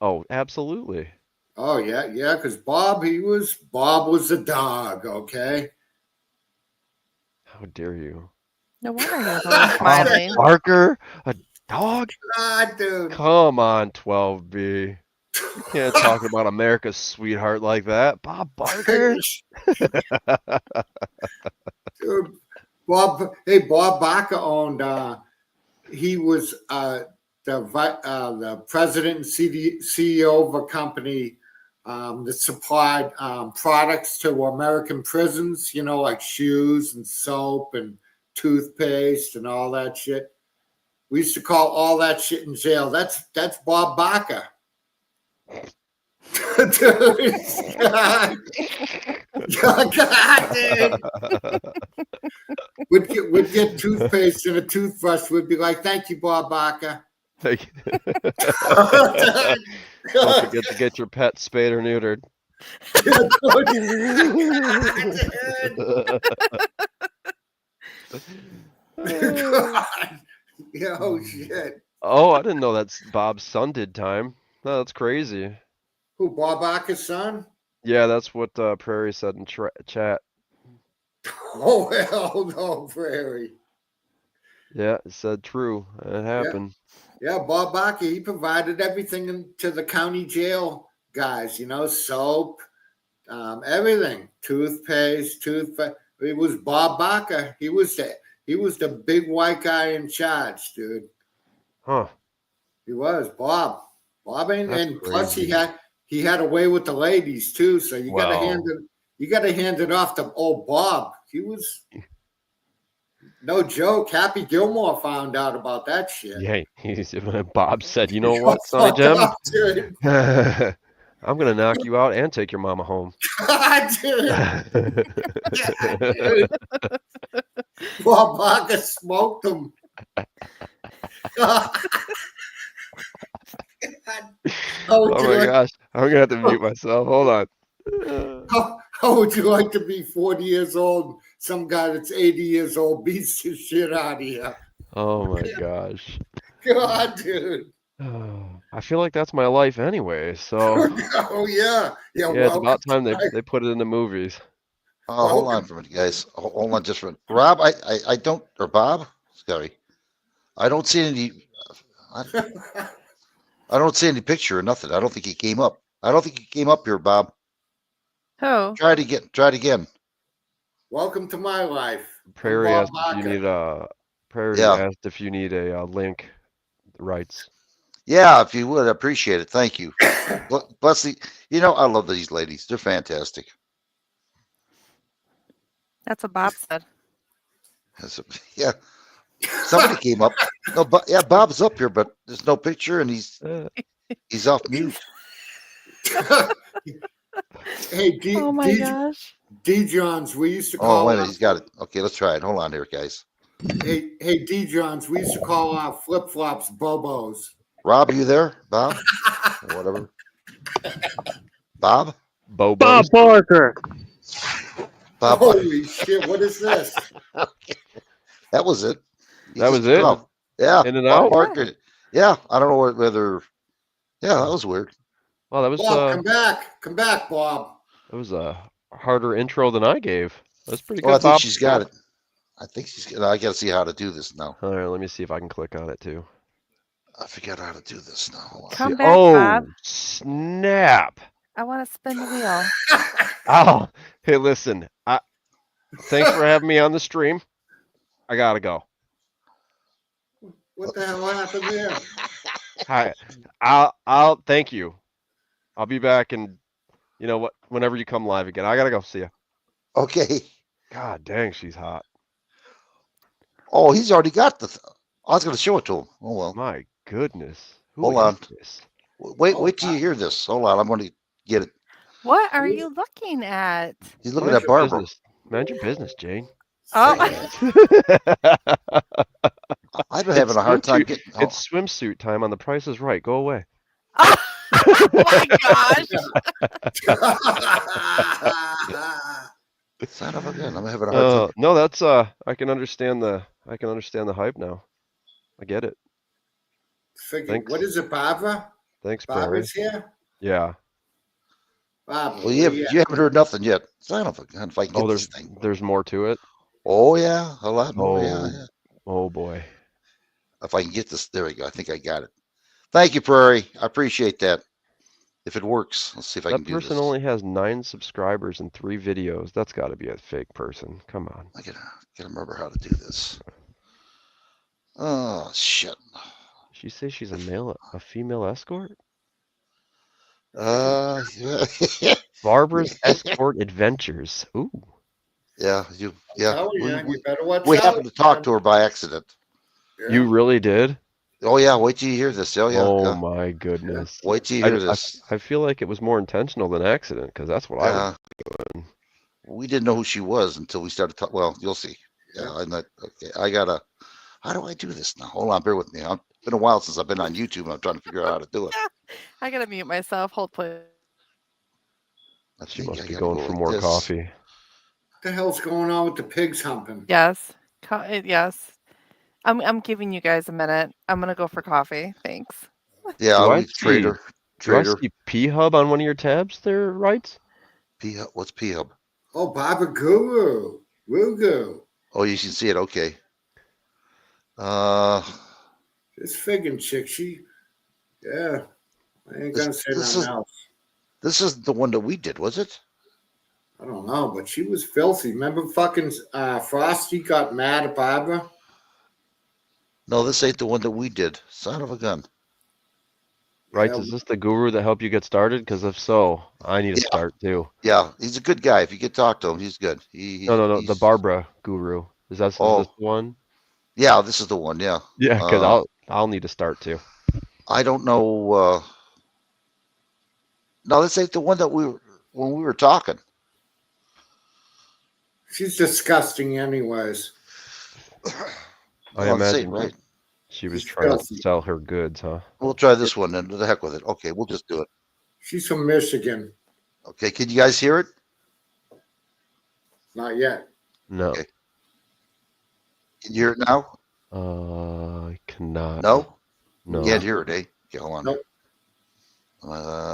Oh, absolutely. Oh, yeah, because Bob was a dog, okay? How dare you? No wonder he was always smiling. Barker, a dog? God, dude. Come on, 12B. You can't talk about America's sweetheart like that. Bob Barker? Dude, Bob Barker owned, he was the president and CEO of a company that supplied products to American prisons, you know, like shoes and soap and toothpaste and all that shit. We used to call all that shit in jail. That's Bob Barker. Dude, God, dude. We'd get toothpaste and a toothbrush. We'd be like, "Thank you, Bob Barker." Thank you. Don't forget to get your pet spayed or neutered. God. Oh shit. Oh, I didn't know that's Bob's son did time. No, that's crazy. Who, Bob Barker's son? Yeah, that's what Prairie said in chat. Oh, hell no, Prairie. Yeah, it said true. It happened. Yeah, Bob Barker, he provided everything to the county jail guys, soap, everything, toothpaste, It was Bob Barker. He was the big white guy in charge, dude. Huh. He was Bob. And That's plus crazy. he had a way with the ladies too. So you gotta Wow. hand it off to old Bob. He was no joke. Happy Gilmore found out about that shit. Yeah, Bob said, "You know what, Sonny Jim? Dude. I'm gonna knock you out and take your mama home." Dude. Dude. Bob Barker smoked him. Oh my gosh, I'm gonna have to mute myself. Hold on. How would you like to be 40 years old? Some guy that's 80 years old beats the shit out of you. Oh my gosh. God, dude. I feel like that's my life anyway. So Oh yeah, yeah, it's about time they put it in the movies. Oh, hold on for a minute, guys. Hold on just for a minute. Rob, I don't, or Bob, sorry. I don't see any, I don't see any picture or nothing. I don't think he came up. I don't think he came up here, Bob. Who? Try it again. Try it again. Welcome to my life. Prairie Bob asked if you Barker. need Prairie Yeah. asked if you need a link rights. Yeah, if you would, I appreciate it. Thank you. Bless the, I love these ladies. They're fantastic. That's what Bob said. Yeah. Somebody came up. No, but yeah, Bob's up here, but there's no picture, and he's off mute. Hey, Oh my gosh. D. Johns, we used to Oh, call. wait, he's got it. Okay, let's try it. Hold on here, guys. Hey, D. Johns, we used to call our flip flops bobos. Rob, are you there? Bob? Or whatever. Bob? Bob Barker. Bob. Holy shit! What is this? That was it. That was it? Oh, yeah. In and Bob out? Barker. Yeah, I don't know whether. Yeah, that was weird. Well, that was Bob, come back, Bob. that was a harder intro than I gave. That's pretty good. Oh, I think Bob. she's got it. I think she's. I got to see how to do this now. All right, let me see if I can click on it too. I forgot how to do this now. Hold on. Come See- back, oh, Bob. snap! I want to spin the wheel. Oh, hey, listen. Thanks for having me on the stream. I gotta go. What the hell happened there? Hi. I'll thank you. I'll be back, and you know what? Whenever you come live again, I gotta go. See ya. Okay. God dang, she's hot. Oh, he's already got the. I was going to show it to him. Oh well. My goodness. Who Hold is on. this? Wait till you hear this. Hold on. I'm going to get it. What are you looking at? He's looking Mind at your Barbara. business. Mind your business, Jane. Oh, I've been having a hard time getting. Oh, It's swimsuit time on The Price is Right. Go away. oh my gosh. son of a gun. I'm having a hard time. No, that's I can understand the hype now. I get it. Figure, Thanks. what is it, Barbara? Thanks, Prairie. Barbara's here. Yeah. Barbara. Well, you haven't heard nothing yet. Son of a gun. If I can get Oh, this thing. there's more to it. Oh yeah, a lot more. Oh, Yeah. oh boy. If I can get this, there we go. I think I got it. Thank you, Prairie. I appreciate that. If it works, let's see if I That can do person this. only has 9 subscribers and 3 videos. That's got to be a fake person. Come on. I gotta remember how to do this. Oh shit. She say she's a female escort? Yeah. Barbara's Escort Adventures. Ooh. Yeah, Oh, yeah. yeah, you better watch We out. happened to talk to her by accident. You really did? Oh yeah, wait till you hear this. Oh yeah. Oh yeah. my goodness. Wait till you hear this. I feel like it was more intentional than accident because that's what I was doing. We didn't know who she was until we started talking. Well, you'll see. Yeah, I'm not okay. How do I do this now? Hold on, bear with me. It's been a while since I've been on YouTube and I'm trying to figure out how to do it. I gotta mute myself. Hold please. She must be gotta going go for like more this. coffee. What the hell's going on with the pigs humping? Yes. Yes. I'm giving you guys a minute. I'm gonna go for coffee. Thanks. Yeah, Do I we trader. see P-Hub on one of your tabs there, right? What's P-Hub? Oh, Barbara Guru. Rugu. Oh, you can see it. Okay. This friggin' chick, yeah. I ain't gonna say nothing else. This isn't the one that we did, was it? I don't know, but she was filthy. Remember fucking Frosty got mad at Barbara? No, this ain't the one that we did. Son of a gun. Right? Is this the guru that helped you get started? Because if so, I need to start too. Yeah, he's a good guy. If you could talk to him, he's good. No, the Barbara guru. Is that this one? Yeah, this is the one. Yeah. Yeah, because I'll need to start too. I don't know. No, this ain't the one that when we were talking. She's disgusting, anyways. I imagine, right? She was trying to sell her goods, huh? We'll try this one and the heck with it. Okay, we'll just do it. She's from Michigan. Okay, can you guys hear it? Not yet. No. Okay. Can you hear it now? I cannot. No? No. You can't hear it, eh? Okay, hold on. Nope.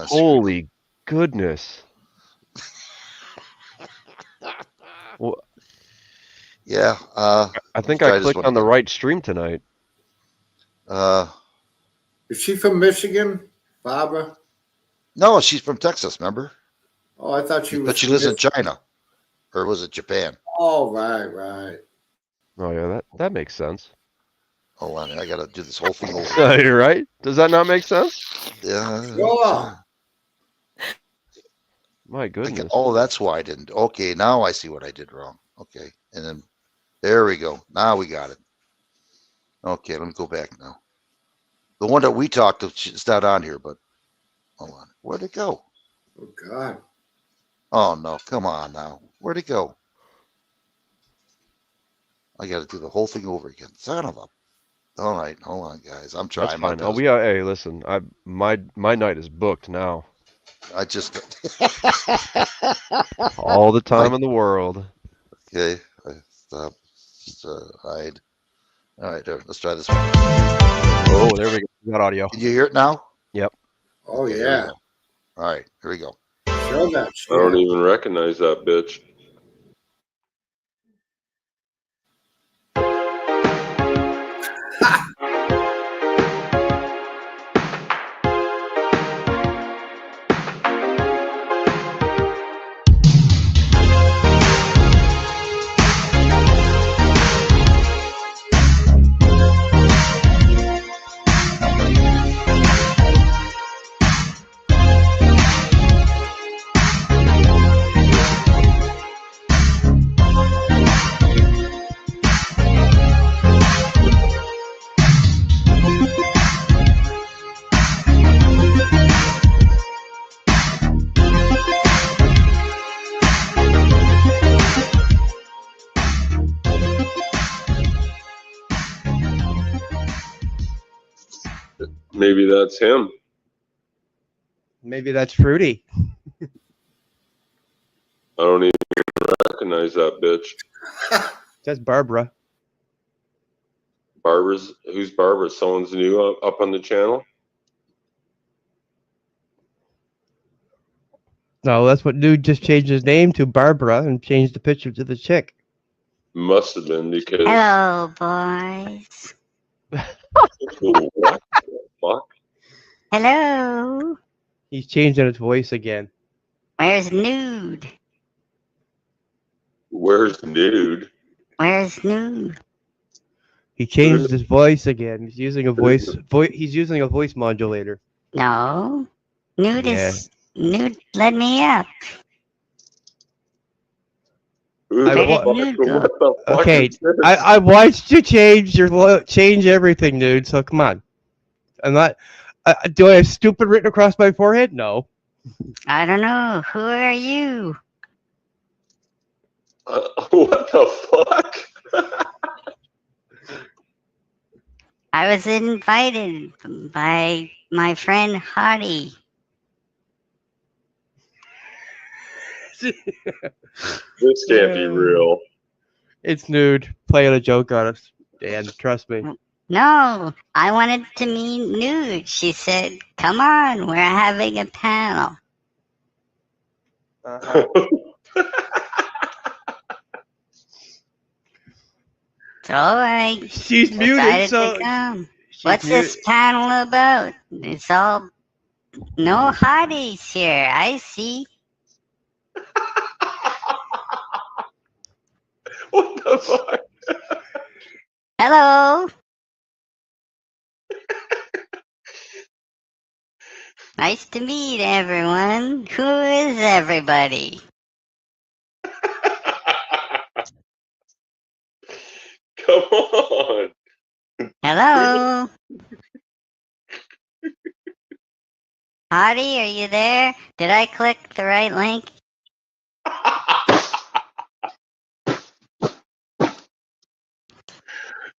Holy goodness. Well, yeah. I think I clicked on the right stream tonight. Is she from Michigan, Barbara? No, she's from Texas, remember? Oh, I thought she was. But she lives in China. Or was it Japan? Oh, right. Oh, yeah, that makes sense. Hold on, I gotta do this whole thing over. You're right. Does that not make sense? Yeah. My goodness. Oh, that's why I didn't. Okay, now I see what I did wrong. Okay, and then there we go. Now we got it. Okay, let me go back now. The one that we talked to, it's not on here, but hold on. Where'd it go? Oh, God. Oh, no. Come on now. Where'd it go? I got to do the whole thing over again. Son of a. All right. Hold on, guys. I'm trying. That's fine. Oh, hey, listen. My night is booked now. I just. All the time in the world. Okay. Stop. Hide. All right. There. Let's try this one. Oh, there we go. We got audio. Can you hear it now? Yep. Oh, yeah. All right. Here we go. Show that shit. I don't even recognize that bitch. Maybe that's him. Maybe that's Fruity. I don't even recognize that bitch. That's Barbara. Who's Barbara? Someone's new up on the channel? No, that's what dude just changed his name to Barbara and changed the picture to the chick. Must have been because. Hello, boys. What the fuck? Hello. He's changing his voice again. Where's Nude? Where's Nude? Where's Nude? He changed his voice again. He's using a voice. He's using a voice modulator. No. Nude is. Nude, let me up. Okay, I watched you change everything, dude. So come on. I'm not. Do I have stupid written across my forehead? No. I don't know. Who are you? What the fuck? I was invited by my friend Hottie. This can't be real. It's Nude playing a joke on us, Dan. Trust me. No, I wanted to meet Nude. She said, come on, we're having a panel. Uh-huh. It's all right. She's muted, Decided so to come. she's What's this panel about? It's all no hotties here. I see. What the fuck? Hello. Nice to meet everyone. Who is everybody? Come on. Hello. Hottie, are you there? Did I click the right link?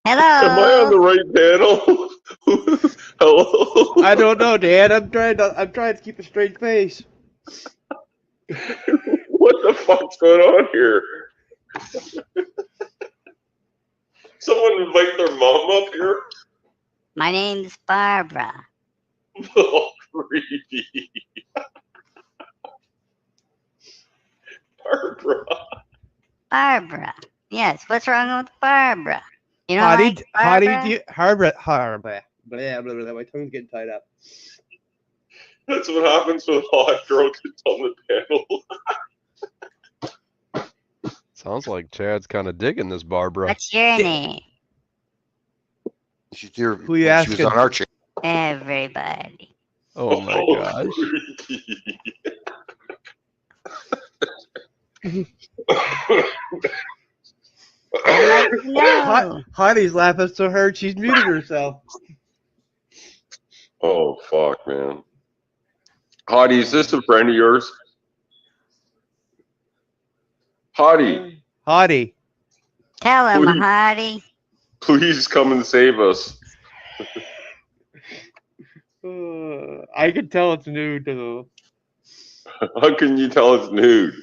Am I on the right panel? Hello? I don't know, Dad. I'm trying to keep a straight face. What the fuck's going on here? Someone invite their mom up here? My name's Barbara. Oh, creepy. Barbara. Barbara. Yes, what's wrong with Barbara? You know, Hottie, like Barbara? Blah, blah, blah, my tongue's getting tied up. That's what happens when a hot girl gets on the panel. Sounds like Chad's kind of digging this Barbara. What's your name? She's here. Who you She asking? was on our channel. Everybody. Oh my gosh. I'd like to know. Hottie's laughing so hard she's muted herself. Oh, fuck, man. Hottie, is this a friend of yours? Hottie, Hottie. Tell him, Please. Hottie. please come and save us. I can tell it's nude though. How can you tell it's nude?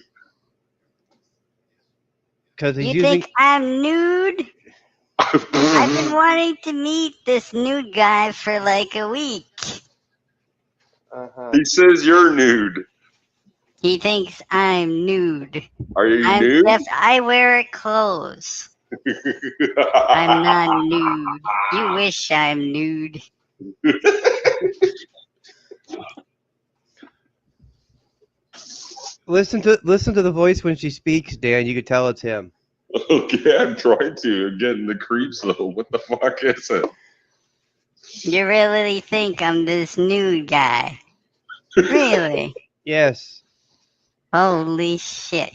Because he's You using. think I'm nude? I've been wanting to meet this nude guy for like a week. Uh-huh. He says you're nude. He thinks I'm nude. Are you nude? I wear clothes. I'm not nude. You wish I'm nude. Listen to the voice when she speaks, Dan. You can tell it's him. Okay, I'm trying to. I'm getting the creeps though. What the fuck is it? You really think I'm this nude guy? Really? Yes. Holy shit.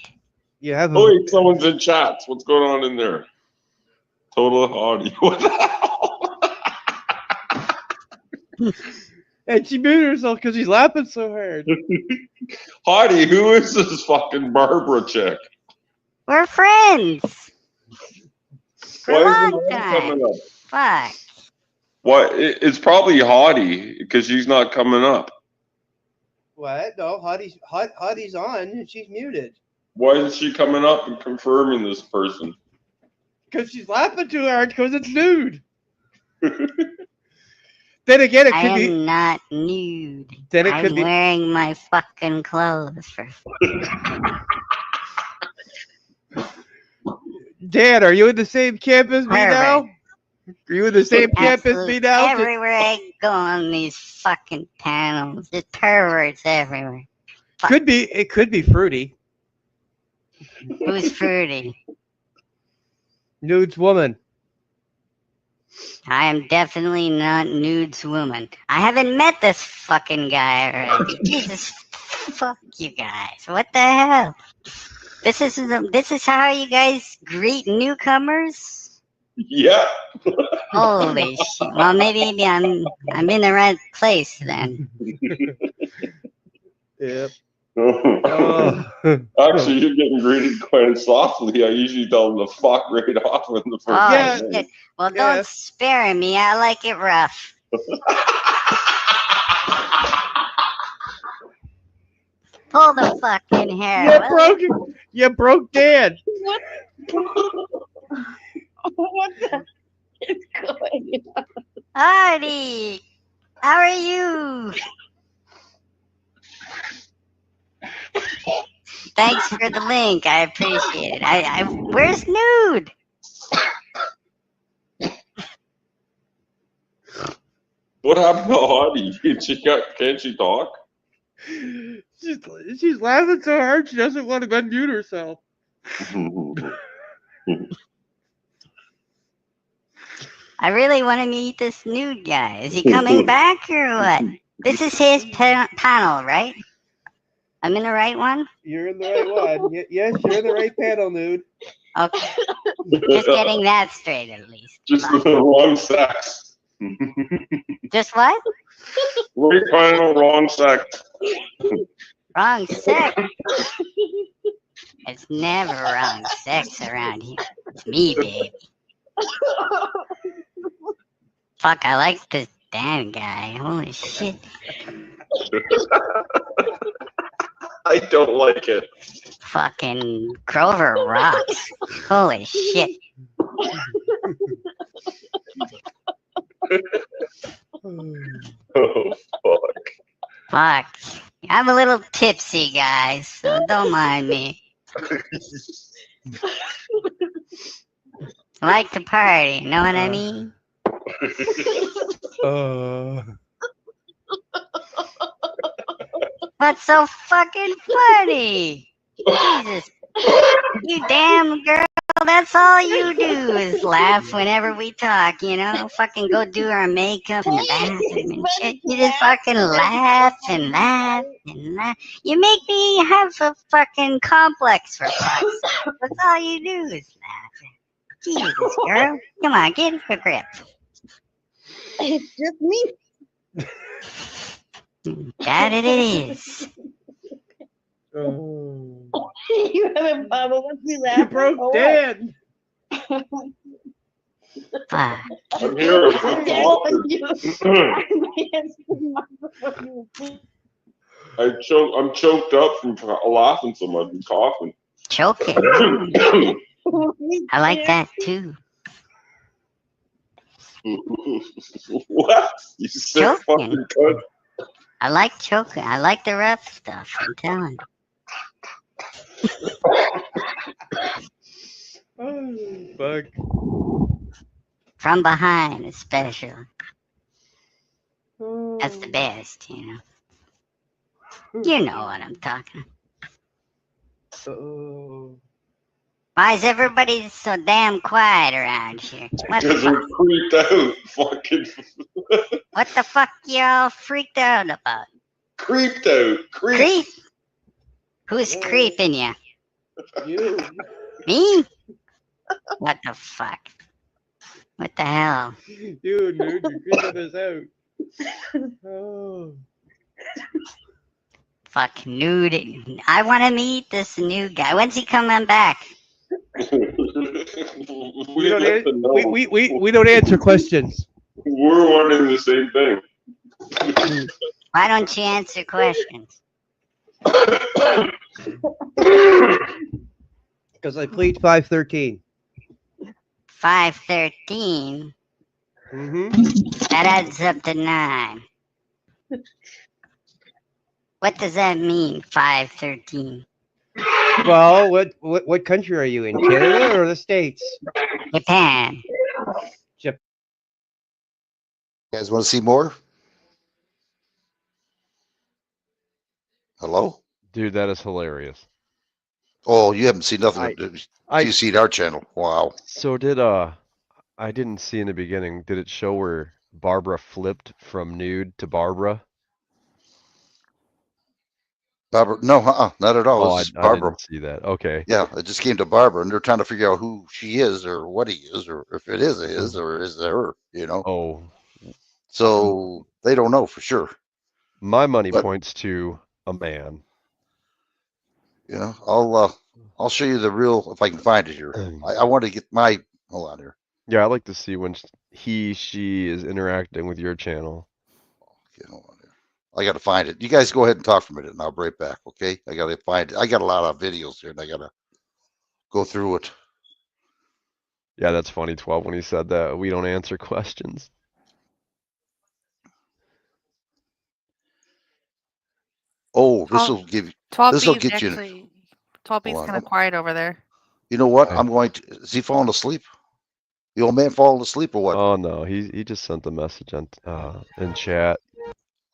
You have Oh, wait, someone's in chats. What's going on in there? Total Hottie. What the hell? And she muted herself because she's laughing so hard. Hottie, who is this fucking Barbara chick? We're friends. For a Why long isn't her time. coming up? Fuck. What? It's probably Hottie because she's not coming up. What? No, Hottie's on and she's muted. Why isn't she coming up and confirming this person? Because she's laughing too hard because it's nude. Then again, it I could am be. not nude. Then it I'm could be. wearing my fucking clothes for. Dan, are you in the same camp as me now? Are you in the same camp as me now? Everywhere I go on these fucking panels, there's perverts everywhere. It could be Fruity. Who's fruity? Nude's woman. I am definitely not nude's woman. I haven't met this fucking guy already. Jesus, fuck you guys. What the hell? This is how you guys greet newcomers? Yeah. Holy shit. Well, maybe I'm in the right place then. Yep. Actually, you're getting greeted quite softly. I usually tell them to fuck right off in the first Oh, minute. shit. Well, don't spare me. I like it rough. Pull the fucking hair. You broke Dan. What? What the is going on? Artie, how are you? Thanks for the link. I appreciate it. Where's Nude? What happened to Audie? Can't she talk? She's laughing so hard she doesn't want to unmute herself. I really want to meet this Nude guy. Is he coming back or what? This is his panel, right? I'm in the right one? You're in the right one. Yes, you're in the right panel, Nude. Okay. Just getting that straight at least. Just the wrong sex. Just what? Right panel, wrong sex. Wrong sex. It's never wrong sex around here. It's me, baby. Fuck, I like this damn guy. Holy shit. I don't like it. Fucking Grover rocks. Holy shit. Oh, fuck. Fuck. I'm a little tipsy, guys, so don't mind me. I like to party, know what I mean? What's so fucking funny? Jesus. You damn girl, that's all you do is laugh whenever we talk, you know? Fucking go do our makeup in the bathroom and shit. You just fucking laugh and laugh and laugh. You make me have a fucking complex for fuck's sake. That's all you do is laugh. Jesus, girl. Come on, get a grip. It's just me. That it is. You haven't Bubba. What's me laughing? You broke dead. Fuck. I'm here. I'm choked up from laughing so much and coughing. Choking. I like that too. What? You sick fucking cunt. I like choking. I like the rough stuff. I'm telling you. Fuck. From behind, especially. That's the best, you know. You know what I'm talking. Why is everybody so damn quiet around here? What the Because we're fuck? creeped out. Fucking. What the fuck y'all freaked out about? Creeped out. Creep? Who's creeping you? You. Me? What the fuck? What the hell? Dude, you're creeping us out. Oh. Fuck Nude. I want to meet this new guy. When's he coming back? We don't answer questions. We're wondering the same thing. Why don't you answer questions? Because I plead 513. 513. That adds up to 9. What does that mean, 513? Well, what country are you in? Canada or the States? Japan. You guys want to see more? Hello? Dude, that is hilarious. Oh, you haven't seen nothing. You seen our channel. Wow. So did I didn't see in the beginning, did it show where Barbara flipped from Nude to Barbara? Barbara, no, not at all. Oh, It's just I Barbara. didn't see that. Okay. Yeah, it just came to Barbara, and they're trying to figure out who she is, or what he is, or if it is his, or is it her. You know. Oh. So they don't know for sure. My money points to a man. You know, I'll show you the real if I can find it here. I want to get my hold on here. Yeah, I like to see when she is interacting with your channel. Okay, hold on here. I got to find it. You guys go ahead and talk for a minute, and I'll be right back. Okay, I got to find it. I got a lot of videos here, and I got to go through it. Yeah, that's funny, 12, when he said that we don't answer questions. Oh, this will give you. 12 This will B's get you. actually Toby's Hold on. kind of quiet over there. You know what? Okay. I'm going to. Is he falling asleep? The old man falling asleep or what? Oh no, he just sent a message on in chat.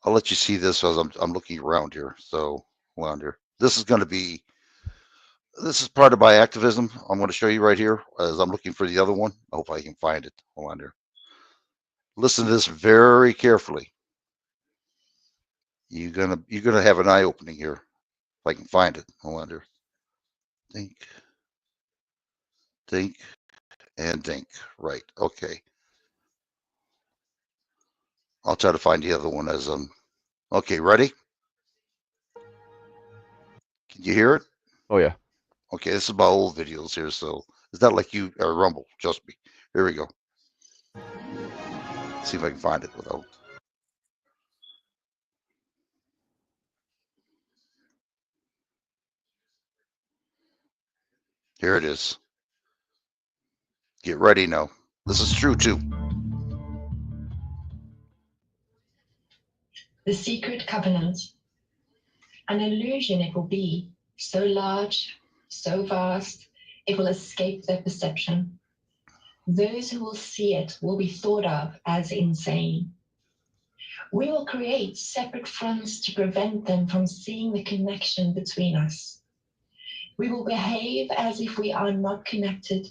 I'll let you see this as I'm looking around here. So hold on here. This is part of my activism. I'm going to show you right here as I'm looking for the other one. I hope I can find it. Hold on here. Listen to this very carefully. You're gonna have an eye opening here. If I can find it. Hold on here. Think, and think. Right. Okay. I'll try to find the other one as okay, ready? Can you hear it? Oh yeah. Okay, this is my old videos here, so it's not like you or Rumble, trust me. Here we go. See if I can find it without. Here it is. Get ready now. This is true too. The secret covenant. An illusion it will be, so large, so vast, it will escape their perception. Those who will see it will be thought of as insane. We will create separate fronts to prevent them from seeing the connection between us. We will behave as if we are not connected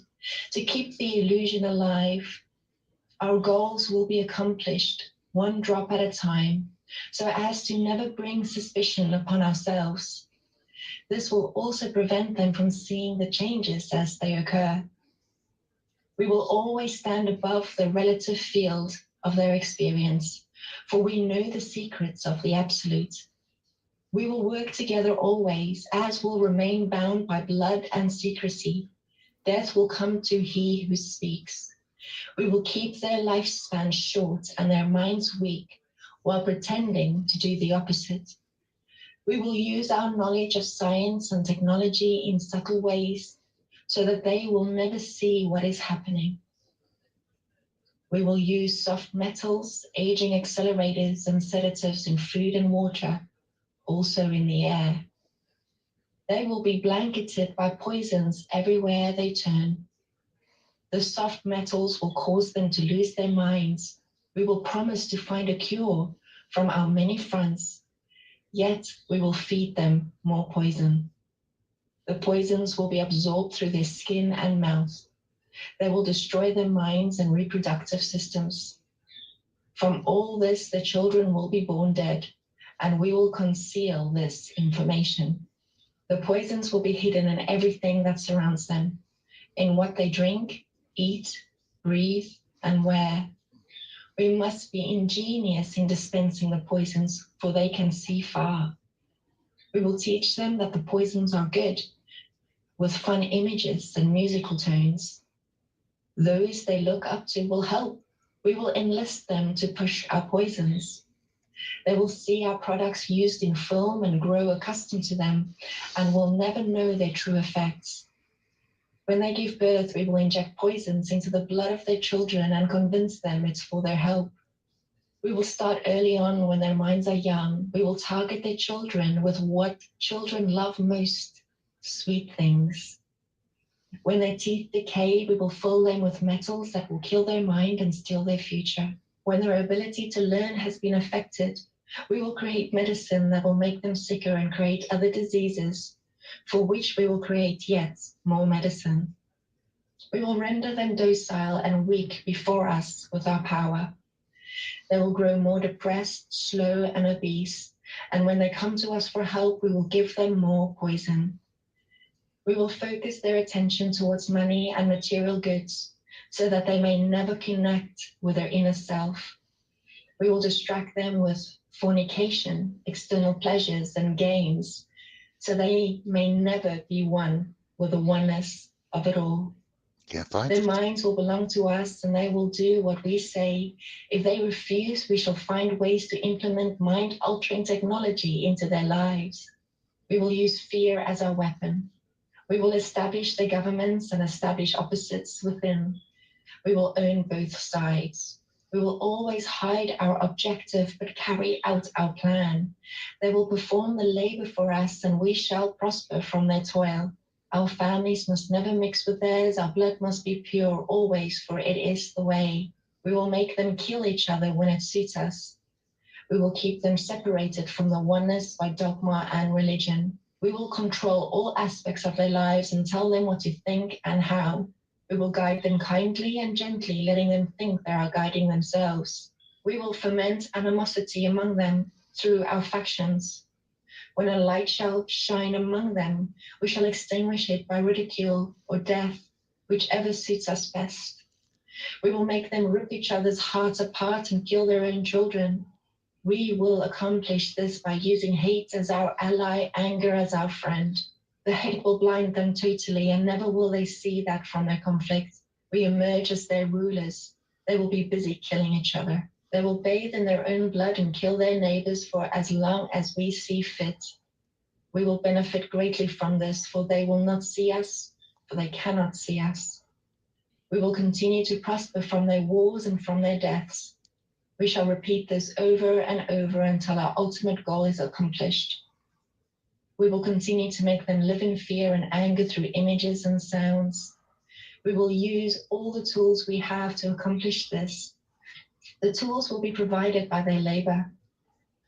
to keep the illusion alive. Our goals will be accomplished one drop at a time, so as to never bring suspicion upon ourselves. This will also prevent them from seeing the changes as they occur. We will always stand above the relative field of their experience, for we know the secrets of the absolute. We will work together always, as will remain bound by blood and secrecy. Death will come to he who speaks. We will keep their lifespan short and their minds weak, while pretending to do the opposite. We will use our knowledge of science and technology in subtle ways, so that they will never see what is happening. We will use soft metals, aging accelerators, and sedatives in food and water, also in the air. They will be blanketed by poisons everywhere they turn. The soft metals will cause them to lose their minds. We will promise to find a cure from our many fronts, yet we will feed them more poison. The poisons will be absorbed through their skin and mouth. They will destroy their minds and reproductive systems. From all this, the children will be born dead, and we will conceal this information. The poisons will be hidden in everything that surrounds them, in what they drink, eat, breathe, and wear. We must be ingenious in dispensing the poisons, for they can see far. We will teach them that the poisons are good, with fun images and musical tones. Those they look up to will help. We will enlist them to push our poisons. They will see our products used in film and grow accustomed to them, and will never know their true effects. When they give birth, we will inject poisons into the blood of their children and convince them it's for their help. We will start early on when their minds are young. We will target their children with what children love most, sweet things. When their teeth decay, we will fill them with metals that will kill their mind and steal their future. When their ability to learn has been affected, we will create medicine that will make them sicker and create other diseases, for which we will create yet more medicine. We will render them docile and weak before us with our power. They will grow more depressed, slow, and obese, and when they come to us for help, we will give them more poison. We will focus their attention towards money and material goods, so that they may never connect with their inner self. We will distract them with fornication, external pleasures, and games, so they may never be one with the oneness of it all. Can't find Their it. minds will belong to us, and they will do what we say. If they refuse, we shall find ways to implement mind-altering technology into their lives. We will use fear as our weapon. We will establish the governments and establish opposites within. We will own both sides. We will always hide our objective but carry out our plan. They will perform the labor for us, and we shall prosper from their toil. Our families must never mix with theirs. Our blood must be pure always, for it is the way. We will make them kill each other when it suits us. We will keep them separated from the oneness by dogma and religion. We will control all aspects of their lives and tell them what to think and how. We will guide them kindly and gently, letting them think they are guiding themselves. We will foment animosity among them through our factions. When a light shall shine among them, we shall extinguish it by ridicule or death, whichever suits us best. We will make them rip each other's hearts apart and kill their own children. We will accomplish this by using hate as our ally, anger as our friend. The hate will blind them totally, and never will they see that from their conflict. We emerge as their rulers. They will be busy killing each other. They will bathe in their own blood and kill their neighbors for as long as we see fit. We will benefit greatly from this, for they will not see us, for they cannot see us. We will continue to prosper from their wars and from their deaths. We shall repeat this over and over until our ultimate goal is accomplished. We will continue to make them live in fear and anger through images and sounds. We will use all the tools we have to accomplish this. The tools will be provided by their labor.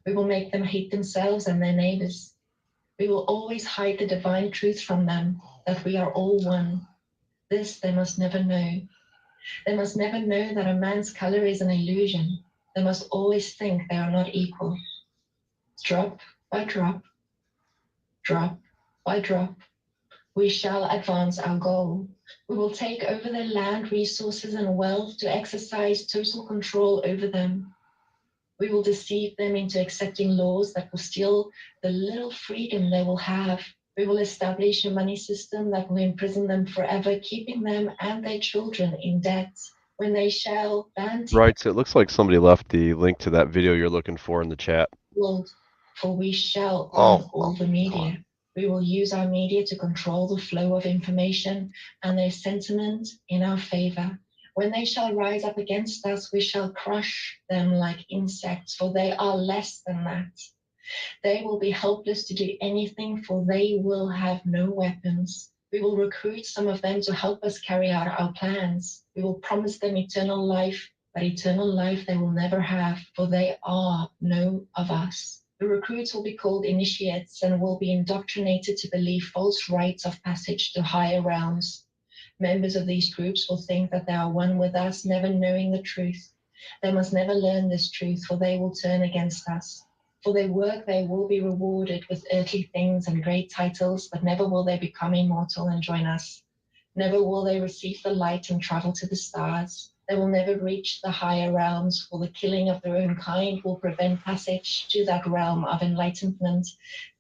We will make them hate themselves and their neighbors. We will always hide the divine truth from them, that we are all one. This they must never know. They must never know that a man's color is an illusion. They must always think they are not equal. Drop by drop, drop by drop, we shall advance our goal. We will take over their land, resources, and wealth to exercise total control over them. We will deceive them into accepting laws that will steal the little freedom they will have. We will establish a money system that will imprison them forever, keeping them and their children in debt. When they shall ban Right, so it looks like somebody left the link to that video you're looking for in the chat. world, for we shall own all the media. We will use our media to control the flow of information and their sentiment in our favor. When they shall rise up against us, we shall crush them like insects, for they are less than that. They will be helpless to do anything, for they will have no weapons. We will recruit some of them to help us carry out our plans. We will promise them eternal life, but eternal life they will never have, for they are no of us. The recruits will be called initiates and will be indoctrinated to believe false rites of passage to higher realms. Members of these groups will think that they are one with us, never knowing the truth. They must never learn this truth, for they will turn against us. For their work they will be rewarded with earthly things and great titles, but never will they become immortal and join us. Never will they receive the light and travel to the stars. They will never reach the higher realms, for the killing of their own kind will prevent passage to that realm of enlightenment.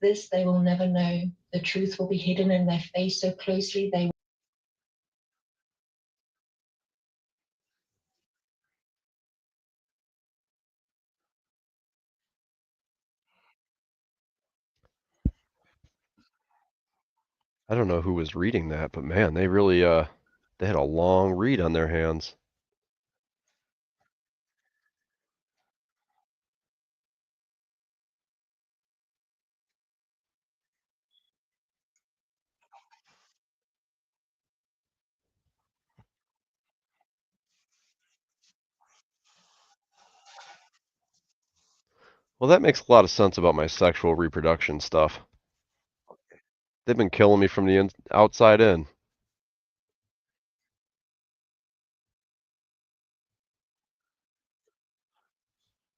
This they will never know. The truth will be hidden in their face so closely they I don't know who was reading that, but man, they really they had a long read on their hands. Well, that makes a lot of sense about my sexual reproduction stuff. They've been killing me from the outside in.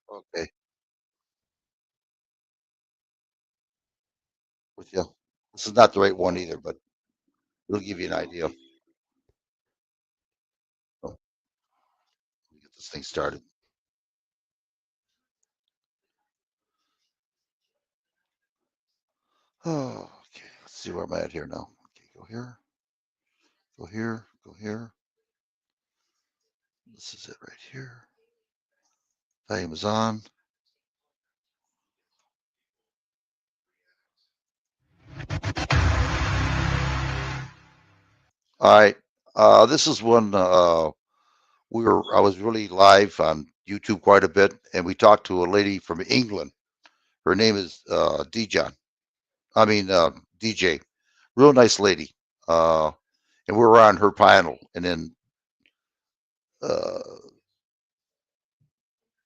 Okay. With you. This is not the right one either, but it'll give you an idea. Oh, let me get this thing started. Oh, okay. Let's see where I'm at here now. Okay, go here. Go here. Go here. This is it right here. Volume is on. All right. This is one I was really live on YouTube quite a bit, and we talked to a lady from England. Her name is DJ. DJ. Real nice lady. And we were on her panel, and then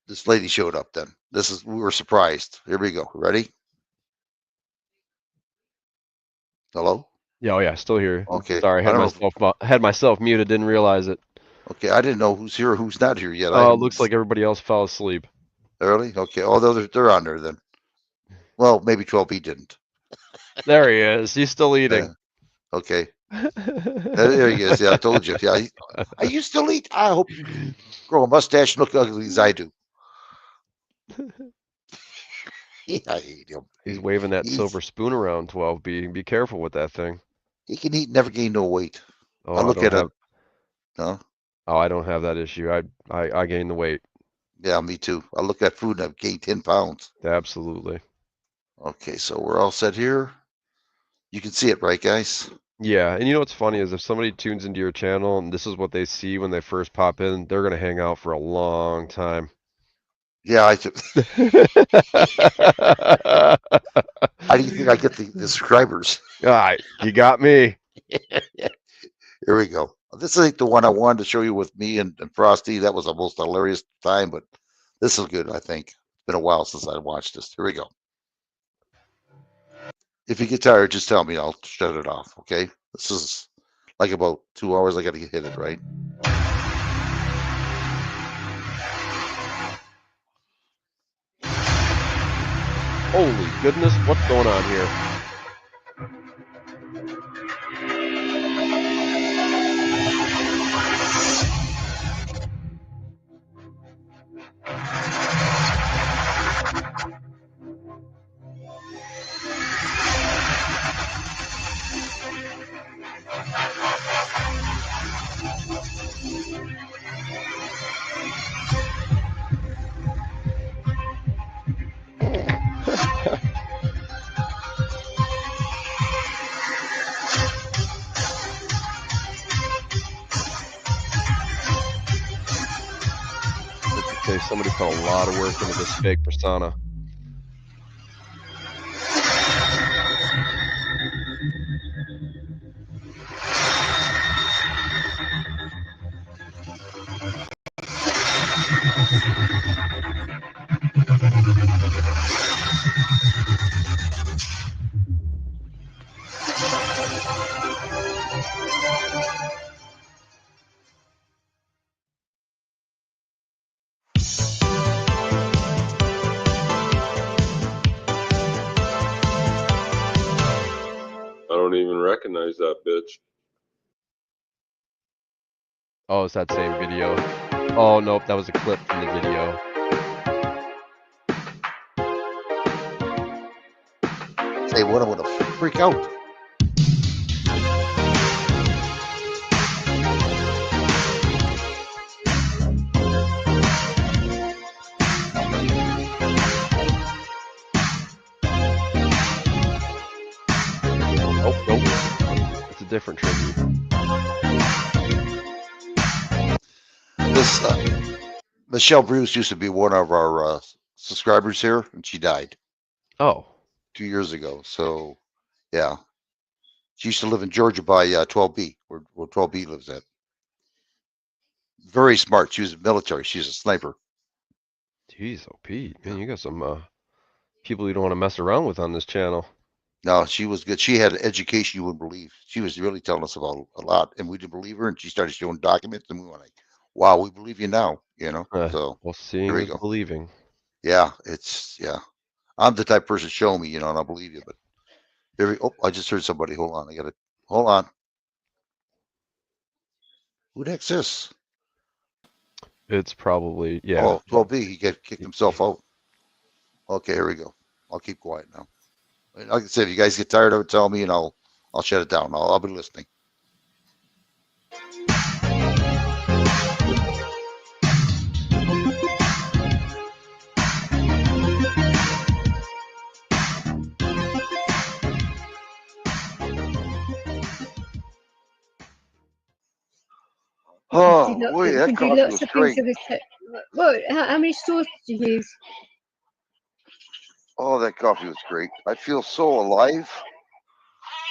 this lady showed up. Then we were surprised. Here we go. Ready? Hello? Yeah, oh yeah, still here. Okay. Sorry, had myself muted, didn't realize it. Okay, I didn't know who's here, who's not here yet. Oh, it looks like everybody else fell asleep. Early? Okay. Oh, they're on there then. Well, maybe 12B didn't. There he is. He's still eating. Okay. There he is. Yeah, I told you. Yeah, are you still eat? I hope you grow a mustache and look ugly as I do. I hate him. He's waving that silver spoon around, 12B. Be careful with that thing. He can eat, never gain no weight. Oh, I look at it. Huh? Oh, I don't have that issue. I gain the weight. Yeah, me too. I look at food and I've gained 10 pounds. Absolutely. Okay, so we're all set here. You can see it, right, guys? Yeah, and you know what's funny is if somebody tunes into your channel and this is what they see when they first pop in, they're going to hang out for a long time. Yeah, How do you think I get the subscribers? All right, you got me. Here we go. This ain't the one I wanted to show you with me and Frosty. That was the most hilarious time, but this is good, I think. It's been a while since I watched this. Here we go. If you get tired, just tell me. I'll shut it off, okay? This is like about 2 hours. I got to hit it, right? Holy goodness, what's going on here? Okay, somebody put a lot of work into this fake persona. I don't even recognize that bitch. Oh, it's that same video. Oh, nope, that was a clip from the video. Say what? I'm gonna freak out. Oh, nope. It's a different tribute. This Michelle Bruce used to be one of our subscribers here, and she died. Oh. 2 years ago. So, yeah. She used to live in Georgia by 12B, where 12B lives at. Very smart. She was military. She's a sniper. Jeez, oh Pete, man, you got some people you don't want to mess around with on this channel. No, she was good. She had an education you wouldn't believe. She was really telling us about a lot, and we didn't believe her. And she started showing documents, and we were like, "Wow, we believe you now." You know. So well, seeing is believing. Yeah, I'm the type of person show me, and I believe you. But I just heard somebody. Hold on, hold on. Who the heck's this? It's probably, yeah. Oh, 12B. He kicked himself out. Okay, here we go. I'll keep quiet now. Like I said, if you guys get tired of it, tell me, and I'll shut it down. I'll be listening. Oh, You boy, that can do coffee lots was of great. things with it. What? How many straws did you use? Oh, that coffee was great. I feel so alive.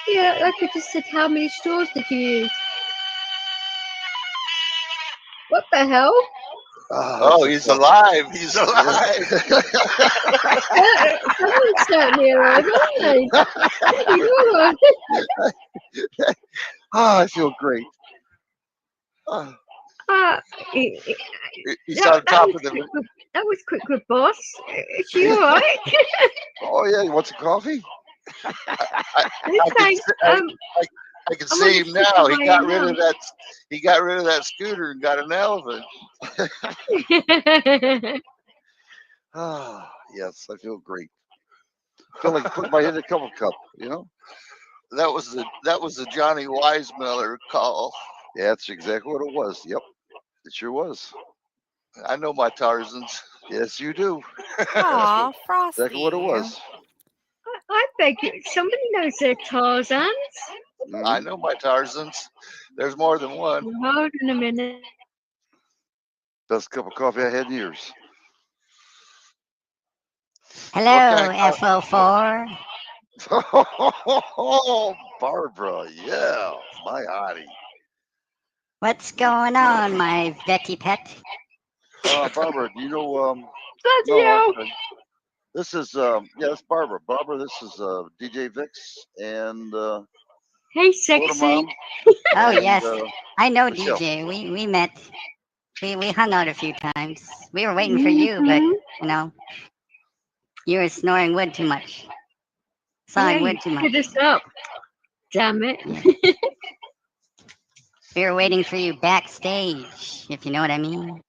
Yeah, like I just said, how many straws did you use? What the hell? Oh, he's alive. He's alive. Someone's certainly alive, aren't they? You are. I feel great. He's on top of the. That was quick, good boss. Is she all right? Oh yeah, you want some coffee? Thanks. I can see him now. He got rid of that. He got rid of that scooter and got an elephant. Ah, yes, I feel great. I feel like putting my head in a cup. You know. That was the Johnny Weissmiller call. Yeah, that's exactly what it was. Yep, it sure was. I know my Tarzans. Yes, you do. Aw, Frosty. Exactly what it was. I beg you, somebody knows their Tarzans. I know my Tarzans. There's more than one. Hold on a minute. Best cup of coffee I had in years. Hello, FO4. Oh, Barbara, yeah, my hottie. What's going on, my Betty pet? Barbara, do you know? Bloody hell. This is yeah, that's Barbara. Barbara, this is DJ Vix and Hey, sexy. Oh yes, I know Michelle. DJ. We met. We hung out a few times. We were waiting for you, but you know, you were snoring wood too much. Sawing wood too much. Hit us up. Damn it. We were waiting for you backstage, if you know what I mean.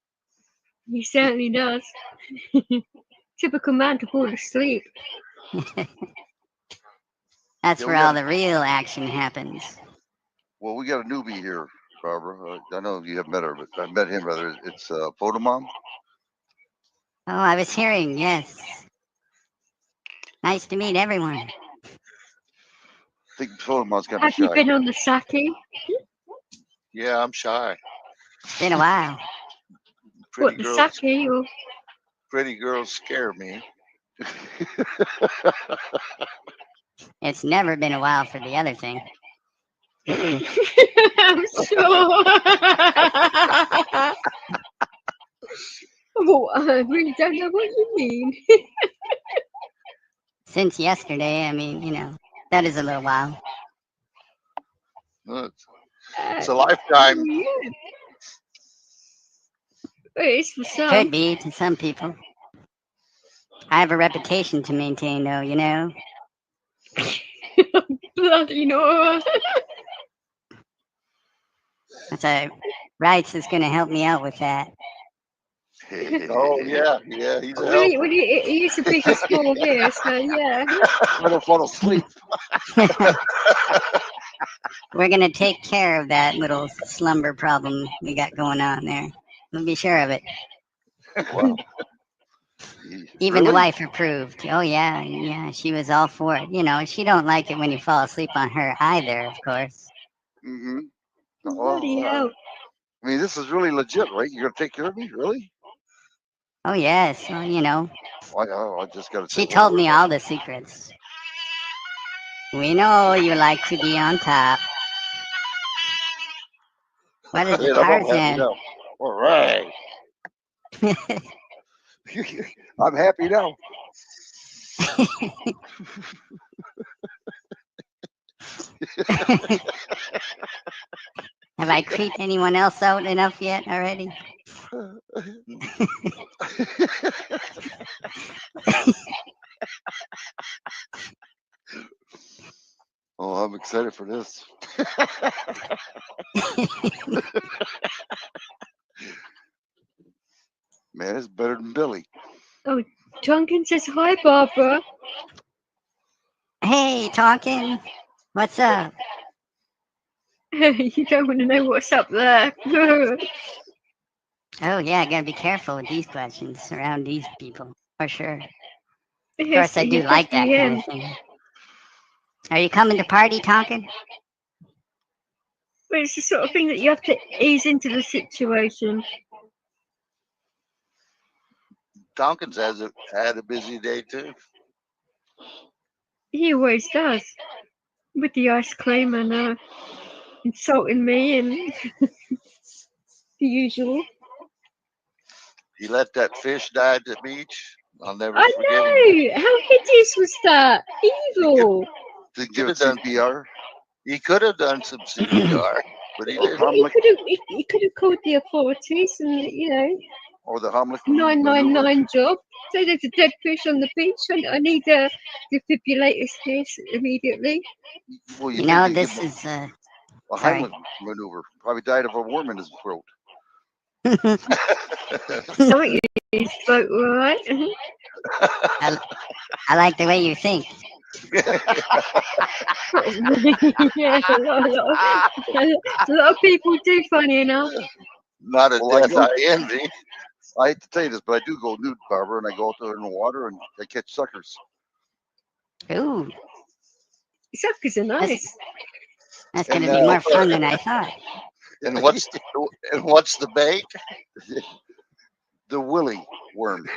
He certainly does. Typical man to fall asleep. That's Yeah, where we all got- the real action happens. Well, we got a newbie here, Barbara. I know you have met her, but I met him rather. It's Photomom. Oh, I was hearing, yes. Nice to meet everyone. I think Photomom's kind of Have shy. you been on the sake? Yeah, I'm shy. Been a while. What, the sake? Or... Pretty girls scare me. It's never been a while for the other thing. I'm sure. Oh, I really don't know what you mean. Since yesterday, I mean, you know, that is a little while. It's a lifetime. Yeah. It's for some. Could be to some people. I have a reputation to maintain, though, you know. Bloody no. So, Rights is going to help me out with that. Oh yeah, he's a Well, helper. he is the biggest ball here, so yeah. I don't fall asleep. We're going to take care of that little slumber problem we got going on there. We'll be sure of it. Wow. Even the Really? wife approved. Oh yeah, she was all for it. You know, she don't like it when you fall asleep on her either, of course. Mm-hmm. Bloody hell. I mean, this is really legit, right? You're gonna take care of me, really? Oh yes, well, you know, I just gotta. she told me all the secrets. We know you like to be on top. What is the I'm happy Tarzan? now. All right. I'm happy now. Have I creeped anyone else out enough yet already? Oh, I'm excited for this. Man, it's better than Billy. Oh, Tonkin says hi, Barbara. Hey, Tonkin, what's up? You don't want to know what's up there. Oh yeah, gotta be careful with these questions around these people, for sure. Of Yes, course, I do you like that definitely kind of thing. Are you coming to party, Tonkin? But it's the sort of thing that you have to ease into the situation. Tompkins had a busy day too. He always does. With the ice cream and insulting me and the usual. He let that fish die at the beach. I'll never I forget him. know! How hideous was that? Evil! To give it CPR. He could have done some CPR, but he didn't. He could have called the authorities and, Or the Heimlich 999 job. Say there's a dead fish on the beach. I need a defibrillator here immediately. Well, You know, think he'd this give him is a sorry. Heimlich maneuver. Probably died of a worm in his throat. Something you spoke all right. I like the way you think. Yeah, a lot of people do, funny enough. Not a Well, death I envy. I hate to tell you this, but I do go nude, Barbara, and I go out there in the water and I catch suckers. Ooh, Suckers are nice. that's going to And, be more fun than I thought. And what's the bait? The willy worm.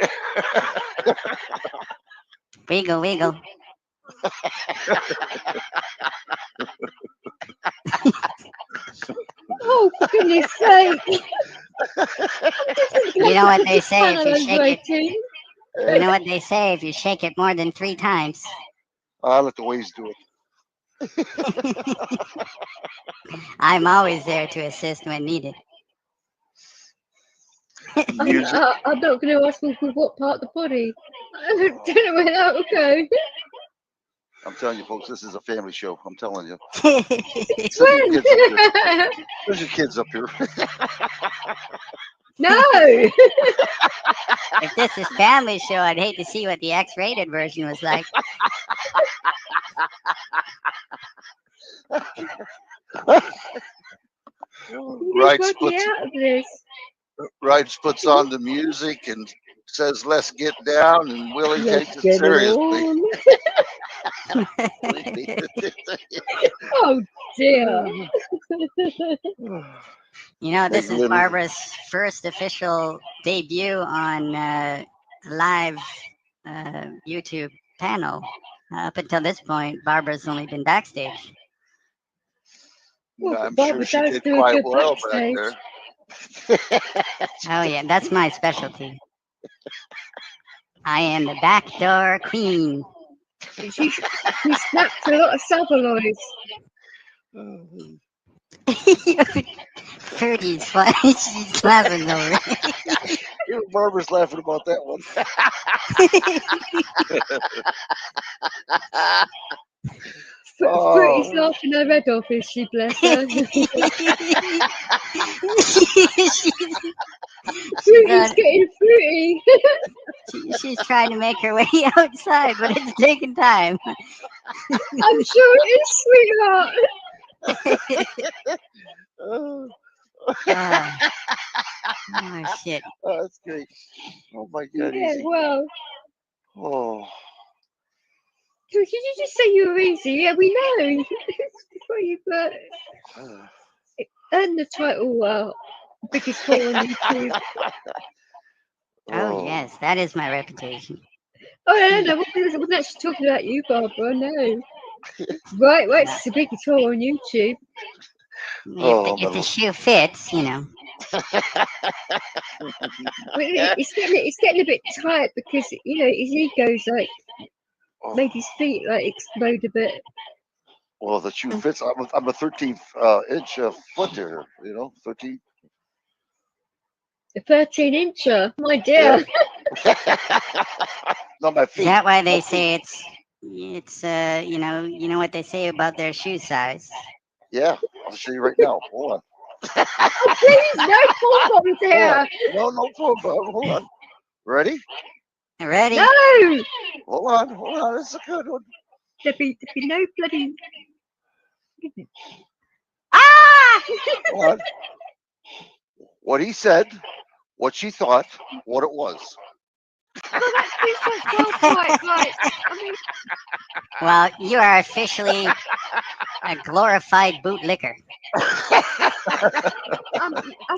Wiggle, wiggle. Oh, for goodness sake. You know what they say if you shake it. Celebrating. You know what they say if you shake it more than 3 times. I'll let the waves do it. I'm always there to assist when needed. I'm not going to ask for what part of the body. I don't know where that will go. I'm telling you, folks, this is a family show. I'm telling you. When? There's your kids up here. No. If this is family show, I'd hate to see what the X-rated version was like. Wrights puts on the music and says, "Let's get down," and Willie takes it seriously. Oh dear. You know, this is Barbara's first official debut on live YouTube panel. Up until this point, Barbara's only been backstage. Well, I'm Barbara sure she does did do a quite good well back backstage. there. Oh yeah, that's my specialty. I am the backdoor queen. She snapped a lot of saveloys. Fruity's funny. She's laughing over it. Even Barbara's laughing about that one. Fruity's laughing her head off, is she, bless her? Fruity's getting fruity. She's trying to make her way outside, but it's taking time. I'm sure it is, sweetheart. Oh shit. Oh, that's great. Oh my God. Yeah, Easy. well. Oh. Did you just say you were easy? Yeah, we know. Before you earned the title biggest whore on YouTube. Oh yes, that is my reputation. Oh no, I wasn't actually talking about you, Barbara. No. Right, it's the biggest whore on YouTube. If the shoe fits, you know. It's getting a bit tight because his ego's like made his feet like explode a bit. Well, the shoe fits. I'm a 13th inch foot there. 13. A 13-incher, my dear. Not my feet. Is that why they say it's you know what they say about their shoe size? Yeah, I'll show you right now. Hold on. Oh, please, no pom-poms here. No pom-pom. Hold on. Ready? Ready? No. Hold on. This is a good one. There'd be no bloody. Hold on. What he said, what she thought, what it was. Well, It's like, well, quite right. I mean, Well, you are officially a glorified bootlicker. I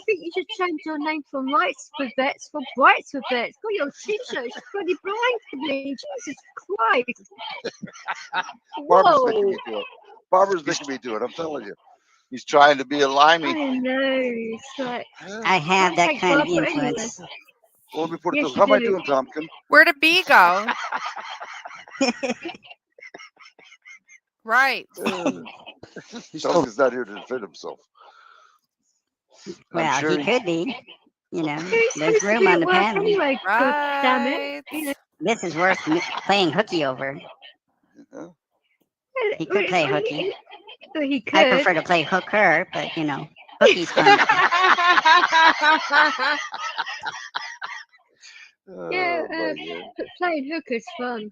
think you should change your name from Rights for Vets for Brights for Vets. Got your t-shirt, she's bloody blind to me. Jesus Christ. Barbara's making Whoa. me do it. Barbara's making me do it. I'm telling you. He's trying to be a I limey. know. It's like, I have that take kind of Barbara anyway. influence. Well, let me put it Yes, this. you How am I do. doing, Tompkin? Where did B go? Right. Tompkin's not here to defend himself. Well, sure he could be. You know, Who's there's supposed to room be on at the work panel. anyway? God damn it. You know, This is worth playing hooky over. He could play hooky. Well, he could. I prefer to play hooker, but you know, hookey's fun. Yeah, Oh, my God. but playing hooker's fun.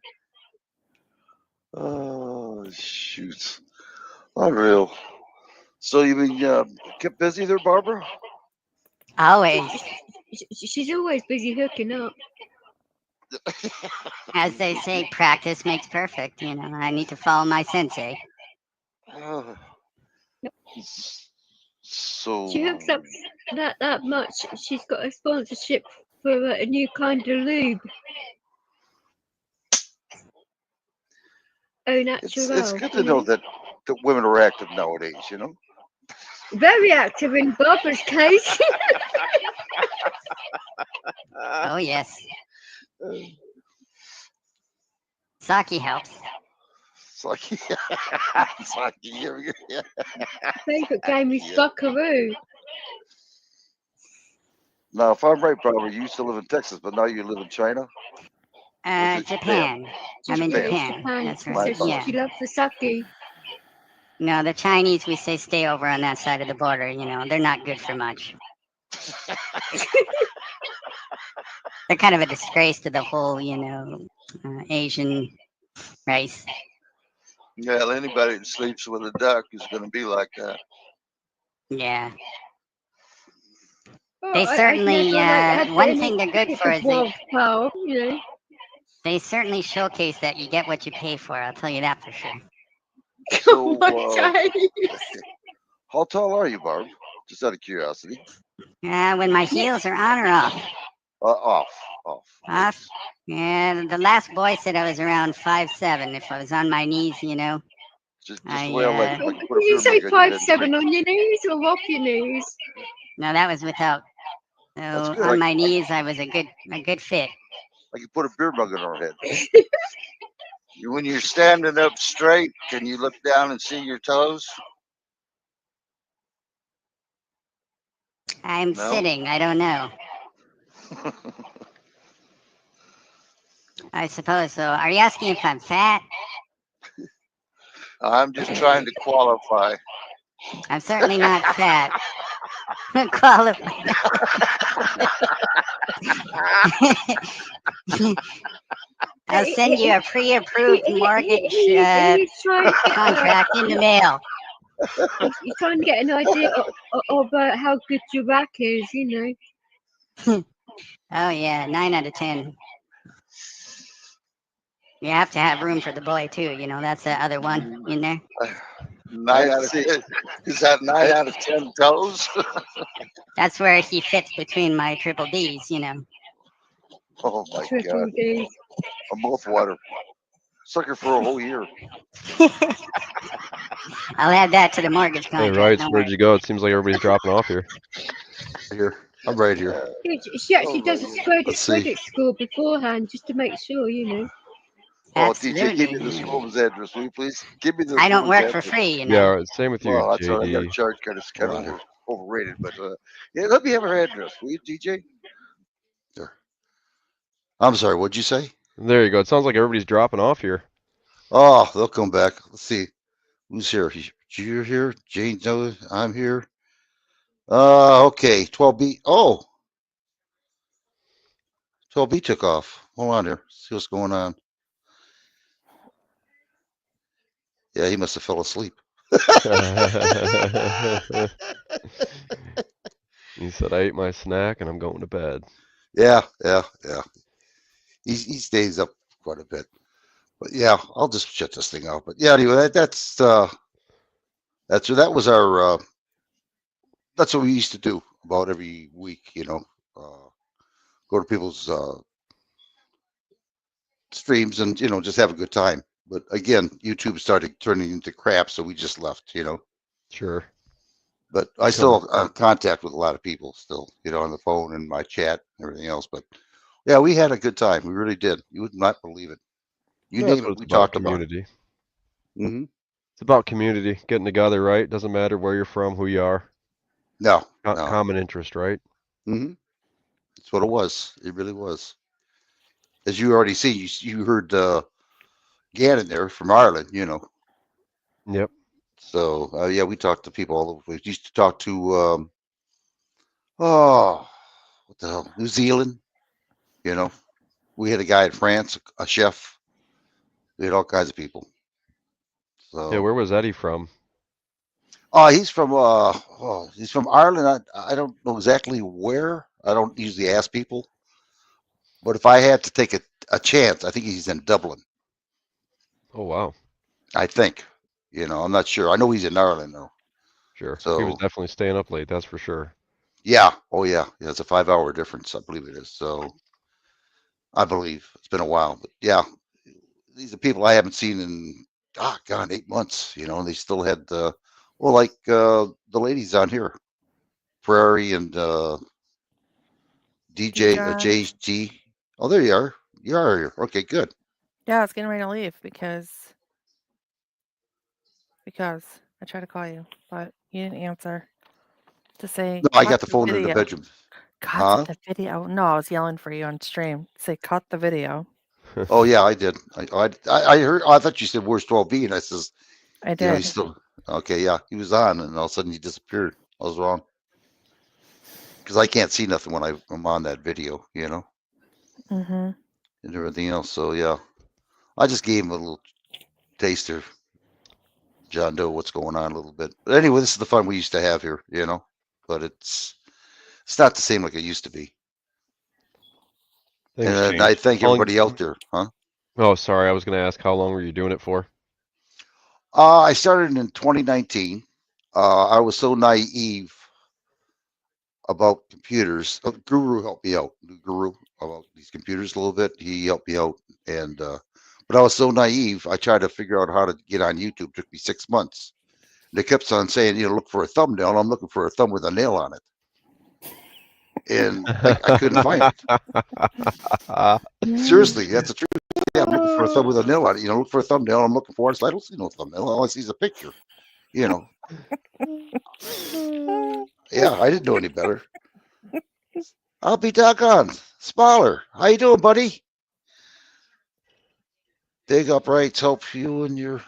Oh, shoot. Unreal. So you mean kept busy there, Barbara? Always. She's always busy hooking up. As they say, practice makes perfect. You know, I need to follow my sensei. So She hooks up that much. She's got a sponsorship for a new kind of lube. Oh, natural. it's good to know that women are active nowadays, you know? Very active in Barbara's case. Oh yes. Saki helps. Saki. Saki. Favorite game is Buckaroo. Now, if I'm right, Barbara, you used to live in Texas, but now you live in China? Japan. I'm in Japan. That's right. So Yeah. she loves the sake. No, the Chinese, we say stay over on that side of the border. You know, they're not good for much. They're kind of a disgrace to the whole, you know, Asian race. Yeah, anybody that sleeps with a duck is going to be like that. Yeah. Well, They I certainly, never, had one any thing they're good taste for of is wild fowl, you know. they certainly showcase that you get what you pay for. I'll tell you that for sure. So, days. how tall are you, Barb? Just out of curiosity. When my heels are on or off? Off. Off. Yeah, the last boy said I was around 5'7". If I was on my knees, you know. Just the way I like it. Like Did you say 5'7" on your knees or off your knees? No, that was without. So good. on my knees, I was a good fit. I can put a beer mug on our head. When you're standing up straight, can you look down and see your toes? I'm No? sitting. I don't know. I suppose so. Are you asking if I'm fat? I'm just trying to qualify. I'm certainly not fat. Qualified. I'll send you a pre-approved mortgage contract in the mail. You're trying to get an idea of how good your rack is, you know. Oh yeah, 9 out of 10. You have to have room for the boy too. You know, that's the other one in there. 9 out of 10. Is that 9 out of 10 toes? That's where he fits between my triple D's. You know. Oh my Triple God. D's. I'm both water. Sucker for a whole year. I'll add that to the mortgage Hey, contract. right, don't where'd worry. you go? It seems like everybody's dropping off here. Here. I'm right here. She actually does a Let's see. credit score beforehand just to make sure, you know. Oh, DJ, give me this woman's address, will you please? Give me this I don't woman's work for address. free, you know. Yeah, same with you, Well, that's all right. I got to JD. charge it's kind of overrated, but yeah, let me have her address, will you, DJ? I'm sorry, what'd you say? There you go. It sounds like everybody's dropping off here. Oh, they'll come back. Let's see. Who's here? You're here. Jane knows I'm here. Okay. 12B. Oh. 12B took off. Hold on here. See what's going on. Yeah, he must have fell asleep. He said, I ate my snack and I'm going to bed. Yeah. he stays up quite a bit. But yeah, I'll just shut this thing off. But yeah, anyway, that was our that's what we used to do about every week. Go to people's streams and just have a good time. But again, YouTube started turning into crap, so we just left. Sure. But I still contact with a lot of people still, on the phone and my chat and everything else. But yeah, we had a good time. We really did. You would not believe it. You That's name what it, it's we about, talked about it. community. Mm-hmm. It's about community, getting together, right? Doesn't matter where you're from, who you are. No. Common interest, right? Mm-hmm. That's what it was. It really was. As you already see, you heard Gannon there from Ireland, Yep. So yeah, we talked to people all over. We used to talk to what the hell, New Zealand. We had a guy in France, a chef. We had all kinds of people. So Yeah, where was Eddie from? he's from Ireland. I don't know exactly where. I don't usually ask people, but if I had to take a chance, I think he's in Dublin. Oh wow. I think. I'm not sure. I know he's in Ireland though. Sure. So He was definitely staying up late, that's for sure. yeah. Oh yeah. Yeah, it's a 5-hour difference, I believe it is. So I believe it's been a while, but yeah, these are people I haven't seen in 8 months. And they still had the ladies on here, Prairie and DJ JG. Oh, there you are. You are here. Okay, good. Yeah, I was getting ready to leave because I tried to call you, but you didn't answer. To say, No, I cut got the phone in the video. bedroom. Cut the video. No, I was yelling for you on stream. Say, cut the video. Oh yeah, I did. I heard. I thought you said where's 12B, and I says, I did. He's still okay. Yeah, he was on, and all of a sudden he disappeared. I was wrong because I can't see nothing when I'm on that video, Mm-hmm. and everything else. So yeah, I just gave him a little taster, John Doe, what's going on a little bit. But anyway, this is the fun we used to have here, But it's not the same like it used to be. Things And changed. I thank How long- everybody out there, huh? Oh, sorry. I was going to ask, how long were you doing it for? I started in 2019. I was so naive about computers. Guru helped me out. Guru about these computers a little bit. He helped me out, and but I was so naive. I tried to figure out how to get on YouTube. It took me 6 months. They kept on saying, look for a thumbnail. I'm looking for a thumb with a nail on it, and I couldn't find it. Seriously, that's the truth. Yeah, I'm looking for a thumb with a nail on it. Look for a thumbnail. I'm looking for it. So I don't see no thumbnail. All I see is a picture. Yeah, I didn't know any better. I'll be doggone. Smaller. How you doing, buddy? Big uprights help you and your.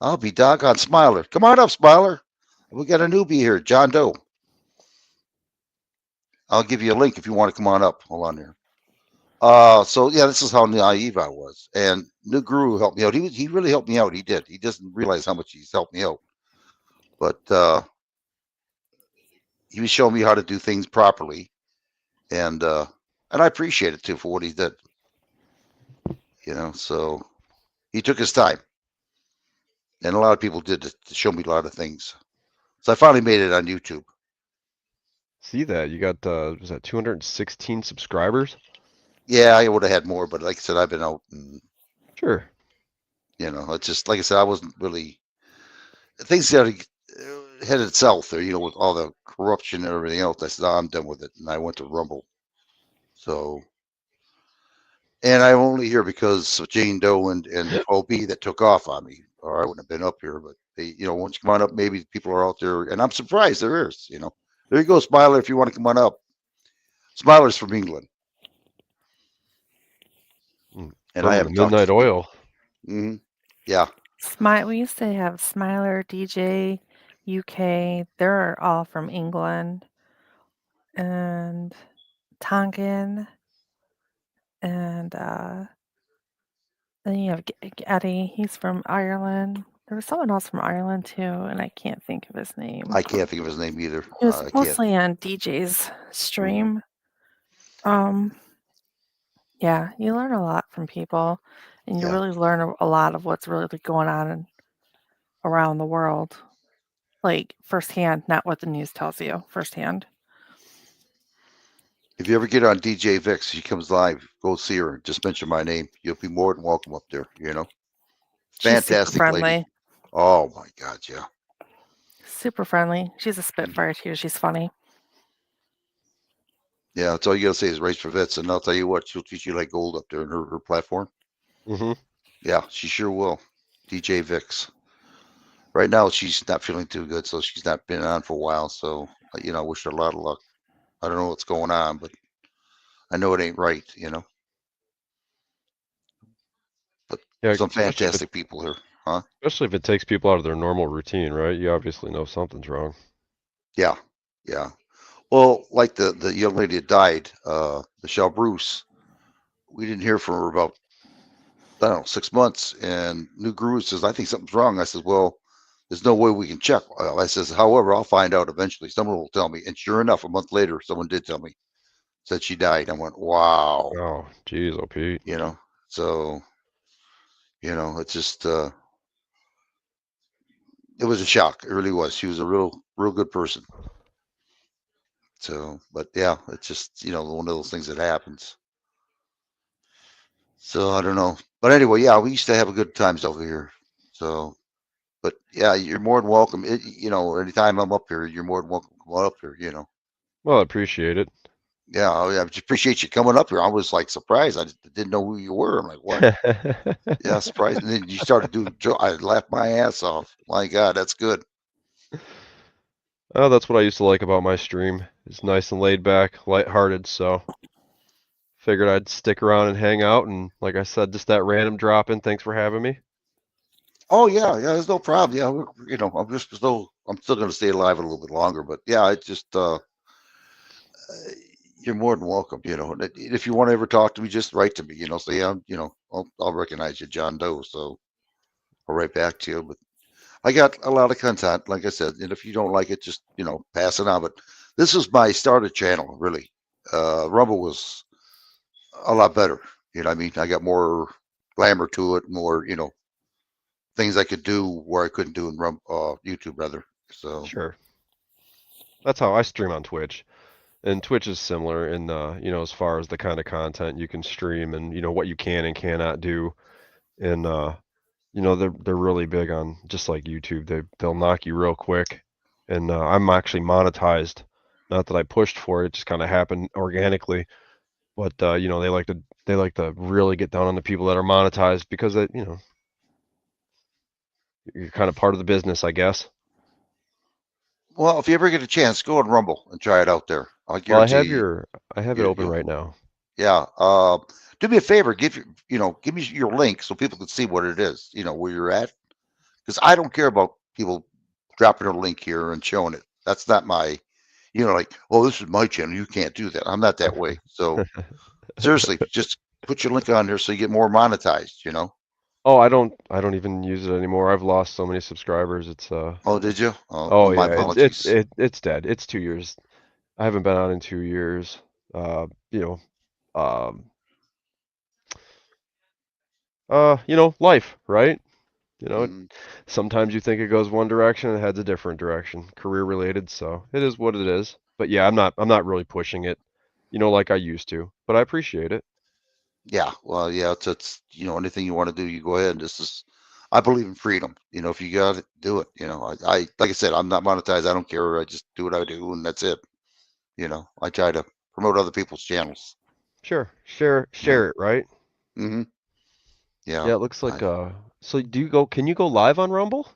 I'll be doggone. Smiler. Come on up, Smiler. We got a newbie here, John Doe. I'll give you a link if you want to come on up. Hold on here. So yeah, this is how naive I was. And New Guru helped me out. He really helped me out. He did. He doesn't realize how much he's helped me out. But he was showing me how to do things properly. And I appreciate it too for what he did. So he took his time. And a lot of people did to show me a lot of things. So I finally made it on YouTube. See that? You got, was that 216 subscribers? Yeah, I would have had more, but like I said, I've been out. And, sure. It's just, like I said, I wasn't really. Things that headed south there, with all the corruption and everything else. I said, I'm done with it. And I went to Rumble. So. And I'm only here because of Jane Doe and OB that took off on me, or I wouldn't have been up here. But they, once you come on up, maybe people are out there, and I'm surprised there is. There you go, Smiler. If you want to come on up, Smiler's from England, and From I haven't talked Midnight to Oil. Mm-hmm. Yeah. We used to have Smiler, DJ, UK. They're all from England, and Tongan, and then you have Eddie. He's from Ireland. There was someone else from Ireland too, and I can't think of his name. I can't think of his name either. It was I can't. mostly on DJ's stream. Yeah, you learn a lot from people, and you Yeah. really learn a lot of what's really going on around the world, like firsthand, not what the news tells you firsthand. If you ever get on DJ Vix, she comes live, go see her. Just mention my name. You'll be more than welcome up there, you know. She's super Fantastic lady. friendly. Oh my God, yeah. Super friendly. She's a spitfire too. She's funny. Yeah, that's all you gotta say is race for vets, and I'll tell you what, she'll treat you like gold up there in her platform. Mm-hmm. Yeah, she sure will. DJ Vix. Right now, she's not feeling too good, so she's not been on for a while. So, you know, I wish her a lot of luck. I don't know what's going on, but I know it ain't right, you know. But Yeah, some especially if it, fantastic people here, huh? especially if it takes people out of their normal routine, right? You obviously know something's wrong. Yeah, yeah. Well, like the young lady that died, Michelle Bruce, we didn't hear from her about, I don't know, 6 months. And New Guru says, I think something's wrong. I says, well, there's no way we can check. I says, however, I'll find out eventually. Someone will tell me. And sure enough, a month later, someone did tell me, said she died. I went, wow, Oh, geez, oh Pete. you know. So, you know, it's just it was a shock. It really was. She was a real good person. So, but yeah, it's just, you know, one of those things that happens. So I don't know. But anyway, yeah, we used to have a good times over here. So, but yeah, you're more than welcome. You know, anytime I'm up here, you're more than welcome to come on up here, you know. Well, I appreciate it. Yeah, I just appreciate you coming up here. I was like surprised. I didn't know who you were. I'm like, what? Yeah, surprised. And then you started doing, I laughed my ass off. My God, that's good. Oh, that's what I used to like about my stream. It's nice and laid back, lighthearted, so figured I'd stick around and hang out, and like I said, just that random drop in. Thanks for having me. Oh yeah, yeah, there's no problem. Yeah, you know, I'm still going to stay alive a little bit longer, but yeah, it just you're more than welcome. You know, and if you want to ever talk to me, just write to me. You know, say you know, I'll recognize you, John Doe. So I'll write back to you. But I got a lot of content, like I said, and if you don't like it, just, you know, pass it on. But this is my started channel, really. Rumble was a lot better. You know what I mean? I got more glamour to it, more, you know, things I could do where I couldn't do in YouTube, rather. So Sure. That's how I stream on Twitch. And Twitch is similar in you know, as far as the kind of content you can stream and, you know, what you can and cannot do. And you know, they're really big on, just like YouTube. They'll knock you real quick. And I'm actually monetized. Not that I pushed for it, just kind of happened organically. But you know, they like to really get down on the people that are monetized because it, you know, you're kind of part of the business, I guess. well, if you ever get a chance, go on Rumble and try it out there. I Well, guarantee I have it open right now. yeah. Do me a favor, give me your link so people can see what it is, you know, where you're at. Because I don't care about people dropping a link here and showing it. That's not my, you know, like, oh, this is my channel. You can't do that. I'm not that way. So seriously, just put your link on there so you get more monetized, you know. Oh, I don't even use it anymore. I've lost so many subscribers. It's Oh, did you? Oh my yeah, apologies. it's dead. It's 2 years. I haven't been on in 2 years. You know, you know, life, right? You know, sometimes you think it goes one direction and it heads a different direction, career related, so it is what it is. But yeah, I'm not really pushing it, you know, like I used to, but I appreciate it. Yeah, well, yeah, it's you know, anything you want to do, you go ahead. I believe in freedom. You know, if you got it, do it. You know, I like I said, I'm not monetized. I don't care. I just do what I do, and that's it. You know, I try to promote other people's channels. Sure, share it, right? Mm-hmm. Yeah. Yeah, it looks like so can you go live on Rumble?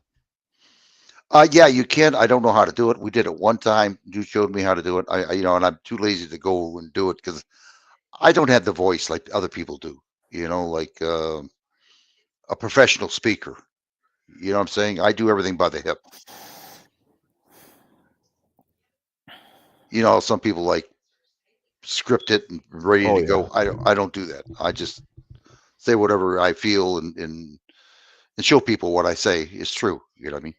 Yeah, you can. I don't know how to do it. We did it one time. You showed me how to do it. You know, and I'm too lazy to go and do it because I don't have the voice like other people do. You know, like a professional speaker. You know what I'm saying? I do everything by the hip. You know, some people like script it and ready Oh, to yeah. go. I don't do that. I just say whatever I feel and show people what I say is true. You know what I mean?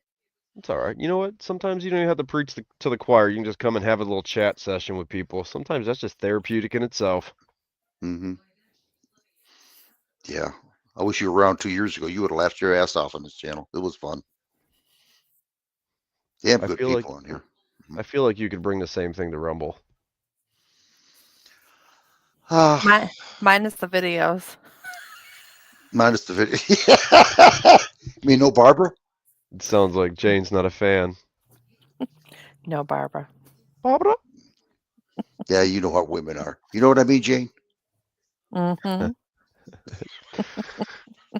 It's all right. You know what? Sometimes you don't even have to preach to the choir. You can just come and have a little chat session with people. Sometimes that's just therapeutic in itself. Mm-hmm. Yeah. I wish you were around 2 years ago. You would have laughed your ass off on this channel. It was fun. Damn I good feel like people on here. I feel like you could bring the same thing to Rumble. Minus the videos. Minus the video. You mean no Barbara? It sounds like Jane's not a fan. No, Barbara. Barbara? Yeah, you know how women are. You know what I mean, Jane? Mm-hmm.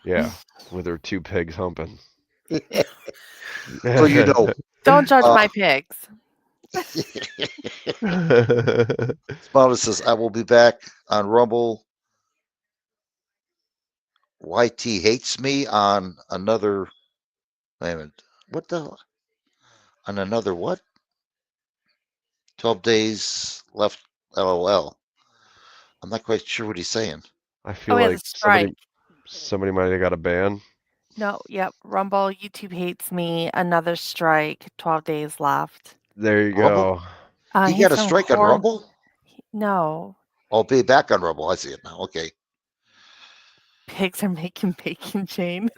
Yeah, with her 2 pigs humping. So you know. Don't judge my pigs. Smiley says, I will be back on Rumble. YT hates me on another. Wait a minute. What the hell? On another what? 12 days left. LOL. I'm not quite sure what he's saying. I feel he has like a strike. somebody might have got a ban. No, yep. Rumble, YouTube hates me. Another strike. 12 days left. There you Rumble? go. He He's got a from strike on Rumble? No. I'll be back on Rumble. I see it now. Okay. Pigs are making bacon, Jane.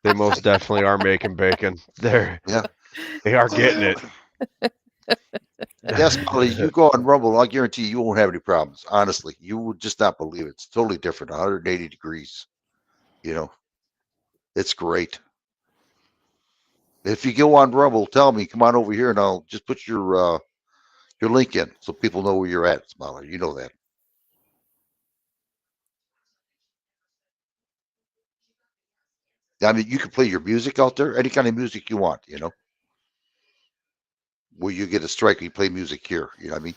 They most definitely are making bacon. They are getting it. Yes, Molly, you go on Rumble, I guarantee you won't have any problems. Honestly, you would just not believe it. It's totally different, 180 degrees. You know, it's great. If you go on Rumble, tell me, come on over here, and I'll just put your link in so people know where you're at, Molly. You know that. I mean, you can play your music out there, any kind of music you want, you know. Where you get a strike, you play music here. You know what I mean?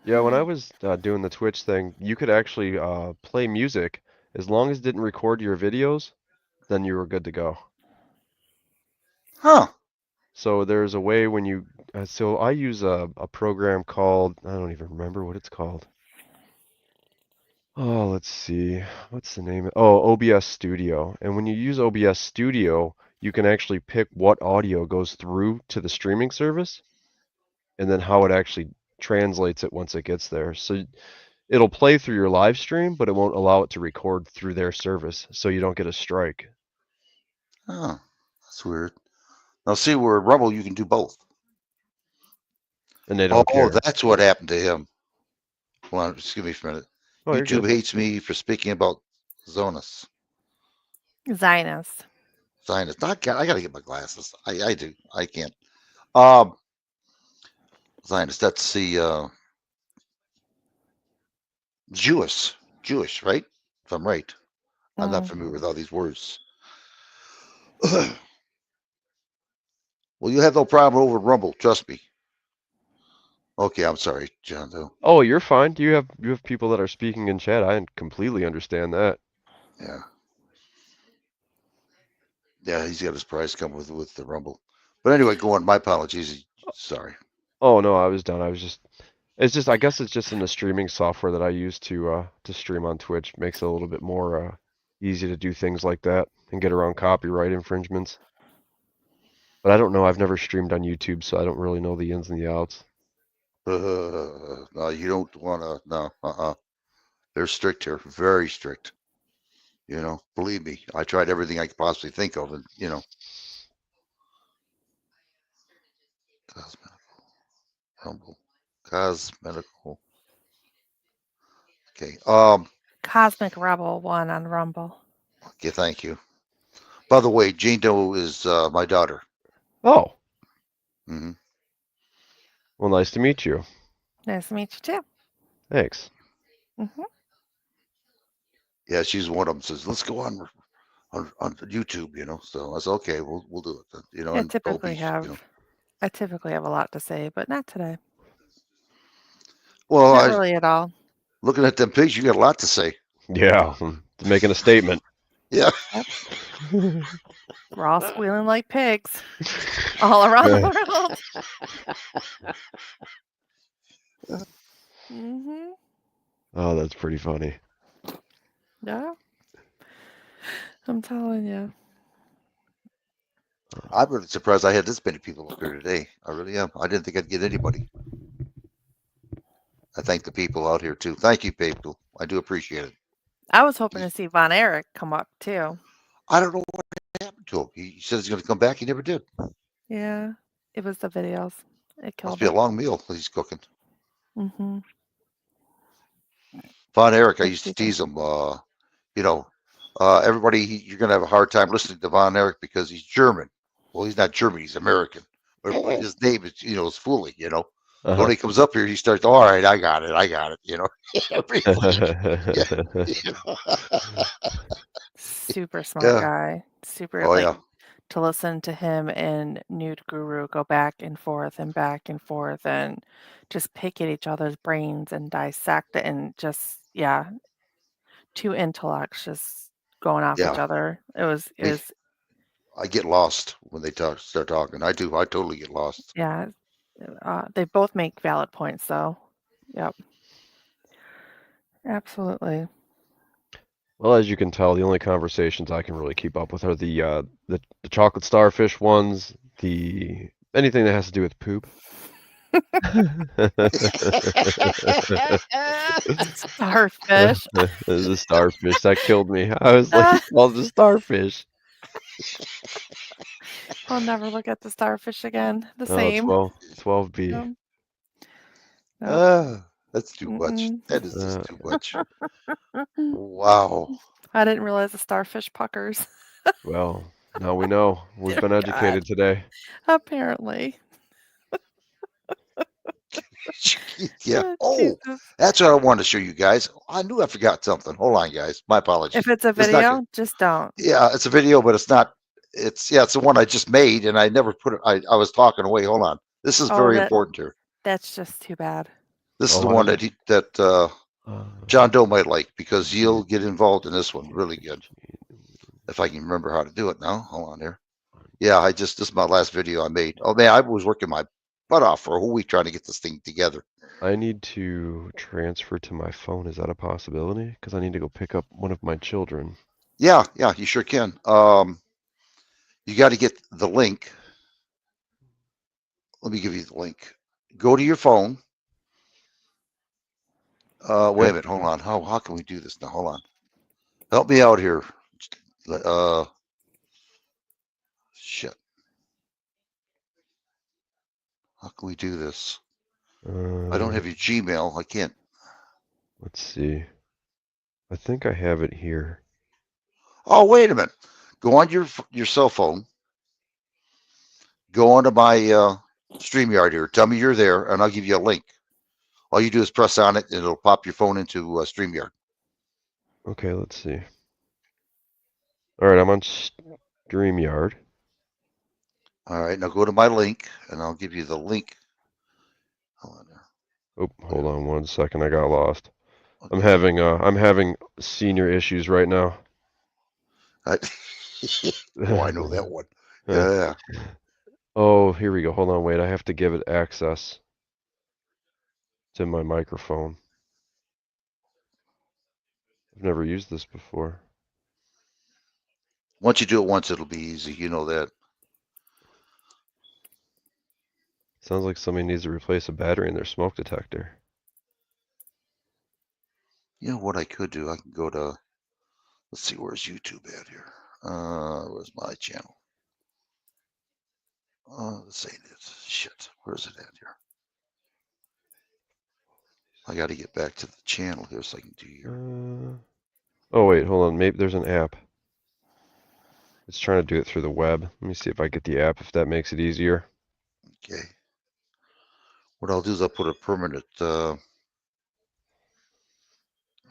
Yeah, when I was doing the Twitch thing, you could actually play music as long as it didn't record your videos, then you were good to go. Huh. So there's a way when you so I use a program called, I don't even remember what it's called. Oh, let's see. What's the name? Oh, OBS Studio. And when you use OBS Studio, you can actually pick what audio goes through to the streaming service and then how it actually translates it once it gets there. So it'll play through your live stream, but it won't allow it to record through their service, so you don't get a strike. Oh, that's weird. Now, see, where Rumble, you can do both. And they don't care. That's what happened to him. Hold on, excuse me for a minute. Oh, you're YouTube good. hates me for speaking about Zonus. Zionist. Zionist. I gotta get my glasses. I do. I can't. Zionist. That's the Jewish, right? If I'm right. I'm not familiar with all these words. Well, you have no problem over Rumble. Trust me. Okay, I'm sorry, John. Though. Oh, you're fine. You have people that are speaking in chat. I completely understand that. Yeah. Yeah, he's got his prize coming with the Rumble. But anyway, go on. My apologies. Sorry. Oh no, I was done. It's just I guess it's just in the streaming software that I use to stream on Twitch. Makes it a little bit more easy to do things like that and get around copyright infringements. But I don't know. I've never streamed on YouTube, so I don't really know the ins and the outs. No, you don't want to. No, They're strict here, very strict. You know, believe me, I tried everything I could possibly think of, and you know, cosmetical. Okay. Cosmic Rebel won on Rumble. Okay, thank you. By the way, Jane Doe is my daughter. Oh. Mm-hmm. Well, nice to meet you. Nice to meet you too. Thanks. Mm-hmm. Yeah, she's one of them. Says, "Let's go on YouTube," you know. So I said, "Okay, we'll do it." Then, you know, I and typically Dolby, have you know. I typically have a lot to say, but not today. Well, Not really at all. Looking at them pigs, you got a lot to say. Yeah, making a statement. Yeah. We're all squealing like pigs all around the world. Mm-hmm. Oh, that's pretty funny. Yeah. I'm telling you. I'm really surprised I had this many people up here today. I really am. I didn't think I'd get anybody. I thank the people out here too. Thank you, people. I do appreciate it. I was hoping to see Von Erich come up too. I don't know what happened to him. He said he's going to come back. He never did. Yeah, it was the videos. It Must killed be a it. long meal that he's cooking. Mm-hmm. Von Erich, I It's used to super. tease him. You know, everybody, you're going to have a hard time listening to Von Erich because he's German. Well, he's not German. He's American. But his name is, is fooling. So when he comes up here, he starts. All right, I got it. Super smart Yeah. guy. Super Oh yeah. to listen to him and Nude Guru go back and forth and just pick at each other's brains and dissect it and just two intellects just going off each Yeah. other. It was I get lost when they start talking. I do. I totally get lost. yeah. They both make valid points though. Yep. Absolutely. Well, as you can tell, the only conversations I can really keep up with are the chocolate starfish ones, anything that has to do with poop. Starfish. The starfish that killed me. I was like, "Well, the starfish." I'll never look at the starfish again. The Oh, same. 12B. Nope. That's too much. Mm-mm. That is just too much. Wow. I didn't realize the starfish puckers. Well, now we know. We've been educated today. Apparently. Yeah. Oh, Oh, Jesus. that's what I wanted to show you guys. I knew I forgot something. Hold on, guys. My apologies. If it's a It's not video, good. just don't. Yeah, it's a video, but it's not. It's the one I just made, and I never put it. I was talking away. Hold on. This is very important here. That's just too bad. This is the one that John Doe might like because he'll get involved in this one really good. If I can remember how to do it now. Hold on here. Yeah, this is my last video I made. Oh man, I was working my butt off for a whole week trying to get this thing together. I need to transfer to my phone. Is that a possibility? Because I need to go pick up one of my children. Yeah, you sure can. You got to get the link. Let me give you the link. Go to your phone. Wait a minute. Hold on. How can we do this now? Hold on. Help me out here. Shit. How can we do this? I don't have your Gmail. I can't. Let's see. I think I have it here. Oh, wait a minute. Go on your cell phone. Go onto my StreamYard here. Tell me you're there, and I'll give you a link. All you do is press on it, and it'll pop your phone into StreamYard. Okay, let's see. All right, I'm on StreamYard. All right, now go to my link, and I'll give you the link. Oh, hold on 1 second. I got lost. I'm having senior issues right now. Oh, I know that one. Yeah. Oh, here we go. Hold on, wait. I have to give it access to my microphone. I've never used this before. Once you do it once, it'll be easy. You know that. Sounds like somebody needs to replace a battery in their smoke detector. You know what I could do? I can go to, let's see, where's YouTube at here? Where's my channel? This ain't it. Shit. Where's it at here? I got to get back to the channel here so I can do your. Oh, wait, hold on. Maybe there's an app. It's trying to do it through the web. Let me see if I get the app, if that makes it easier. Okay. What I'll do is I'll put a permanent. Well,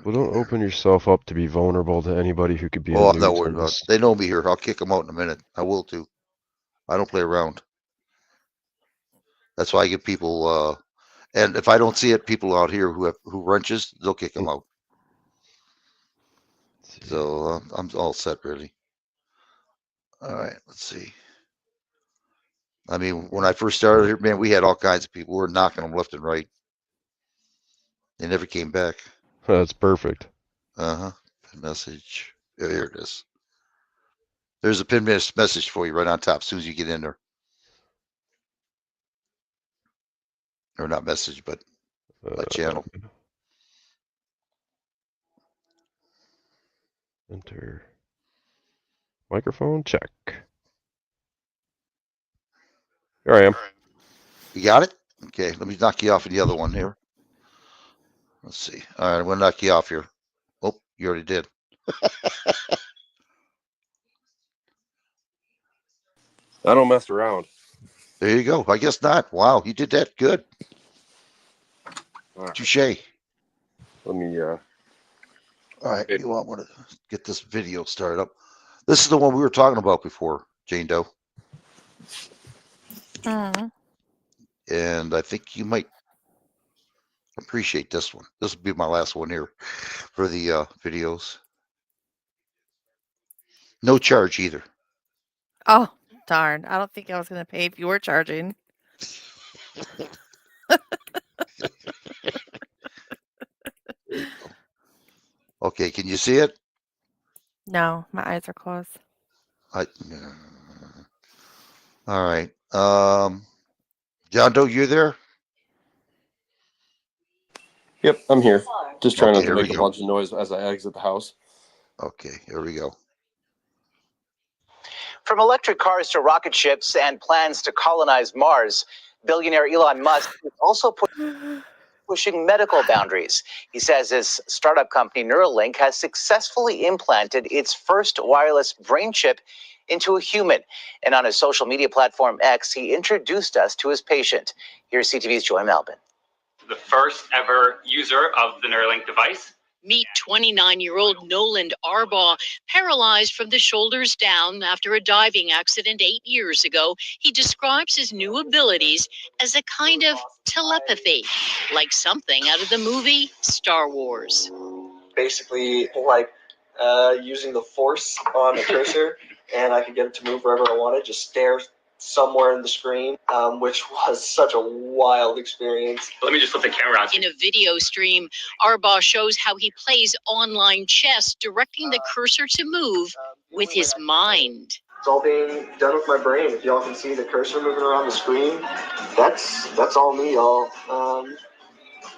don't open yourself up to be vulnerable to anybody who could be. Oh, I'm not worried about it. They know me here. I'll kick them out in a minute. I will too. I don't play around. That's why I give people. And if I don't see it, people out here who wrenches, they'll kick them out. So I'm all set, really. All right, let's see. I mean, when I first started here, man, we had all kinds of people. We were knocking them left and right. They never came back. That's perfect. Message. Yeah, here it is. There's a pin message for you right on top as soon as you get in there. Or not message, but my channel. Enter. Microphone check. Here I am. You got it? Okay, let me knock you off of the other one here. Let's see. All right, I'm going to knock you off here. Oh, you already did. I don't mess around. There you go. I guess not. Wow, you did that good. Touche. Let me, All right, you want to get this video started up. This is the one we were talking about before, Jane Doe. Mm. And I think you might appreciate this one. This will be my last one here for the videos. No charge either. Oh, darn. I don't think I was going to pay if you were charging. Okay, can you see it? No, my eyes are closed. All right. John Doe, you there? Yep, I'm here. Just trying Okay, not to here we make a go. bunch of noise as I exit the house. Okay, here we go. From electric cars to rocket ships and plans to colonize Mars, billionaire Elon Musk is also pushing medical boundaries. He says his startup company Neuralink has successfully implanted its first wireless brain chip into a human. And on his social media platform X, he introduced us to his patient. Here's CTV's Joy Melvin. The first ever user of the Neuralink device. Meet 29-year-old Noland Arbaugh, paralyzed from the shoulders down after a diving accident 8 years ago. He describes his new abilities as a kind of telepathy, like something out of the movie Star Wars. Basically, like using the force on the cursor, and I could get it to move wherever I wanted, just stare somewhere in the screen, which was such a wild experience. Let me just flip the camera on. In a video stream, Arbaugh shows how he plays online chess, directing the cursor to move with his mind. It's all being done with my brain. If y'all can see the cursor moving around the screen, that's all me, y'all.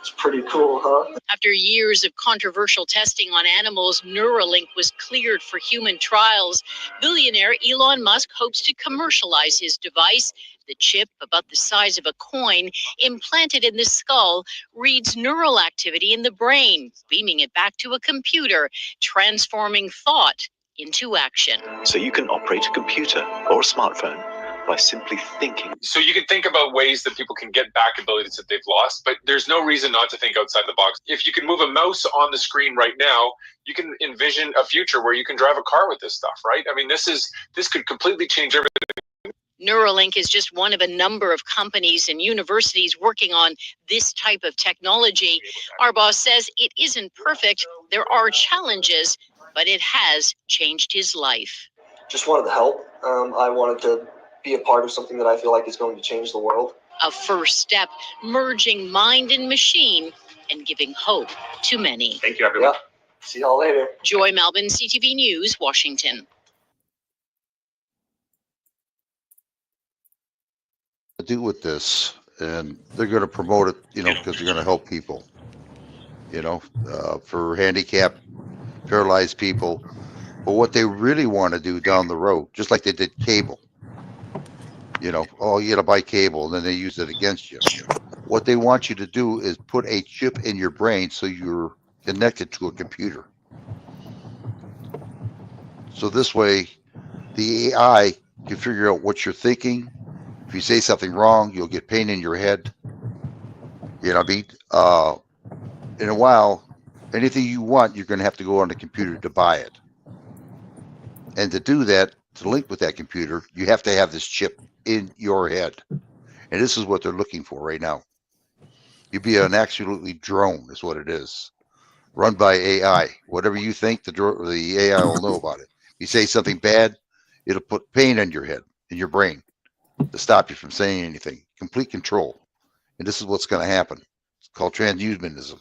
It's pretty cool, huh? After years of controversial testing on animals, Neuralink was cleared for human trials. Billionaire Elon Musk hopes to commercialize his device. The chip, about the size of a coin, implanted in the skull, reads neural activity in the brain, beaming it back to a computer, transforming thought into action. So you can operate a computer or a smartphone by simply thinking. So you can think about ways that people can get back abilities that they've lost, but there's no reason not to think outside the box. If you can move a mouse on the screen right now, you can envision a future where you can drive a car with this stuff, right? I mean, this could completely change everything. Neuralink is just one of a number of companies and universities working on this type of technology. Arbaugh says it isn't perfect. There are challenges, but it has changed his life. Just wanted to help. I wanted to be a part of something that I feel like is going to change the world. A first step, merging mind and machine and giving hope to many. Thank you, everyone. Yeah. See y'all later. Joy Melvin, CTV News, Washington. To do with this, and they're going to promote it, because they're going to help people, for handicapped, paralyzed people. But what they really want to do down the road, just like they did cable, you got to buy cable, and then they use it against you. What they want you to do is put a chip in your brain so you're connected to a computer. So this way, the AI can figure out what you're thinking. If you say something wrong, you'll get pain in your head. In a while, anything you want, you're going to have to go on the computer to buy it. And to do that, to link with that computer, you have to have this chip in your head. And this is what they're looking for right now. You'd be an absolutely drone is what it is. Run by AI. Whatever you think, the AI will know about it. If you say something bad, it'll put pain in your head, in your brain, to stop you from saying anything. Complete control. And this is what's going to happen. It's called transhumanism.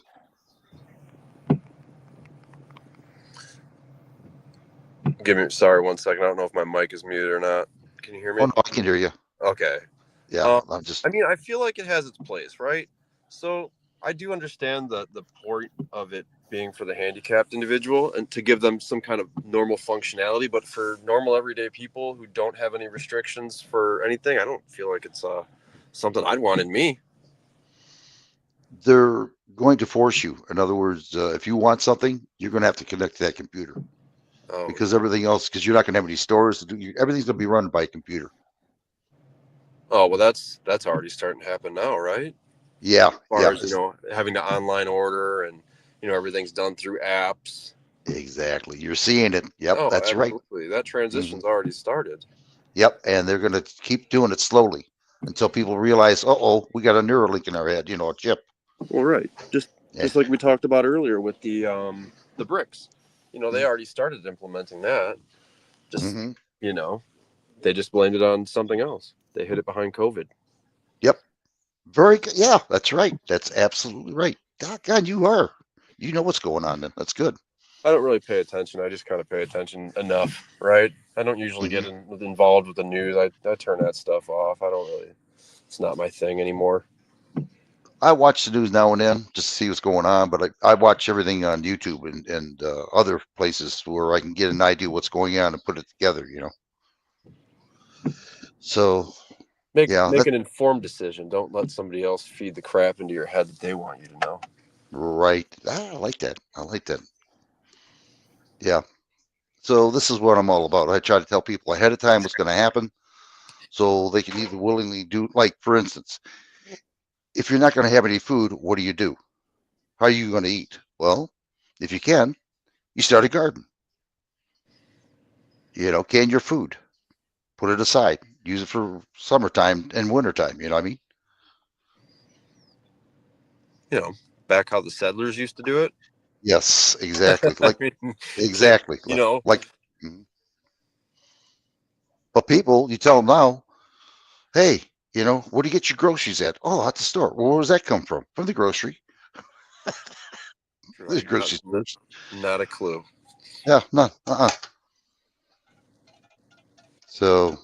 Sorry, 1 second. I don't know if my mic is muted or not. Can you hear me? Oh, no, I can hear you. Okay. Yeah, I mean, I feel like it has its place, right? So I do understand the point of it being for the handicapped individual and to give them some kind of normal functionality. But for normal everyday people who don't have any restrictions for anything, I don't feel like it's something I'd want in me. They're going to force you. In other words, if you want something, you're going to have to connect to that computer because everything else, because you're not going to have any stores to do. Everything's going to be run by a computer. Oh, well, that's already starting to happen now, right? Yeah. As far as, having to online order and, everything's done through apps. Exactly. You're seeing it. Yep. Oh, That's absolutely. right. That transition's already started. Yep. And they're going to keep doing it slowly until people realize, we got a Neuralink in our head, a chip. Well, right. Just like we talked about earlier with the bricks. They already started implementing that. Just, they just blamed it on something else. They hid it behind COVID. Yep. Very good. Yeah, that's right. That's absolutely right. God, you are. You know what's going on then. That's good. I don't really pay attention. I just kind of pay attention enough, right? I don't usually get involved with the news. I turn that stuff off. It's not my thing anymore. I watch the news now and then just to see what's going on, but I watch everything on YouTube and other places where I can get an idea what's going on and put it together, So make an informed decision. Don't let somebody else feed the crap into your head that they want you to know. Right. I like that. Yeah. So this is what I'm all about. I try to tell people ahead of time what's going to happen so they can either willingly do, like, for instance, if you're not going to have any food, what do? How are you going to eat? Well, if you can, you start a garden. Can your food. Put it aside. Use it for summertime and wintertime. You know what I mean? Back how the settlers used to do it. Yes, exactly. Exactly. But people, you tell them now, hey, where do you get your groceries at? Oh, at the store. Well, where does that come from? From the grocery. There's grocery stores. Not a clue. Yeah, none. So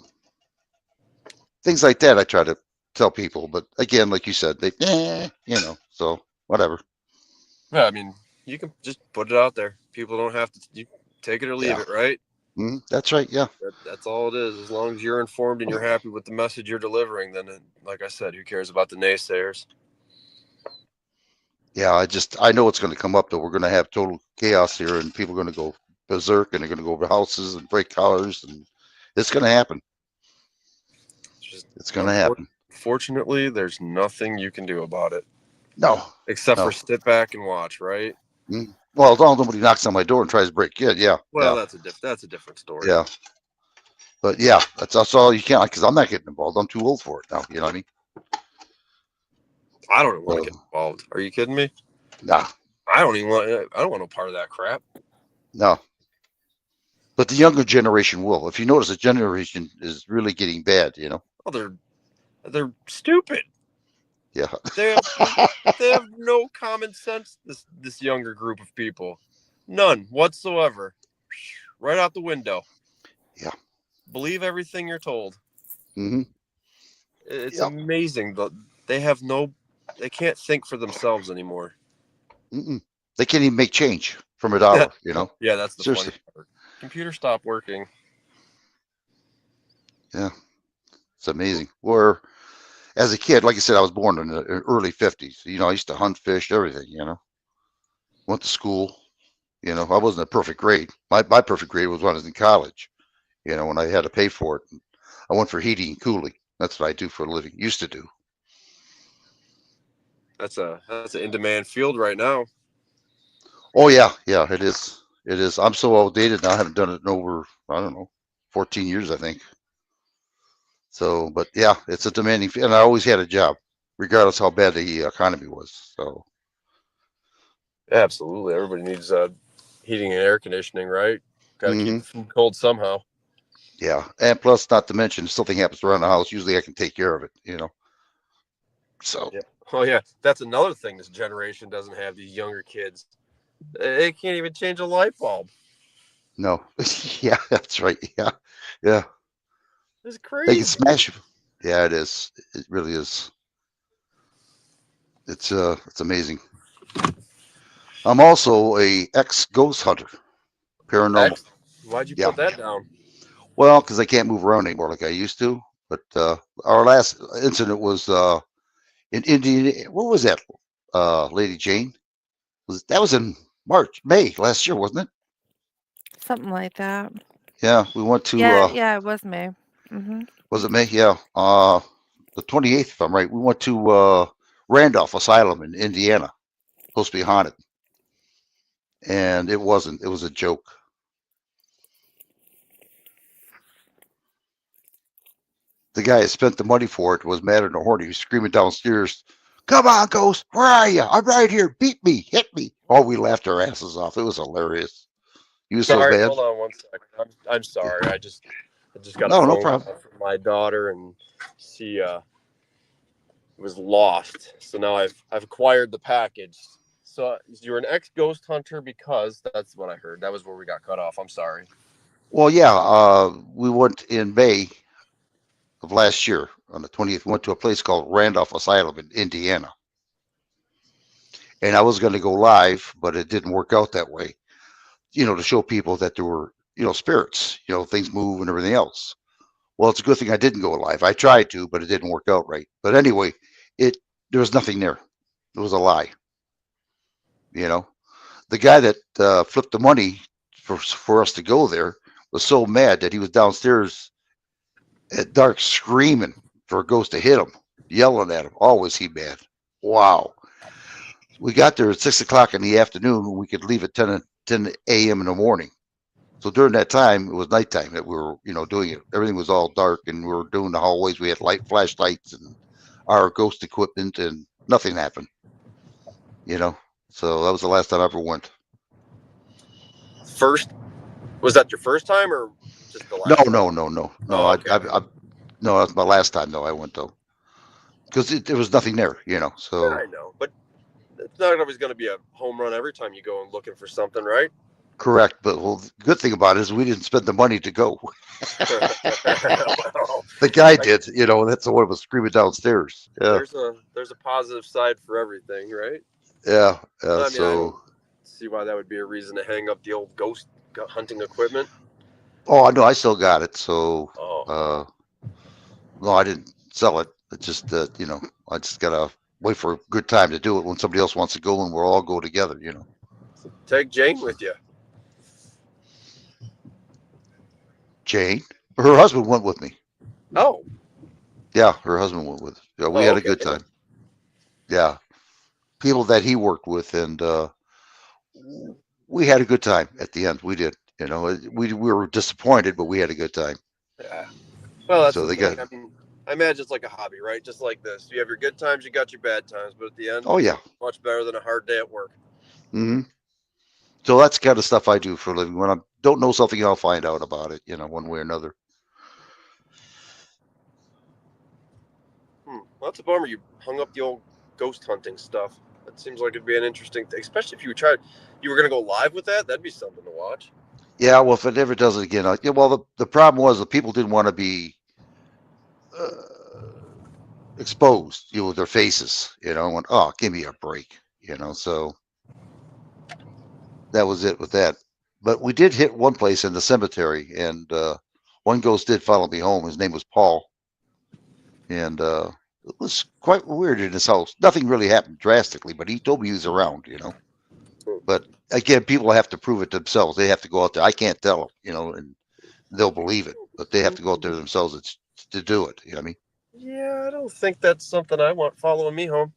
things like that I try to tell people, but again, like you said, so whatever. Yeah, I mean, you can just put it out there. People don't have to take it or leave it, right? That's right. Yeah. That's all it is. As long as you're informed and you're happy with the message you're delivering, then, like I said, who cares about the naysayers? Yeah, I know it's going to come up, though. We're going to have total chaos here, and people are going to go berserk, and they're going to go over houses and break collars, and it's going to happen. It's going to happen. Fortunately, there's nothing you can do about it. No. Except for sit back and watch, right? Well, as long as nobody knocks on my door and tries to break in, yeah. Well, yeah. that's a different story. Yeah. But yeah, that's all you can, because I'm not getting involved. I'm too old for it now. You know what I mean? I don't want to get involved. Are you kidding me? Nah. I don't want no part of that crap. No. But the younger generation will. If you notice, the generation is really getting bad, Oh, they're stupid. Yeah. They have no common sense, this younger group of people. None whatsoever. Right out the window. Yeah. Believe everything you're told. Mm-hmm. It's amazing. They can't think for themselves anymore. They can't even make change from a dollar, Yeah, that's the Seriously. funny part. Computer stopped working. Yeah. It's amazing. Where as a kid, like I said, I was born in the early 50s. I used to hunt, fish, everything, Went to school. I wasn't a perfect grade. My perfect grade was when I was in college, when I had to pay for it. I went for heating and cooling. That's what I do for a living. Used to do. That's an in-demand field right now. Oh, yeah. Yeah, it is. It is. I'm so outdated now. I haven't done it in over, 14 years, I think. So, but yeah, it's a demanding field. And I always had a job, regardless how bad the economy was. So. Absolutely. Everybody needs heating and air conditioning, right? Got to keep the food cold somehow. Yeah. And plus, not to mention, if something happens around the house, usually I can take care of it, So. Yeah. Oh, yeah. That's another thing this generation doesn't have, these younger kids. They can't even change a light bulb. No. Yeah, that's right. Yeah. Yeah. It's They crazy. can smash it. Yeah, it is. It really is. It's amazing. I'm also a ex-ghost hunter, paranormal. Why'd you Yeah. put that down? Well, because I can't move around anymore like I used to. But our last incident was in Indiana. What was that, Lady Jane? That was in May last year, wasn't it? Something like that. Yeah, we went to. Yeah, it was May. Was it May? Yeah. The 28th, if I'm right. We went to Randolph Asylum in Indiana. Supposed to be haunted. And it wasn't. It was a joke. The guy that spent the money for it was mad and horny. He was screaming downstairs, "Come on, ghost! Where are you? I'm right here. Beat me. Hit me." Oh, we laughed our asses off. It was hilarious. He was Sorry, so bad. hold on one second. I'm sorry. I just got No, a no phone problem. call from my daughter, and she was lost. So now I've acquired the package. So you're an ex-ghost hunter because that's what I heard. That was where we got cut off. I'm sorry. Well, yeah. We went in May of last year on the 20th. We went to a place called Randolph Asylum in Indiana. And I was going to go live, but it didn't work out that way. You know, to show people that there were, spirits, things move and everything else. Well, it's a good thing I didn't go live. I tried to, but it didn't work out right. But anyway, there was nothing there. It was a lie. The guy that flipped the money for us to go there was so mad that he was downstairs at dark screaming for a ghost to hit him, yelling at him. Oh, was he mad? Wow. We got there at 6 o'clock in the afternoon. We could leave at 10 a.m. in the morning. So during that time, it was nighttime that we were, doing it. Everything was all dark, and we were doing the hallways. We had flashlights and our ghost equipment, and nothing happened. So that was the last time I ever went. Was that your first time or just the last? No. Oh, okay. No, that's my last time though. I went though, because there was nothing there. So Yeah, I know, but it's not always going to be a home run every time you go and looking for something, right? correct. But the good thing about it is we didn't spend the money to go. The guy did. That's the one that was screaming downstairs. Yeah. There's a positive side for everything, right? Yeah. I mean, I So. don't see why that would be a reason to hang up the old ghost hunting equipment. Oh, I know. I still got it. So. Oh. No, I didn't sell it. It's just that I just gotta wait for a good time to do it when somebody else wants to go and we'll all go together. Take Jane with you. Jane, her husband went with me. Oh. Yeah, her husband went with. Yeah, we had a good time. Yeah, people that he worked with, and we had a good time at the end. We did. We were disappointed, but we had a good time. Yeah. Well, that's So the they thing. got. I mean, I imagine it's like a hobby, right? Just like this. You have your good times, you got your bad times, but at the end, Oh yeah. much better than a hard day at work. Hmm. So that's the kind of stuff I do for a living. When I don't know something, I'll find out about it. One way or another. Well, that's a bummer. You hung up the old ghost hunting stuff. That seems like it'd be an interesting thing, especially if you were going to go live with that. That'd be something to watch. Yeah. Well, if it ever does it again, well, the problem was the people didn't want to be exposed, with their faces. Went, oh, give me a break. So that was it with that. But we did hit one place in the cemetery, and one ghost did follow me home. His name was Paul, and it was quite weird in his house. Nothing really happened drastically, but he told me he was around. But again, people have to prove it themselves. They have to go out there. I can't tell them, and they'll believe it, but they have to go out there themselves to do it. You know what I mean? Yeah, I don't think that's something I want following me home.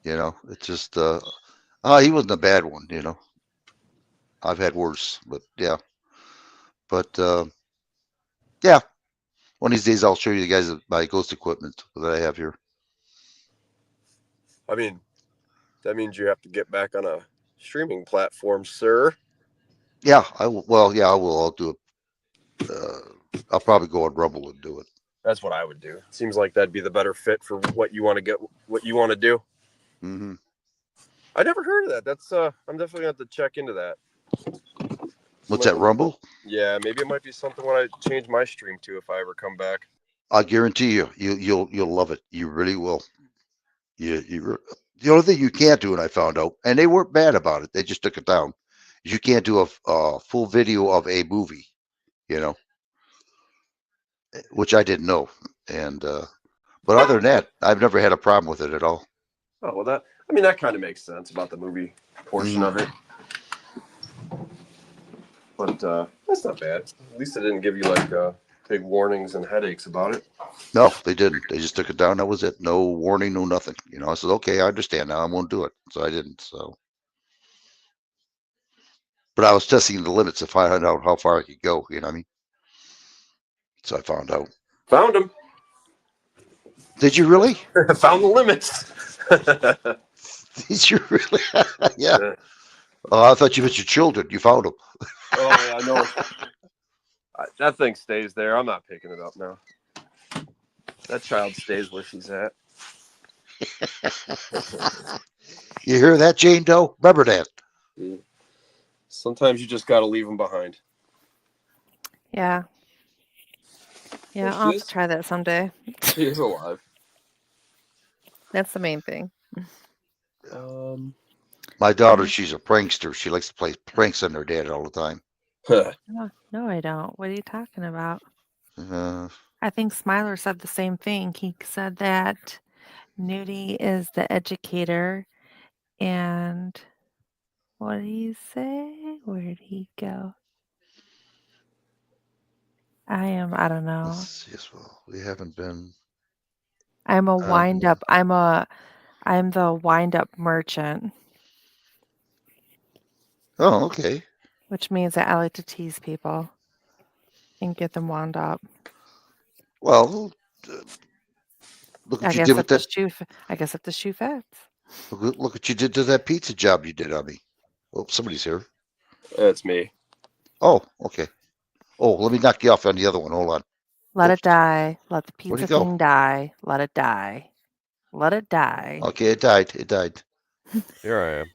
It's just he wasn't a bad one. I've had worse, but yeah. But yeah, one of these days I'll show you guys my ghost equipment that I have here. I mean, that means you have to get back on a streaming platform, sir. Yeah, I will. Well, yeah, I will. I'll do it. I'll probably go on Rumble and do it. That's what I would do. Seems like that'd be the better fit for what you want to get, what you want to do. Mm-hmm. I never heard of that. That's I'm definitely gonna have to check into that. What's that, Rumble? Yeah, maybe it might be something when I change my stream to if I ever come back. I guarantee you'll love it. You really will. The only thing you can't do, and I found out, and they weren't bad about it. They just took it down. Is you can't do a full video of a movie, you know, which I didn't know. And but other than that, I've never had a problem with it at all. Oh well, that kind of makes sense about the movie portion of it. But that's not bad. At least they didn't give you like big warnings and headaches about it. No, they didn't. They just took it down. That was it. No warning, no nothing. You know, I said, okay, I understand now. I won't do it. So I didn't. So, but I was testing the limits to find out how far I could go. You know what I mean? So I found out. Found him. Did you really? Found the limits. Did you really? Yeah. Oh, I thought you meant your children. You found them. Oh yeah, no. That thing stays there. I'm not picking it up now. That child stays where she's at. You hear that, Jane Doe? Remember that. Sometimes you just got to leave them behind. Yeah. Yeah, There I'll she have to is. try that someday. She is alive. That's the main thing. My daughter, she's a prankster. She likes to play pranks on her dad all the time. No, I don't. What are you talking about? Uh, I think Smiler said the same thing. He said that Nudie is the educator, and what did he say? Where did he go? I don't know. let's see as well. We haven't been. I'm a wind up. I'm the wind up merchant, Oh, okay. which means that I like to tease people and get them wound up. Well, look I what you guess did if with the that. shoe, I guess if the shoe fits. Look what you did to that pizza job you did on me. Oh, somebody's here. That's me. Oh, okay. Oh, let me knock you off on the other one. Hold on. Let it die. Let the Where'd pizza it go? thing die. Let it die. Let it die. Okay, it died. It died. Here I am.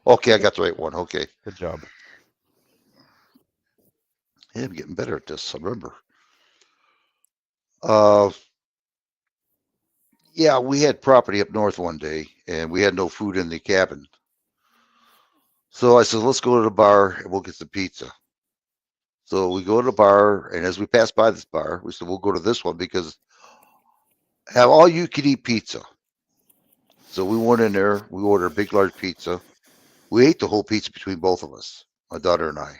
Oh, okay, I got the right one. Okay. Good job. Yeah, I'm getting better at this. I remember. Yeah, we had property up north one day, and we had no food in the cabin. So I said, let's go to the bar and we'll get some pizza. So we go to the bar, and as we pass by this bar, we said, we'll go to this one because have all you can eat pizza. So we went in there, we ordered a big, large pizza. We ate the whole pizza between both of us, my daughter and I.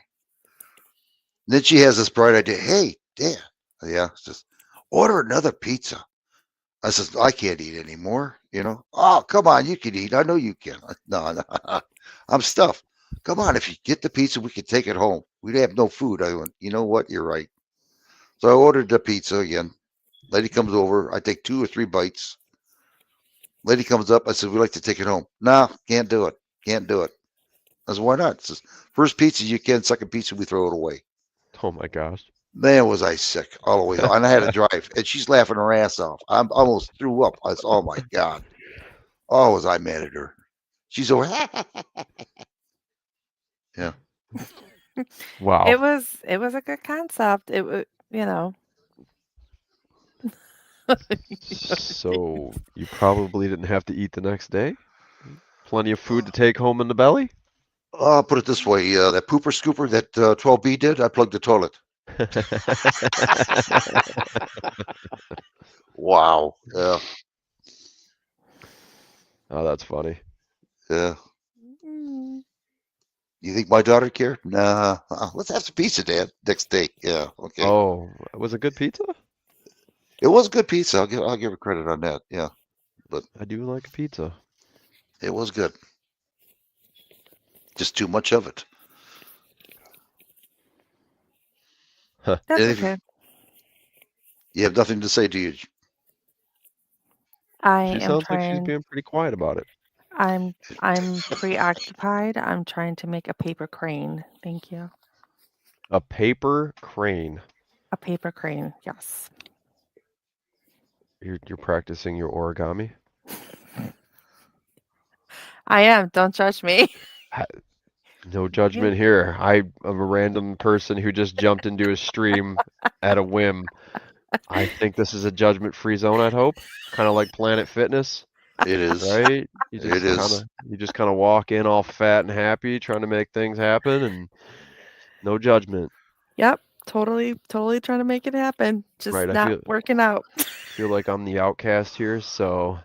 Then she has this bright idea. Hey, Dad. Yeah, says, order another pizza. I says, I can't eat anymore. You know, oh, come on, you can eat. I know you can. No, I'm stuffed. Come on, if you get the pizza, we can take it home. We'd have no food. I went, you know what? You're right. So I ordered the pizza again. Lady comes over. I take 2 or 3 bites. Lady comes up. I said, we'd like to take it home. No, can't do it. Can't do it. I said, why not? Says, first pizza you can, second pizza we throw it away. Oh my gosh. Man, was I sick all the way home. And I had to drive. And she's laughing her ass off. I almost threw up. I said, oh my God. Oh, was I mad at her. She's over. Yeah. Wow. It was a good concept. It was, you know. So you probably didn't have to eat the next day? Plenty of food to take home in the belly? I'll put it this way. That pooper scooper that 12B did, I plugged the toilet. Wow. Yeah. Oh, that's funny. Yeah. You think my daughter cared? Nah. Let's have some pizza, Dad. Next day. Yeah. Okay. Oh, was it good pizza? It was good pizza. I'll give her credit on that. Yeah. But I do like pizza. it was good. Just too much of it. That's Anything- okay. You have nothing to say, do you? I She am sounds like she's trying. being pretty quiet about it. I'm preoccupied. I'm trying to make a paper crane. Thank you. A paper crane. A paper crane. Yes. You're practicing your origami? I am. Don't judge me. No judgment here. I'm a random person who just jumped into a stream at a whim. I think this is a judgment-free zone, I'd hope. Kind of like Planet Fitness. It is. right? It is. You just kind of walk in all fat and happy, trying to make things happen, and no judgment. Yep, totally trying to make it happen. Just Right? not working out. Feel like I'm the outcast here, so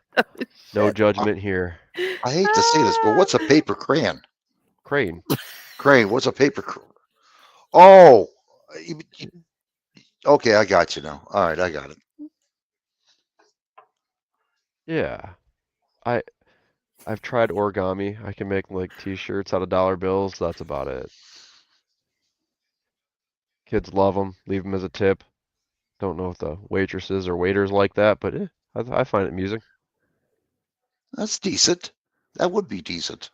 no judgment here. I hate to say this, but what's a paper crayon? Crane. Crane. What's a paper? Oh, okay. I got you now. All right, I got it. Yeah. I've tried origami. I can make like t-shirts out of dollar bills. That's about it. Kids love them. Leave them as a tip. Don't know if the waitresses or waiters like that, but I find it amusing. That's decent. That would be decent.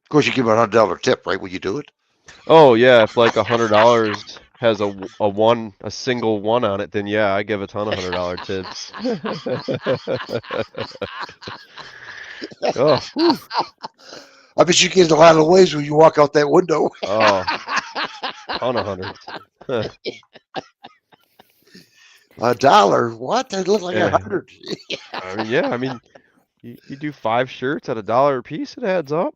Of course, you give them $100 tip, right? When you do it. Oh yeah, if like $100 has a single one on it, then yeah, I give a ton of $100 tips. Oh, whew. I bet you get a lot of ways when you walk out that window. Oh, ton of hundreds. $1? What? That looks like Yeah. 100. I mean, yeah, I mean, you do 5 shirts at $1 a piece, it adds up.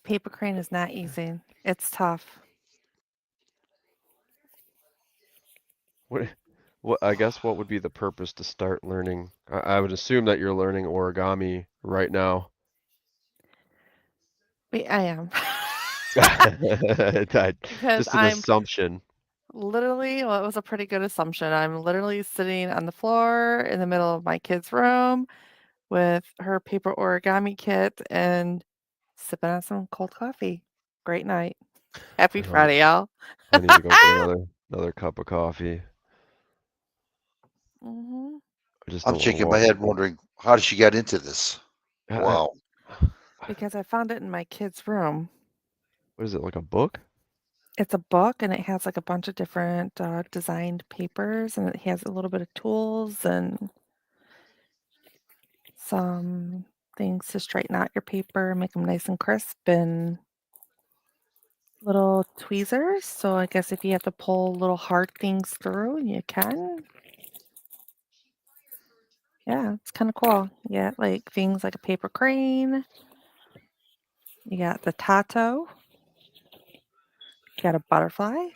Paper crane is not easy. It's tough. What I guess what would be the purpose to start learning? I would assume that you're learning origami right now. I am. Just an assumption. Literally, well, it was a pretty good assumption. I'm literally sitting on the floor in the middle of my kid's room with her paper origami kit and sipping on some cold coffee. Great night. Happy Friday, y'all. I need to go get another cup of coffee. Mhm. I'm shaking my head wondering, how did she get into this? Wow. Because I found it in my kid's room. What is it, like a book? It's a book and it has like a bunch of different designed papers and it has a little bit of tools and some things to straighten out your paper, make them nice and crisp, and little tweezers. So I guess if you have to pull little hard things through, you can. Yeah, it's kind of cool. You got like things like a paper crane. You got the tato. You got a butterfly.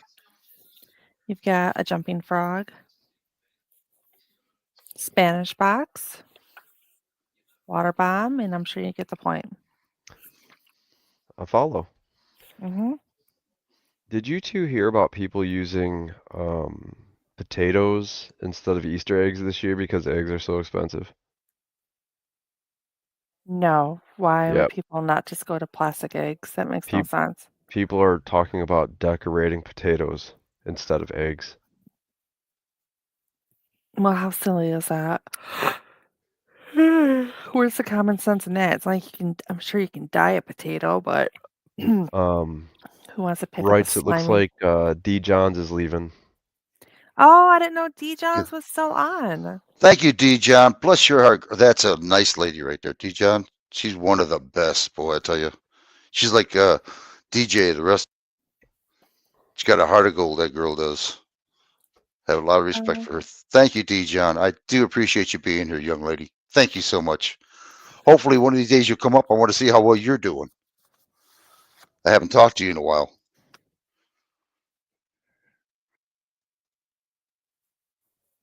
You've got a jumping frog. Spanish box. Water bomb, and I'm sure you get the point. I follow. Mm-hmm. Did you two hear about people using potatoes instead of Easter eggs this year because eggs are so expensive? No. Why would Yep. people not just go to plastic eggs? That makes no sense. People are talking about decorating potatoes instead of eggs. Well, how silly is that? Where's the common sense in that? It's like I'm sure you can dye a potato, but who wants to pick up a Right, it looks slimy? like D. Johns is leaving. Oh, I didn't know D. Johns was still on. Thank you, D. John. Bless your heart. That's a nice lady right there, D. John. She's one of the best, boy. I tell you, she's like DJ. The rest, she's got a heart of gold. That girl does. Have a lot of respect for her. Thank you, D. John. I do appreciate you being here, young lady. Thank you so much. Hopefully, one of these days you'll come up. I want to see how well you're doing. I haven't talked to you in a while.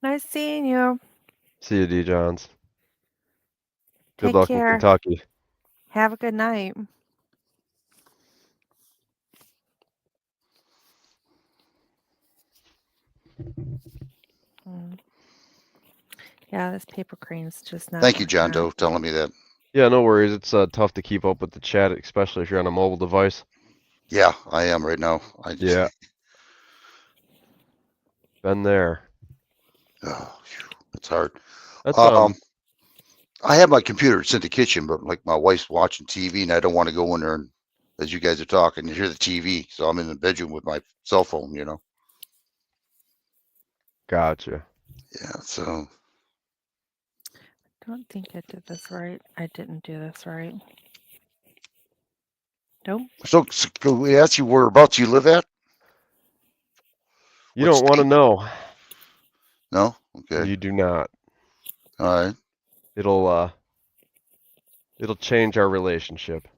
Nice seeing you. See you, D. Johns. Good Take luck care. in Kentucky. Have a good night. Yeah, this paper crane's just not. Thank you, John working out. Doe, telling me that. Yeah, no worries. It's tough to keep up with the chat, especially if you're on a mobile device. Yeah, I am right now. Yeah. Been there. Oh, it's hard. That's I have my computer. It's in the kitchen, but like my wife's watching TV, and I don't want to go in there and, as you guys are talking, you hear the TV. So I'm in the bedroom with my cell phone. You know. Gotcha. Yeah. So. I don't think I did this right. I didn't do this right. Nope. So can we ask you whereabouts you live at? You don't want to know. No. Okay. You do not. All right. It'll change our relationship.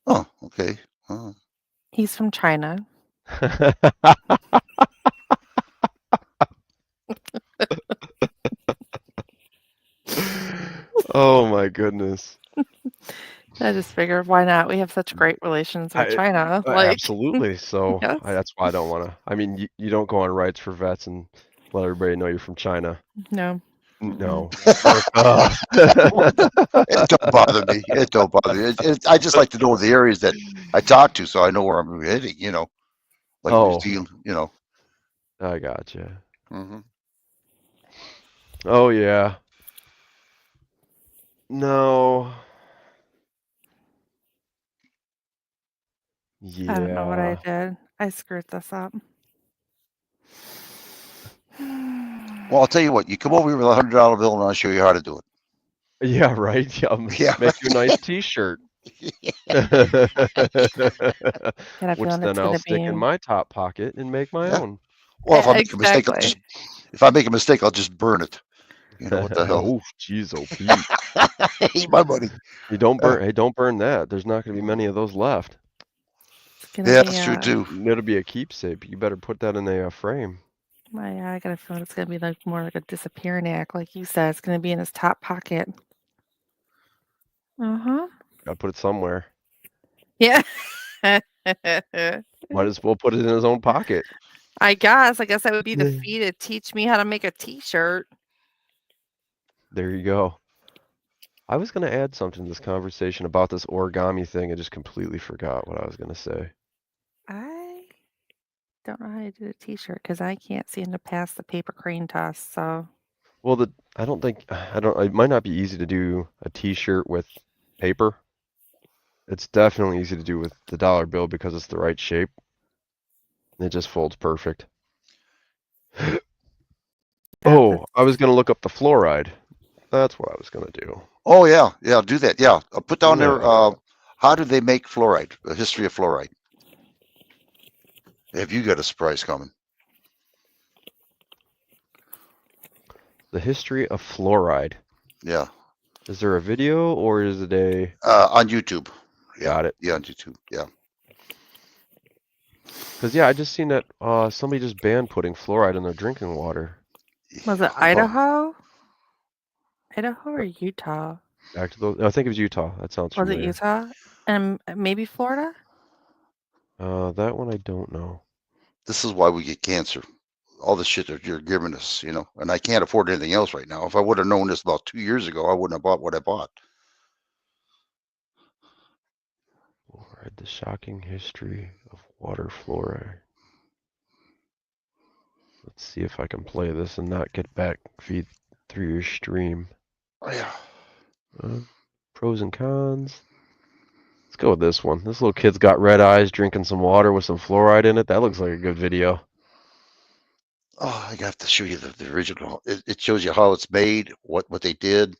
Oh, okay. Oh. He's from China. Oh my goodness. I just figured, why not? We have such great relations with China. Like, Absolutely. So yes. that's why I don't want to. I mean, you don't go on Rights for Vets and let everybody know you're from China. No. No. It don't bother me. It don't bother me. I just like to know the areas that I talk to, so I know where I'm heading. You know, like New Zealand. You know. I gotcha. Mm-hmm. Oh yeah. No. Yeah. I don't know what I did. I screwed this up. Well, I'll tell you what. You come over here with $100 bill, and I'll show you how to do it. Yeah, right. Yeah, make you a nice T-shirt. Got a Which feeling then it's I'll gonna stick be. in my top pocket and make my own. Well, if I make a mistake, Exactly. if I make a mistake, I'll just burn it. You know what the hell? Oh, jeez, oh, Pete. Hey, my money. You don't burn. Hey, don't burn that. There's not going to be many of those left. It's gonna Yeah, be, that's true too. It'll be a keepsake. You better put that in a frame. I got a feeling it's gonna be like more like a disappearing act, like you said. It's gonna be in his top pocket. Uh-huh. Gotta put it somewhere. Yeah. Might as well put it in his own pocket. I guess that would be the fee to teach me how to make a T-shirt. There you go. I was going to add something to this conversation about this origami thing. I just completely forgot what I was going to say. I don't know how to do a T-shirt because I can't seem to pass the paper crane test. So Well, it might not be easy to do a T-shirt with paper. It's definitely easy to do with the dollar bill because it's the right shape. It just folds perfect. Oh, I was going to look up the fluoride. That's what I was going to do. Oh yeah, do that. Yeah, I'll put down there. Yeah. How do they make fluoride? The history of fluoride. Have you got a surprise coming? The history of fluoride. Yeah. Is there a video or is it a? On YouTube. Yeah. Got it. Yeah, on YouTube. Yeah. Because I just seen that somebody just banned putting fluoride in their drinking water. was it Idaho? Idaho or Utah? Back to those. I think it was Utah. That sounds Was familiar. it Utah? And maybe Florida? That one I don't know. This is why we get cancer. All the shit that you're giving us, you know, and I can't afford anything else right now. If I would have known this about 2 years ago, I wouldn't have bought what I bought. Fluoride, the shocking history of water fluoride. Let's see if I can play this and not get back feed through your stream. Oh, yeah. Pros and cons. Let's go with this one. This little kid's got red eyes drinking some water with some fluoride in it. That looks like a good video. Oh, I have to show you the original. It shows you how it's made, what they did.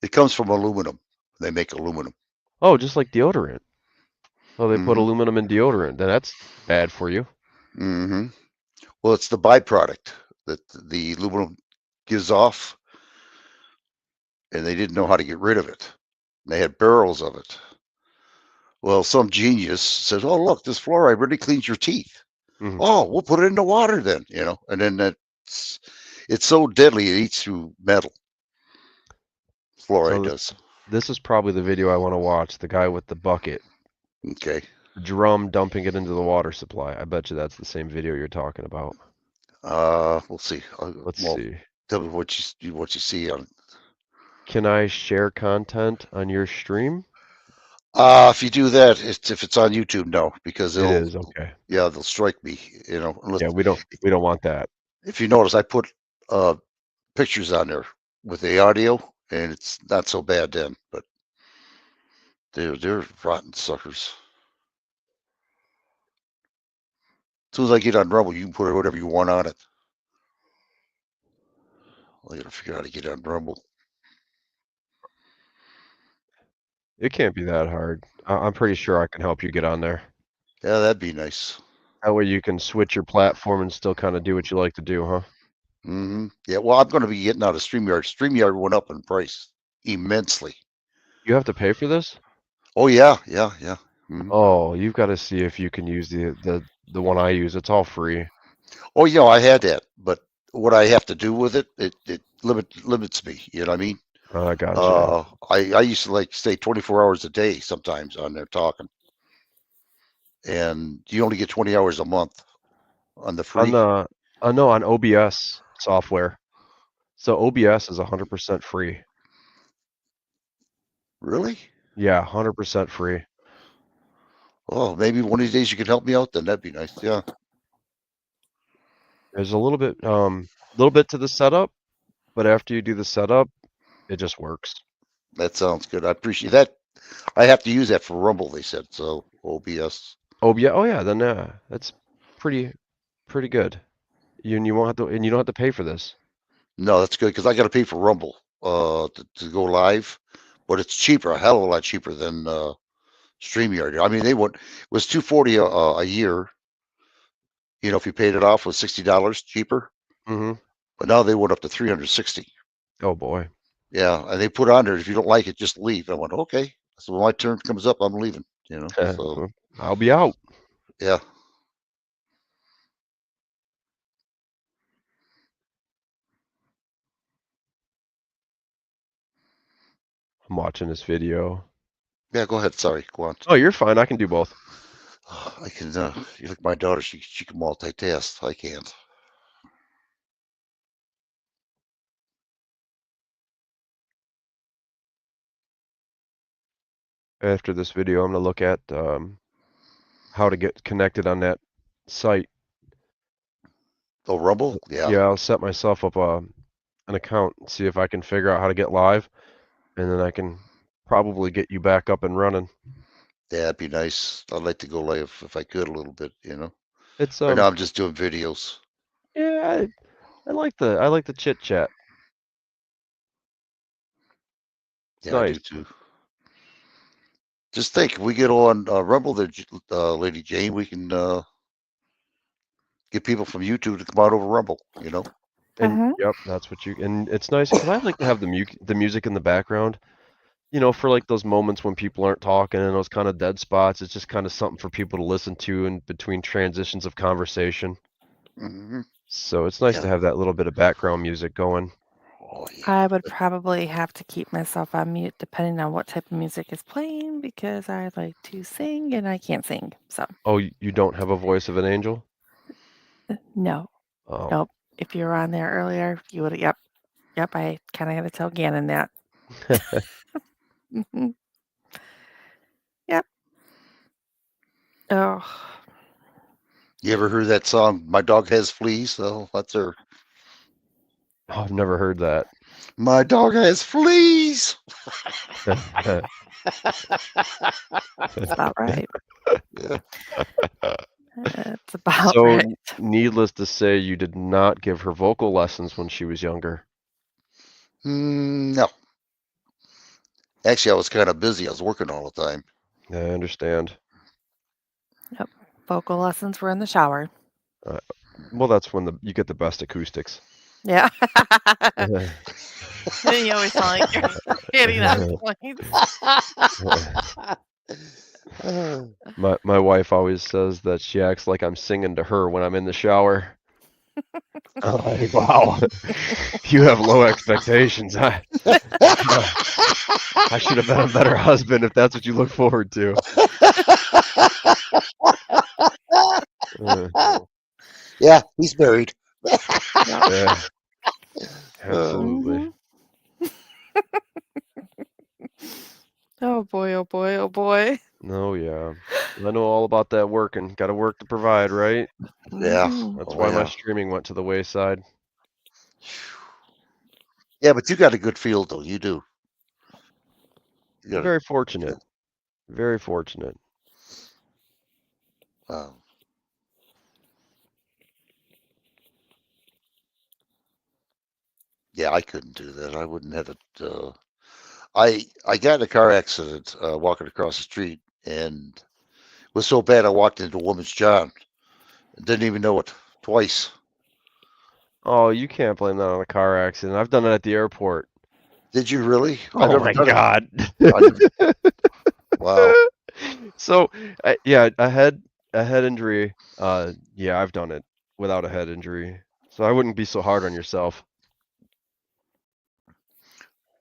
It comes from aluminum. They make aluminum. Oh, just like deodorant. Oh, they put Mhm. aluminum in deodorant. Then that's bad for you. Mm-hmm. Well, it's the byproduct that the aluminum gives off, and they didn't know how to get rid of it. They had barrels of it. Well, some genius says, "Oh, look, this fluoride really cleans your teeth." Mhm. Oh, we'll put it in the water then, you know. And then it's so deadly it eats through metal. Fluoride So does. this is probably the video I want to watch. The guy with the bucket. Okay. The drum dumping it into the water supply. I bet you that's the same video you're talking about. We'll see. Let's Well, see. tell me what you see on. Can I share content on your stream? If you do that, if it's on YouTube, no, because It is okay. Yeah, they'll strike me. You know, unless, Yeah, we don't want that. if you notice, I put pictures on there with the audio, and it's not so bad then. But they're rotten suckers. As soon as I get on Rumble, you can put whatever you want on it. I gotta figure out how to get on Rumble. It can't be that hard. I'm pretty sure I can help you get on there. Yeah, that'd be nice. That way you can switch your platform and still kind of do what you like to do, huh? Yeah, well, I'm going to be getting out of StreamYard. StreamYard went up in price immensely. You have to pay for this? Oh yeah. Oh, you've got to see if you can use the one I use. It's all free. Oh yeah, I had that, but what I have to do with it, it limits me. You know what I mean? I gotcha. I used to like stay 24 hours a day sometimes on there talking, and you only get 20 hours a month on the free. No, on OBS software. So OBS is 100% free. Really? Yeah, 100% free. Oh, maybe one of these days you could help me out. Then that'd be nice. Yeah. There's a little bit to the setup, but after you do the setup, it just works. That sounds good. I appreciate that. I have to use that for Rumble. They said so. OBS. Oh yeah. Then that's pretty good. You won't have to, and you don't have to pay for this. No, that's good because I got to pay for Rumble to go live, but it's cheaper, a hell of a lot cheaper than StreamYard. I mean, it was $240 a year. You know, if you paid it off, was $60 cheaper. Mm-hmm. But now they went up to $360. Oh boy. Yeah, and they put on there, if you don't like it, just leave. I went, okay. So when my turn comes up, I'm leaving. You know, so I'll be out. Yeah. I'm watching this video. Yeah, go ahead. Sorry, go on. Oh, you're fine. I can do both. I can. You look, my daughter. She can multitask. I can't. After this video, I'm gonna look at how to get connected on that site. Oh, Rumble? Yeah. Yeah, I'll set myself up an account, see if I can figure out how to get live, and then I can probably get you back up and running. Yeah, that'd be nice. I'd like to go live if I could a little bit. You know. It's Right now I'm just doing videos. Yeah, I like the chit chat. Yeah, nice. I do too. Just think, if we get on Rumble, there, Lady Jane, we can get people from YouTube to come out over Rumble. You know. And yep, that's what you. And it's nice because I like to have the music in the background. You know, for like those moments when people aren't talking and those kind of dead spots. It's just kind of something for people to listen to in between transitions of conversation. Mm-hmm. So it's nice to have that little bit of background music going. Oh, yeah. I would probably have to keep myself on mute depending on what type of music is playing because I like to sing and I can't sing. So Oh, you don't have a voice of an angel? no. Oh. Nope. If you were on there earlier, you would have. Yep. I kind of had to tell Gannon that. Mhm. Yep. Oh, You ever heard that song? My dog has fleas. So that's her. Oh, I've never heard that. My dog has fleas. that's about right. Yeah. That's about So, right. needless to say, you did not give her vocal lessons when she was younger. No. Actually, I was kind of busy. I was working all the time. Yeah, I understand. Yep. Vocal lessons were in the shower. Well, that's when you get the best acoustics. Yeah. You always sound like you're hitting on points. My wife always says that she acts like I'm singing to her when I'm in the shower. I'm like, wow, you have low expectations. I should have been a better husband if that's what you look forward to. Yeah, he's married. Yeah, absolutely. Oh boy, oh boy, oh boy. Oh yeah, I know all about that working. Got to work to provide, right? Yeah. That's Oh, why my yeah. streaming went to the wayside. Yeah, but you got a good field, though. You do. You got Very fortunate. Very fortunate. Wow. Yeah, I couldn't do that. I wouldn't have it. I got in a car accident walking across the street, and it was so bad I walked into a woman's john. Didn't even know it twice. Oh, you can't blame that on a car accident. I've done it at the airport. Did you really? I've Oh never my done it. god. Wow. So, yeah, a head injury. Yeah, I've done it without a head injury. So I wouldn't be so hard on yourself.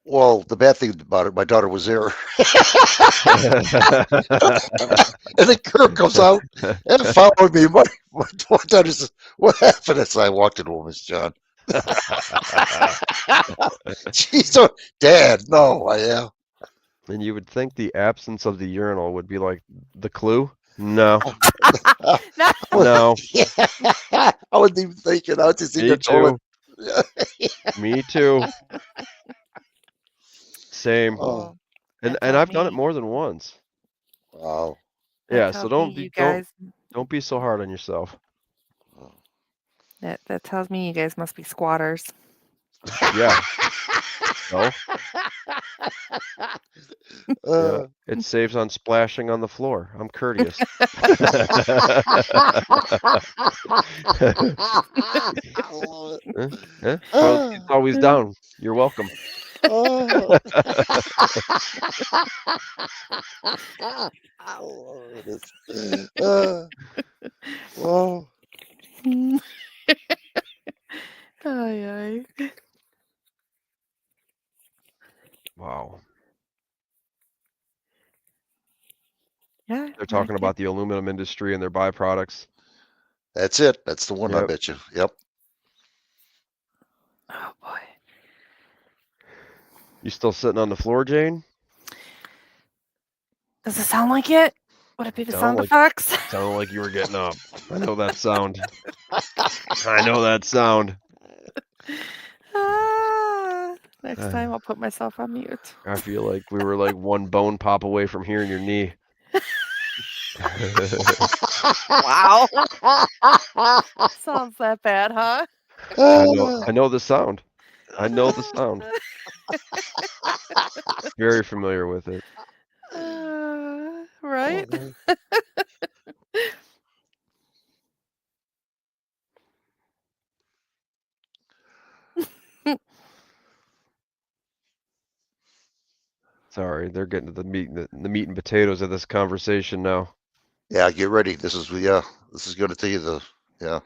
Well, the bad thing about it, my daughter was there. And the girl comes out and followed me. My daughter says, "What happened?" As I walked into Miss John. She's so, Dad, no, I am. And you would think the absence of the urinal would be like the clue. No. No. I wasn't even thinking. I was just in Me the toilet. Me too. Same. Oh. And That I've tells done it me more than once. Wow. that Yeah, so tells me you guys don't be so hard on yourself. that tells me you guys must be squatters. Yeah. No. Yeah, Uh, it saves on splashing on the floor. I'm courteous. It's always down. You're welcome. Oh. Whoa. Ay, ay. Wow. Yeah, They're talking about the aluminum industry and their byproducts. That's it. That's the one, I Yep. bet you. Yep. Oh boy. You still sitting on the floor, Jane? Does it sound like it? Would it be the sound like, effects? Sounded like you were getting up. I know that sound. I know that sound. Next time I'll put myself on mute. I feel like we were like one bone pop away from hearing your knee. Wow. Sounds that bad, huh? I know the sound. I know the sound. Very familiar with it. Right? Sorry, they're getting to the meat and potatoes of this conversation now. Yeah, get ready. This is going to tell you the, yeah.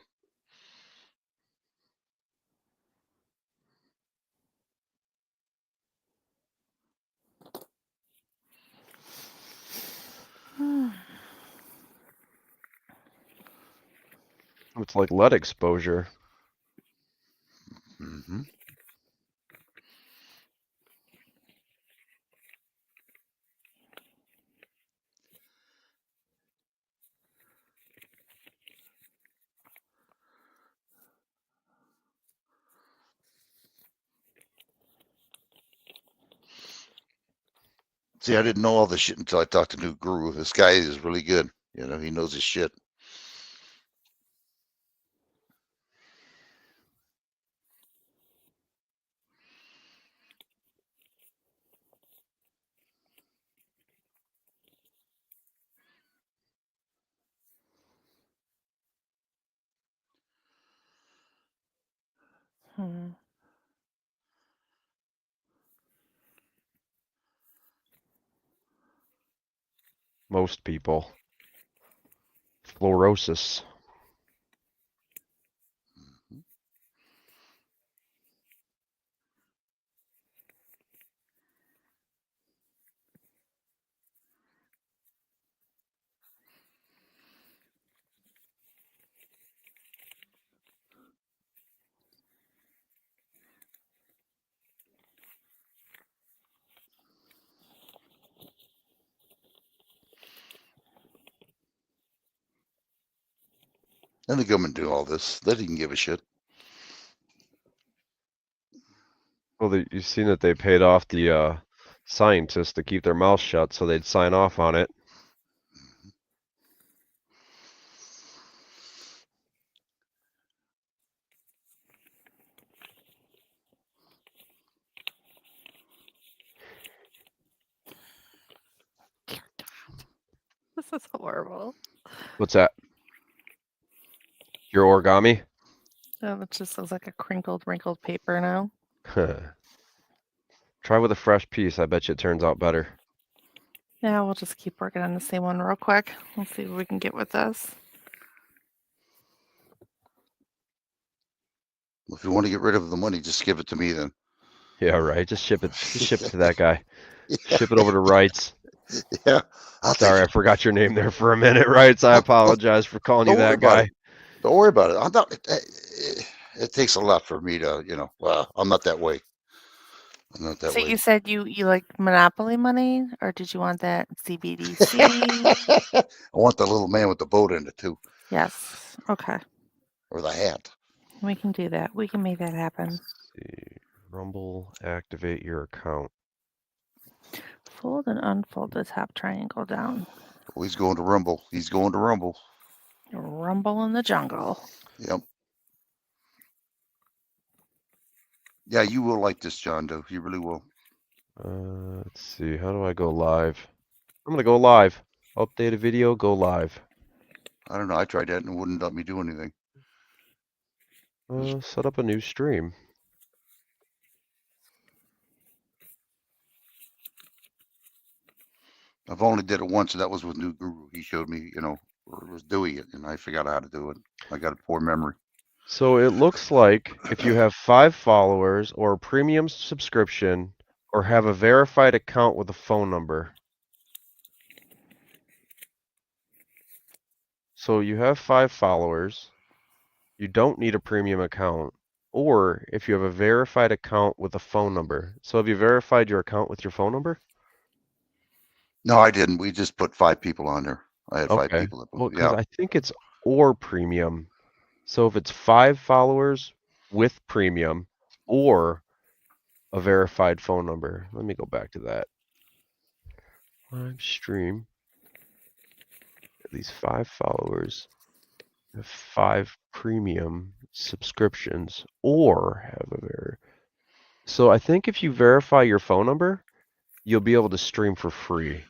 It's like lead exposure. Mm-hmm. See, I didn't know all this shit until I talked to New Guru. This guy is really good. You know, he knows his shit. Most people. Fluorosis. And the government do all this. They didn't give a shit. Well, you've seen that they paid off the scientists to keep their mouths shut so they'd sign off on it. This is horrible. What's that? Your origami? Oh, it just looks like a crinkled, wrinkled paper now. Try with a fresh piece. I bet you it turns out better. Yeah, we'll just keep working on the same one real quick. Let's see what we can get with this. If you want to get rid of the money, just give it to me then. Yeah, right. Just ship it. Just ship it to that guy. Ship it over to Wrights. Yeah. I'll Sorry, I forgot your name there for a minute, Wrights. I apologize for calling you that guy. Don't worry about it. I'm not. It takes a lot for me to, Well, I'm not that way. I'm not that So way. you said you like Monopoly money, or did you want that CBDC? I want the little man with the boat in it too, Yes. Okay. or the hat. We can do that. We can make that happen. Rumble, activate your account. Fold and unfold the top triangle down. Oh, he's going to Rumble. He's going to Rumble. Rumble in the jungle. Yep. Yeah, you will like this, John Doe. You really will. Let's see. How do I go live? I'm gonna go live. Update a video. Go live. I don't know. I tried that and it wouldn't let me do anything. Set up a new stream. I've only did it once, and that was with New Guru. He showed me, or was doing it, and I forgot how to do it. I got a poor memory. So it looks like if you have 5 followers or a premium subscription or have a verified account with a phone number. So you have 5 followers, you don't need a premium account, or if you have a verified account with a phone number. So have you verified your account with your phone number? No, I didn't. We just put 5 people on there. I had 5 Okay. people. That Well, put, because yeah. I think it's or premium. So if it's 5 followers with premium or a verified phone number. Let me go back to that. Live stream. These 5 followers have 5 premium subscriptions or have a So I think if you verify your phone number, you'll be able to stream for free.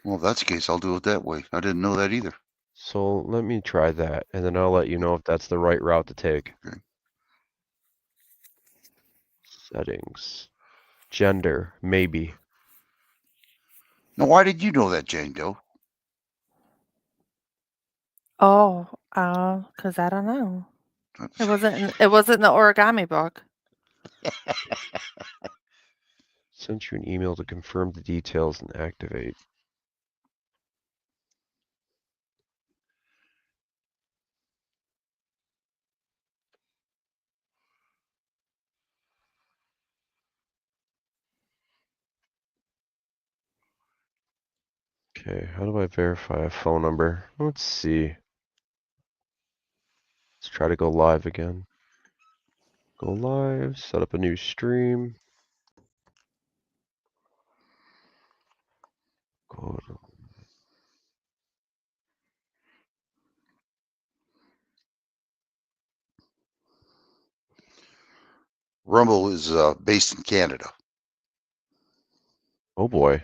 Well, if that's the case, I'll do it that way. I didn't know that either. So let me try that, and then I'll let you know if that's the right route to take. Okay. Settings. Gender, maybe. Now, why did you know that, Jane Doe? Oh, because I don't know. It wasn't in the origami book. Sent you an email to confirm the details and activate. Okay, how do I verify a phone number? Let's see. Let's try to go live again. Go live, set up a new stream. Go to Rumble is based in Canada. Oh boy.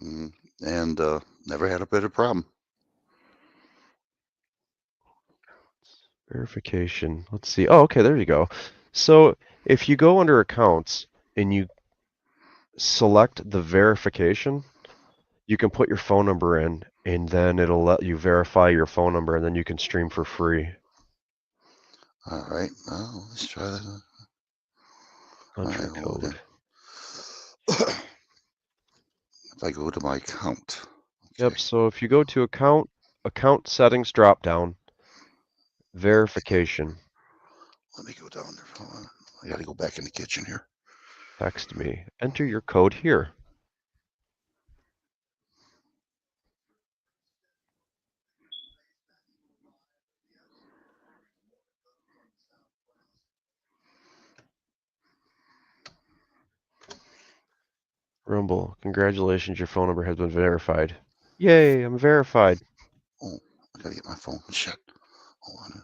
And never had a bit of problem. Verification. Let's see. Oh, okay, there you go. So if you go under accounts and you select the verification, you can put your phone number in and then it'll let you verify your phone number and then you can stream for free. All right. Well, let's try that. Country All right, hold code. If I go to my account. Yep, so if you go to account settings drop down, verification. Let me go down there. Hold on. I got to go back in the kitchen here. Text me. Enter your code here. Rumble, congratulations, your phone number has been verified. Yay, I'm verified. Oh, I gotta get my phone. Shit. Hold on.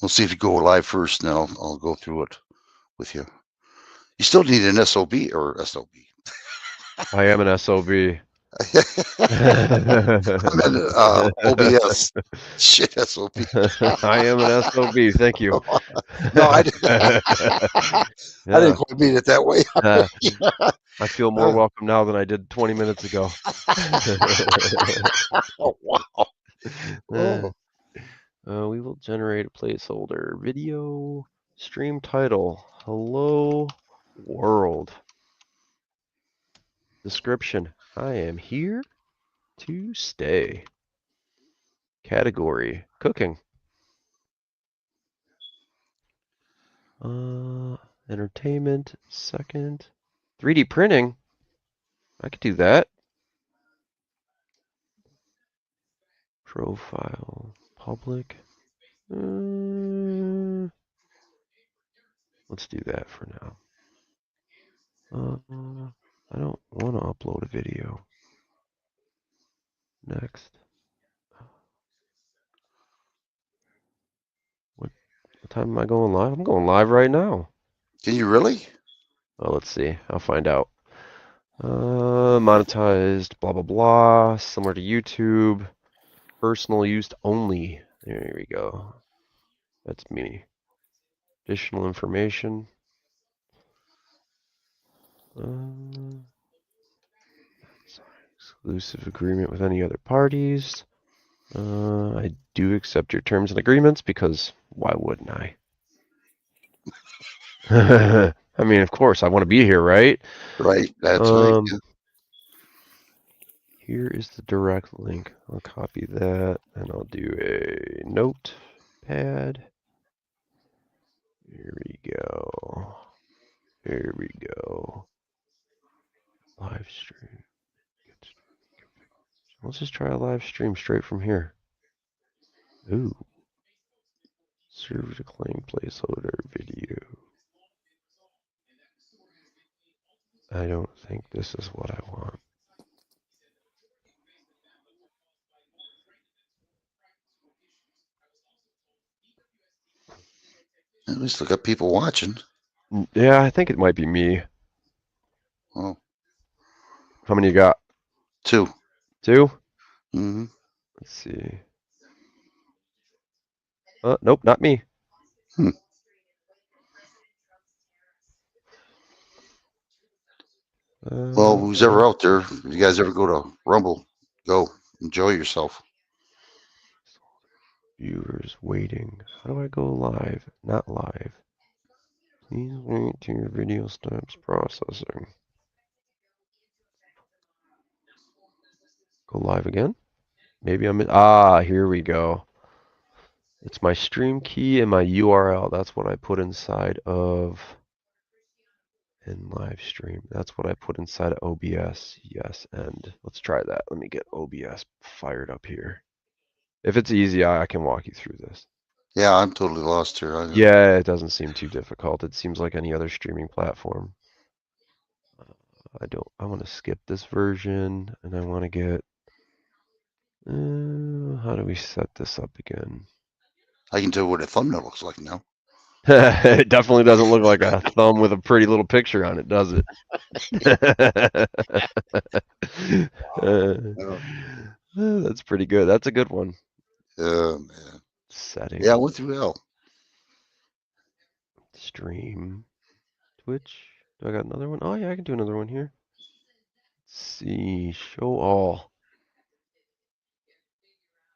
We'll see if you go live first, and then I'll go through it with you. You still need an SOB or SOB. I am an SOB. I'm in OBS. Shit, SOB. I am an SOB. Thank you. No, I didn't quite mean it that way. I feel more welcome now than I did 20 minutes ago. Oh, wow. We will generate a placeholder. Video stream title. Hello world. Description. I am here to stay. Category. Cooking. Entertainment. Second. 3D printing. I could do that. Profile. Public. Let's do that for now. I don't want to upload a video. Next. What time am I going live? I'm going live right now. Can you really? Oh, let's see. I'll find out. Monetized, blah, blah, blah. Similar to YouTube. Personal use only. There we go. That's me. Additional information. Exclusive agreement with any other parties. I do accept your terms and agreements because why wouldn't I? I mean, of course, I want to be here, right? Right. That's right. Yeah. Here is the direct link. I'll copy that and I'll do a notepad. Here we go. Here we go. Live stream. Let's just try a live stream straight from here. Ooh. Server to claim placeholder video. I don't think this is what I want. At least look at people watching. Yeah, I think it might be me. Oh. How many you got? 2. 2? Mm-hmm. Let's see. Nope, not me. Well, who's ever out there, if you guys ever go to Rumble, go enjoy yourself. Viewers waiting. How do I go live? Not live. Please wait till your video stops processing. Go live again? Maybe I'm in. Here we go. It's my stream key and my URL. That's what I put inside of in live stream. That's what I put inside of OBS. Yes, and let's try that. Let me get OBS fired up here. If it's easy, I can walk you through this. Yeah, I'm totally lost here. Yeah, it doesn't seem too difficult. It seems like any other streaming platform. I want to skip this version and I want to get, how do we set this up again? I can tell what a thumbnail looks like now. It definitely doesn't look like a thumb with a pretty little picture on it, does it? That's pretty good. That's a good one. Man. Settings. Yeah, I went through hell. Stream. Twitch. Do I got another one? Oh, yeah, I can do another one here. Let's see. Show all.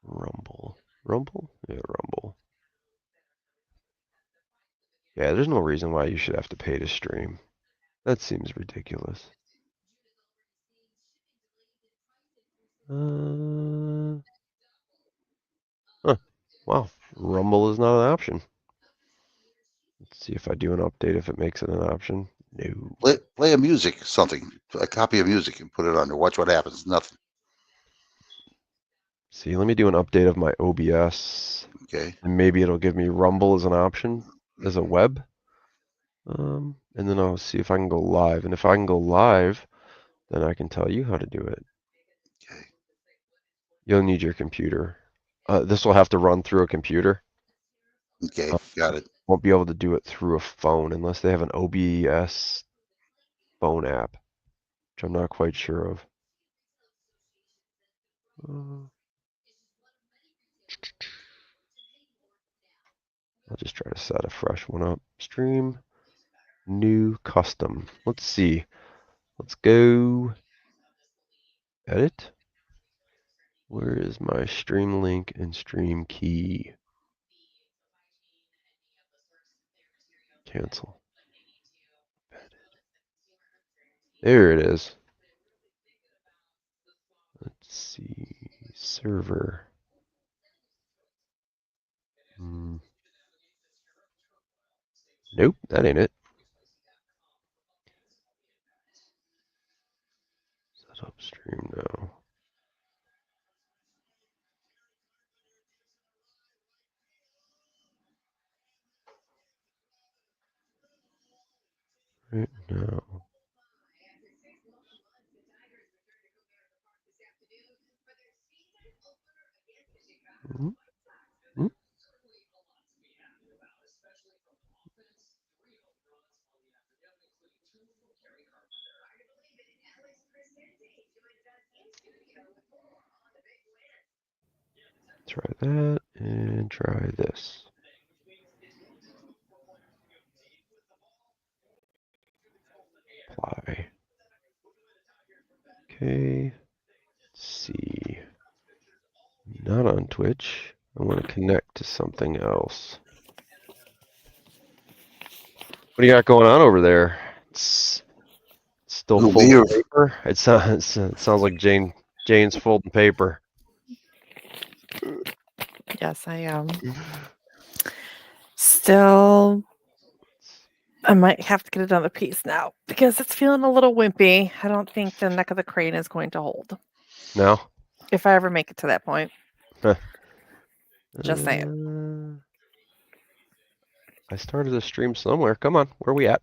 Rumble. Rumble? Yeah, Rumble. Yeah, there's no reason why you should have to pay to stream. That seems ridiculous. Wow. Rumble is not an option. Let's see if I do an update, if it makes it an option. No. Play a music, something. A copy of music and put it on there. Watch what happens. Nothing. See, let me do an update of my OBS. Okay. And maybe it'll give me Rumble as an option, as a web. And then I'll see if I can go live. And if I can go live, then I can tell you how to do it. Okay. You'll need your computer. This will have to run through a computer. Okay, got it. Won't be able to do it through a phone unless they have an OBS phone app, which I'm not quite sure of. I'll just try to set a fresh one up. Stream, new, custom. Let's see. Let's go edit. Where is my stream link and stream key? Cancel. There it is. Let's see. Server. Nope, that ain't it. Set up stream now. Right now. Try that and try this. Apply. Okay. Let's see. Not on Twitch. I want to connect to something else. What do you got going on over there? It's still folding paper. It sounds like Jane's folding paper. Yes, I am. Still, I might have to get another piece now because it's feeling a little wimpy. I don't think the neck of the crane is going to hold. No? If I ever make it to that point. Huh. Just saying. I started a stream somewhere. Come on, where are we at?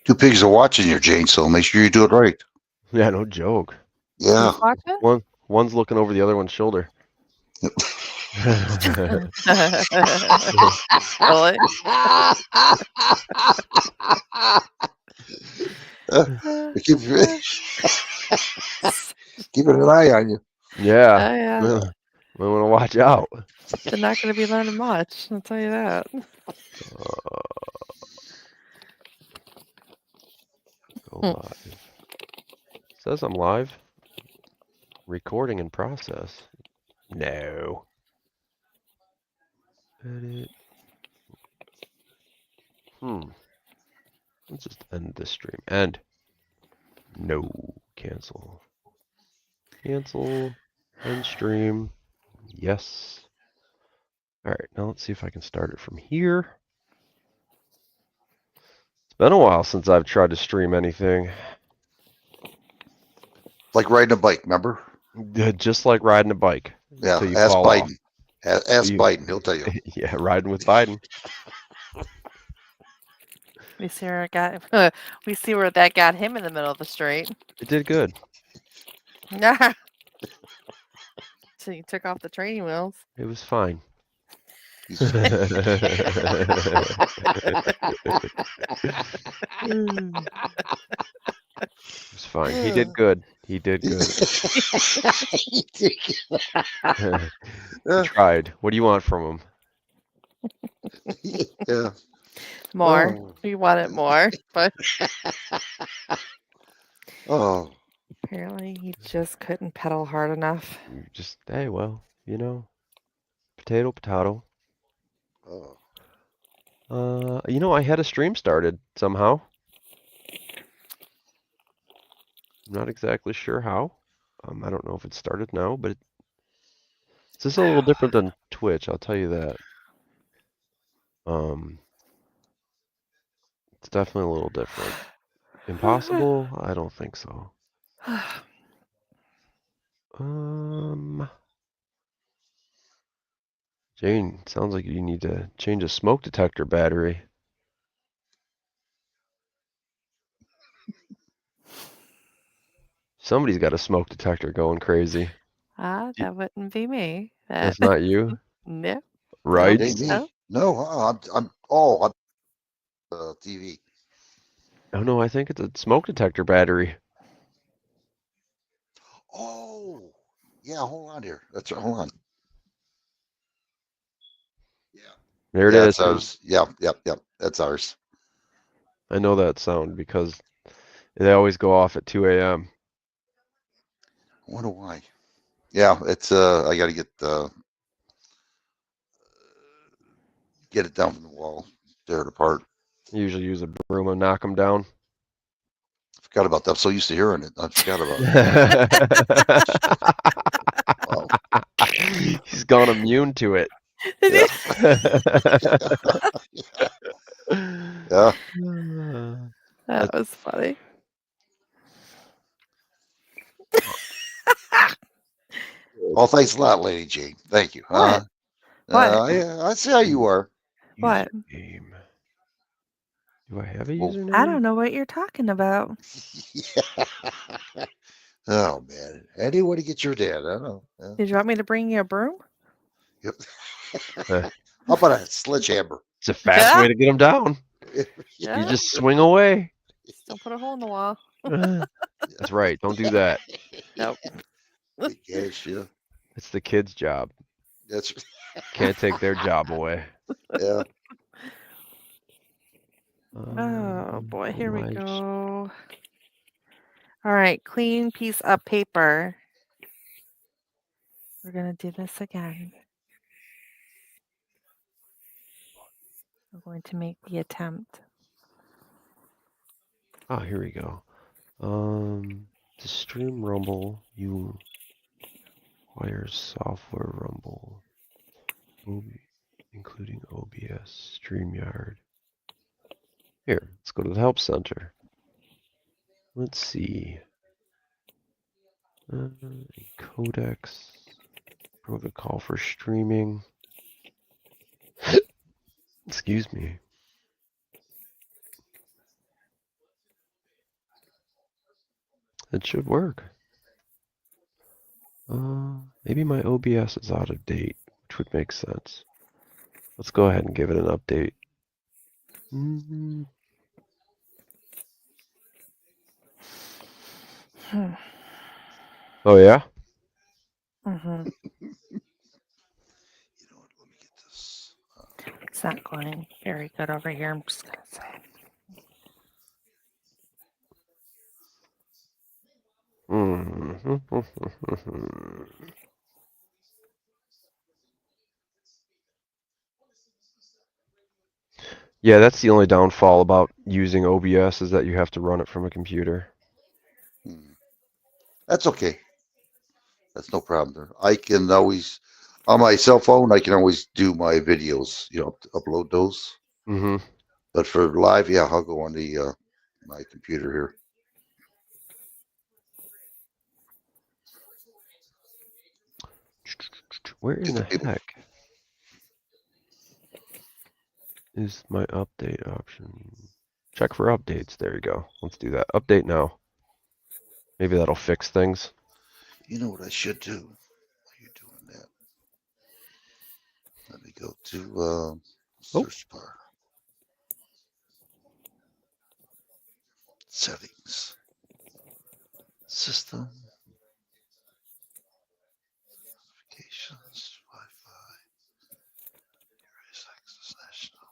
2 pigs are watching you, Jane, so make sure you do it right. Yeah, no joke. Yeah. One's looking over the other one's shoulder. Really? Keeping an eye on you. Yeah. Oh, yeah. We want to watch out. They're not going to be learning much. I'll tell you that. Go live. Says I'm live. Recording in process. No. Edit. Let's just end this stream. End. No. Cancel. Cancel. End stream. Yes. Alright, now let's see if I can start it from here. It's been a while since I've tried to stream anything. Like riding a bike, remember? Just like riding a bike. Yeah, until you ask fall Biden. off. Ask Biden, he'll tell you. Yeah, riding with Biden. We see where we see where that got him in the middle of the street. It did good. So you took off the training wheels. It was fine. It was fine. He did good. He did good. He did good. He tried. What do you want from him? Yeah. More. Oh. We wanted more, but Oh. apparently he just couldn't pedal hard enough. Just, hey, well, you know, potato, potato. Oh. You know, I had a stream started somehow. I'm not exactly sure how. I don't know if it started now, but it's just a little different than Twitch, I'll tell you that. It's definitely a little different. Impossible? I don't think so. Jane, sounds like you need to change a smoke detector battery. Somebody's got a smoke detector going crazy. That wouldn't be me. That's not you? No. Right? Ain't me. No. No, I'm TV. Oh no, I think it's a smoke detector battery. Oh, yeah. Hold on here. That's right. Hold on. There it Yeah, is. that's ours. Yep. That's ours. I know that sound because they always go off at 2 a.m. I wonder why. Yeah, it's I got to get it down from the wall, tear it apart. Usually use a broom and knock them down. Forgot about that. I'm so used to hearing it. I forgot about it. Wow. He's gone immune to it. Yeah. Yeah. That was funny. Well, thanks a lot, Lady Jane. Thank you. What? What? Yeah, I see how you are. What? Username. Do I have a Well, username? I don't know what you're talking about. Oh man, anyway to get your dad. I don't know. Yeah. Did you want me to bring you a broom? Yep. How about a sledgehammer? It's a fast way to get them down. Yeah. You just swing away. Just don't put a hole in the wall. That's right. Don't do that. Nope. Yes, yeah. It's the kid's job. That's Can't take their job away. yeah. Oh boy, here we Obliged. go. All right, clean piece of paper. We're gonna do this again. We're going to make the attempt. Oh, here we go. To stream Rumble, you require software Rumble, including OBS, StreamYard. Here, let's go to the Help Center. Let's see. Codecs, protocol for streaming. Excuse me. It should work. Maybe my OBS is out of date, which would make sense. Let's go ahead and give it an update. Oh yeah? Mm-hmm. It's not going very good over here. I'm just gonna say. Yeah, that's the only downfall about using OBS is that you have to run it from a computer. That's okay. That's no problem there. I can always, on my cell phone, I can always do my videos, upload those. Mm-hmm. But for live, yeah, I'll go on the my computer here. Where in the heck is my update option? Check for updates. There you go. Let's do that. Update now. Maybe that'll fix things. You know what I should do? While you're doing that, let me go to search bar. Settings. System. Notifications. Wi-Fi. Erase access national.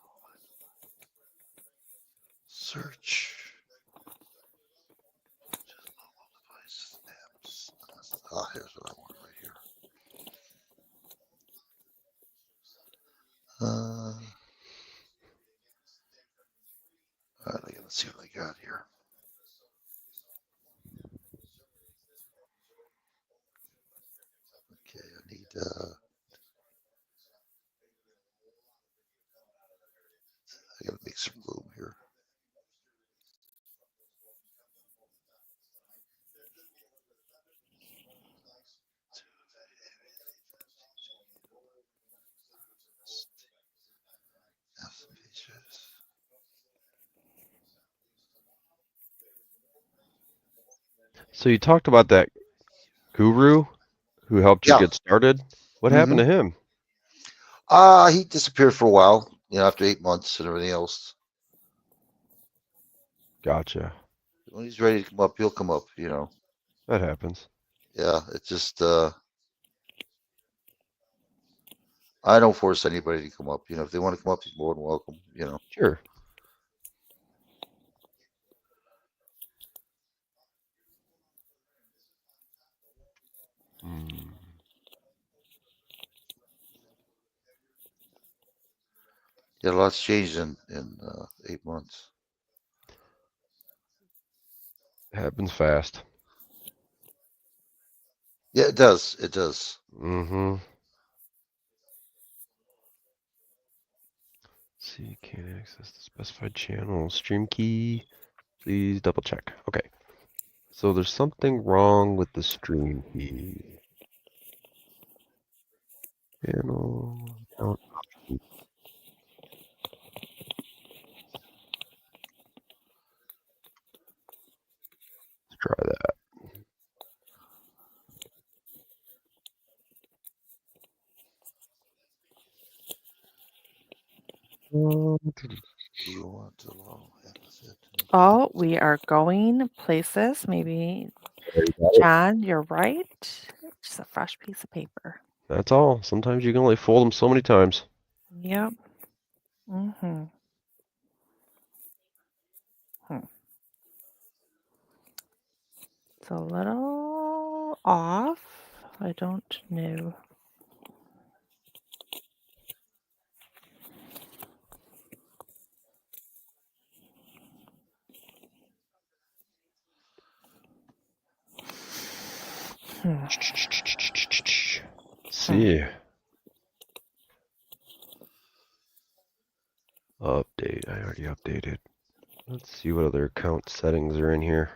Search. Just mobile devices. Apps. Ah, here's what I want right here. All right, I gotta see what I got here. Okay, I need I gotta make some room here. So you talked about that guru who helped you get started. What happened to him? He disappeared for a while, after 8 months and everything else. Gotcha. When he's ready to come up, he'll come up, That happens. Yeah, it's just I don't force anybody to come up. You know, if they want to come up, you're more than welcome. You know. Sure. Yeah, lots changed in 8 months. Happens fast. Yeah, it does. It does. Mm-hmm. See, you can't access the specified channel. Stream key. Please double check. Okay. So there's something wrong with the stream key. Channel account options. Let's try that. Do you want to allow access to Oh, we are going places. Maybe, There you got it. John, you're right. Just a fresh piece of paper. That's all. Sometimes you can only fold them so many times. Yep. Mm-hmm. It's a little off. I don't know. Let's see. Update. I already updated. Let's see what other account settings are in here.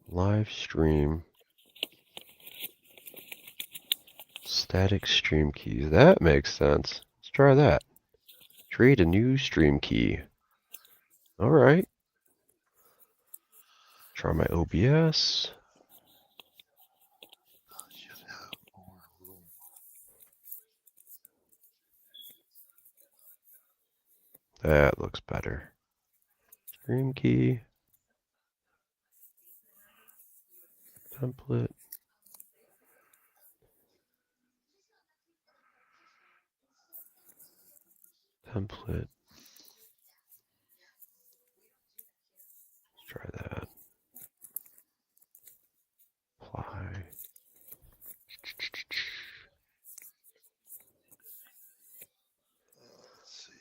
Live stream. Static stream keys. That makes sense. Let's try that. Create a new stream key. All right. Try my OBS. That looks better. Stream key. Template. Template. Let's try that. Apply. Let's see.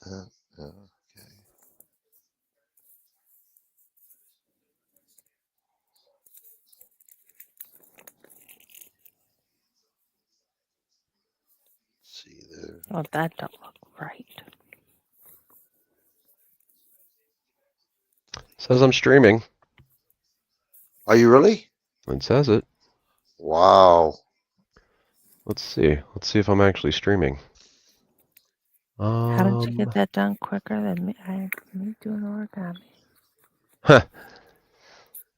That, okay. Let's see there. Oh, that don't look right. Says I'm streaming. Are you really? It says it. Wow. Let's see. Let's see if I'm actually streaming. How did you get that done quicker than me? Me doing origami. Huh.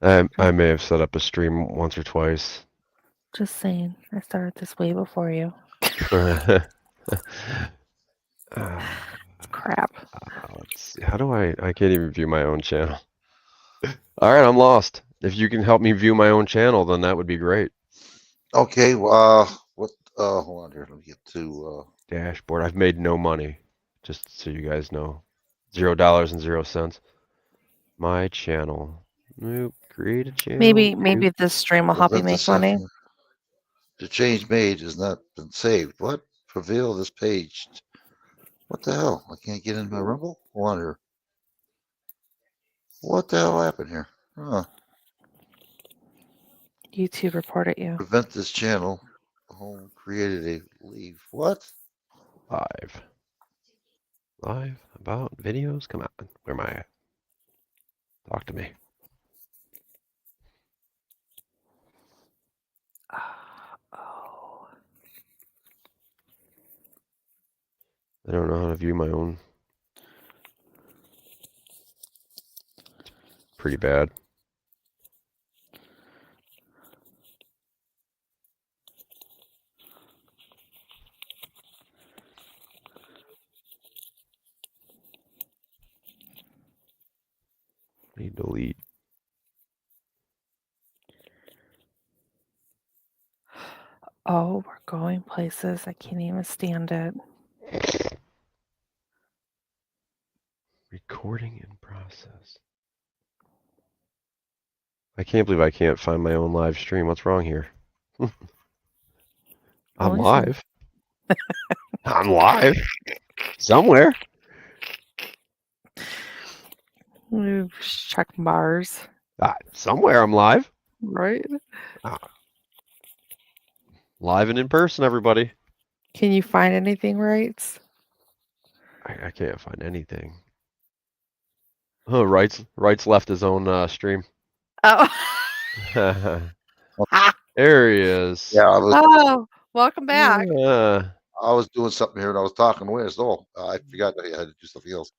I may have set up a stream once or twice. Just saying. I started this way before you. Crap. Let's see. How do I can't even view my own channel. All right, I'm lost. If you can help me view my own channel, then that would be great. Okay. What? Hold on here. Let me get to Dashboard. I've made no money. Just so you guys know. $0.00. My channel. Nope. Create a channel. Maybe this stream will help you prevent make money. The change made has not been saved. What? Prevail this page. What the hell? I can't get into my Rumble? Hold on here. What the hell happened here? Huh. YouTube reported you. Prevent this channel. Home created a leave. What? Live. About videos? Come on. Where am I at? Talk to me. Oh. I don't know how to view my own. It's pretty bad. Delete. places. I can't even stand it. Recording in process. I can't believe I can't find my own live stream. What's wrong here? I'm Listen. live. I'm live. Somewhere. Check Mars. Somewhere I'm live. Right? Live and in person, everybody. Can you find anything, Rights? I can't find anything. Oh, Wright's left his own stream. Oh. There he is. Yeah, Oh, welcome back. I was doing something here and I was talking away. So I forgot that I had to do something else.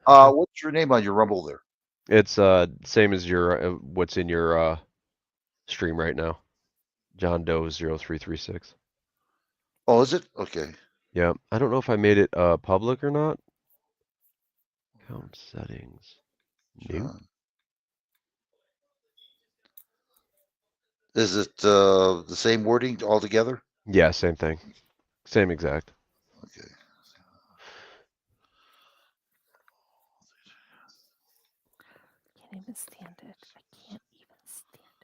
What's your name on your Rumble there? It's same as your what's in your stream right now. John Doe 0336. Oh, is it? Okay. Yeah, I don't know if I made it public or not. Account settings. New. Is it the same wording altogether? Yeah, same thing. Same exact. Okay. Can't even stand it. I can't even stand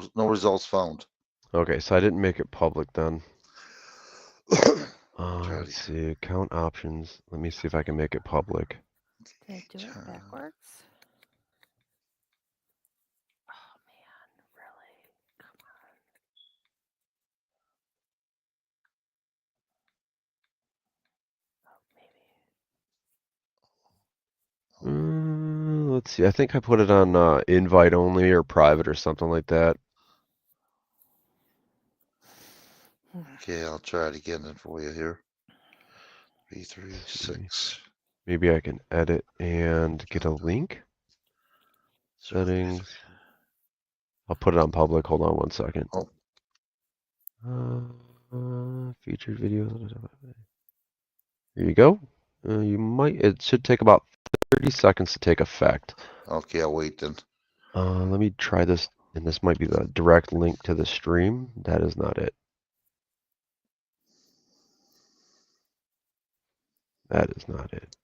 it. No results found. Okay, so I didn't make it public then. Let's see, account options. Let me see if I can make it public. Did I do it backwards? Oh man, really? Come on. Oh, maybe. Let's see. I think I put it on invite only or private or something like that. Okay, I'll try it again then for you here. 336. Maybe I can edit and get a link. Settings. I'll put it on public. Hold on one second. Featured videos. Here you go. It should take about 30 seconds to take effect. Okay, I'll wait then. Let me try this, and this might be the direct link to the stream. That is not it. That is not it.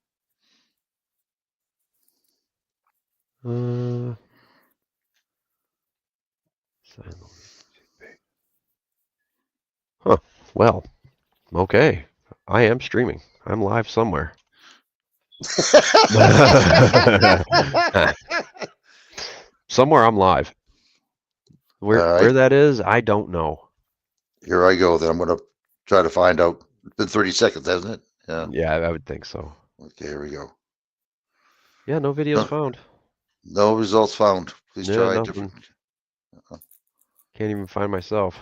Huh. Well, okay. I am streaming. I'm live somewhere. Somewhere I'm live. Where that is, I don't know. Here I go. Then I'm going to try to find out. It's been 30 seconds, hasn't it? Yeah. Yeah, I would think so. Okay, here we go. Yeah, no videos found. No results found. Please Yeah, try nothing. different. Can't even find myself.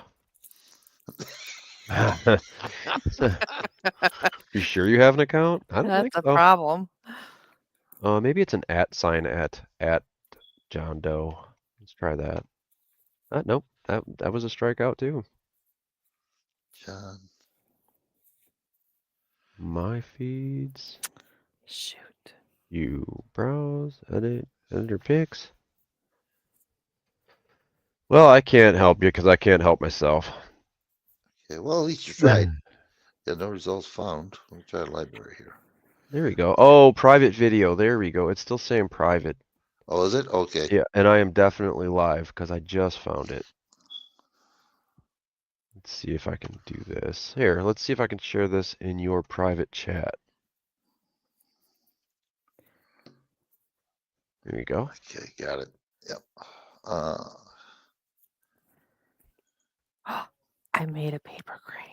You sure you have an account? I don't That's think a so. problem. Maybe it's an @ at John Doe. Let's try that. Nope, that was a strikeout too. John. My feeds. Shoot. You browse, editor picks. Well, I can't help you because I can't help myself. Okay, well, at least you tried. Yeah, no results found. Let me try the library here. There we go. Oh, private video. There we go. It's still saying private. Oh, is it? Okay. Yeah, and I am definitely live because I just found it. Let's see if I can do this. Here, let's see if I can share this in your private chat. There you go. Okay, got it. Yep. I made a paper crane.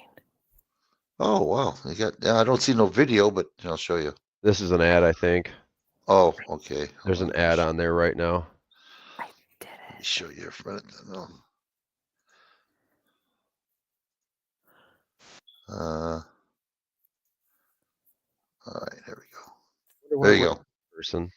Oh, wow. You got, I don't see no video, but I'll show you. This is an ad, I think. Oh, okay. There's an ad on there right now. I did it. Let me show you for a minute. No. All right, there we go. There you go. Person.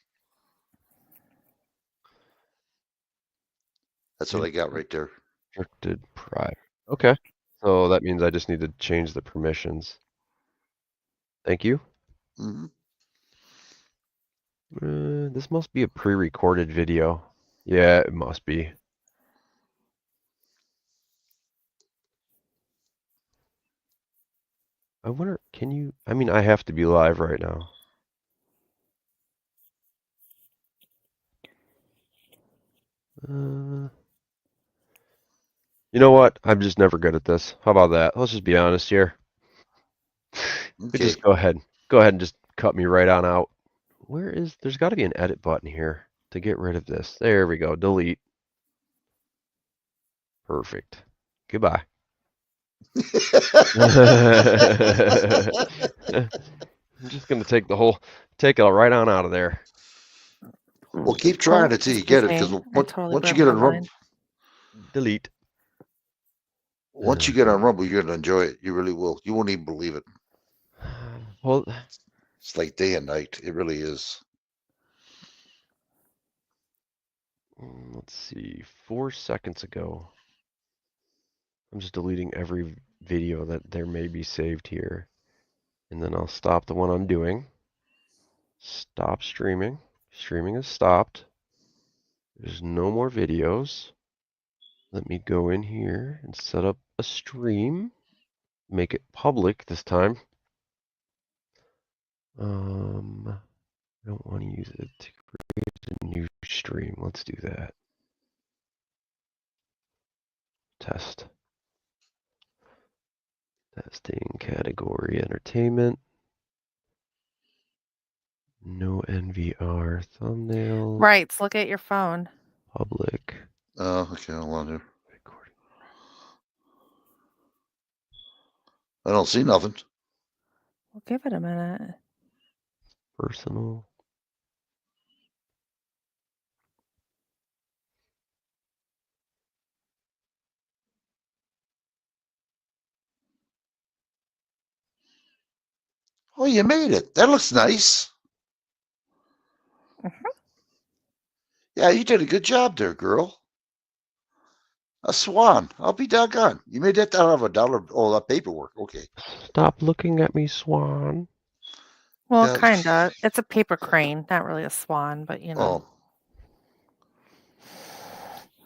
That's what I got right there. Restricted private. Okay. So that means I just need to change the permissions. Thank you. Mm-hmm. This must be a pre-recorded video. Yeah, it must be. I wonder, can you? I mean, I have to be live right now. You know what? I'm just never good at this. How about that? Let's just be honest here. Okay. Just go ahead and just cut me right on out. Where is? There's got to be an edit button here to get rid of this. There we go. Delete. Perfect. Goodbye. I'm just gonna take it right on out of there. Well, keep trying until you get it, because once you get on Rumble, Delete. once you get on Rumble, you're gonna enjoy it. You really will. You won't even believe it. Well, it's like day and night. It really is. Let's see. 4 seconds ago. I'm just deleting every video that there may be saved here. And then I'll stop the one I'm doing. Stop streaming. Streaming is stopped. There's no more videos. Let me go in here and set up a stream. Make it public this time. I don't want to use it to create a new stream. Let's do that. Test. Testing category entertainment. No NVR thumbnail. Right. Look at your phone. Public. Oh, okay. Hold on here. I don't see nothing. Well, give it a minute. Personal. Oh, you made it. That looks nice. Yeah, you did a good job there, girl. A swan. I'll be doggone. You made that out of $1. Oh, that paperwork. Okay. Stop looking at me, Swan. Well, Yeah. kinda. It's a paper crane, not really a swan, but you know.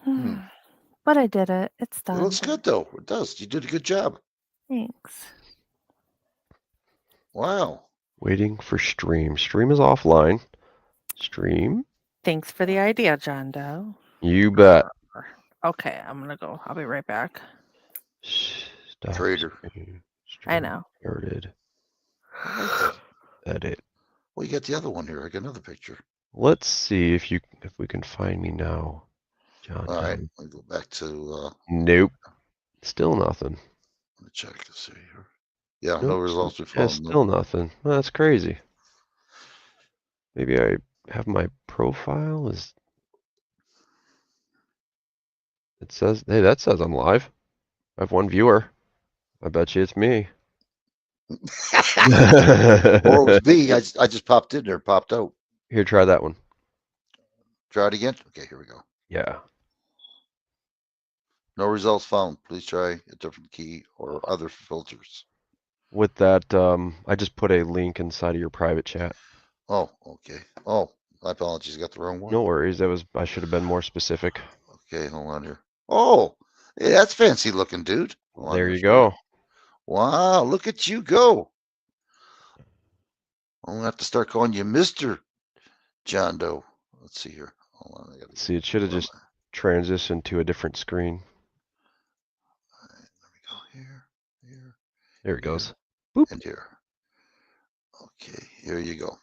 Oh. But I did it. It's It done. looks good, though. It does. You did a good job. Thanks. Wow. Waiting for stream. Stream is offline. Stream. Thanks for the idea, John Doe. You bet. Okay, I'm gonna go. I'll be right back. Stop Trader. I know. Started. Edit. Well, you got the other one here. I got another picture. Let's see if we can find me now, John. All right. I'll go back to. Nope. Still nothing. Let me check to see here. Yeah, Nope. no results were Yeah, found. still nothing. Well, that's crazy. Maybe I have my profile is. It says, hey, that says I'm live. I have one viewer. I bet you it's me. Or it was me. I just popped in there, popped out. Here, try that one. Try it again. Okay, here we go. Yeah. No results found. Please try a different key or other filters. With that, I just put a link inside of your private chat. Oh, okay. Oh, my apologies. Got the wrong one. No worries. I should have been more specific. Okay, hold on here. Oh, hey, that's fancy looking, dude. Hold on There here. you go. Wow, look at you go. I'm gonna have to start calling you Mr. John Doe. Let's see here. Hold on. I gotta See, it should have just transitioned to a different screen. There it goes. Boop. And here. Okay, here you go.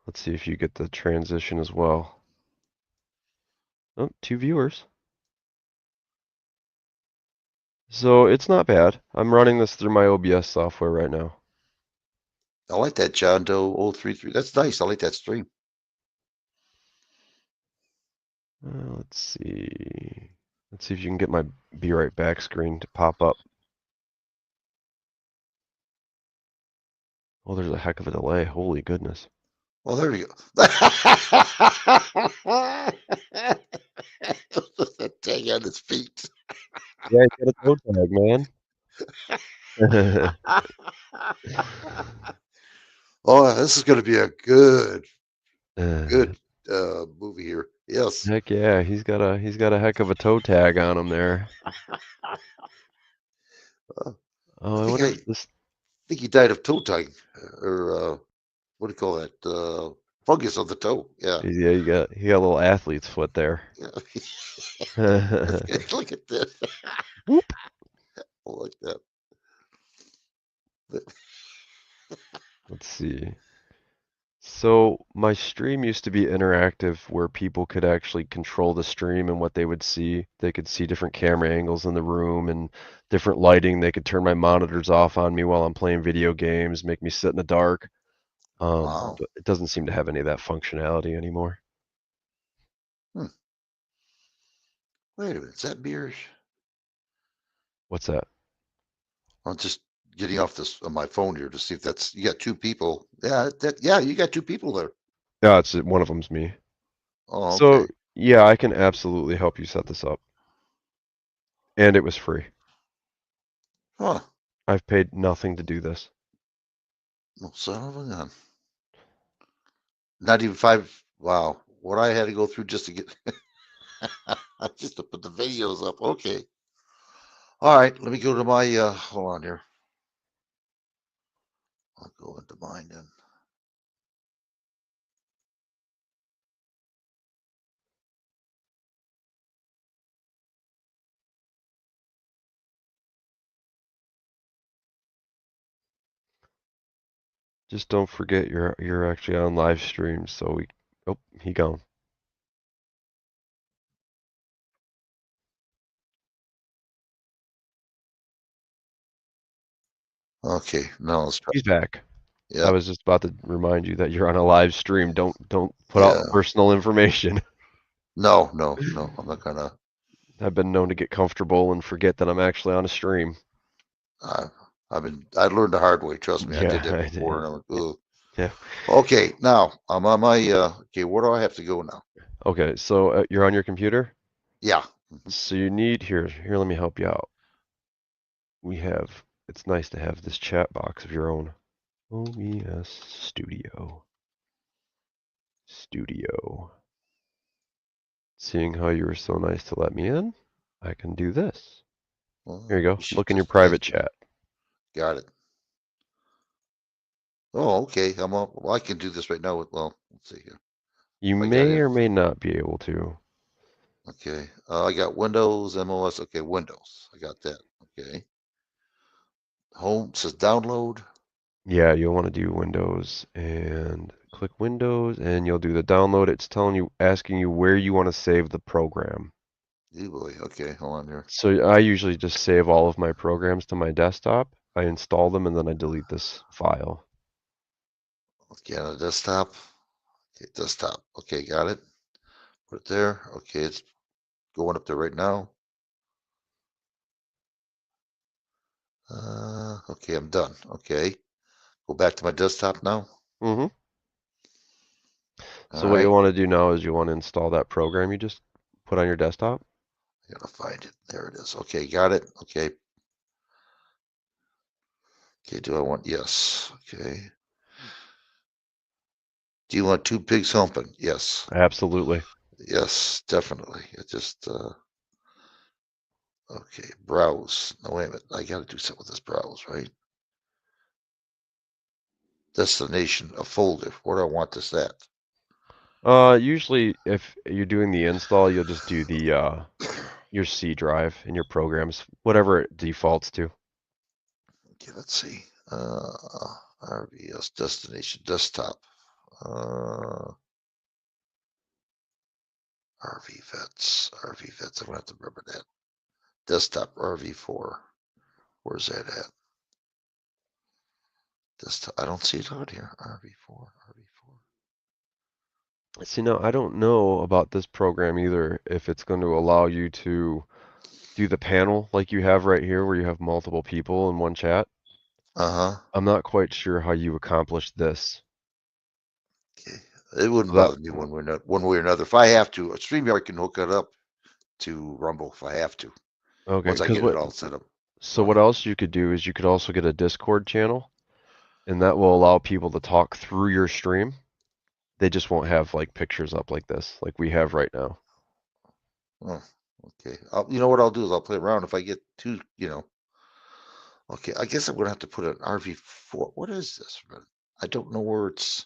Let's see if you get the transition as well. Oh, 2 viewers. So it's not bad. I'm running this through my OBS software right now. I like that John Doe 033. That's nice. I like that stream. Let's see. Let's see if you can get my Be Right Back screen to pop up. Oh, there's a heck of a delay. Holy goodness. Well, there you go. That tag on his feet. Yeah, you got a toe tag, man. Oh, this is going to be a good movie here. Yes. Heck yeah, he's got a heck of a toe tag on him there. I Oh, I think wonder if this. he died of toe tag, or what do you call that? Fungus of the toe. Yeah. Yeah, he got a little athlete's foot there. Yeah. Look at this. Whoop. I like that. Let's see. So my stream used to be interactive where people could actually control the stream and what they would see. They could see different camera angles in the room and different lighting. They could turn my monitors off on me while I'm playing video games, make me sit in the dark. Wow. But it doesn't seem to have any of that functionality anymore. Wait a minute, is that beers? What's that? I'm just getting off this on my phone here to see if that's you got two people. Yeah, you got two people there. Yeah, it's one of them's me. Oh, So okay. yeah, I can absolutely help you set this up. And it was free. Huh. I've paid nothing to do this. No son of a gun. Not even 5. Wow. What I had to go through just to get just to put the videos up. Okay. All right. Let me go to my hold on here. I'll go into mine then. Just don't forget you're actually on live stream, so he gone. Okay. Now let's try. He's back. Yeah. I was just about to remind you that you're on a live stream. Don't put out personal information. No. I'm not gonna. I've been known to get comfortable and forget that I'm actually on a stream. I learned the hard way. Trust me, I did Yeah, that before. And I'm like, ugh. Yeah. Okay, now I'm on my. Okay, where do I have to go now? Okay, so you're on your computer? Yeah. So you need here. Let me help you out. It's nice to have this chat box of your own. OBS Studio. Seeing how you were so nice to let me in, I can do this. Well, Here you go. Look in your private chat. Got it. Oh, okay. I'm on. Well, I can do this right now. Well, let's see here. You I got may it. or may not be able to. Okay. I got Windows, MOS. Okay, Windows. I got that. Okay. Home says download. Yeah, you'll want to do Windows and click Windows and you'll do the download. It's asking you where you want to save the program. Oh boy. Okay, hold on here. So I usually just save all of my programs to my desktop. I install them and then I delete this file. Okay, on the desktop. Okay, desktop. Okay, got it. Put it there. Okay, it's going up there right now. Okay, I'm done. Okay. Go back to my desktop now. Mm-hmm. So All what right. you want to do now is you want to install that program you just put on your desktop. I gotta find it. There it is. Okay, got it. Okay. Okay, do I want yes. Okay. Do you want two pigs humping? Yes. Absolutely. Yes, definitely. It just okay, browse. No, wait a minute. I gotta do something with this browse, right? Destination, a folder. Where do I want this at? Usually if you're doing the install, you'll just do the your C drive in your programs, whatever it defaults to. Okay, let's see. RVS destination desktop. RV vets. I'm gonna have to remember that. Desktop RV4. Where's that at? Desktop. I don't see it out here. RV4. See, now I don't know about this program either, if it's going to allow you to do the panel like you have right here where you have multiple people in one chat. I'm not quite sure how you accomplish this. It wouldn't bother me one way or another. If I have to, StreamYard can hook it up to Rumble if I have to. Okay, Once I get it all set up. So what else you could do is you could also get a Discord channel, and that will allow people to talk through your stream. They just won't have like pictures up like this, like we have right now. Oh, okay. You know what I'll do is I'll play around if I get two, Okay, I guess I'm gonna have to put an RV4. What is this? I don't know where it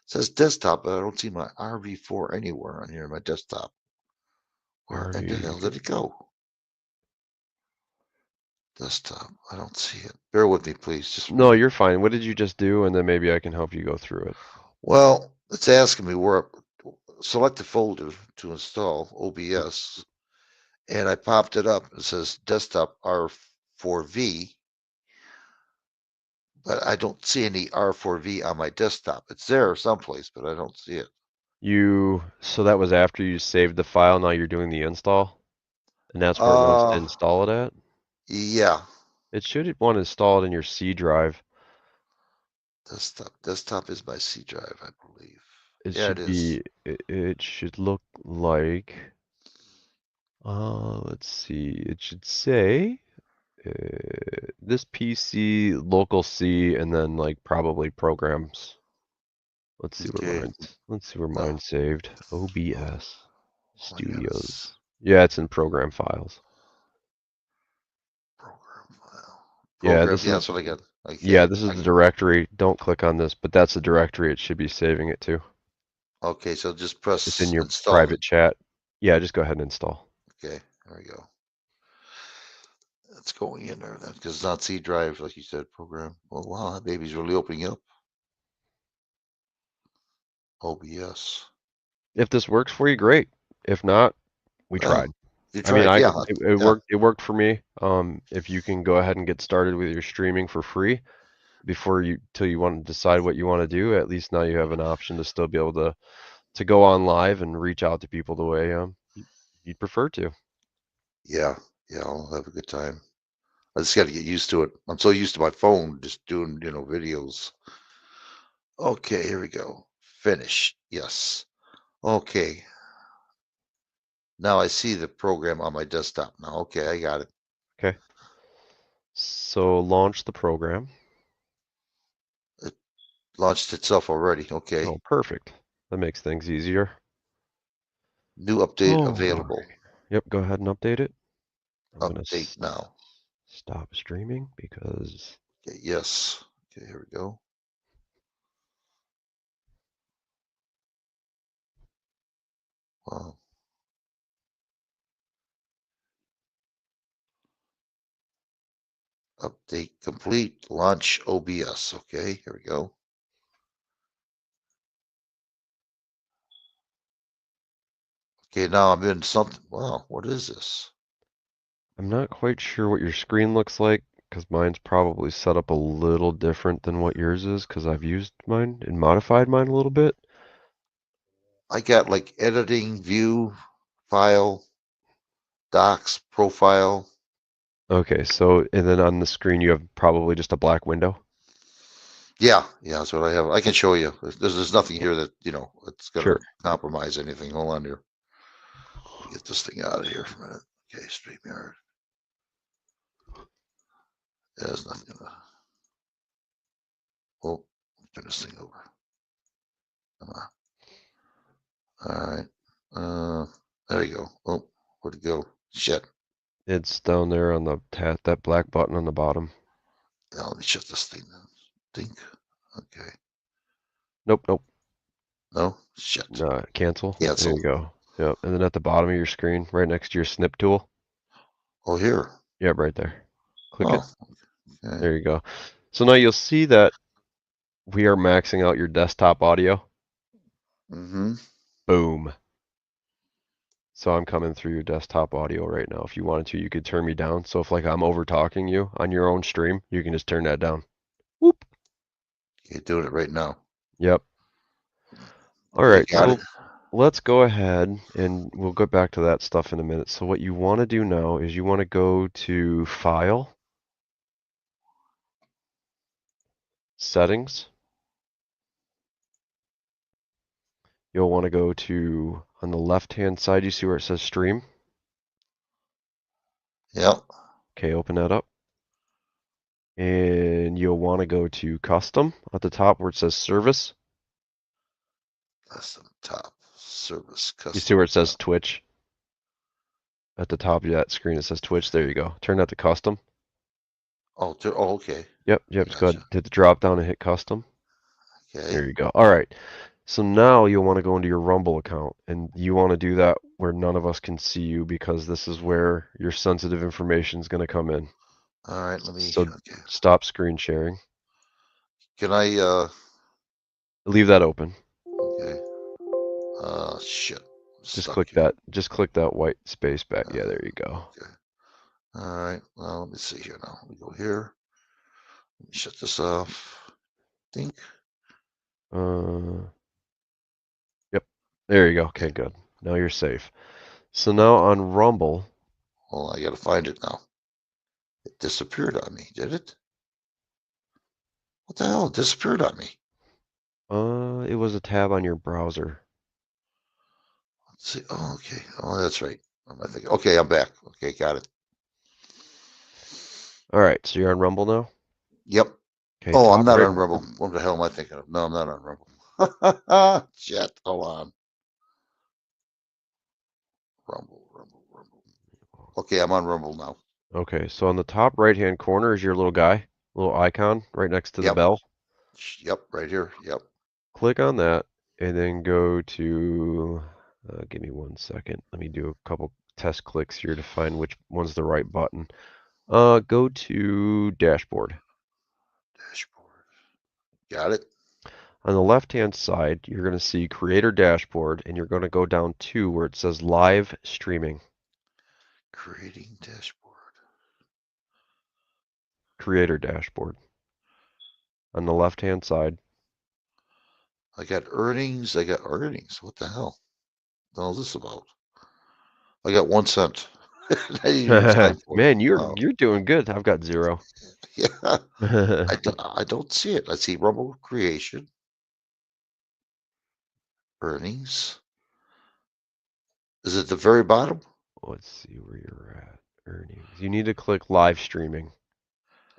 says desktop, but I don't see my RV4 anywhere on here, my desktop. Where in the hell did it go? Desktop. I don't see it. Bear with me, please. Just No, you're fine. What did you just do? And then maybe I can help you go through it. well, it's asking me where select a folder to install OBS, and I popped it up. It says desktop R4V, but I don't see any R4V on my desktop. It's there someplace, but I don't see it. So that was after you saved the file. Now you're doing the install, and that's where it wants to install it at. Yeah. It should want to install it in your C drive. Desktop is my C drive, I believe. It Yeah, should it be. It should look like. Let's see. It should say this PC local C and then like probably programs. Let's see where mine's saved. OBS Studios. Yeah, it's in program files. Yeah, this that's is what I got. Yeah, this is the directory. Don't click on this, but that's the directory it should be saving it to. Okay, so just press It's in your install. private chat. Yeah, just go ahead and install. Okay, there we go. It's going in there then, because it's not C drive, like you said, program. Oh wow, that baby's really opening up. OBS. If this works for you, great. If not, we tried. You I mean, tried, yeah. it worked. It worked for me. If you can go ahead and get started with your streaming for free till you want to decide what you want to do, at least now you have an option to still be able to go on live and reach out to people the way you'd prefer to. Yeah, I'll have a good time. I just got to get used to it. I'm so used to my phone just doing, videos. Okay, here we go. Finish. Yes. Okay. Now I see the program on my desktop now. Okay, I got it. Okay. So launch the program. It launched itself already. Okay. Oh, perfect. That makes things easier. New update available. Yep, go ahead and update it. I'm gonna Update now. stop streaming because. Okay, yes. Okay, here we go. Wow. Update complete. Launch OBS. Okay, here we go. Okay, now I'm in something. Wow, what is this? I'm not quite sure what your screen looks like because mine's probably set up a little different than what yours is because I've used mine and modified mine a little bit. I got like editing, view, file, docs, profile. Okay, so and then on the screen you have probably just a black window. Yeah, that's what I have. I can show you. There's nothing here that, it's going to compromise anything. Hold on here. Let me get this thing out of here for a minute. Okay, StreamYard. There's nothing. Oh, turn this thing over. Come on. All right. There you go. Oh, where'd it go? Shit. It's down there on that black button on the bottom. Now let me shut this thing down. Think. Okay. Nope. No? Shit. No, cancel. Cancel. There you go. Yep. And then at the bottom of your screen, right next to your snip tool. Oh, here. Yep, right there. Click it. Okay. There you go. So now you'll see that we are maxing out your desktop audio. Mm-hmm. Boom. So I'm coming through your desktop audio right now. If you wanted to, you could turn me down. So if like I'm over talking you on your own stream, you can just turn that down. Whoop. You're doing it right now. Yep. All right. So let's go ahead and we'll go back to that stuff in a minute. So what you want to do now is you want to go to File, Settings. You'll want to go to, on the left-hand side, you see where it says Stream? Yep. Okay, open that up. And you'll want to go to Custom at the top where it says Service. Custom top service. Custom You see where it says Twitch? At the top of that screen, it says Twitch. There you go. Turn that to custom. Oh, okay. Yep. Just go ahead, hit the drop down and hit custom. Okay. There you go. All right. So now you'll want to go into your Rumble account, and you want to do that where none of us can see you, because this is where your sensitive information is going to come in. All right, let me. So stop screen sharing. Can I? Leave that open. Okay. Shit. Just click that. Just click that white space back. Yeah, there you go. Okay. All right. Well, let me see here now. We go here. Let me shut this off. Think. Yep. There you go. Okay, good. Now you're safe. So now on Rumble. Well, I gotta find it now. It disappeared on me. Did it? What the hell? It disappeared on me. It was a tab on your browser. Let's see. Oh, okay. Oh, that's right. I think. Okay, I'm back. Okay, got it. All right. So you're on Rumble now. Yep. Okay, Oh, I'm top not right- on Rumble. What the hell am I thinking of? No, I'm not on Rumble. Shit. Hold on. Rumble. Okay, I'm on Rumble now. Okay, so on the top right-hand corner is your little guy, little icon right next to the Yep. bell. Yep, right here. Yep. Click on that and then go to, give me 1 second. Let me do a couple test clicks here to find which one's the right button. Go to dashboard. Got it. On the left-hand side, you're going to see creator dashboard, and you're going to go down to where it says live streaming. Creating dashboard. Creator dashboard. On the left-hand side. I got earnings. What the hell? The hell is this about? I got 1 cent. I didn't even type for it. Man, Wow. you're doing good. I've got 0. Yeah. I don't see it. I see Rumble creation. Earnings. Is it the very bottom? Let's see where you're at. Earnings. You need to click live streaming.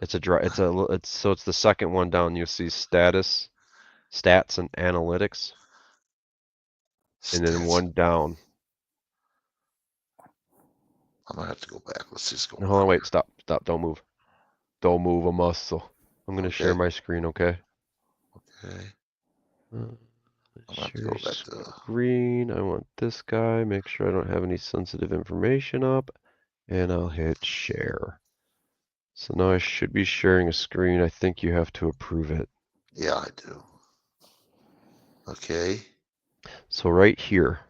It's the second one down. You'll see status, stats, and analytics, and then one down. I'm gonna have to go back. Let's just go. No, hold on, wait, stop, don't move, don't move a muscle. I'm gonna share Okay. my screen, okay? Okay. Uh, I'm gonna have to share go back to. screen. I want this guy. Make sure I don't have any sensitive information up, and I'll hit share. So now I should be sharing a screen. I think you have to approve it. Yeah, I do. Okay. So right here,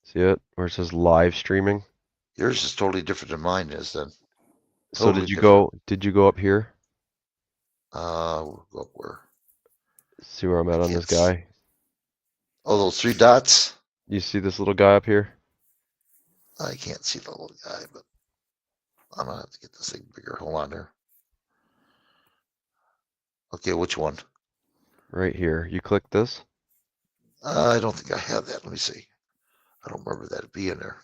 see it where it says live streaming? Yours is totally different than mine is then. So Totally did you different. go up here? We'll go up where? See where I'm at on this guy? Oh, those 3 dots? You see this little guy up here? I can't see the little guy, but I'm gonna have to get this thing bigger. Hold on there. Okay, which one? Right here. You click this? I don't think I have that. Let me see. I don't remember that being there.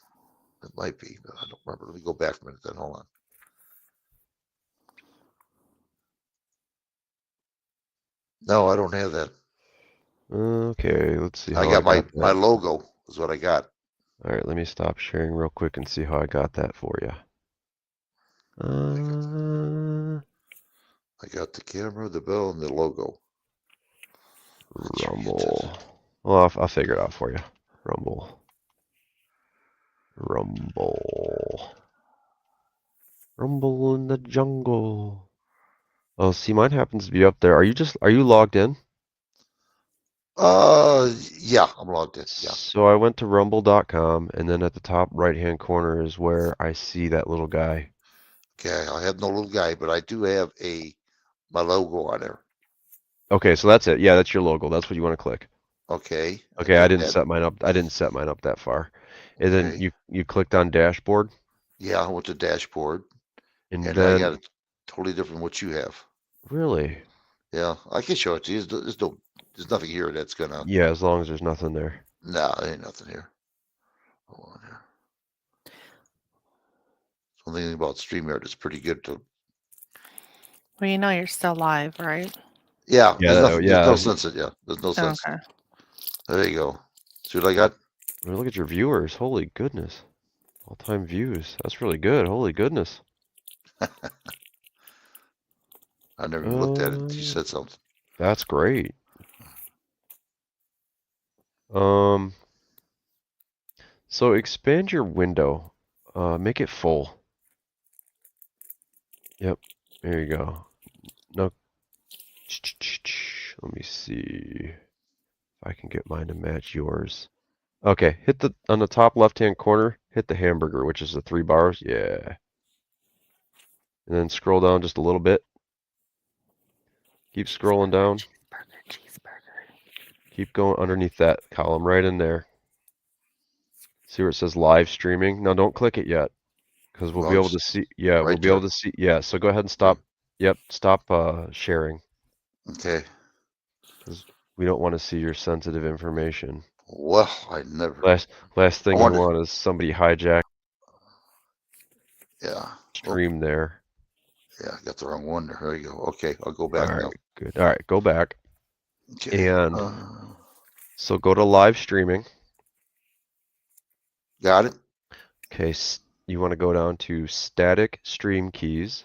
It might be, but I don't remember. Let me go back a minute then. Hold on. No, I don't have that. Okay, let's see how I got my that. logo is what I got. All right, let me stop sharing real quick and see how I got that for you. I got the camera, the bell, and the logo. Rumble. Well, I'll figure it out for you. Rumble. Rumble in the jungle. Oh, see, mine happens to be up there. Are you logged in? Yeah, I'm logged in. Yeah. So I went to rumble.com, and then at the top right-hand corner is where I see that little guy. Okay, I have no little guy, but I do have my logo on there. Okay, so that's it. Yeah, that's your logo. That's what you want to click. Okay. Okay, I didn't set mine up. I didn't set mine up that far. And then Okay. you clicked on dashboard. Yeah, I went to dashboard, And and then I got it totally different than what you have. really, Yeah, I can show it to you. There's nothing here that's gonna. yeah, as long as there's nothing there. No, there ain't nothing here. Hold on here. Something about StreamYard is pretty good to. Well, you know you're still live, right? Yeah, Yeah, there's nothing. yeah. There's no sense in There's no sense. Okay. There you go. See what I got? Look at your viewers. Holy goodness. All-time views. That's really good. Holy goodness. I never even looked at it until you said something. That's great. So expand your window. Make it full. Yep. There you go. No. Let me see if I can get mine to match yours. Okay, hit the on the top left-hand corner, hit the hamburger, which is the 3 bars. Yeah. And then scroll down just a little bit. Keep scrolling down. Keep going underneath that column right in there. See where it says live streaming? Now don't click it yet. Because we'll be able to see. Yeah, we'll be able to see. Yeah, so go ahead and stop. Yep, stop sharing. Okay. Because we don't want to see your sensitive information. Well, I never. Last thing you want is somebody hijack. Yeah. Stream there. Yeah, I got the wrong one. There you go. Okay, I'll go back now. Good. All right, go back. Okay. And so go to live streaming. Got it. Okay, you want to go down to static stream keys.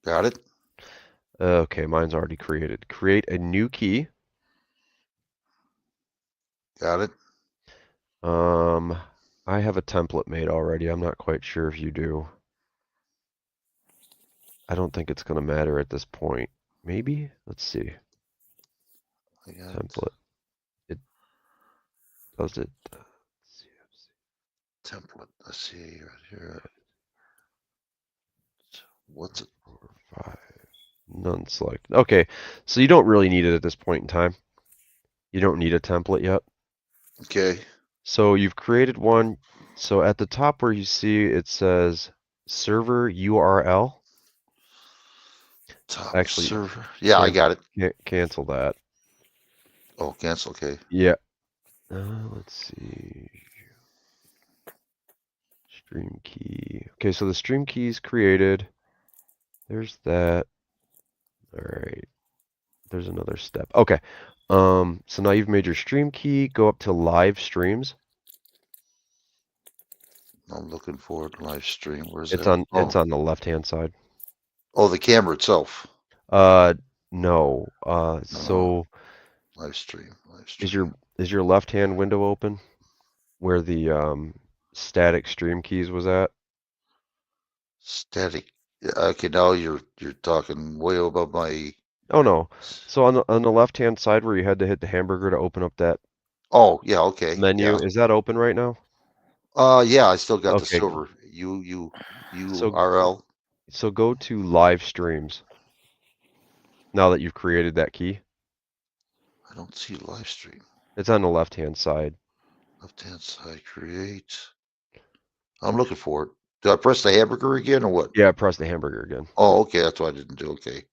Got it. Okay, mine's already created. Create a new key. Got it. I have a template made already. I'm not quite sure if you do. I don't think it's going to matter at this point. Maybe? Let's see. Template. It does it. Template. Let's see right here. What's it? 4, 5. None selected. Okay, so you don't really need it at this point in time. You don't need a template yet. Okay. So you've created one. So at the top where you see it says server URL. Top Actually, server. Yeah, I got it. Cancel that. Oh, cancel. Okay. Yeah. Let's see. Stream key. Okay, so the stream key is created. There's that. All right. There's another step. Okay. So now you've made your stream key. Go up to live streams. I'm looking for it. Live stream. Where's It's that? on. It's on the left-hand side. Oh, the camera itself. No. So live stream. Is your left-hand window open? Where the static stream keys was at? Static. Yeah, okay, now you're talking way above my. Oh no. So on the left-hand side where you had to hit the hamburger to open up that. Oh yeah. Okay. Menu. Yeah. Is that open right now? Yeah, I still got the Okay. silver URL. So go to live streams. Now that you've created that key. I don't see live stream. It's on the left-hand side. Left-hand side, create. I'm looking for it. Do I press the hamburger again or what? Yeah, press the hamburger again. Oh, okay. That's what I didn't do. Okay.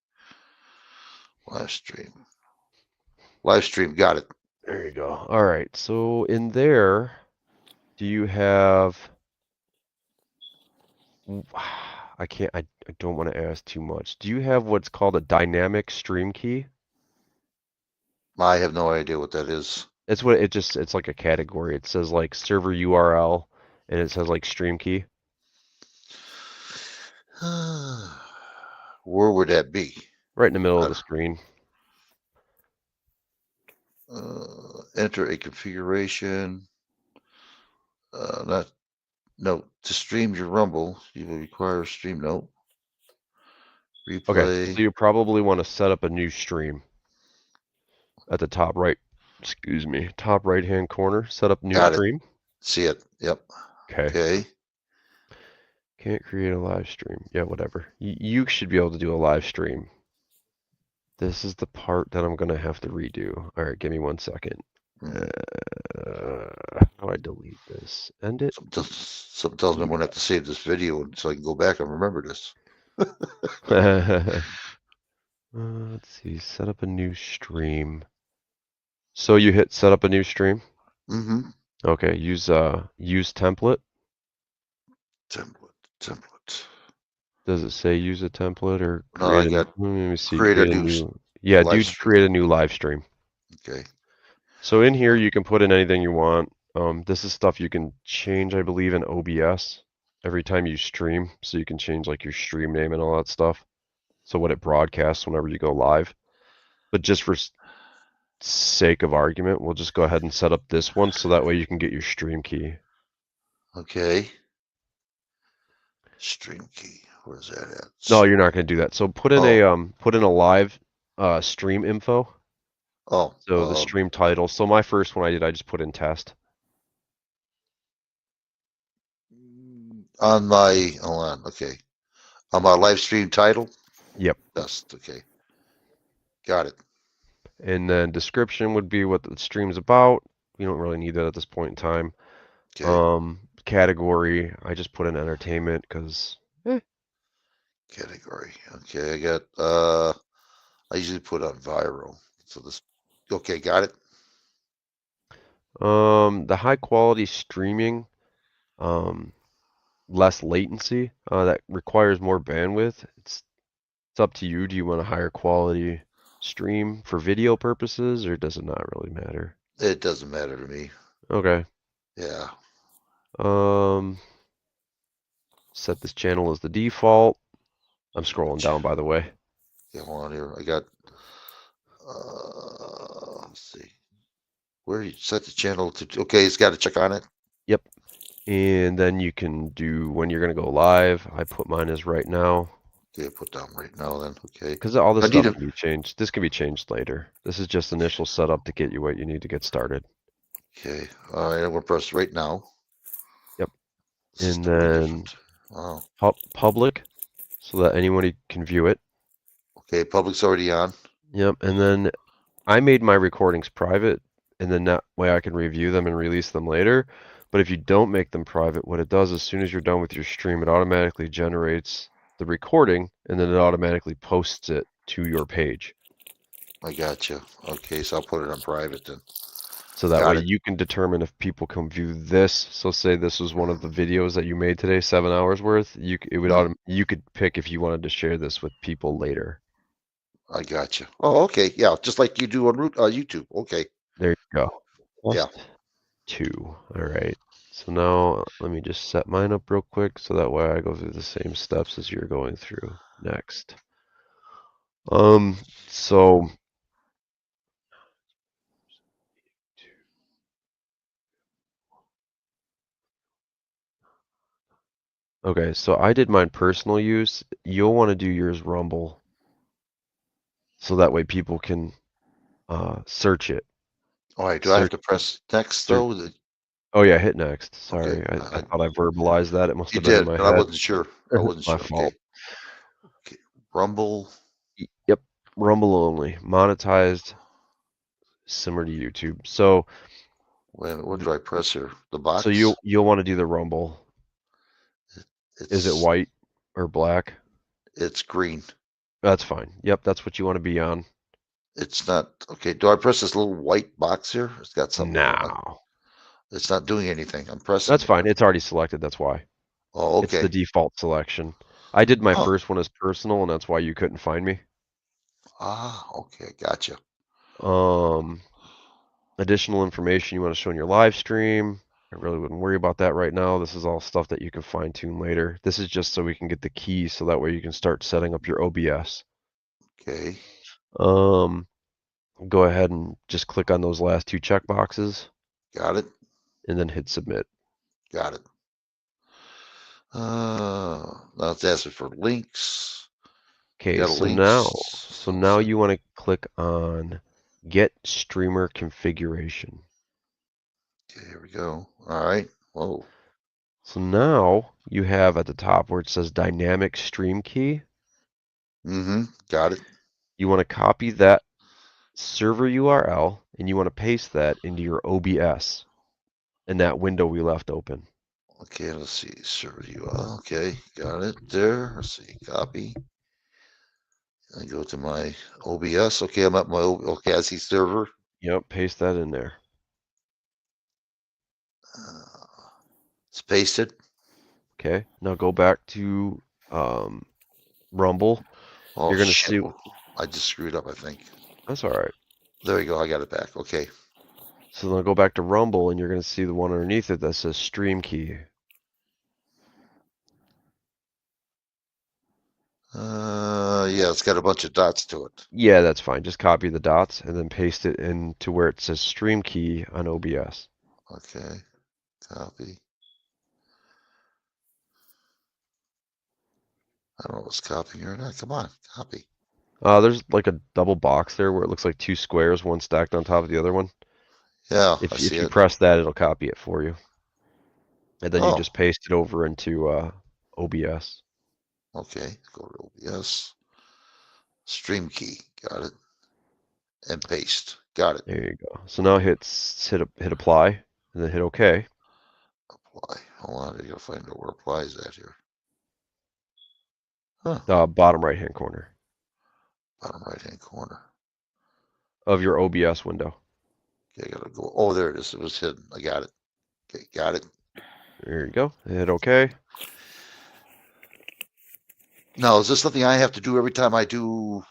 Live stream. Live stream. Got it. There you go. All right. So in there, do you have? I don't want to ask too much. Do you have what's called a dynamic stream key? I have no idea what that is. It's what it's like a category. It says like server URL and it says like stream key. Where would that be? Right in the middle of the screen. Enter a configuration. No, to stream your Rumble, you will require a stream note. Replay. Okay, so you probably want to set up a new stream. At the top right, top right hand corner, set up new stream. See it. Yep. Okay. Can't create a live stream. Yeah, whatever. You should be able to do a live stream. This is the part that I'm going to have to redo. All right, give me 1 second. How do I delete this? End it? Something tells me I'm going to have to save this video so I can go back and remember this. Let's see. Set up a new stream. So you hit set up a new stream? Mm-hmm. Okay, use template. Template. Does it say use a template or No, I create a, got let me see, create a new yeah, live dude, stream. create a new live stream. Okay. So in here, you can put in anything you want. This is stuff you can change, I believe, in OBS every time you stream. So you can change like your stream name and all that stuff. So what it broadcasts whenever you go live. But just for sake of argument, we'll just go ahead and set up this one so that way you can get your stream key. Okay. Stream key. Where's that at? No, you're not going to do that. So put in a live stream info. Oh. So the stream title. So my first one I just put in test. On my hold on, okay. On my live stream title? Yep. Test, okay. Got it. And then description would be what the stream's about. You don't really need that at this point in time. Okay. Category, I just put in entertainment because Category. Okay, I got I usually put on viral. So this okay, got it. The high quality streaming, less latency, that requires more bandwidth. It's up to you. Do you want a higher quality stream for video purposes, or does it not really matter? It doesn't matter to me. Okay. Yeah. Set this channel as the default. I'm scrolling down, by the way. Yeah, hold on here. I got let's see. Where you set the channel to okay, it's got to check on it. Yep. And then you can do when you're gonna go live. I put mine as right now. Okay, put down right now then. Okay. Because all this I need stuff to- can be changed. This can be changed later. This is just initial setup to get you what you need to get started. Okay. All right, I'm gonna press right now. Yep. This is And totally then different. Wow. public, so that anyone can view it. Okay, public's already on. Yep. And then I made my recordings private, and then that way I can review them and release them later. But if you don't make them private, what it does as soon as you're done with your stream, it automatically generates the recording, and then it automatically posts it to your page. I got you. Okay, so I'll put it on private then. So that Got way it. you can determine if people can view this. So say this was one of the videos that you made today, 7 hours worth. You could pick if you wanted to share this with people later. I got you. Oh, okay. Yeah, just like you do on YouTube. Okay. There you go. Yeah. 2. All right. So now let me just set mine up real quick so that way I go through the same steps as you're going through next. So okay, so I did mine personal use. You'll want to do yours Rumble. So that way people can search it. All right. Do I have to press next though? Oh yeah, hit next. Sorry, Okay, I thought I verbalized that. It must You have been did, in my but head. I wasn't sure. I wasn't My sure. fault. Okay. Rumble. Yep, Rumble only, monetized, similar to YouTube. So, Wait a minute, what do I press here? The box. so you'll want to do the Rumble. Is it It's- white or black? It's green. That's fine. Yep, that's what you want to be on. It's not okay. Do I press this little white box here? It's got something. No. It's not doing anything. I'm pressing. That's fine. It's already selected. That's why. Oh, It's okay. the default selection. I did my Oh. first one as personal, and that's why you couldn't find me. Ah, okay. Gotcha. Additional information you want to show in your live stream. I really wouldn't worry about that right now. This is all stuff that you can fine tune later. This is just so we can get the keys so that way you can start setting up your OBS. Okay. Go ahead and just click on those last 2 check boxes. Got it. And then hit submit. Got it. Now it's asking for links. Okay, Got so links. now you want to click on get streamer configuration. Okay, here we go. All right. Whoa. So now you have at the top where it says dynamic stream key. Mm-hmm. Got it. You want to copy that server URL and you want to paste that into your OBS in that window we left open. Okay, let's see. Server URL. Okay, got it there. Let's see. Copy. I go to my OBS. Okay, I'm at my okay. I see server. Yep, paste that in there. It's pasted. Okay, now go back to Rumble, Oh, you're gonna shit. see. I just screwed up, I think. That's all right. There you go. I got it back. Okay. So then go back to Rumble, and you're gonna see the one underneath it that says Stream Key. Yeah, it's got a bunch of dots to it. Yeah, that's fine. Just copy the dots and then paste it into where it says Stream Key on OBS. Okay. Copy. I don't know what's copying or not. Come on, copy. There's like a double box there where it looks like two squares, one stacked on top of the other one. Yeah, If I if see you it. press that, it'll copy it for you, and then you Oh. just paste it over into OBS. Okay, go to OBS. Stream key. Got it. And paste. Got it. There you go. So now hit apply, and then hit OK. Apply. Hold on, I gotta find out where apply is at here. Huh. Bottom right hand corner Bottom right hand corner. of your OBS window. Okay, I gotta go. Oh, there it is. It was hidden. I got it. Okay, got it. There you go. Hit OK. Now, is this something I have to do every time I do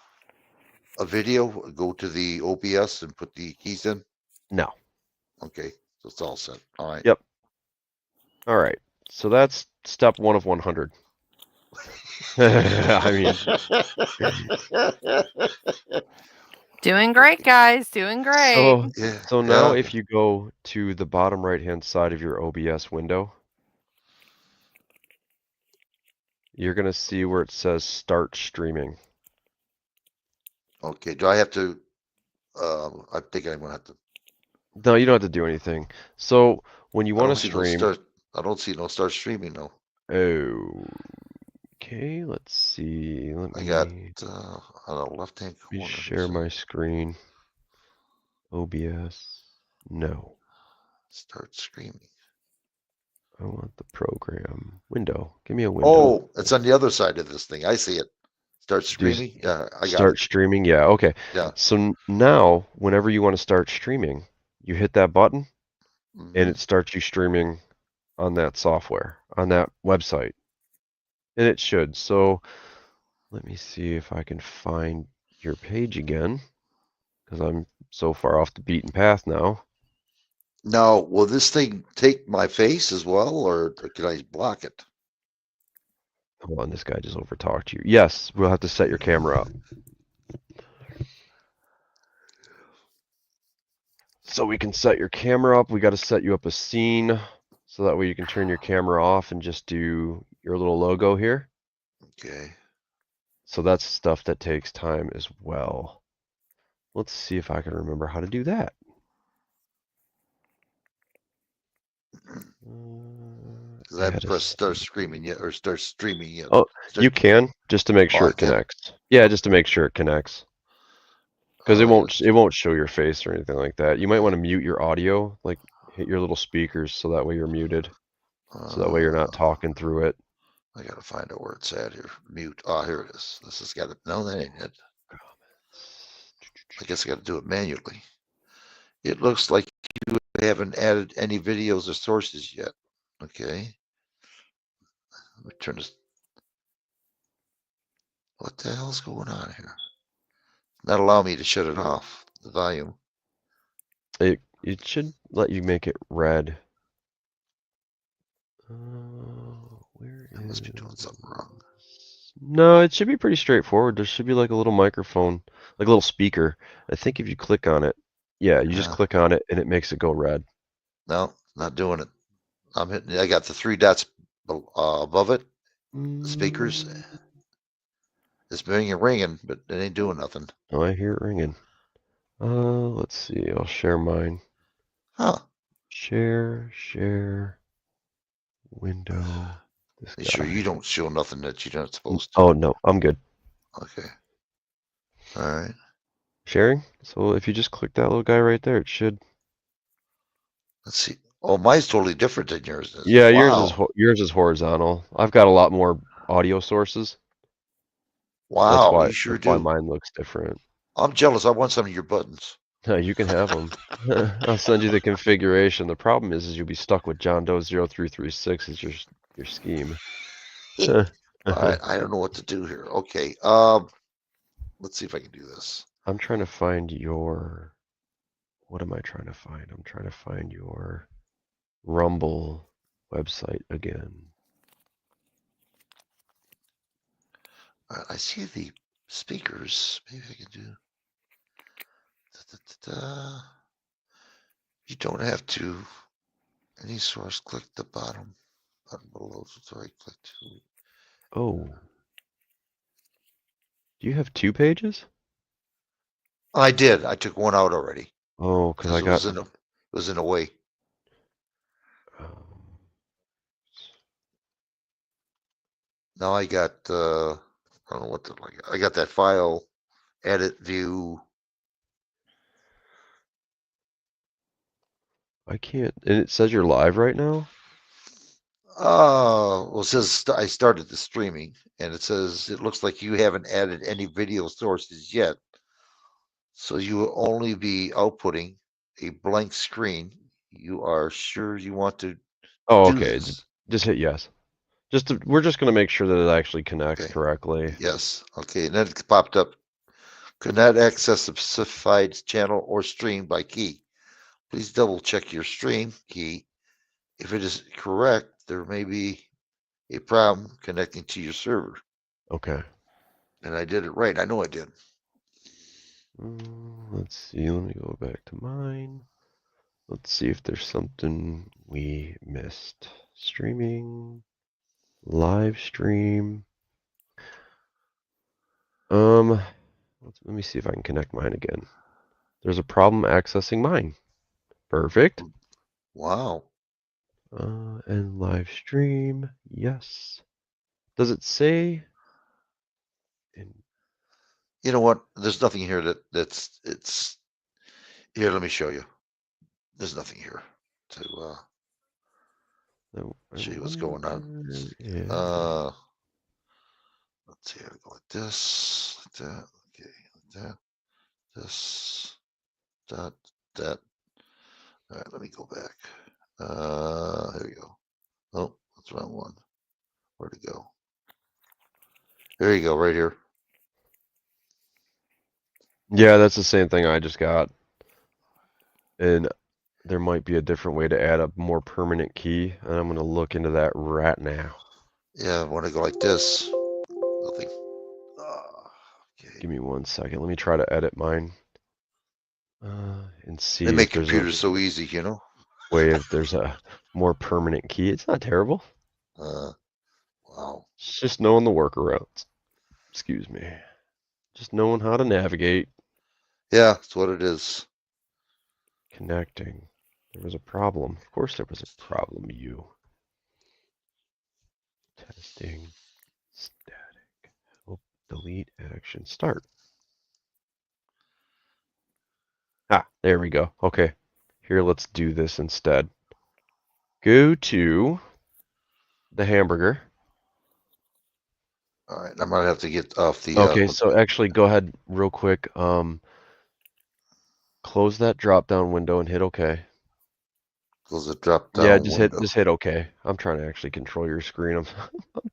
a video? Go to the OBS and put the keys in? No. Okay, so it's all set. All right. Yep. All right. So that's step 1 of 100. I mean, Doing great, guys. Doing great. so Yeah. so now yeah. if you go to the bottom right hand side of your OBS window, you're gonna see where it says start streaming. Okay, do I have to? I think I'm gonna have to. No, you don't have to do anything. So when you I want don't to see no stream, start. I don't see no start streaming though. okay, let's see. Let I got me on the left hand corner. share my screen. OBS. No. Start streaming. I want the program window. Give me a window. Oh, it's on the other side of this thing. I see it. Start streaming. Yeah, I got Start it. streaming. Yeah, okay. Yeah. So now, whenever you want to start streaming, you hit that button, and Mhm. it starts you streaming on that software, on that website. And it should. So let me see if I can find your page again, because I'm so far off the beaten path now. Now, will this thing take my face as well, or can I block it? Hold on, this guy just overtalked you. Yes, we'll have to set your camera up. So we can set your camera up. We got to set you up a scene so that way you can turn your camera off and just do your little logo here. Okay. So that's stuff that takes time as well. Let's see if I can remember how to do that. 'Cause I haven't pressed start streaming yet, or start streaming yet. Oh, Start- you can just to make Oh, sure I it can? connects. Yeah, just to make sure it connects. Because it Alright, won't show your face or anything like that. You might want to mute your audio, like hit your little speakers so that way you're muted. So that way you're not talking through it. I gotta find out where it's at here. Mute. Oh, here it is. This has got it. No, that ain't it. I guess I gotta do it manually. It looks like you haven't added any videos or sources yet. Okay. Let me turn this. What the hell's going on here? Not allow me to shut it off, the volume. It should let you make it red. Where I must be doing something wrong. No, it should be pretty straightforward. There should be like a little microphone, like a little speaker. I think if you click on it, yeah, you just Yeah. click on it and it makes it go red. No, not doing it. I'm hitting. I got the 3 dots above it. The speakers. It's ringing, but it ain't doing nothing. Oh, I hear it ringing. Let's see. I'll share mine. Huh? Share, window. This You sure guy. you don't show nothing that you're not supposed to? Oh no, I'm good. Okay. All right. Sharing. So if you just click that little guy right there, it should. Let's see. Oh, mine's totally different than yours. Yeah, Wow. yours is horizontal. I've got a lot more audio sources. Wow, That's why, you sure that's why do. mine looks different. I'm jealous. I want some of your buttons. No, you can have them. I'll send you the configuration. The problem is you'll be stuck with John Doe 0336 as your scheme. I don't know what to do here. Okay. Let's see if I can do this. I'm trying to find your. What am I trying to find? I'm trying to find your Rumble website again. I see the speakers. Maybe I can do. You don't have to. Any source, click the bottom button below. So I click to. Oh. Do you have 2 pages? I did. I took one out already. Oh, because I it got. was in a way. Now I got. I don't know what I got that file, edit, view. I can't. And it says you're live right now? Well, it says I started the streaming, and it says it looks like you haven't added any video sources yet. So you will only be outputting a blank screen. You are sure you want to Oh, do okay. this? Just hit yes. We're just going to make sure that it actually connects correctly. Yes. Okay. And then it popped up. Could not access a specified channel or stream by key. Please double check your stream key. If it is correct, there may be a problem connecting to your server. Okay. And I did it right. I know I did. Let's see. Let me go back to mine. Let's see if there's something we missed. Streaming. Live stream. Let me see if I can connect mine again. There's a problem accessing mine. Perfect. Wow. And live stream. Yes. Does it say? You know what? There's nothing here that's here. Let me show you. There's nothing here to show you what's going on. Let's see. I go like this, like that. Okay, like that. This, that. All right, let me go back. Here we go. Oh, that's the wrong one. Where'd it go? There you go, right here. Yeah, that's the same thing I just got. And there might be a different way to add a more permanent key, and I'm going to look into that right now. Yeah, I want to go like this. Nothing. Give me 1 second. Let me try to edit mine. And see They make if there's computers so easy, you know. way if there's a more permanent key. It's not terrible. Wow. It's just knowing the workarounds. Excuse me. Just knowing how to navigate. Yeah, that's what it is. Connecting. There was a problem. Of course there was a problem, you. Testing. Static. Help. Delete. Action. Start. Ah, there we go. Okay. Here, let's do this instead. Go to the hamburger. All right, I'm gonna have to get off the. Okay, so actually, go ahead real quick. Close that drop-down window and hit OK. Close the drop-down. Yeah, window. just hit OK. I'm trying to actually control your screen. I'm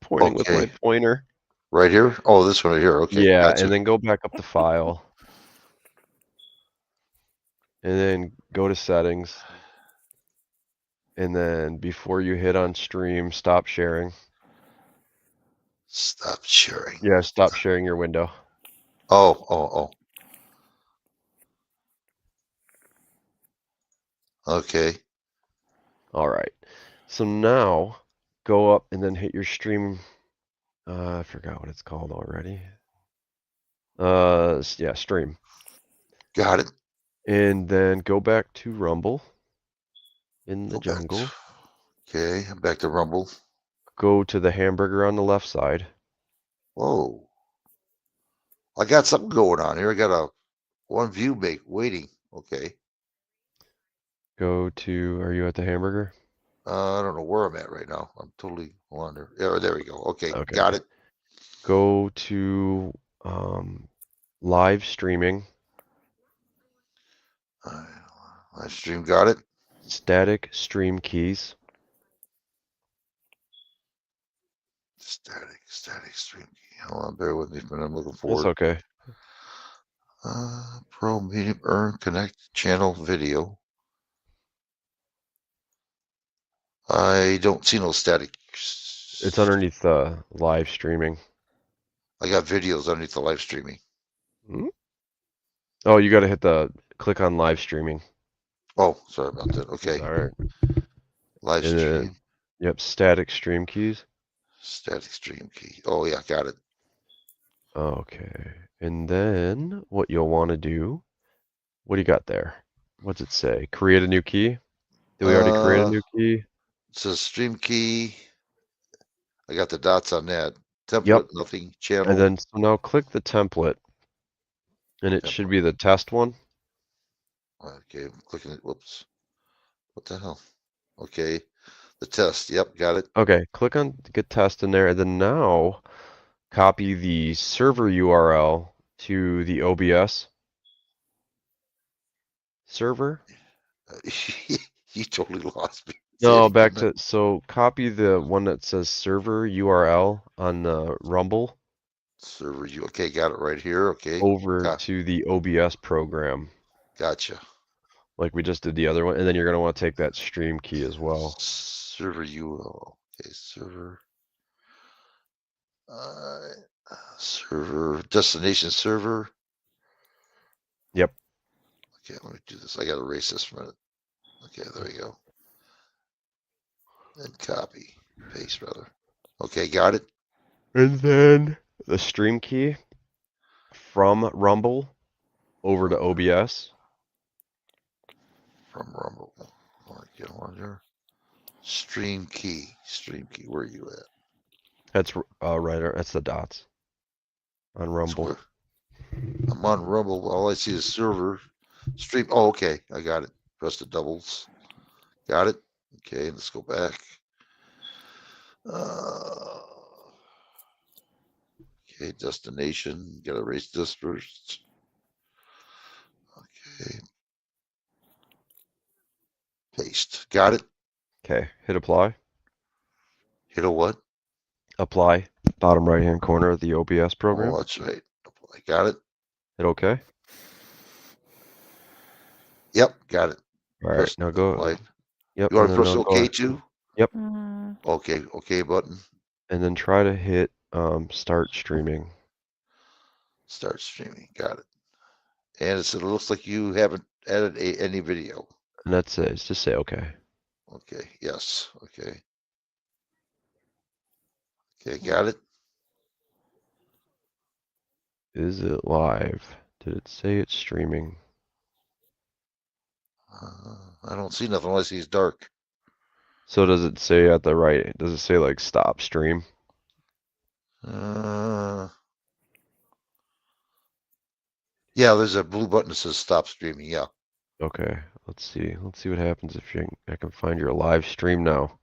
pointing with my pointer. Right here. Oh, this one right here. Okay. Yeah, gotcha. and then go back up to File, and then go to Settings, and then before you hit on Stream, stop sharing. Stop sharing. Yeah, stop sharing your window. Oh. Okay. All right. So now go up and then hit your stream. I forgot what it's called already. Yeah, stream. Got it. And then go back to Rumble in the jungle. Okay, I'm back to Rumble. Go to the hamburger on the left side. Whoa. I got something going on here. I got a one view waiting. Okay. Go to, are you at the hamburger? I don't know where I'm at right now. I'm totally on there. Yeah, there we go. Okay, Okay. got it. Go to live streaming. Live stream, got it. Static stream keys. Static stream key. Hold on, bear with me, but I'm looking for That's it. okay. Pro medium earn connect channel video. I don't see no static. It's underneath live streaming. I got videos underneath the live streaming. Hmm? Oh, you got to hit the click on live streaming. Oh, sorry about that. Okay. All right. Live And stream. then, yep, static stream keys. Static stream key. Oh yeah, got it. Okay. And then what you'll want to do, what do you got there? What's it say? Create a new key? Did we already create a new key? It says stream key. I got the dots on that. Template, Yep. nothing. Channel. And then so now click the template. And it should be the test one. Okay, I'm clicking it. Whoops. What the hell? Okay. The test. Yep, got it. Okay, click on get test in there, and then now copy the server URL to the OBS server. You totally lost me. No, back to so copy the one that says server URL on the Rumble server. You okay? Got it right here. Okay. over to the OBS program. Gotcha. Like we just did the other one, and then you're gonna want to take that stream key as well. Server URL. Okay, server. Server destination server. Yep. Okay, let me do this. I gotta erase this for a minute. Okay, there we go. Then copy, paste rather. Okay, got it. And then the stream key from Rumble over to OBS. From Rumble. Get on there. Stream key. Stream key. Where are you at? That's right. That's the dots on Rumble. I'm on Rumble. All I see is server. Stream. Oh, okay. I got it. Press the doubles. Got it. Okay, let's go back. Okay, destination. Gotta erase this first. Okay. Paste. Got it. Okay, hit apply. Hit a what? Apply. Bottom right hand corner of the OBS program. Oh, that's right. I got it. Hit OK. Yep, got it. All right, now go. Apply. Yep. You want and to then press now OK go- too? Yep. Okay, OK button. And then try to hit start streaming. Start streaming. Got it. And it looks like you haven't added any video. And that's it. It's just say OK. Okay. Yes. Okay. Okay. Got it. Is it live? Did it say it's streaming? I don't see nothing. All I see is dark. So does it say at the right? Does it say like stop stream? Yeah, there's a blue button that says stop streaming. Yeah. Okay. Let's see. Let's see what happens if I can find your live stream now.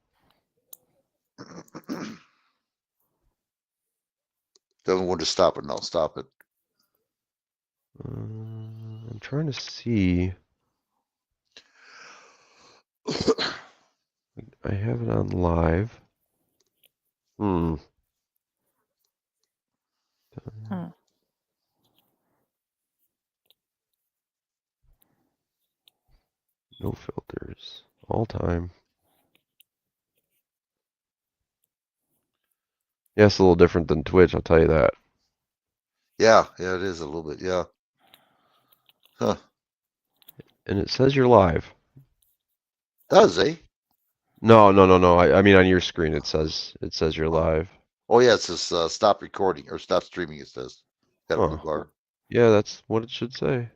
Doesn't want to stop it. No, stop it. I'm trying to see. I have it on live. Huh. No filters. All time. Yeah, it's a little different than Twitch, I'll tell you that. Yeah, it is a little bit. Yeah. Huh. And it says you're live. Does eh? No. I mean on your screen it says you're live. Oh yeah, it says stop recording or stop streaming. It says. Got a blue Huh. bar. Yeah, that's what it should say.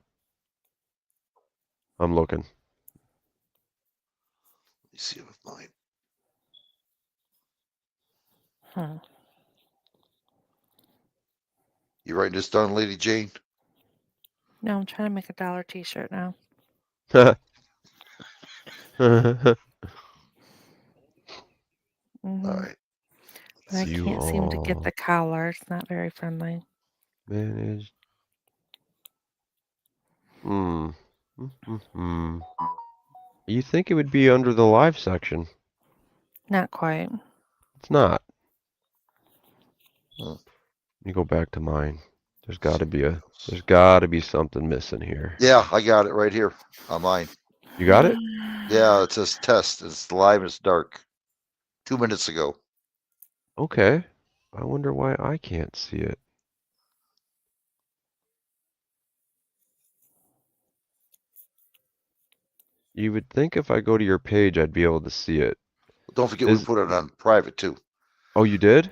I'm looking. Let me see if mine. Huh. You writing this down, Lady Jane? No, I'm trying to make a dollar t-shirt now. All right. But I You can't seem to get all the collar. It's not very friendly. managed. You think it would be under the live section? Not quite. It's not. You go back to mine. There's got to be something missing here. Yeah, I got it right here on mine. You got it? Yeah, it says test. It's live. It's dark. 2 minutes ago. Okay. I wonder why I can't see it. You would think if I go to your page, I'd be able to see it. Don't forget we put it on private too. Oh, you did?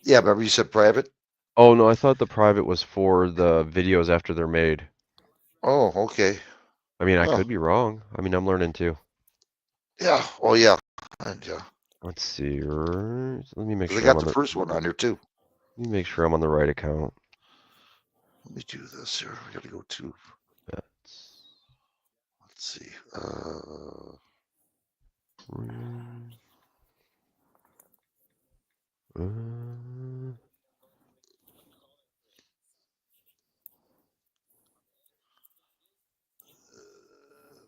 Yeah, remember you said private? Oh, no, I thought the private was for the videos after they're made. Oh, okay. I mean, I Oh. could be wrong. I mean, I'm learning too. Yeah. Oh, yeah. And, Let's see. Let me make they sure I'm got on the first one on there too. Let me make sure I'm on the right account. Let me do this here. We got to go to. Let's see.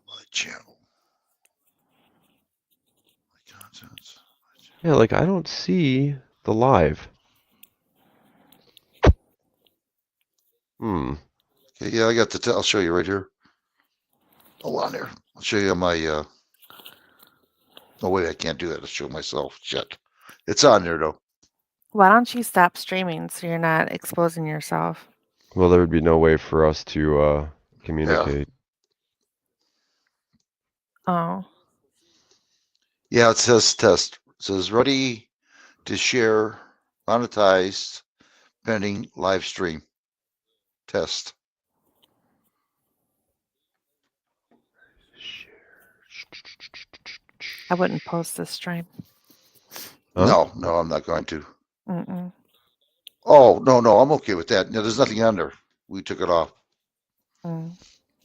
My channel. My contents. Yeah, like I don't see the live. Hmm. Okay, yeah, I got the. I'll show you right here. Hold on there. I'll show you my. Oh wait, I can't do that. I'll show myself. Shit. It's on there though. Why don't you stop streaming so you're not exposing yourself? Well, there would be no way for us to communicate. Oh. Yeah, it says test. It says ready to share, monetized, pending live stream. Test. I wouldn't post this stream. Huh? No, I'm not going to. Mm-mm. Oh, no, I'm okay with that. No, there's nothing on there. We took it off Mm.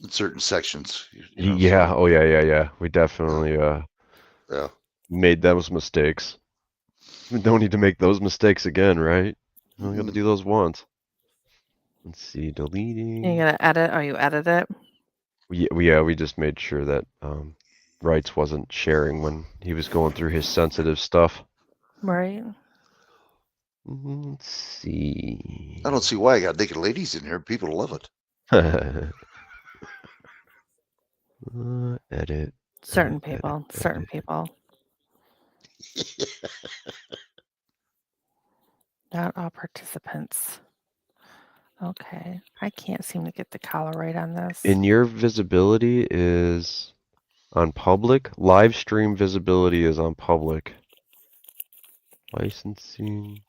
in certain sections. Yeah. Oh, yeah. We definitely Yeah. made those mistakes. We don't need to make those mistakes again, right? We only got to do those once. Let's see, deleting. You gotta edit. Oh, you edit it? We just made sure that Rights wasn't sharing when he was going through his sensitive stuff. Right. Let's see. I don't see why I got naked ladies in here. People love it. Edit. Certain people. Certain people. Not all participants. Okay. I can't seem to get the color right on this. In your visibility is on public. Live stream visibility is on public. Licensing.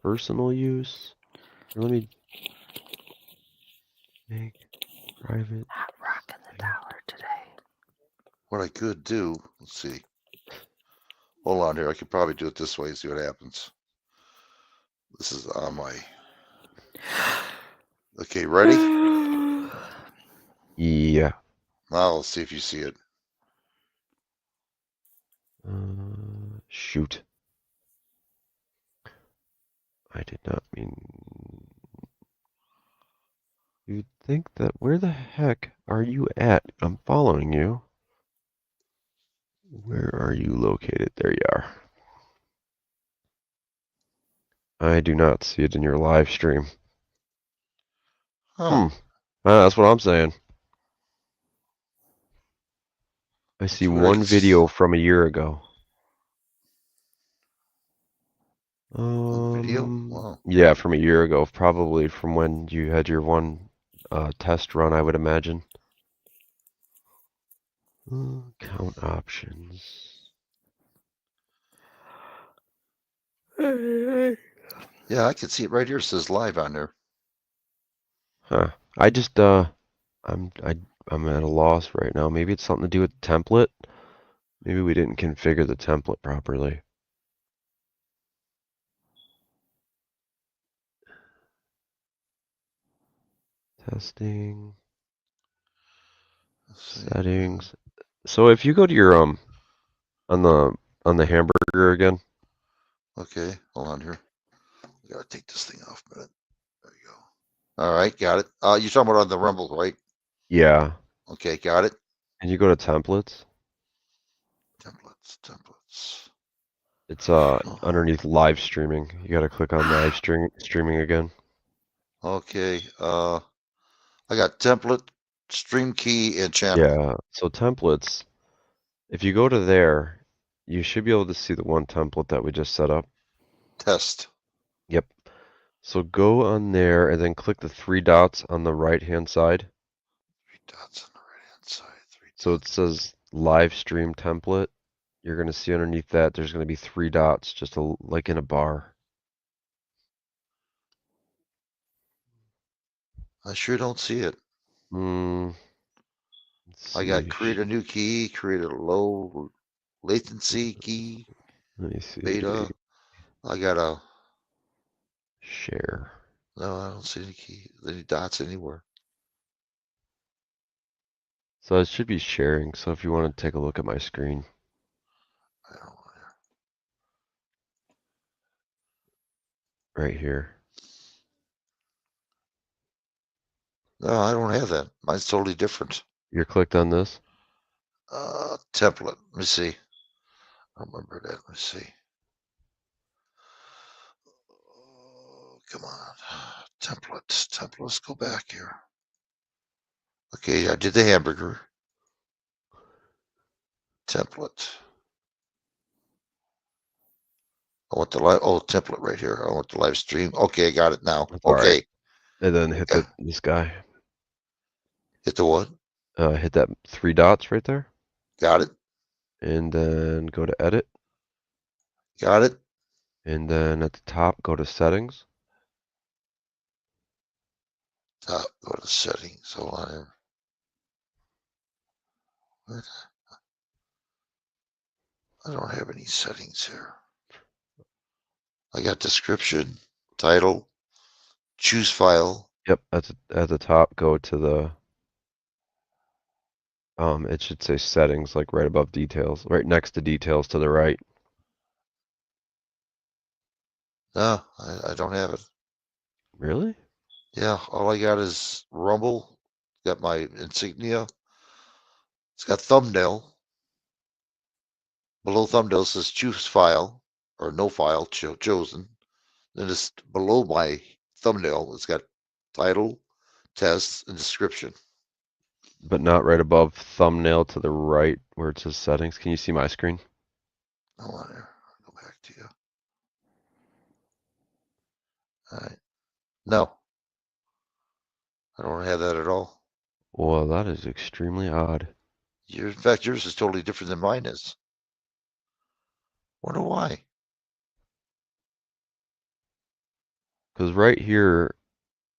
Personal use. Let me make private. Not rocking the dollar today. What I could do, let's see. Hold on here. I could probably do it this way and see what happens. This is on my. Okay, ready? Yeah. Now let's see if you see it. Shoot. I did not mean. You'd think that. Where the heck are you at? I'm following you. Where are you located? There you are. I do not see it in your live stream. Huh. That's what I'm saying. I see one video from a year ago. Video? Wow. Yeah, from a year ago, probably from when you had your one test run, I would imagine. Count options. Yeah, I can see it right here. It says live on there. Huh. I just I'm at a loss right now. Maybe it's something to do with the template. Maybe we didn't configure the template properly. Testing. Settings. So if you go to your on the hamburger again. Okay, hold on here. I gotta take this thing off a minute. There you go. All right, got it. You're talking about on the Rumble, right? Yeah. Okay, got it. And you go to templates. Templates. It's underneath live streaming. You gotta click on live streaming again. Okay. I got template, stream key, and channel. Yeah. So templates. If you go to there, you should be able to see the one template that we just set up. Test. Yep. So go on there and then click the 3 dots on the right-hand side. 3 dots on the right-hand side. So it says live stream template. You're going to see underneath that there's going to be 3 dots, just like in a bar. I sure don't see it. I got create a new key, create a low latency key, Let me see. beta. I got a share. No, I don't see any key, any dots anywhere. So it should be sharing. So if you want to take a look at my screen. Right here. No, I don't have that. Mine's totally different. You're clicked on this? Template. Let me see. I remember that. Let me see. Oh, come on. Template. Let's go back here. Okay, I did the hamburger. Template. I want the live. Oh, template right here. I want the live stream. Okay, I got it now. That's Okay. right. And then hit this guy. Hit the what? Hit that 3 dots right there. Got it. And then go to edit. Got it. And then at the top, go to settings. Top, go to settings. Hold on here. What? I don't have any settings here. I got description, title, choose file. Yep, at the top, go to the it should say settings, like right above details, right next to details to the right. No, I don't have it. Really? Yeah, all I got is Rumble. Got my insignia. It's got thumbnail. Below thumbnail says choose file or no file chosen. Then it's below my thumbnail. It's got title, test, and description. But not right above thumbnail to the right where it says settings. Can you see my screen? Hold on here. I'll go back to you. All right. No. I don't have that at all. Well, that is extremely odd. In fact, yours is totally different than mine is. Wonder why. Because right here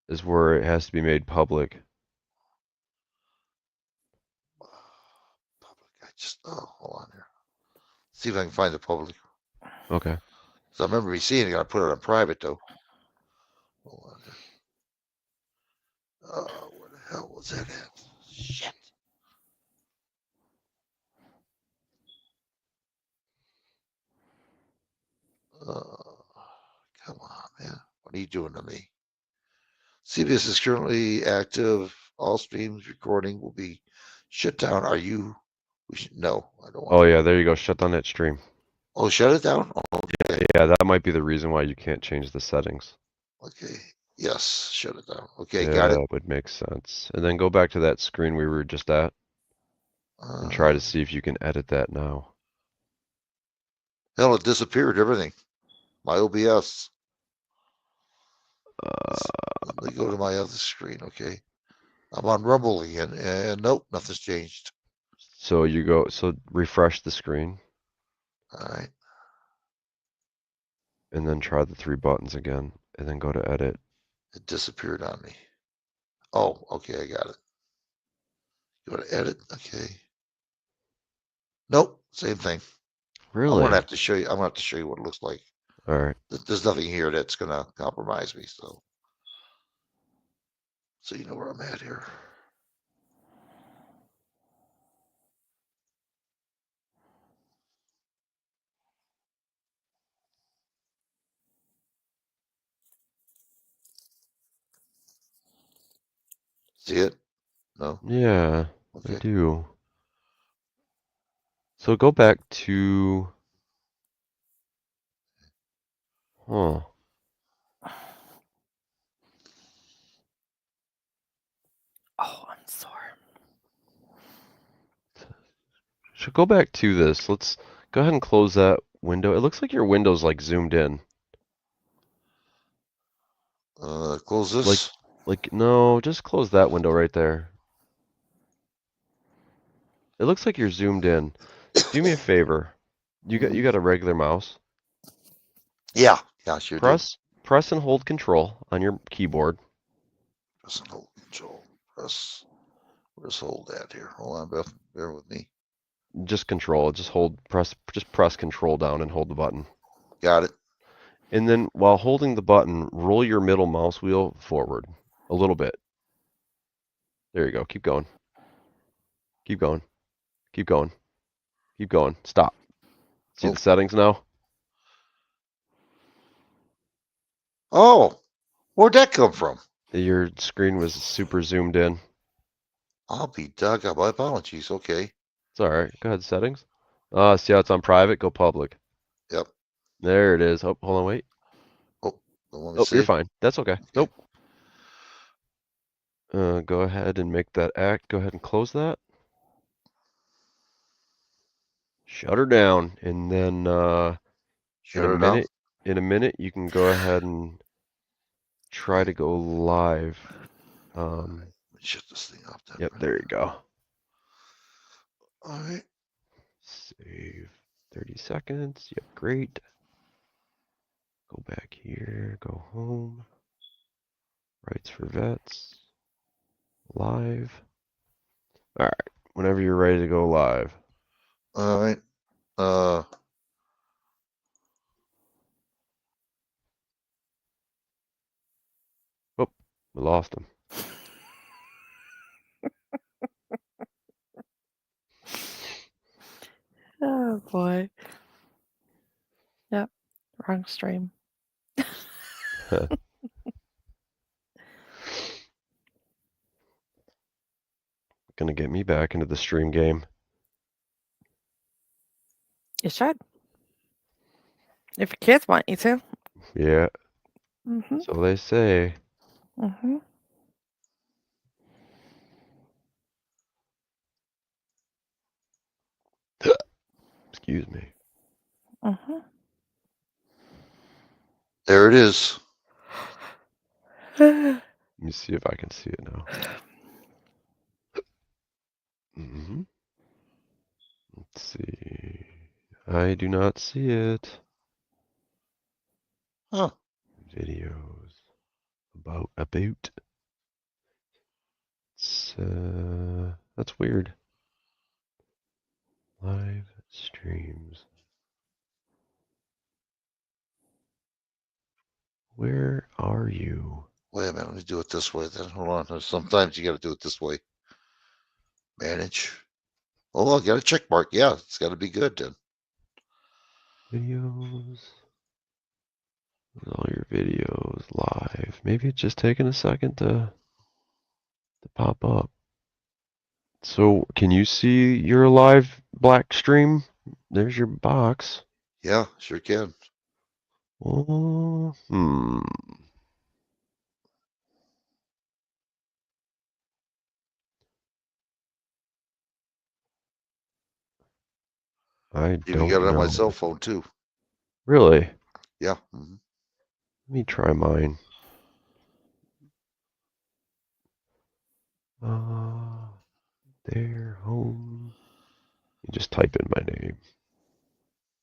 is where it has to be made public. Hold on here. See if I can find the public. Okay. So I remember me seeing it. I gotta put it on private though. Hold on here. Where the hell was that at? Shit. Come on, man. What are you doing to me? CBS is currently active. All streams recording will be shut down. Are you? No, I don't want. Oh yeah, there you go. Shut down that stream. Oh, shut it down? Oh, okay. Yeah, that might be the reason why you can't change the settings. Okay. Yes, shut it down. Okay, Yeah, got it. that would make sense. And then go back to that screen we were just at and try to see if you can edit that now. Hell, it disappeared, everything. My OBS. Let me go to my other screen, okay. I'm on Rumble again, and nope, nothing's changed. So refresh the screen. All right. And then try the 3 buttons again, and then go to edit. It disappeared on me. Oh, okay, I got it. You want to edit? Okay. Nope, same thing. Really? I'm gonna have to show you. I'm gonna have to show you what it looks like. All right. There's nothing here that's gonna compromise me, so you know where I'm at here. See it? No? Yeah, Okay. I do. So go back to Huh. Oh, I'm sore. Should go back to this. Let's go ahead and close that window. It looks like your window's like zoomed in. Close this. Like no, just close that window right there. It looks like you're zoomed in. Do me a favor. You got a regular mouse? Yeah, yeah, sure do. Press and hold control on your keyboard. Press and hold control. Where's hold at here? Hold on, Beth. Bear with me. Just control. Just press control down and hold the button. Got it. And then while holding the button, roll your middle mouse wheel forward a little bit. There you go. Keep going. Keep going. Keep going. Keep going. Stop. See the settings now? Oh, where'd that come from? Your screen was super zoomed in. I'll be dug up. My apologies. Okay. It's all right. Go ahead, settings. See how it's on private? Go public. Yep. There it is. Oh, hold on, wait. Oh, you're fine. That's okay. Nope. Go ahead and make that act. Go ahead and close that. Shut her down, and then in a minute, you can go ahead and try to go live. Shut this thing off. Yep, there you go. All right. Save 30 seconds. Yep, great. Go back here. Go home. Rights for vets. Live. All right. Whenever you're ready to go live. All right. Oh, we lost him. Oh boy. Yep. Wrong stream. Gonna get me back into the stream game. You should. If your kids want you to. Yeah. Mm-hmm. So they say. Mm-hmm. Excuse me. Mm-hmm. There it is. Let me see if I can see it now. Mm-hmm. Let's see. I do not see it. Huh. Videos. About. That's weird. Live streams. Where are you? Wait a minute. Let me do it this way then. Hold on. Sometimes you got to do it this way. Manage. Oh, I got a check mark. Yeah, it's got to be good then. Videos. All your videos live. Maybe it's just taking a second to pop up. So, can you see your live black stream? There's your box. Yeah, sure can. Oh, I Even don't got it on know. my cell phone too. Really? Yeah. Let me try mine. There, home. You just type in my name.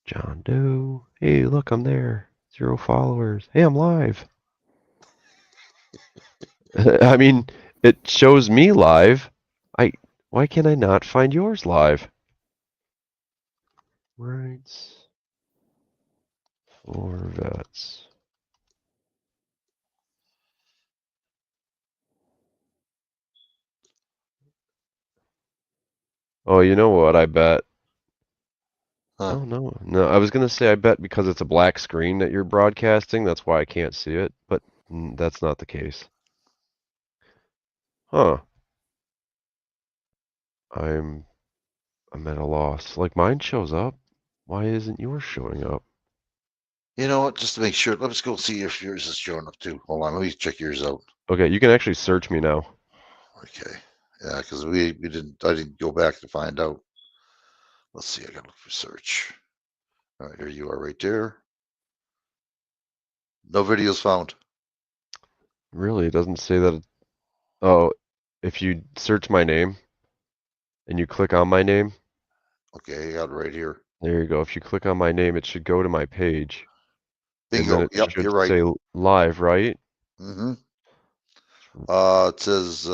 John Doe. Hey, look, I'm there. 0 followers. Hey, I'm live. I mean, it shows me live. Why can I not find yours live? Rights for vets. Oh, you know what? I bet. Huh. Oh, no. No, I was going to say I bet because it's a black screen that you're broadcasting. That's why I can't see it. But that's not the case. Huh. I'm at a loss. Like mine shows up. Why isn't yours showing up? You know what? Just to make sure, let's go see if yours is showing up too. Hold on, let me check yours out. Okay, you can actually search me now. Okay. Yeah, because I didn't go back to find out. Let's see, I gotta look for search. All right, here you are right there. No videos found. Really, it doesn't say that. Oh, if you search my name and you click on my name. Okay, I got it right here. There you go. If you click on my name, it should go to my page. And Bingo. then it Yep, should you're right. say live, right? Mm-hmm. It says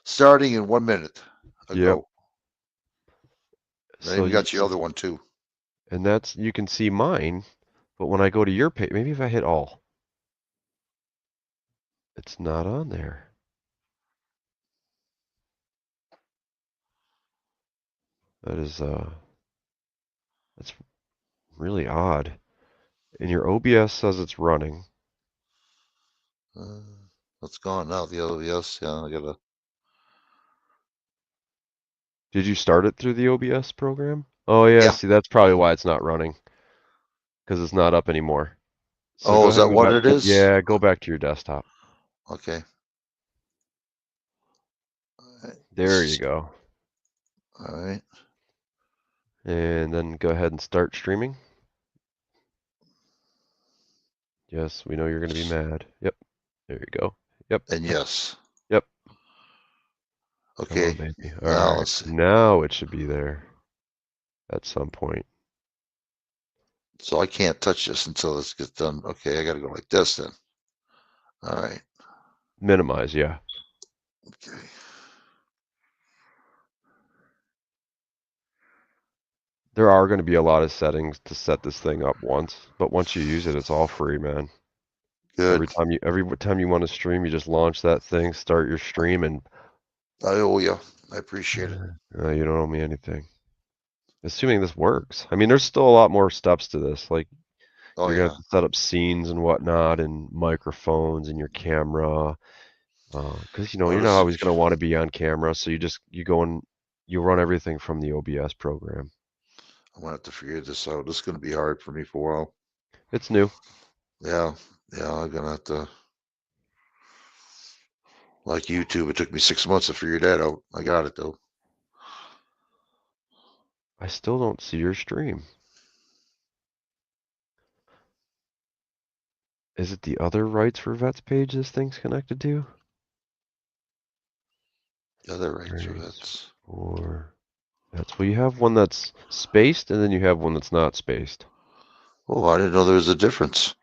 starting in 1 minute ago. Then we got your other one too. And that's, you can see mine, but when I go to your page, maybe if I hit all, it's not on there. That is, that's really odd. And your OBS says it's running. It's gone now. The OBS. Yeah, I gotta. Did you start it through the OBS program? Oh yeah, see that's probably why it's not running. Because it's not up anymore. So Oh, go is ahead that and go what back it to- is? Yeah, go back to your desktop. Okay. There you go. All right. And then go ahead and start streaming. Yes, we know you're going to be mad. Yep. There you go. Yep. And yes. Yep. Okay. Come on, baby. Now All right. let's see. Now it should be there at some point. So I can't touch this until this gets done. Okay, I gotta go like this then. All right. Minimize, yeah. Okay. There are going to be a lot of settings to set this thing up once, but once you use it, it's all free, man. Good. Every time you want to stream, you just launch that thing, start your stream, and I owe you. I appreciate it. you don't owe me anything. Assuming this works. I mean, there's still a lot more steps to this. Like, Oh, you're gonna have to set up scenes and whatnot, and microphones and your camera, because you're not always gonna want to be on camera. So you go and you run everything from the OBS program. I'm gonna have to figure this out. This is gonna be hard for me for a while. It's new. Yeah, I'm gonna have to. Like YouTube, it took me 6 months to figure that out. I got it though. I still don't see your stream. Is it the other Rights for Vets page this thing's connected to? The other Rights for Vets. Or that's well, you have one that's spaced, and then you have one that's not spaced. Oh, I didn't know there was a difference.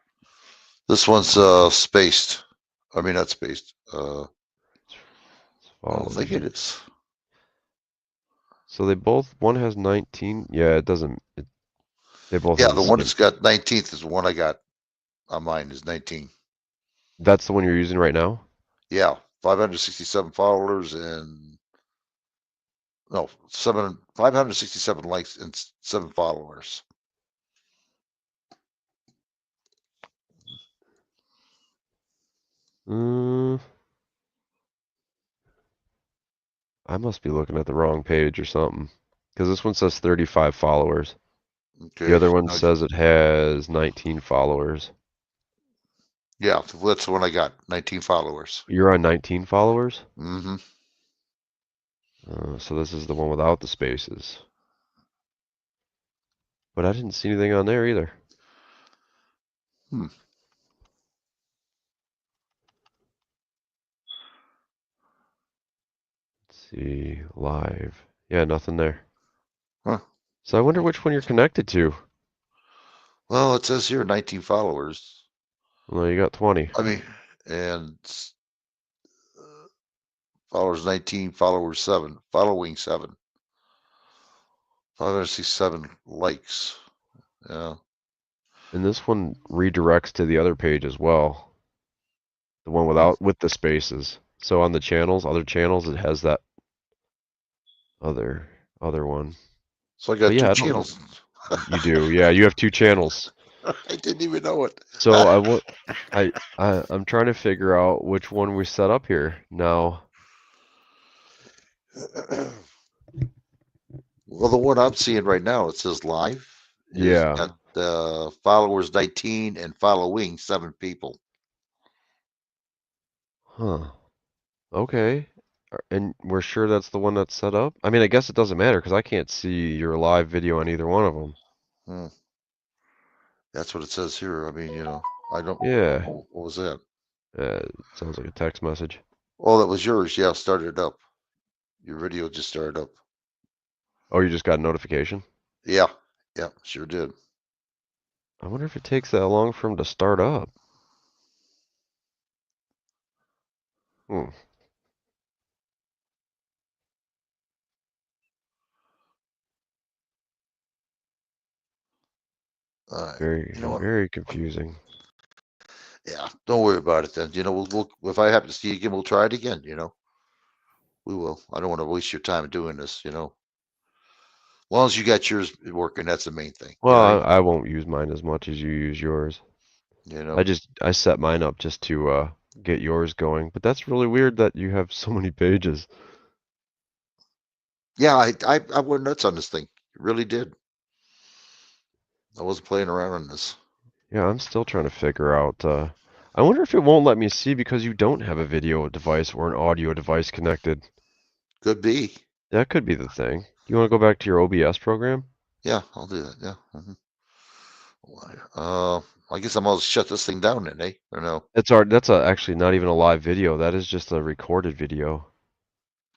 This one's spaced. I mean, not spaced. I don't think it is. So they both, one has 19. Yeah, it doesn't. They both. Yeah, have the the one same. that's got 19th is the one I got on mine is 19. That's the one you're using right now? Yeah, 567 followers and 567 likes and 7 followers. I must be looking at the wrong page or something. Because this one says 35 followers. Okay. The other one says it has 19 followers. Yeah, that's the one I got. 19 followers. You're on 19 followers? Mm-hmm. So this is the one without the spaces. But I didn't see anything on there either. Let's see, live. Yeah, nothing there. Huh. So I wonder which one you're connected to. Well, it says here 19 followers. Well, you got 20. I mean, and followers 19, followers 7, following 7. 567 likes. Yeah. And this one redirects to the other page as well. The one with the spaces. So on the channels, other channels, it has that other one. So I got But yeah, 2 channels. You do, yeah. You have 2 channels. I didn't even know it. So I'm trying to figure out which one we set up here now. Well, the one I'm seeing right now, it says live. Yeah. followers 19 and following 7 people. Huh. Okay. And we're sure that's the one that's set up? I mean, I guess it doesn't matter because I can't see your live video on either one of them. Hmm. That's what it says here. I mean, you know, I don't. Yeah. What was that? Sounds like a text message. Oh, that was yours. Yeah, started up. Your video just started up. Oh, you just got a notification? Yeah, yeah, sure did. I wonder if it takes that long for him to start up. Hmm. All right. Very, You know what? very confusing. Yeah, don't worry about it then. You know, we'll if I happen to see you again, we'll try it again. You know, we will. I don't want to waste your time doing this. You know, as long as you got yours working, that's the main thing. Well, I won't use mine as much as you use yours. You know. I set mine up just to get yours going, but that's really weird that you have so many pages. Yeah, I went nuts on this thing. It really did. I wasn't playing around on this. Yeah, I'm still trying to figure out. I wonder if it won't let me see because you don't have a video device or an audio device connected. Could be. That could be the thing. You want to go back to your OBS program? Yeah, I'll do that. Yeah. I guess I'm gonna shut this thing down then, eh? Or no? That's actually not even a live video. That is just a recorded video.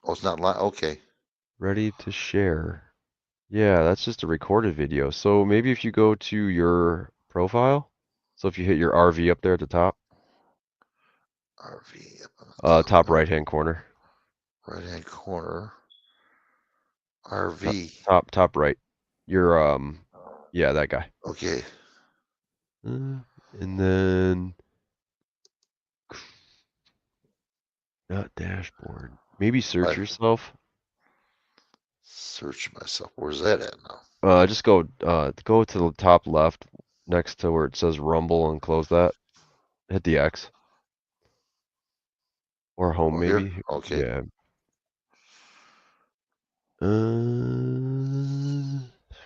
Oh, it's not live. Okay. Ready to share. Yeah, that's just a recorded video. So maybe if you go to your profile, so if you hit your RV up there at the top. RV up on the top right-hand corner. Right-hand corner. RV. Top right. Your yeah, that guy. Okay. And then not dashboard. Maybe search yourself. Search myself. Where's that at now? Just go to the top left next to where it says Rumble and close that. Hit the X. Or home Here? maybe. Okay. Yeah.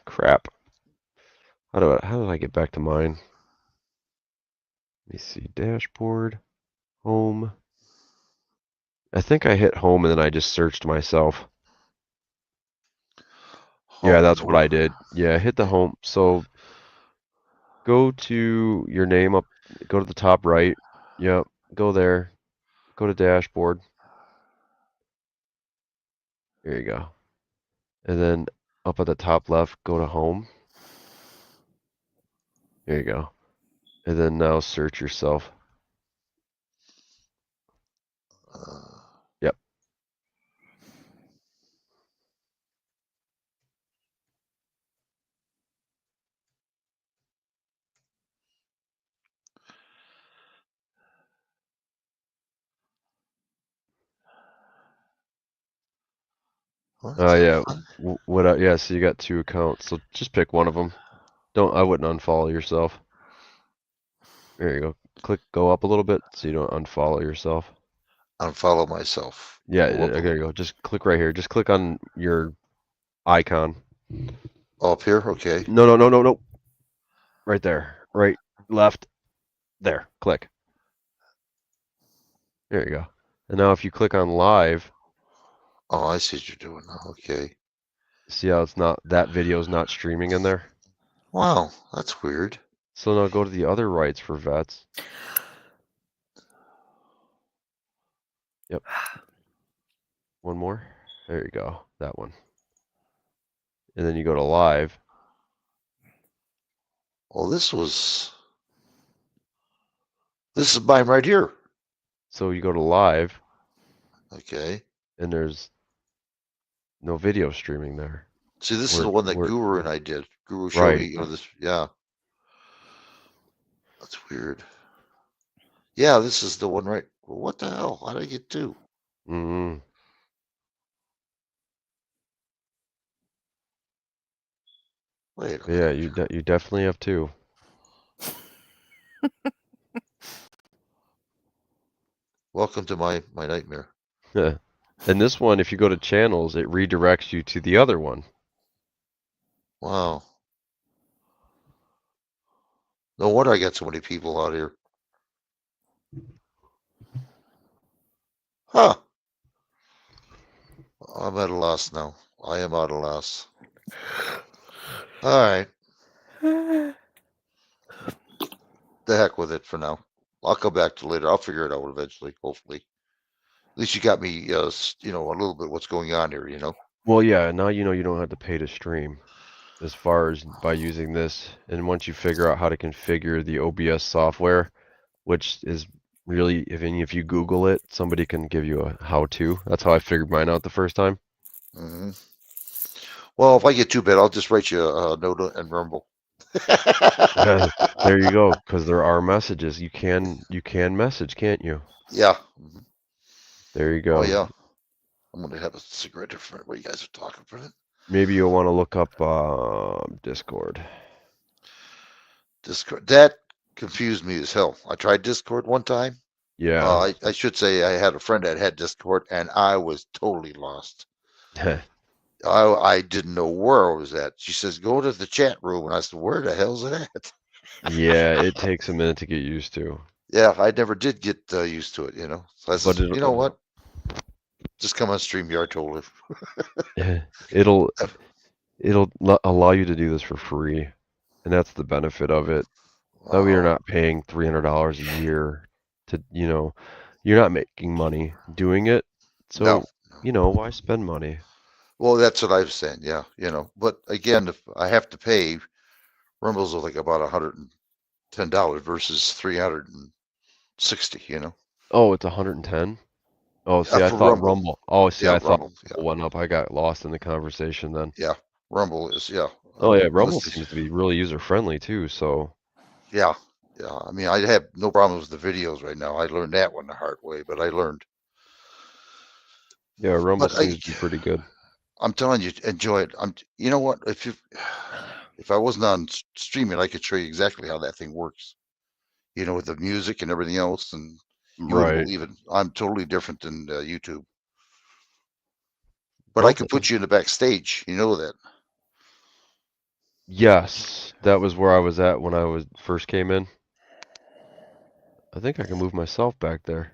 Crap. How do I get back to mine? Let me see. Dashboard. Home. I think I hit home and then I just searched myself. Yeah, that's what I did. Yeah, hit the home. So go to your name up, go to the top right. Yep, go there. Go to dashboard. There you go. And then up at the top left, go to home. There you go. And then now search yourself. Yep. Yeah. Yeah, so you got 2 accounts. So just pick one of them. I wouldn't unfollow yourself. There you go. Go up a little bit so you don't unfollow yourself. Unfollow myself. Yeah, there you go. Just click right here. Just click on your icon. Up here? Okay. No. Right there. Right, left. There. Click. There you go. And now if you click on live. Oh, I see what you're doing now. Okay. See how that video's not streaming in there? Wow, that's weird. So now go to the other rights for vets. Yep. One more. There you go. That one. And then you go to live. Well, this is mine right here. So you go to live. Okay. And there's no video streaming there. See, this is the one that Guru and I did. Guru showed Right. me, you know, this. Yeah. That's weird. Yeah, this is the one right. Well, what the hell? How did I get 2? Mm-hmm. Wait. Yeah, you definitely have 2. Welcome to my nightmare. Yeah. And this one, if you go to channels, it redirects you to the other one. Wow. No wonder I got so many people out here. Huh. I'm at a loss now. I am at a loss. All right. The heck with it for now. I'll come back to later. I'll figure it out eventually, hopefully. At least you got me, you know, a little bit what's going on here, you know. Well, yeah, now you know you don't have to pay to stream as far as by using this. And once you figure out how to configure the OBS software, which is really, if you Google it, somebody can give you a how-to. That's how I figured mine out the first time. Mm-hmm. Well, if I get too bad, I'll just write you a note and Rumble. There you go, because there are messages. You can message, can't you? Yeah. There you go. Oh, yeah. I'm going to have a cigarette for what you guys are talking for it. Maybe you'll want to look up Discord. Discord. That confused me as hell. I tried Discord one time. Yeah. I should say I had a friend that had Discord, and I was totally lost. I didn't know where I was at. She says, go to the chat room. And I said, where the hell's it at? Yeah, it takes a minute to get used to. Yeah, I never did get used to it, you know. So I said, But you know what? Just come on StreamYard, told her. It'll allow you to do this for free, and that's the benefit of it. That way you're not paying $300 a year to, you know, you're not making money doing it. So, No. you know, why spend money? Well, that's what I was saying. Yeah, you know. But again, if I have to pay, Rumble's like about $110 versus $360. You know. Oh, it's 110. Oh, see, I for thought Rumble. Rumble. Oh, see, Yeah, I thought Rumble, Rumble went up. I got lost in the conversation then. Yeah, Rumble is Oh yeah, Rumble unless- seems to be really user friendly too. So Yeah, yeah. I mean, I have no problems with the videos right now. I learned that one the hard way, but I learned. yeah, Rumble But I- seems to be pretty good. I'm telling you, enjoy it. You know what? If I wasn't on streaming, I could show you exactly how that thing works. You know, with the music and everything else, and you wouldn't Right. believe it. I'm totally different than YouTube. But I could put you in the backstage. You know that. Yes, that was where I was at when I was first came in. I think I can move myself back there.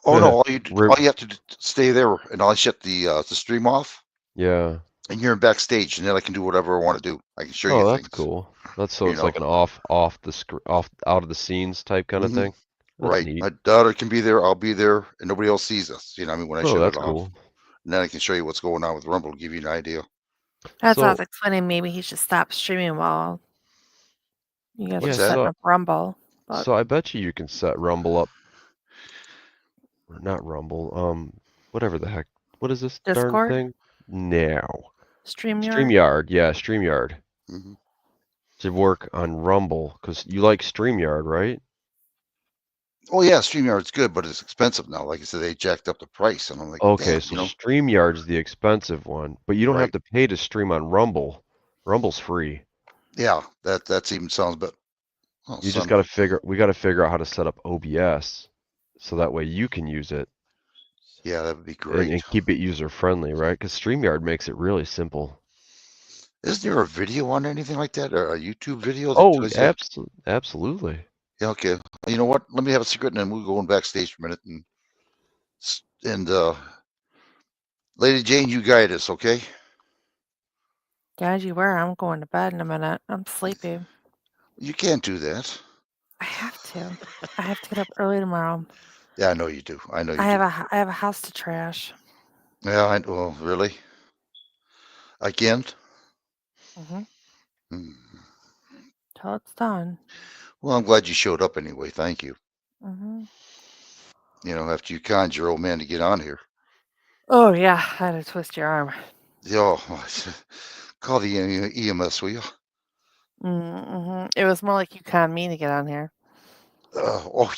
Oh no! All you We're- have to do, stay there, and I'll shut the stream off, Yeah. and you're in backstage, and then I can do whatever I want to do. I can show you Oh, things. that's cool. That's so You it's know. like an off out of the scenes type kind of Mhm. thing. That's Right. neat. My daughter can be there. I'll be there, and nobody else sees us. You know, what I mean, when I Oh, shut that's it off, cool. and then I can show you what's going on with Rumble, give you an idea. That's So- what I was explaining. Maybe he should stop streaming while you guys Yeah, are setting so- up Rumble. But So I bet you can set Rumble up. Or not Rumble. Whatever the heck. What is this darn Discord? thing? Now. StreamYard? StreamYard. Yeah, StreamYard. Mhm. To work on Rumble because you like StreamYard, right? Oh yeah, StreamYard's good, but it's expensive now. Like I said, they jacked up the price, and I'm like, Okay, damn, so you know. StreamYard's the expensive one, but you don't have Right. to pay to stream on Rumble. Rumble's free. Yeah, that even sounds better. Oh, You son just of got to a- figure. We got to figure out how to set up OBS, so that way you can use it Yeah, that would be and, great. and keep it user friendly, right? Because StreamYard makes it really simple. Isn't there a video on anything like that, or a YouTube video? That Oh, does that? absolutely. Yeah, okay. You know what? Let me have a cigarette, and then we'll go in backstage for a minute, and Lady Jane, you guide us, okay? Guys, you were. I'm going to bed in a minute. I'm sleepy. You can't do that. I have to. I have to get up early tomorrow. Yeah, I know you do. I know you I do. have a house to trash. Yeah, well, really? Again? Mm-hmm. Hmm. Till it's done. Well, I'm glad you showed up anyway. Thank you. Mm-hmm. You know, after you conned your old man to get on here. Oh yeah, I had to twist your arm. Yo, call the EMS, will you? Mm-hmm. It was more like you conned me to get on here. Oh,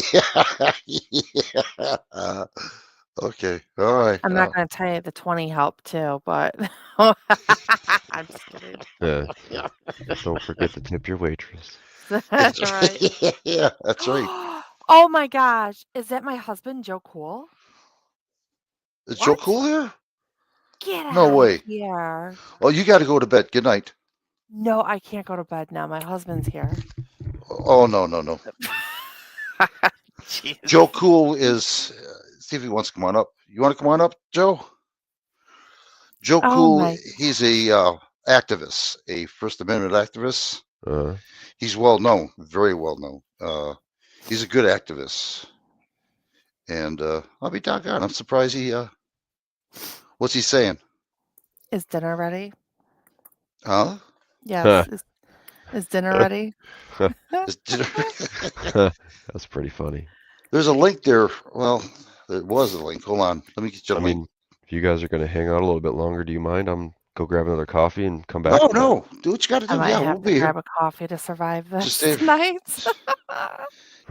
yeah. Yeah. Okay. All right. I'm not going to tell you the 20 helped too, but I'm just kidding. Yeah. Don't forget to tip your waitress. That's right. Yeah, that's right. Oh my gosh, is that my husband, Joe Cool? Is Joe Cool here? Get No out way. of here. Oh, you got to go to bed. Good night. No, I can't go to bed now. My husband's here. Oh, no. Jeez. Joe Cool is, see if he wants to come on up. You want to come on up, Joe? Joe Oh Cool, my. he's a activist, a First Amendment activist. Uh, He's well known, very well known. He's a good activist. And I'll be doggone. I'm surprised he, what's he saying? Is dinner ready? Huh? Yes. Is dinner ready? Is dinner- That's pretty funny. There's a link there. Well, there was a link. Hold on. Let me get you a I link. mean, if you guys are going to hang out a little bit longer, do you mind? I'm go grab another coffee and come back. No. Do what you got to I do. might Yeah, have we'll to be here. grab a coffee to survive this Just stay. tonight.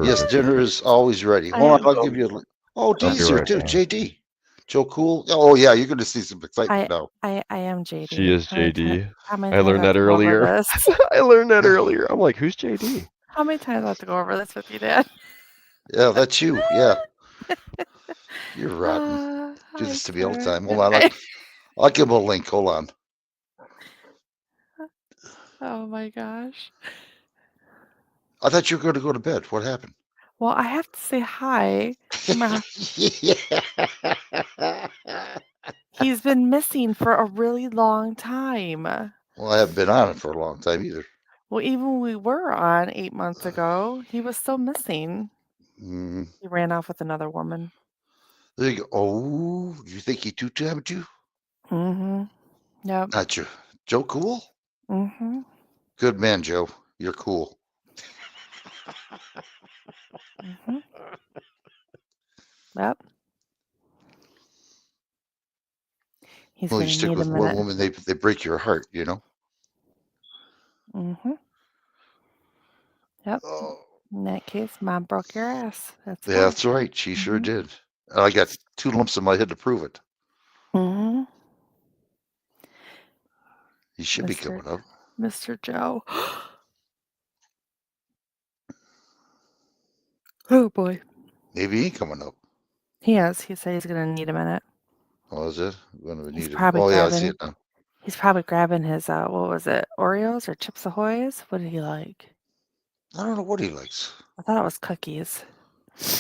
Yes, Perfect. dinner is always ready. I Hold on. am- I'll give you a link. Oh, I'll D's be here right too. back. JD. Joe Cool. Oh, yeah. You're going to see some excitement now. I am JD. She is How many ti- JD. How many I times learned I have that to go over earlier. this? I learned that earlier. I'm like, who's JD? How many times do I have to go over this with you, Dad? Yeah, that's you. Yeah. You're rotten. Do I this to me all the swear. time. Hold on. I'll give him a link. Hold on. Oh my gosh. I thought you were going to go to bed. What happened? Well, I have to say hi. He's been missing for a really long time. Well, I haven't been on it for a long time either. Well, even when we were on 8 months ago, he was still missing. Mm, He ran off with another woman. there you go. Oh, you think he two-tabbed you? Mm-hmm. Yep. Not you. Joe Cool? Mm-hmm. Good man, Joe. You're cool. Mm-hmm. Yep. He's Well, you gonna stick need a with one minute. woman, they break your heart, you know? Mm-hmm. Yep. Oh, In that case, Mom broke your ass. That's yeah, why. that's right. She sure did. I got 2 lumps in my head to prove it. Mm-hmm. He should be coming up. Mr. Joe. Oh boy. Maybe he ain't coming up. He is. He said he's gonna need a minute. Oh, is it? When we He's need him. probably Oh, yeah, I see grabbing. it now. He's probably grabbing his what was it? Oreos or Chips Ahoy's? What did he like? I don't know what he likes. I thought it was cookies.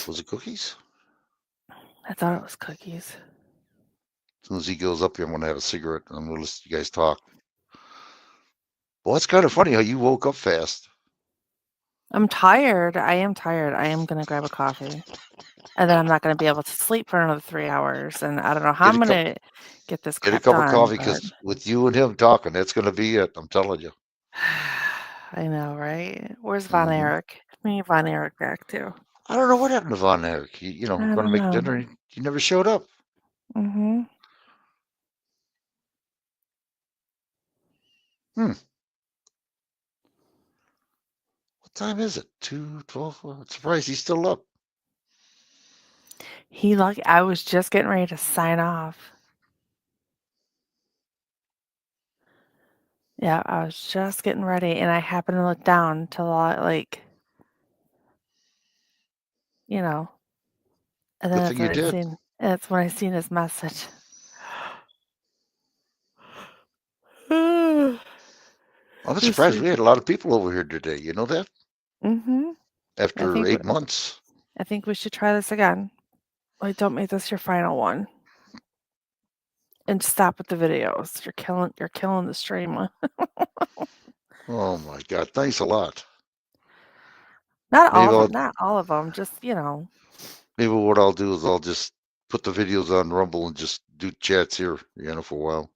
Was it cookies? I thought it was cookies. As soon as he goes up here, I'm going to have a cigarette and I'm going to listen to you guys talk. Well, it's kind of funny how you woke up fast. I'm tired. I am tired. I am gonna grab a coffee. And then I'm not gonna be able to sleep for another 3 hours. And I don't know how I'm gonna get this Get a crap cup of done. coffee But because with you and him talking, that's going to be it. I'm telling you. I know, right? Where's Von Mhm. Erich? We need Von Erich back too. I don't know what happened to Von Erich. He, I going to don't make know. dinner. He never showed up. Mm-hmm. What time is it? 2:12. I'm surprised he's still up. I was just getting ready to sign off. Yeah, I was just getting ready, and I happened to look down to like, you know, and then Good that's thing you when I did. seen. That's when I seen his message. I'm surprised we had a lot of people over here today. You know that? Mm-hmm. After 8 months. I think we should try this again. Like, don't make this your final one. And stop with the videos. You're killing the stream. Oh my God! Thanks a lot. Not Maybe all of them. Just maybe what I'll do is I'll just put the videos on Rumble and just do chats here, for a while.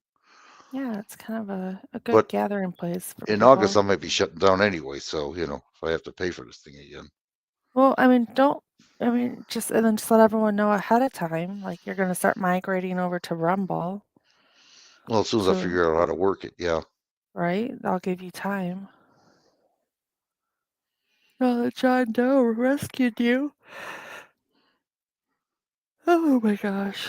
Yeah, it's kind of a good But gathering place for in people. August, I might be shutting down anyway. So if I have to pay for this thing again. Well, just let everyone know ahead of time. Like you're gonna start migrating over to Rumble. Well, as soon as I figure out how to work it, yeah. Right? I'll give you time. Now that John Doe rescued you. Oh my gosh.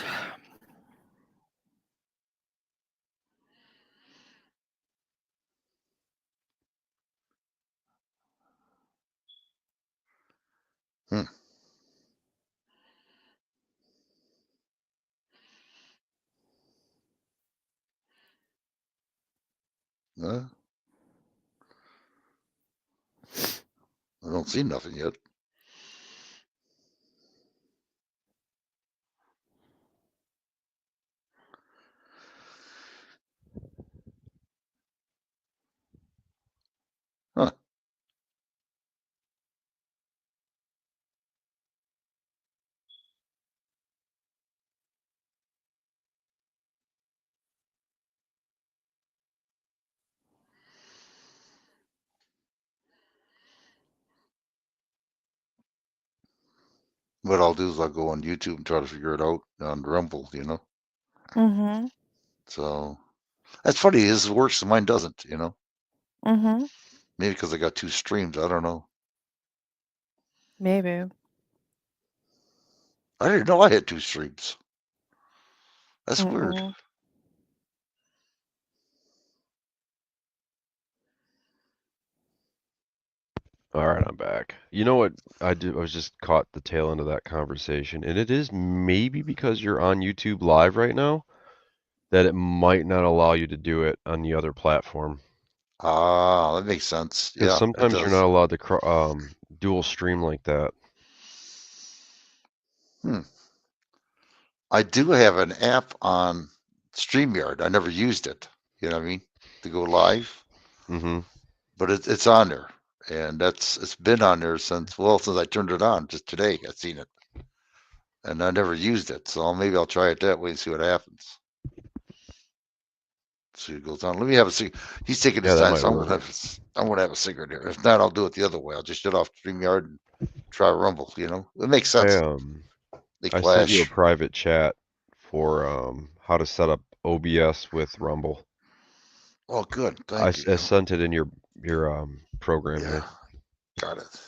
Huh? I don't see nothing yet. Huh. What I'll do is I'll go on YouTube and try to figure it out on Rumble, you know. Mm-hmm. So that's funny. His works and mine doesn't, you know. Mm-hmm. Maybe because I got 2 streams. I don't know. Maybe. I didn't know I had 2 streams. That's weird. Mm-mm. All right, I'm back. You know what I did? I was just caught the tail end of that conversation, and it is maybe because you're on YouTube Live right now that it might not allow you to do it on the other platform. Ah, that makes sense. Because Yeah, it sometimes you're does. not allowed to dual stream like that. I do have an app on StreamYard. I never used it. You know what I mean? To go live. Mm-hmm. But it's on there, and it's been on there since I turned it on just today. I seen it, and I never used it. So maybe I'll try it that way and see what happens. See what goes on. Let me have a cigarette. He's taking his Yeah, that time, might so work. I'm gonna have a cigarette here. If not, I'll do it the other way. I'll just shut off StreamYard and try Rumble. You know, it makes sense. They I sent you a clash. private chat for how to set up OBS with Rumble. Oh, good. I Thank you. sent it in your program here. Got it.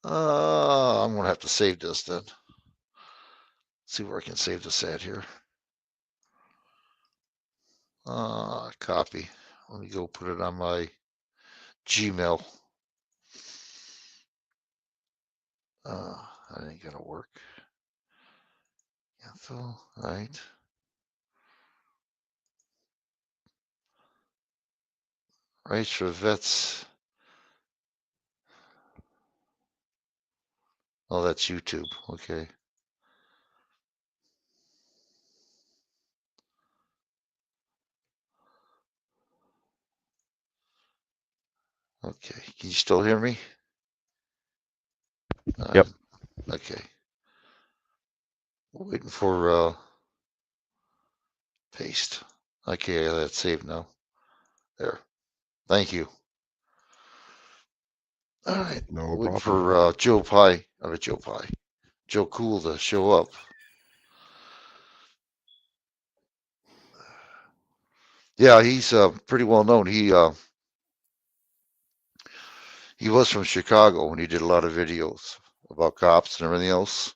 I'm gonna have to save this then. See where I can save this at here. Copy. Let me go put it on my Gmail. That ain't gonna work. Info, all right. Rights for vets. Oh, that's YouTube. Okay. Okay. Can you still hear me? Yep. Okay. Waiting for paste. Okay, that's saved now. There. Thank you. All right. No Waiting problem. for Joe Cool to show up. Yeah, he's pretty well known. He was from Chicago and he did a lot of videos about cops and everything else.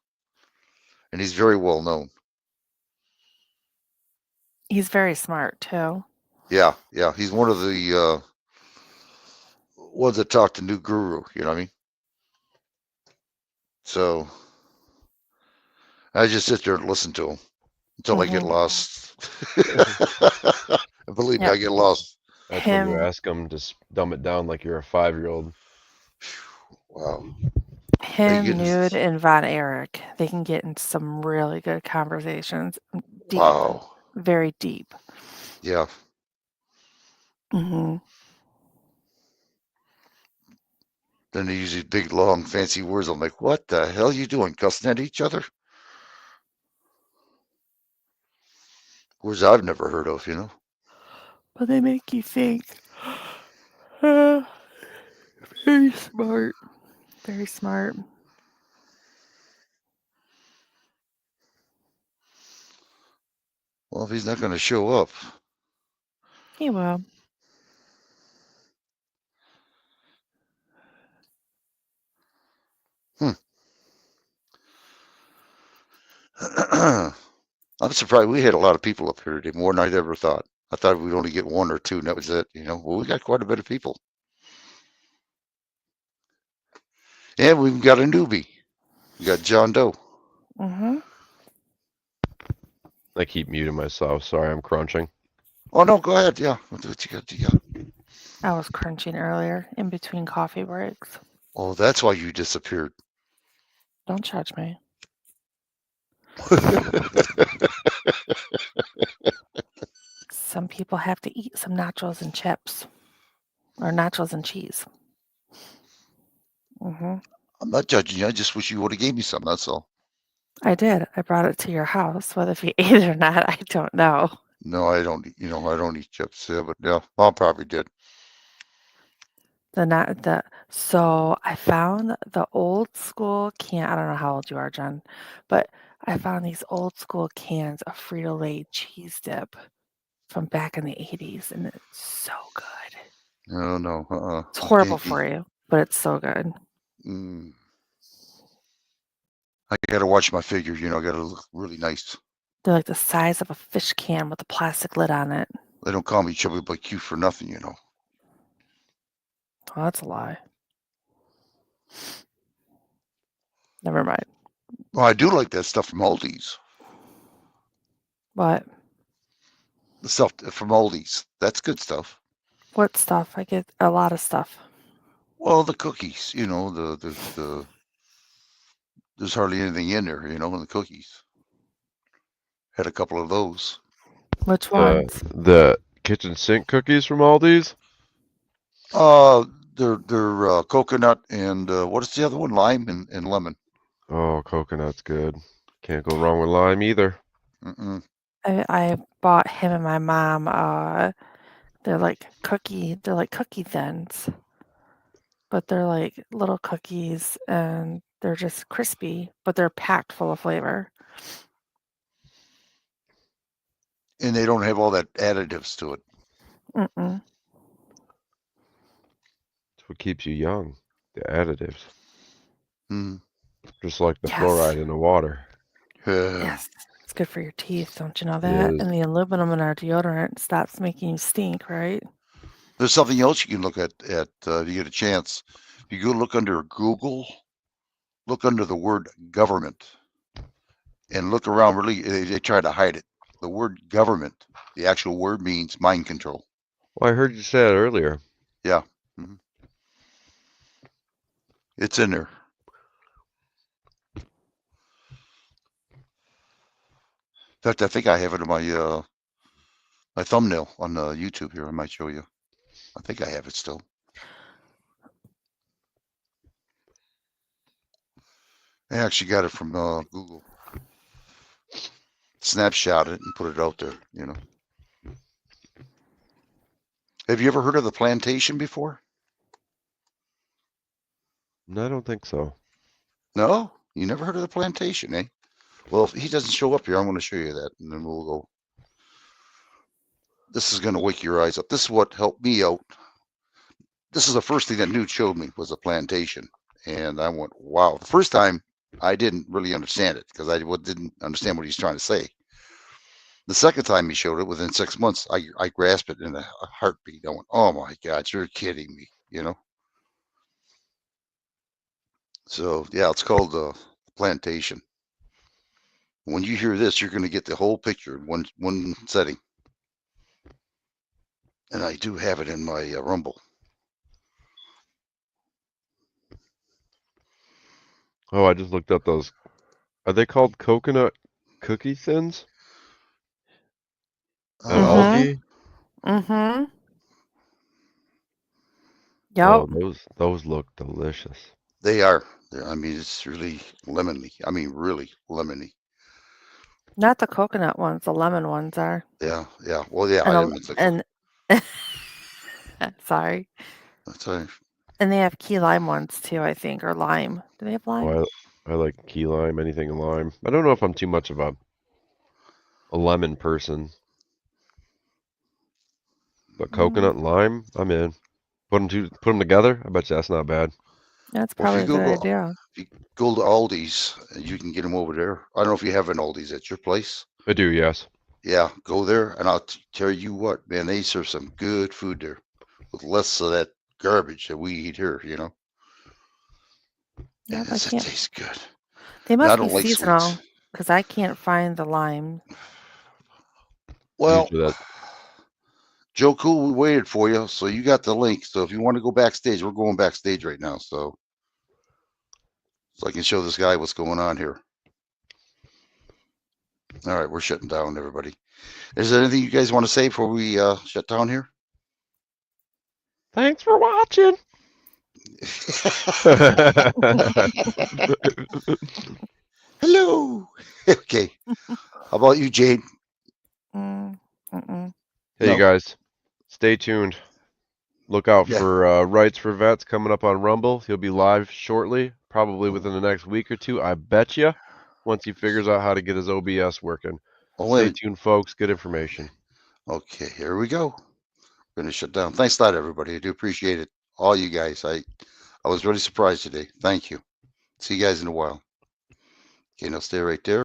And he's very well known. He's very smart too. Yeah, yeah. He's one of the ones that talk to New Guru, you know what I mean? So I just sit there and listen to him until I get lost. Believe me, I get lost. That's when you ask them to dumb it down like you're a 5-year-old. Wow. Him, Nude, and Von Erich, they can get into some really good conversations. Deep. Wow. Very deep. Yeah. Mm-hmm. Then they use these big, long, fancy words. I'm like, what the hell are you doing? Cussing at each other? Words I've never heard of, you know? But they make you think. Very smart. Very smart. Well, if he's not going to show up. He will. I'm surprised we had a lot of people up here today, more than I'd ever thought. I thought we'd only get 1 or 2, and that was it. You know, well, we got quite a bit of people. And we've got a newbie. We got John Doe. Mm-hmm. I keep muting myself. Sorry, I'm crunching. Oh, no, go ahead. Yeah, we'll do what you got. I was crunching earlier in between coffee breaks. Oh, that's why you disappeared. Don't judge me. Some people have to eat some nachos and chips, or nachos and cheese. Hmm. I'm not judging you. I just wish you would have gave me some. That's all. I did. I brought it to your house. Whether if you ate it or not, I don't know. No, I don't. I don't eat chips. Yeah, but yeah, Mom probably did. So I found the old school can. I don't know how old you are, Jen, but I found these old school cans of Frito-Lay cheese dip from back in the 80s, and it's so good. No, no. It's horrible for you, but it's so good. I got to watch my figures. I got to look really nice. They're like the size of a fish can with a plastic lid on it. They don't call me Chubby Boy Q for nothing, Oh, that's a lie. Never mind. Well, I do like that stuff from Aldi's. What? The stuff from Aldi's. That's good stuff. What stuff? I get a lot of stuff. Well, the cookies. The there's hardly anything in there. In the cookies. Had a couple of those. Which ones? The kitchen sink cookies from Aldi's. They're coconut and what is the other one? Lime and lemon. Oh, coconut's good. Can't go wrong with lime either. Mm-mm. I bought him and my mom. They're like cookie thins, but they're like little cookies and they're just crispy, but they're packed full of flavor. And they don't have all that additives to it. Mm-mm. That's what keeps you young. The additives. Mm. Just like the Yes. fluoride in the water. Yes, it's good for your teeth. Don't you know that? is. And the aluminum in our deodorant stops making you stink, right? There's something else you can look at if you get a chance. If you go look under Google, look under the word government, and look around. Really, they try to hide it. The word government, the actual word means mind control. Well, I heard you say that earlier. Yeah. Mhm. It's in there. In fact, I think I have it in my my thumbnail on YouTube here. I might show you. I think I have it still. I actually got it from Google. Snapshot it and put it out there. Have you ever heard of the plantation before? No, I don't think so. No, you never heard of the plantation, eh? Well, if he doesn't show up here, I'm going to show you that, and then we'll go. This is going to wake your eyes up. This is what helped me out. This is the first thing that Newt showed me was a plantation, and I went, wow. The first time I didn't really understand it because I didn't understand what he's trying to say. The second time he showed it, within 6 months, I grasped it in a heartbeat. I went, oh my God, you're kidding me, So yeah, it's called the plantation. When you hear this, you're going to get the whole picture in one setting. And I do have it in my Rumble. Oh, I just looked up those. Are they called coconut cookie thins? At Aldi? Mm-hmm. Yep. Oh, those look delicious. They are. I mean, it's really lemony. I mean, really lemony. Not the coconut ones. The lemon ones are. Yeah, yeah. Well, yeah. And sorry. That's right. And they have key lime ones too, I think, or lime. Do they have lime? Oh, I like key lime, anything lime. I don't know if I'm too much of a lemon person. But coconut and lime, I'm in. Put them together. I bet you that's not bad. That's probably a good idea. If you go to Aldi's, you can get them over there. I don't know if you have an Aldi's at your place. I do, yes. Yeah, go there, and I'll tell you what, man, they serve some good food there with less of that garbage that we eat here, Yeah, And but I it can't. tastes good. They And I must don't be like seasonal sweets. because I can't find the lime. Well, Usually that- Joe Cool, we waited for you, so you got the link. So if you want to go backstage, we're going backstage right now. So so I can show this guy what's going on here. All right, we're shutting down, everybody. Is there anything you guys want to say before we shut down here? Thanks for watching. Hello. Okay. How about you, Jane? Hey, No. you guys, stay tuned. Look out Yeah. for Rights for Vets coming up on Rumble. He'll be live shortly, probably within the next week or two. I bet you, once he figures out how to get his OBS working. Stay tuned, folks. Good information. Okay, here we go. We're gonna shut down. Thanks a lot, everybody. I do appreciate it. All you guys. I was really surprised today. Thank you. See you guys in a while. Okay, now stay right there.